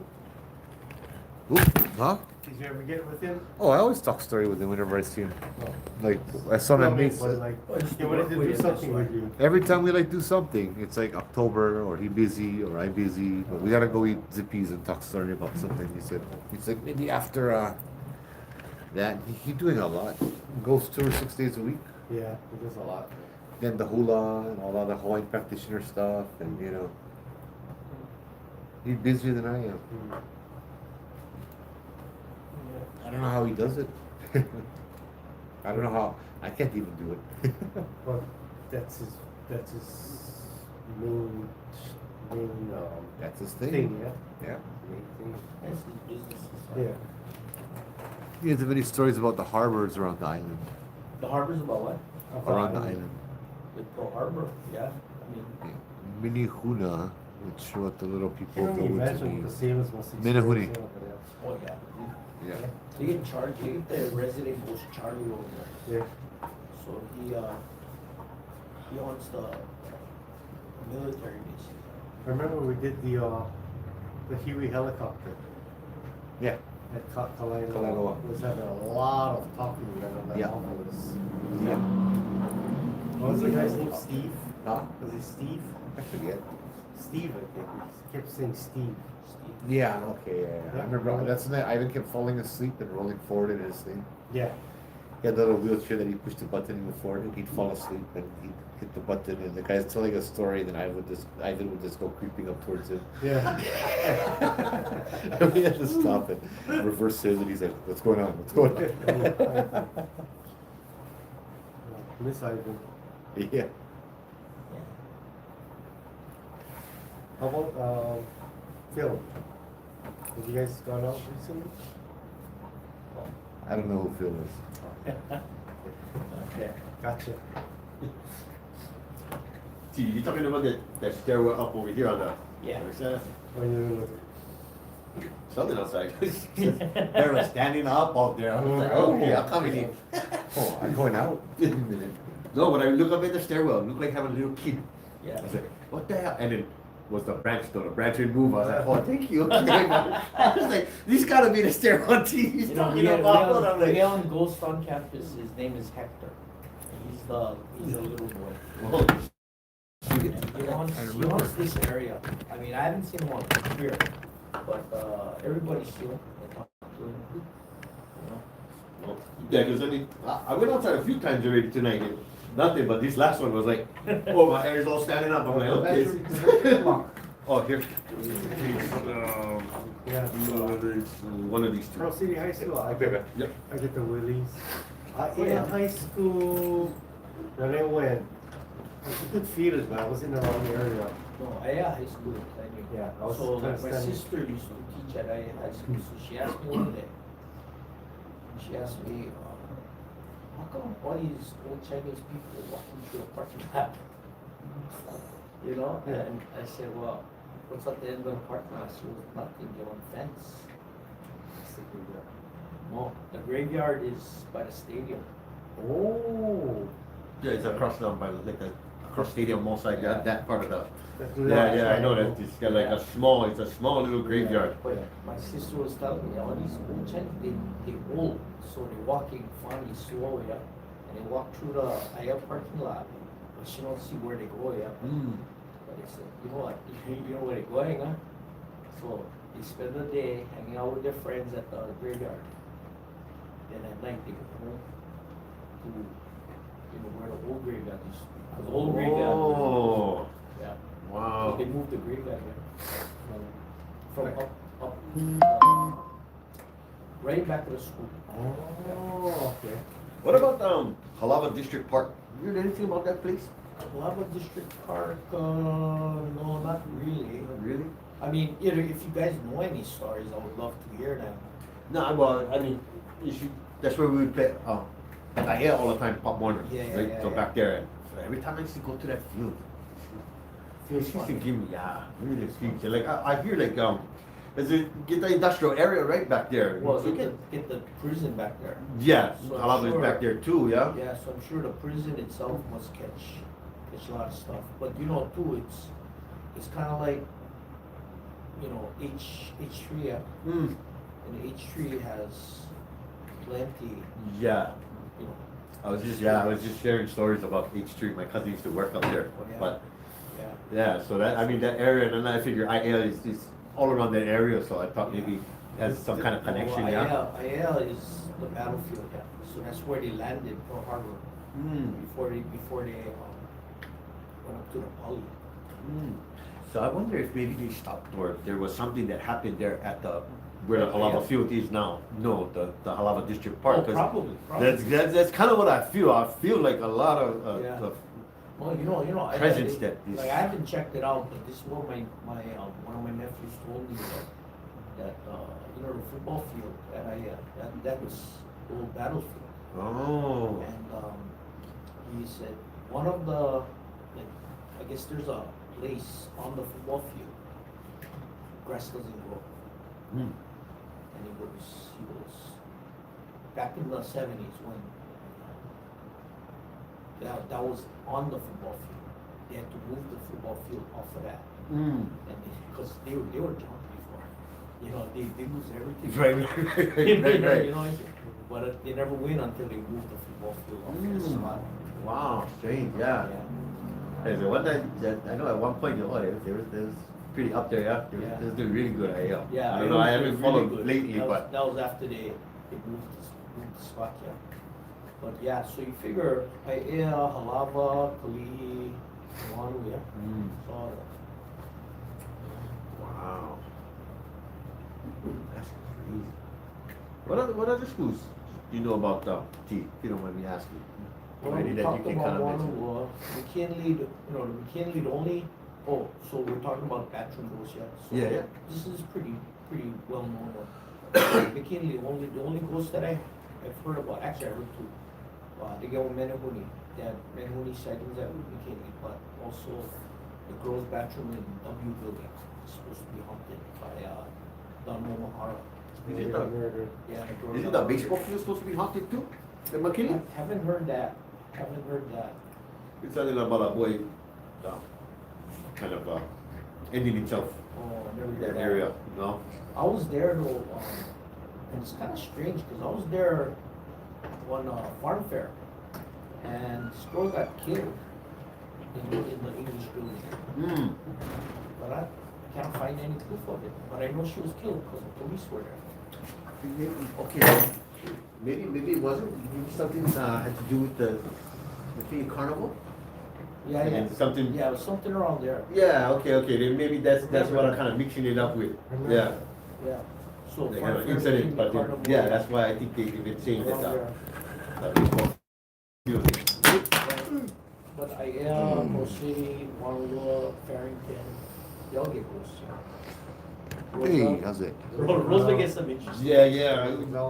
Oop, huh? Did you ever get with him? Oh, I always talk story with him whenever I see him. No. Like, I saw him No, at I mean, Mason. but like, Oh, just he wanted to work with do him, something that's with you. Every time we like do something, it's like October or he busy or I busy, but we gotta go eat Zippies and talk story about something. He's like maybe after that he doing a lot. He goes 2 or 6 days a week. Yeah, he does a lot. Then the hula and all other Hawaiian practitioner stuff, and he's busier than I am. Mm. I don't know how he does it. I don't know how I can't even do it. But that's his main That's his thing. thing, yeah. Yeah. Main thing. That's his business. Yeah. He has many stories about the harbors around the island. The harbor's about what? Around the island. With Pearl Harbor, yeah. I mean, Yeah. Minihuna, which what the little people Can only go imagine to what the sailors must Minahuni. experience over there. oh yeah. Yeah. They get charged, they get the resident Ghost Charlie over there. Yeah. So he owns the military base. I remember we did the Huey helicopter Yeah. at Kalainoa. Kalainoa. Was having a lot of talking around that Yeah. office. Yeah. What was the guy's name? Steve? Huh? Was he Steve? I forget. Steve, I think. He kept saying Steve. Steve. Yeah, okay, yeah. I remember that's when Ivan kept falling asleep and rolling forward in his thing. Yeah. He had a little wheelchair that he pushed the button in before and he'd fall asleep and he'd hit the button and the guy's telling a story and then Ivan would just go creeping up towards him. Yeah. And we had to stop it. Reverse him and he's like, what's going on? What's going on? Miss Ivan. Yeah. How about Phil? Have you guys gone out recently? I don't know who Phil is. Okay. Gotcha. See, you're talking about that stairwell up over here on the Yeah. other side? When you're with Something outside. They were standing up out there. I was like, okay, I'm coming in. Oh, I'm going out. Wait a minute. No, when I look up at the stairwell, it looked like having a little kid. Yeah. I was like, what the hell? And then was the branch though? The branch didn't move. I was like, oh, thank you. I was like, these gotta be the stairwell team he's You know, talking about. I'm we like, on Ghost on campus, his name is Hector. He's the little boy. oh, He haunts this area. I mean, I haven't seen him on here, but everybody's seen him. They talk to him. You know? well, yeah, because I mean, I went outside a few times already tonight. And nothing, but this last one was like, oh, my hair's all standing up. I'm like, okay. Oh, here. Yeah. One of these two. Pearl City High School. Yep. I get the Willies. In high school, when I went, it was a good feeling, but I was in the wrong area. No, Aya High School. I knew. Yeah, I was So kinda like my standing- sister used to teach at Aya High School, so she asked me one day. She asked me, how come all these old Chinese people walking through the parking lot? You know, Yeah. and I said, well, what's at the end of the parking lot? She was nothing, your own fence. No, the graveyard is by the stadium. Oh. Yeah, it's across down by like the across stadium mall side. That part of the. That's Yeah, I know that. It's got like a small. It's a small little graveyard. But my sister was telling me, all these old Chinese, they old, so they're walking funny, slow, yeah. And they walk through the Aya parking lot, but she don't see where they go, yeah. Mm. But they said, you know what, you know where they're going, huh? So they spend the day hanging out with their friends at the graveyard. Then at night they go home to, where the old graveyard is. The old graveyard. Oh, Yeah. wow. So they moved the graveyard here. From up, right back to the school. Oh, okay. What about Halava District Park? You heard anything about that place? Lava District Park, no, not really. Really? I mean, if you guys know any stories, I would love to hear them. No, well, I mean, you should, that's where we would play. I hear all the time Pop Warner, Yeah, yeah, right? yeah, so yeah. back there, and so every time I used to go to that field, Feels she used to fun. give me, really speaks. Like I hear like is it get the industrial area right back there? Well, So get the prison back there. yeah, So Halava is sure. back there too, yeah. Yeah, so I'm sure the prison itself must catch a lot of stuff. But too, it's kind of like, H3, yeah. Mm. And H3 has plenty, Yeah. you know, I was just sharing stories about H3. My cousin used to work up there, Oh, yeah. but yeah. yeah. So that that area, and then I figure IL is all around that area. So I thought maybe it has some kind of connection. Well, Yeah. IL is the battlefield, yeah. So that's where they landed Pearl Harbor Mm. before they went up to the Poly. Mm. So I wonder if maybe they stopped, or if there was something that happened there at where the Halava Yeah. field is now. No, the Halava District Park. Oh, 'cause probably. That's kind of what I feel. I feel like a lot of Yeah. the Well, presence that is. like I haven't checked it out, but this is what my one of my nephews told me that the football field that was the old battlefield, Oh. and he said one of the I guess there's a place on the football field, grass doesn't grow, Mm. and he goes back in the 70s when that was on the football field. They had to move the football field off of that, Mm. and because they were drunk before, they lose everything. Right, right. But they never win until they move the football field off that Mm. spot. Wow, strange, yeah. Hey, so one time, I know at one point, they was pretty up there, yeah. Yeah. They was doing really good, I Yeah, don't it know, was I haven't really followed good. lately, but. That was after they moved the spot, yeah. But yeah, so you figure Paia, Halava, Kalihi, Wanu, yeah. Mm. So Wow. That's crazy. What other schools do you know about T, if you don't mind me asking? well, Any we that you talked can about kind of Wanu, mention? McKinley, the McKinley only. Oh, so we're talking about bathroom goals, yeah. So Yeah, yeah. This is pretty well known. McKinley the only ghost that I've heard about. Actually, I heard two. They go Menehuni. They had Menehuni sightings at McKinley, but also the girls' bathroom in W building is supposed to be haunted by Don Mahalo. Is it Maybe the- murder. Yeah, the girls. Is it are the murdered. baseball field supposed to be haunted too? The McKinney? Haven't heard that. Haven't heard that. It's something about a boy, kind of ending himself Oh, I never in did that that. area, no? I was there though, and it's kind of strange because I was there one farm fair, and this girl got killed in the English building, Hmm. but I can't find any proof of it. But I know she was killed because the police were there. Okay, maybe it wasn't, maybe something had to do with the McKinney Carnival? Yeah, And something. Yeah, it was something around there. Yeah, okay, then maybe that's what I'm kind of mixing it up with, yeah. Yeah. So They farm kind of fair, incident, McKinney but then, Carnival, yeah, that's why I think they've been saying around that, there. baseball field. But Rose City, Honolulu, Farrington, they all get ghosts. Hey, how's it? Roosevelt gets some interesting. Yeah,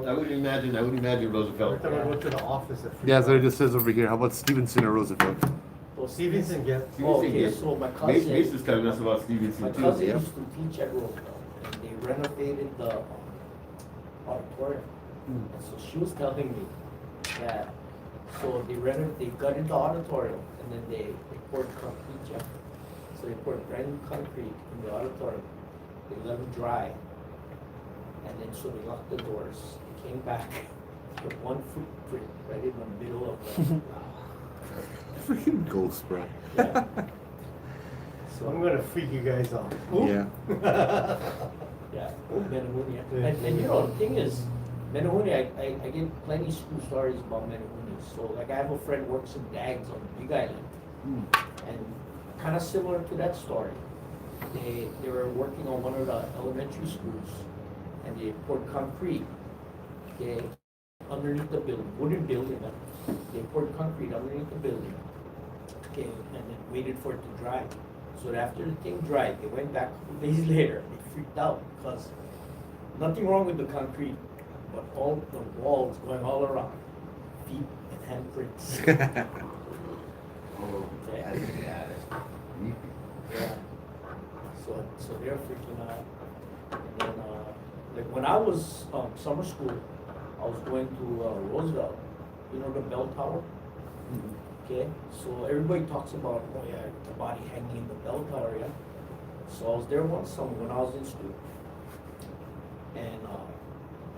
I would imagine Every Roosevelt. time I go to the office at. Yeah, so it just says over here. How about Stevenson or Roosevelt? Well, Stevenson gets. Oh, okay, Yeah. so my Mace cousin, was telling us about my Stevenson too. cousin yeah. used to teach at Roosevelt, and they renovated the auditorium. Hmm. And so she was telling me that, so they got into auditorium, and then they poured concrete, yeah. So they poured brand new concrete in the auditorium, they let them dry, and then so they locked the doors, they came back with one footprint right in the middle of the, Freaking ghost, bro. yeah. So I'm gonna freak you guys out. Yeah. Yeah, Menehune. Yeah. And you know, the thing is, Menehune, I get plenty of school stories about Menehune. So like I have a friend works in Dags on Big Island. And kind of similar to that story. They were working on one of the elementary schools and they poured concrete, okay, underneath the building, wooden building. They poured concrete underneath the building, okay, and then waited for it to dry. So after the thing dried, they went back a couple days later. They freaked out because nothing wrong with the concrete, but all the walls going all around, feet and handprints. Oh, Yeah. Yeah. So they're freaking out. And then, like when I was summer school, I was going to Roosevelt. You know the bell tower. Okay. So everybody talks about, oh yeah, the body hanging in the bell tower. Yeah. So I was there one summer when I was in school, and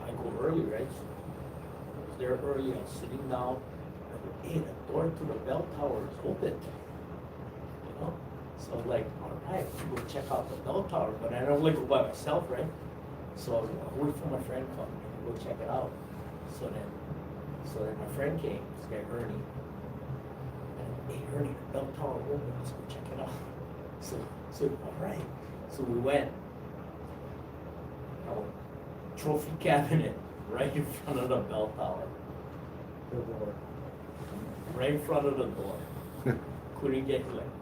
I go early, right? So I was there early. I was sitting down. I go, hey, the door to the bell tower is open. You know. So I was like, all right, go check out the bell tower. But I don't like go by myself, right? So I was like, wait for my friend come and go check it out. So then my friend came, this guy Ernie. And hey Ernie, the bell tower open, let's go check it out. So all right. So we went. Trophy cabinet right in front of the bell tower. The door. Right in front of the door. Couldn't get like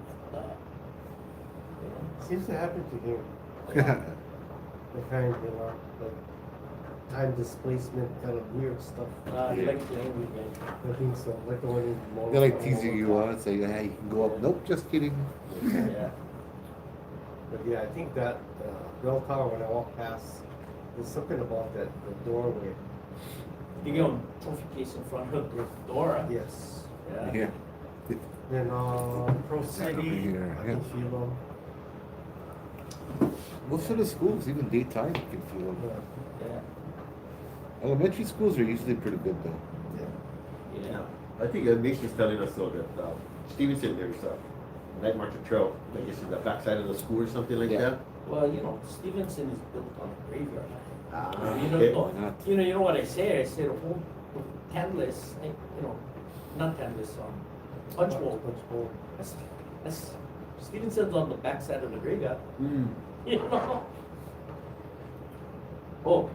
you know. Seems to happen to him. The kind of, like time displacement, kind of weird stuff. He likes playing with me. I think so. Like the one in They're like teasing you on, saying, hey, you can go up. Nope, just kidding. Yeah. But yeah, I think that bell tower, when I walk past, there's something about that the doorway. You get a trophy case in front of the door. Yes. Yeah. Yeah. Then Pro Over City, here, I yeah. can feel them. Most of the schools, even daytime, you can feel them. Yeah. Elementary schools are usually pretty good though. Yeah. Yeah. I think Nation's telling us though that Stevenson, there's a night market trail, I guess in the backside of the school or something like Yeah. that. Well, you know, Stevenson is built on a graveyard. You know, okay. Why not? you know what I say? I say the whole Tanless, you know, not Tanless, Punch Bowl. Punch bowl. That's Stevenson's on the backside of the graveyard. Mm. You know? Oh,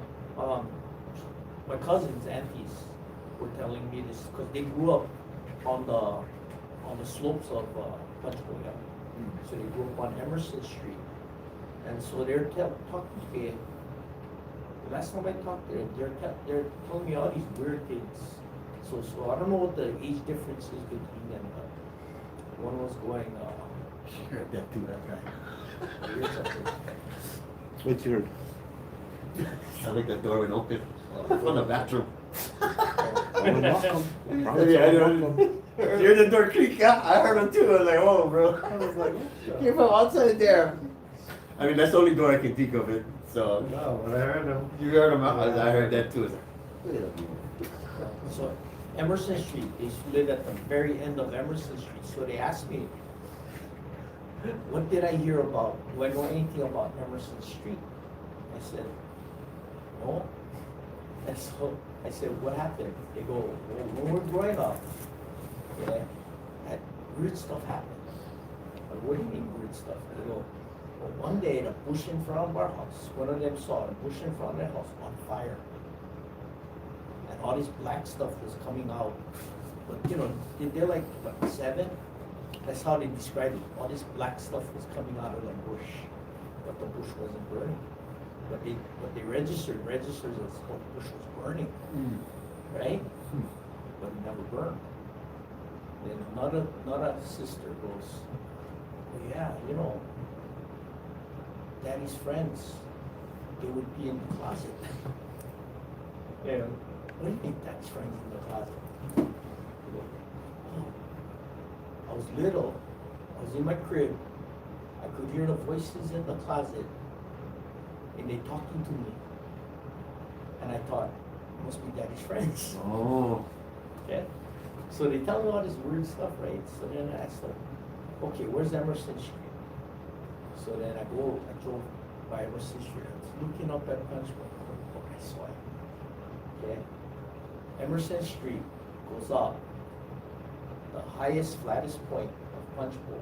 my cousins, aunties, were telling me this because they grew up on the slopes of Punch Bowl, yeah. So they grew up on Emerson Street, and so they're talking to me. The last time I talked to them, they're telling me all these weird things. So I don't know what the age difference is between them, but one was going. Heard that too, that guy. Weird something. What's your I think the door went open from the bathroom. welcome? Yeah, I know. Hear the door creak, yeah? I heard him too. I was like, oh, bro. I was like, you're from outside there. I mean, that's the only door I can think of it. So, No, when I heard them. you heard him out. I heard that too. I was like, wait a minute. So Emerson Street, they used to live at the very end of Emerson Street. So they asked me, what did I hear about? Do I know anything about Emerson Street? I said, no. And so I said, what happened? They go, well, when we're growing up, yeah, that weird stuff happened. Like, what do you mean weird stuff? They go, well, one day the bush in front of our house, one of them saw the bush in front of their house on fire. And all this black stuff was coming out. But you know, they're like, what, 7? That's how they describe it. All this black stuff was coming out of the bush, but the bush wasn't burning. But they registered as though the bush was burning, right? But it never burned. Then another sister goes, well, yeah, you know, Daddy's friends, they would be in the closet. Yeah. What do you think Daddy's friends in the closet? I go, oh. I was little, I was in my crib, I could hear the voices in the closet, and they talking to me. And I thought, it must be Daddy's friends. Oh. Okay? So they tell me all this weird stuff, right? So then I asked them, okay, where's Emerson Street? So then I drove by Emerson Street, I was looking up at Punch Bowl, oh, I saw it. Okay? Emerson Street goes up. The highest, flattest point of Punch Bowl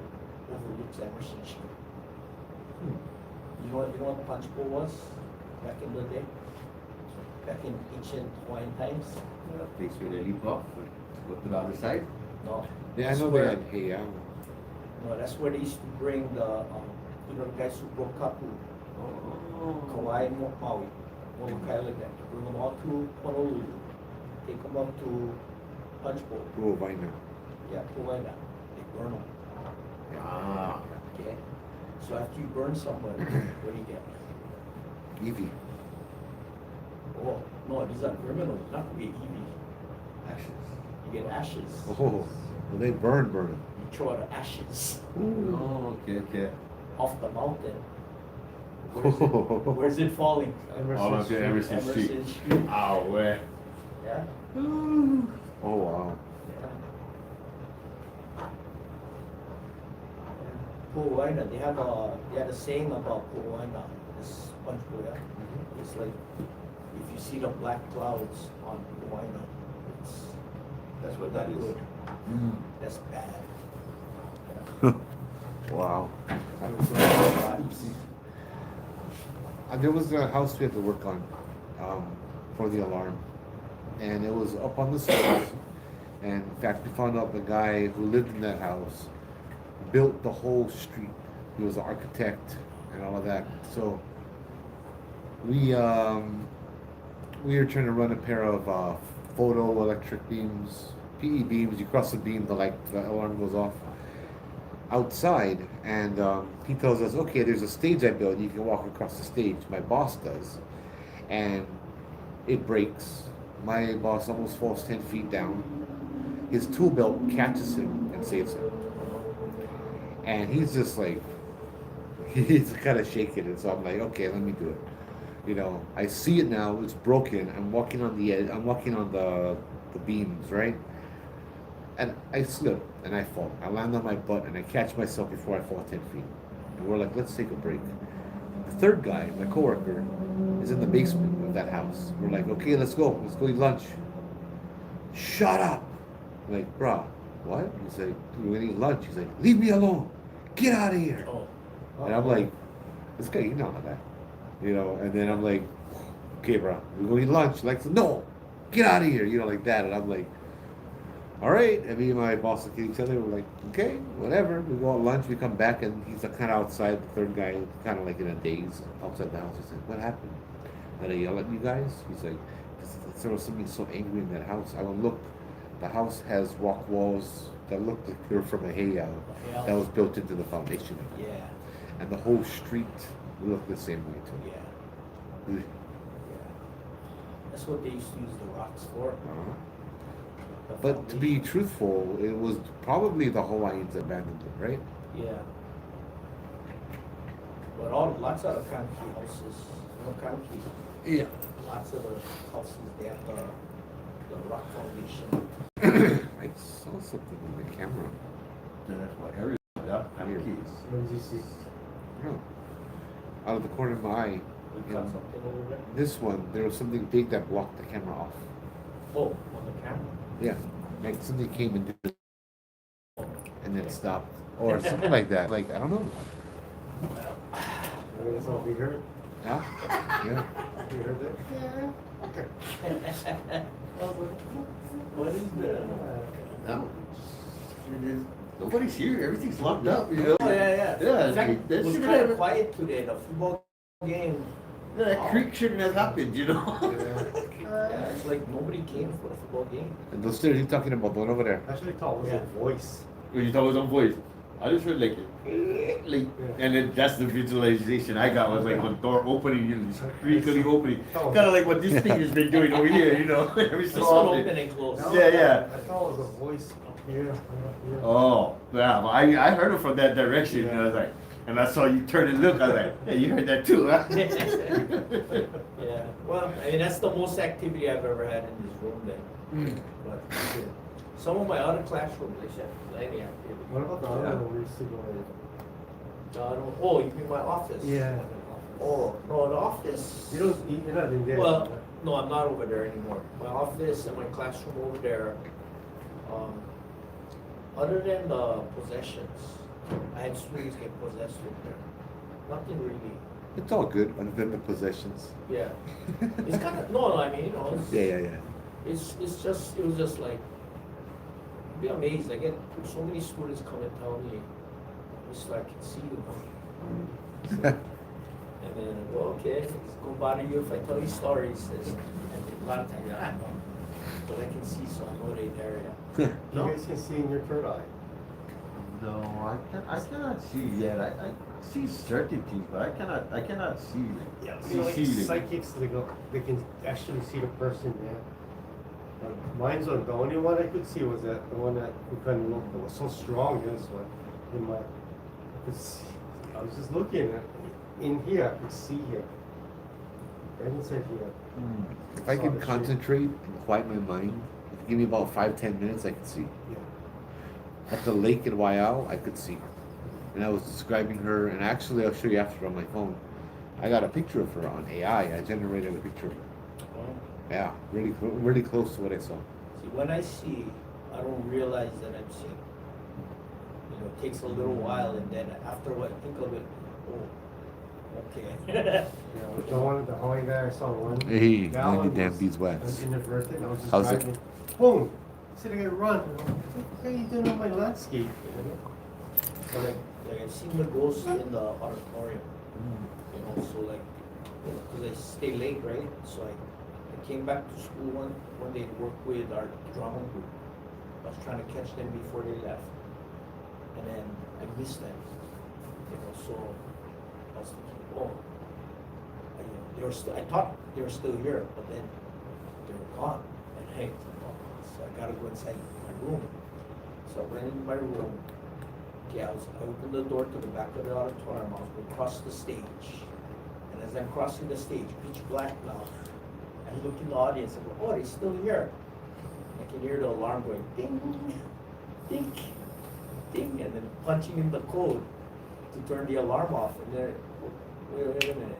overlooks Emerson Street. You know what Punch Bowl was back in the day? Back in ancient Hawaiian times? Place where they leap off, go to the other side. No. Yeah, I That's know where- they had hey, No, that's where they used to bring the, the guys who broke up with Kauai, Maui, Molokai like that, bring them all to Honolulu, take them up to Punch Bowl, Oh, Vina. yeah, Kauaina, they burn them, Ah. okay? So after you burn somebody, what do you get? Evie. Oh, no, these are criminals, not to be evil, Ashes. you get ashes. Oh, well, they burn them. You throw out the ashes Oh, okay. off the mountain. Where's it falling? All of the Emerson Street. Emerson Street, Ah, ouais. yeah. Oh, wow. Pu'uaina, they had a saying about Pu'uaina, this Punch Bowl, yeah. It's like, if you see the black clouds on Pu'uaina, that's what that is. That's bad. Wow. Bodies. There was a house we had to work on for the alarm, and it was up on the slopes. And in fact, we found out the guy who lived in that house built the whole street. He was an architect and all of that. So we were trying to run a pair of photoelectric beams, PE beams. You cross the beam, the alarm goes off outside, and he tells us, okay, there's a stage I built, you can walk across the stage. My boss does, and it breaks. My boss almost falls 10 feet down. His tool belt catches him and saves him, and he's just like, he's kind of shaking it. So I'm like, okay, let me do it. You know, I see it now, it's broken. I'm walking on the edge, I'm walking on the beams, right? And I slip and I fall. I land on my butt and I catch myself before I fall 10 feet. And we're like, let's take a break. The third guy, my coworker, is in the basement of that house. We're like, okay, let's go eat lunch. Shut up. I'm like, bruh, what? He's like, we're gonna eat lunch. He's like, leave me alone. Get out of here. Oh. And I'm like, this guy, you know how that. You know, and then I'm like, okay, bro, we're gonna eat lunch. Like, no, get out of here. You know, like that. And I'm like, all right. And me and my boss look at each other. We're like, okay, whatever. We go at lunch. We come back, and he's kind of outside. The third guy, kind of like in a daze outside the house. He's like, what happened? Did I yell at you guys? He's like, there was something so angry in that house. I went, look, the house has rock walls that look like they're from a heiau that was built into the foundation. Yeah, And the whole street looked the same way too. yeah, yeah. That's what they used to use the rocks for. Uh-huh. the But to be foundation. truthful, it was probably the Hawaiians that abandoned it, right? Yeah. But lots of the country houses, country, Yeah. lots of the houses, they have the rock foundation. I saw something on the camera. That's what Harry up. I'm Here. keys. What did you see? No. Out of the corner of my eye, We Yeah. cut something over there. this one, there was something big that blocked the camera off. Oh, on the camera. Yeah. Like something came and did it, and then stopped. Or something like that. Like, I don't know. That's all we heard. Huh? Yeah. You heard that? What is that? No. Nobody's here. Everything's locked up, you know? Oh, yeah. Yeah, In fact, that it was shouldn't kind of have- quiet today, the football game. That creek shouldn't have happened, you know? Yeah, it's like nobody came for the football game. And those stairs you're talking about, the one over there. I actually thought it was Yeah. a voice. When you thought it was on voice, I just heard like, and then that's the visualization I got was like the door opening and just creakily opening, Oh. kind of like what this thing has been doing over here, you know, every This so one often. open and close. No, Yeah. I thought it was a voice up here. Up here. Oh, yeah, well, I heard it from that direction, and I was like, and I saw you turn and look, I was like, yeah, you heard that too, huh? Yeah, well, I mean, that's the most activity I've ever had in this room then. Mm. But some of my other classrooms, they should have plenty of activity. What about the other one we used to go in? No, I don't, oh, you mean my office? Yeah. Oh, no, the office. You're not in there. Well, no, I'm not over there anymore. My office and my classroom over there, other than the possessions, I had students get possessed over there. Nothing really, It's all good other than the possessions. yeah. It's kind of, no, I mean, you know, it's, Yeah. it's just, it was just like, you'd be amazed. I get so many students come and tell me, Mr. I can see you. And then, well, okay, it's gonna bother you if I tell you stories. And a lot of times, I know, but I can see, so I know they're there, yeah. You guys can see in your third eye. No, I cannot see yet. I see certain things, but I cannot see. You know, like see psychics, they can actually see the person, yeah. Mine's on, the only one I could see was the one that we couldn't look, that was so strong, this one. I was just looking, in here, I could see here. Right inside here. If I Saw can the shape. concentrate and quiet my mind, if you give me about 5-10 minutes, I can see. Yeah. At the lake in Waiao, I could see. And I was describing her, and actually, I'll show you after on my phone. I got a picture of her on AI. I generated a picture of her. Yeah, really close to what I saw. See, when I see, I don't realize that I'm seeing. You know, it takes a little while, and then after what I think of it, oh, okay. Yeah, the one, the Hawaii guy, I saw one. Hey, That look one at damn was- bees I was wax. inadvertent, I was just How's it? driving, boom! I said I gotta run. I'm like, what are you doing on my landscape? So like I've seen the ghosts in the auditorium, you know, so like, because I stay late, right? So I came back to school one day to work with our drama group. I was trying to catch them before they left, and then I missed them, you know, so I was thinking, oh, you know, they were still, I thought they were still here, but then they were gone, and hey, so I gotta go inside my room. So I went in my room. Okay, I opened the door to the back of the auditorium, I was going to cross the stage. And as I'm crossing the stage, pitch black now, I look in the audience and go, oh, they're still here. I can hear the alarm going ding, ding, ding, and then punching in the code to turn the alarm off. And then, wait a minute.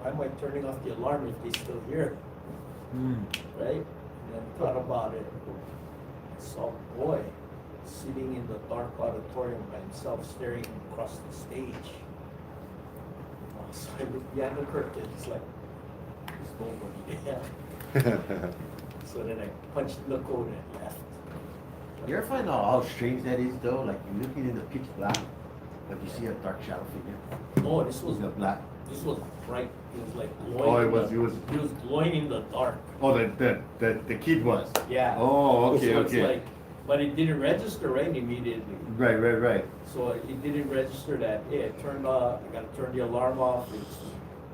Why am I turning off the alarm if they're still here? Right? And then thought about it. I saw a boy sitting in the dark auditorium by himself, staring across the stage. So I looked behind the curtain, it's like, there's nobody there. So then I punched in the code and left. You ever find out how strange that is though? Like you're looking in the pitch black, but you see a dark shadow figure. No, this was In the black. bright. It was like Oh, glowing. it was. He was glowing in the dark. Oh, the kid was. Yeah. Oh, okay, So it's okay. like, but it didn't register right immediately. Right. So it didn't register that, yeah, it turned off, I gotta turn the alarm off, it's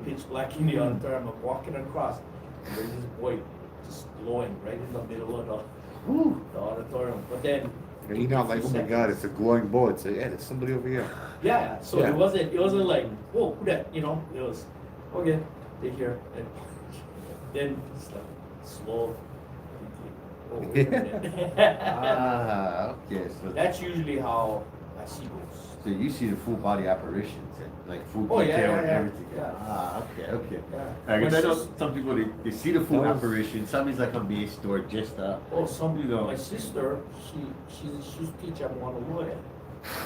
pitch black in the auditorium, I'm walking across, and there's this boy just glowing right in the middle of the auditorium, but then. And you're not like, oh my god, it's a glowing boy. It's like, yeah, there's somebody over here. Yeah, so Yeah. it wasn't like, whoa, who that, you know, it was, okay, they're here, and then it's like slow. Oh, wait a minute. Okay. So, That's usually how I see ghosts. so you see the full body apparitions and like full Oh, yeah, detail yeah, and yeah. everything. Yeah. Okay. Yeah. I guess My I know sis- some people they see the full That was- apparition. Some is like amazed or just Oh, some, you know. my sister, she's teach at Honolulu.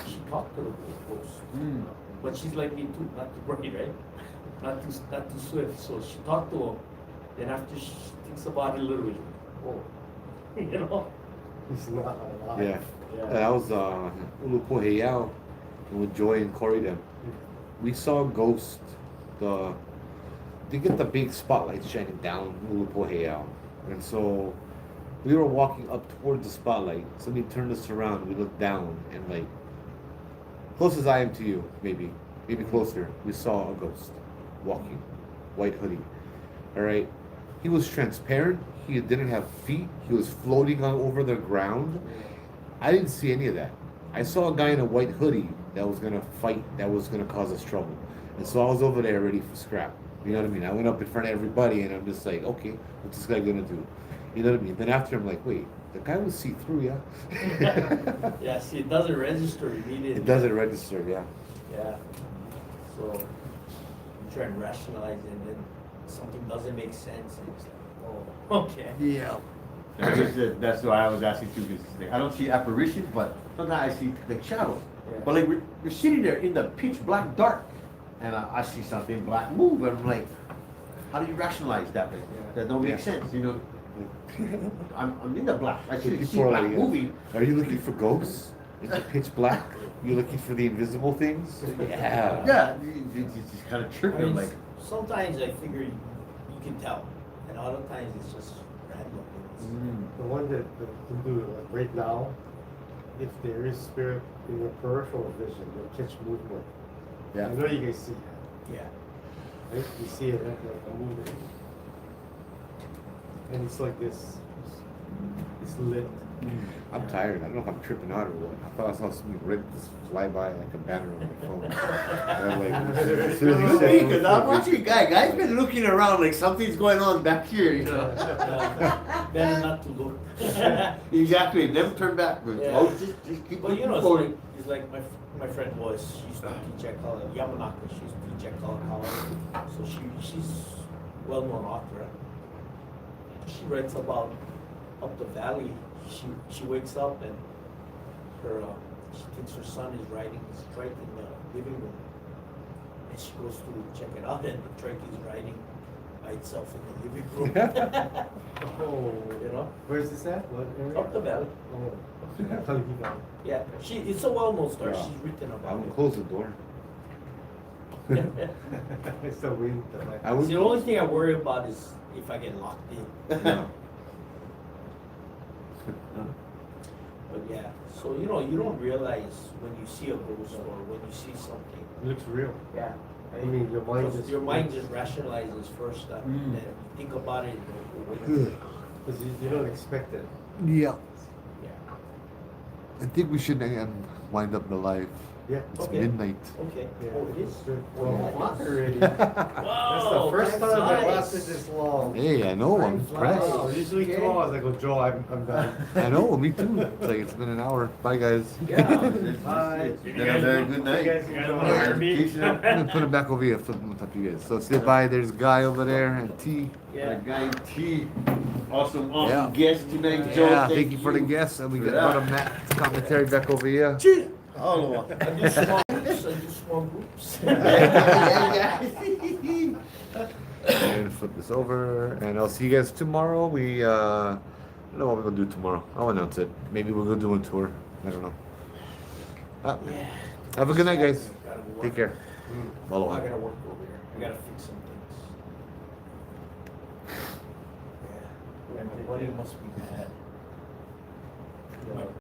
She talked to the ghost, but she's like me too, not too bright, right? Not too swift. So she talked to him. Then after she thinks about it a little bit, oh, you know. He's not alive. Yeah. Yeah. That was Ulupo Heiau with Joy and Corey them. We saw a ghost. They get the big spotlight shining down Ulupo Heiau. And so we were walking up towards the spotlight. Somebody turned us around. We looked down and like close as I am to you, maybe closer. We saw a ghost walking, white hoodie. All right. He was transparent. He didn't have feet. He was floating on over the ground. I didn't see any of that. I saw a guy in a white hoodie that was gonna fight, that was gonna cause us trouble. And so I was over there ready for scrap. You know what I mean? I went up in front of everybody and I'm just like, okay, what's this guy gonna do? You know what I mean? Then after I'm like, wait, the guy was see-through, yeah? Yeah, see, it doesn't register immediately. It doesn't register, yeah. Yeah. So you try and rationalize it, and then something doesn't make sense, and it's like, oh, okay. Yeah. That's why I was asking too, because I don't see apparitions, but sometimes I see like shadows. Yeah. But like we're sitting there in the pitch black dark, and I see something black move, and I'm like, how do you rationalize that? Like, Yeah. that don't make Yeah. sense, you know? I'm in the black. I see People are black like, moving. are you looking for ghosts? Is it pitch black? You looking for the invisible things? Yeah. Yeah, it's just kind of I tripping. mean, Like, sometimes I figure you can tell, and other times it's just random. The one that can do it, like right now, if there is spirit in your peripheral vision, you'll catch movement. Yeah. I know you guys see that, Yeah. right? You see it like a movement. And it's like this, it's lit. I'm tired. I don't know if I'm tripping out or what. I thought I saw something red just fly by like a banner on my phone. And I'm like, as soon as he said because I'm watching guy's been looking around like something's going on back here, you know. Better not to look. Exactly. Never turn back. Yeah. Oh, just keep But you know, going. it's like my friend was, she used to teach at college, Yamanaka, she used to teach at college. So she's well-known author. She writes about up the valley. She wakes up and she thinks her son is riding his trike in the living room. And she goes to check it out, and the trike is riding by itself in the living room. Oh, You know? where's this at? What area? Up the valley. Oh, I'm telling you now. Yeah, it's a well-known story. Yeah. She's written I about would it. close the door. It's the wind. I would. The only thing I worry about is if I get locked in. No. But yeah, so you know, you don't realize when you see a ghost or when you see something. It looks real. Yeah. I mean, your mind Because just. your mind just rationalizes first, and then you think about it. Because you don't expect it. Yeah. Yeah. I think we should wind up the live. Yeah. It's Okay. midnight. Okay. Yeah. Oh, it is. Good. Oh, 12 yeah, o'clock it is. already. Wow, That's the first that's time it nice. lasted this long. Hey, I know. I'm impressed. Wow, usually 2 hours. I go, Joe, I'm done. I know. Me too. It's like it's been an hour. Bye, guys. Yeah. Bye. It's been a very good night. You guys enjoy. I'm gonna put it back over here. Flip them on top of you guys. So say bye. There's Guy over there and T. Yeah. Guy T. Awesome Yeah. guest tonight, Joe. Yeah, thank you for the guests, and we got Yeah. Brother Matt's commentary back over here. Oh, I do small groups. I do small groups. And flip this over, and I'll see you guys tomorrow. We I don't know what we're gonna do tomorrow. I'll announce it. Maybe we'll go do a tour. I don't know. Yeah. Have a good night, guys. Gotta go work. Take care. I Aloha. gotta work over here. I gotta fix some things. Yeah. My body must be bad.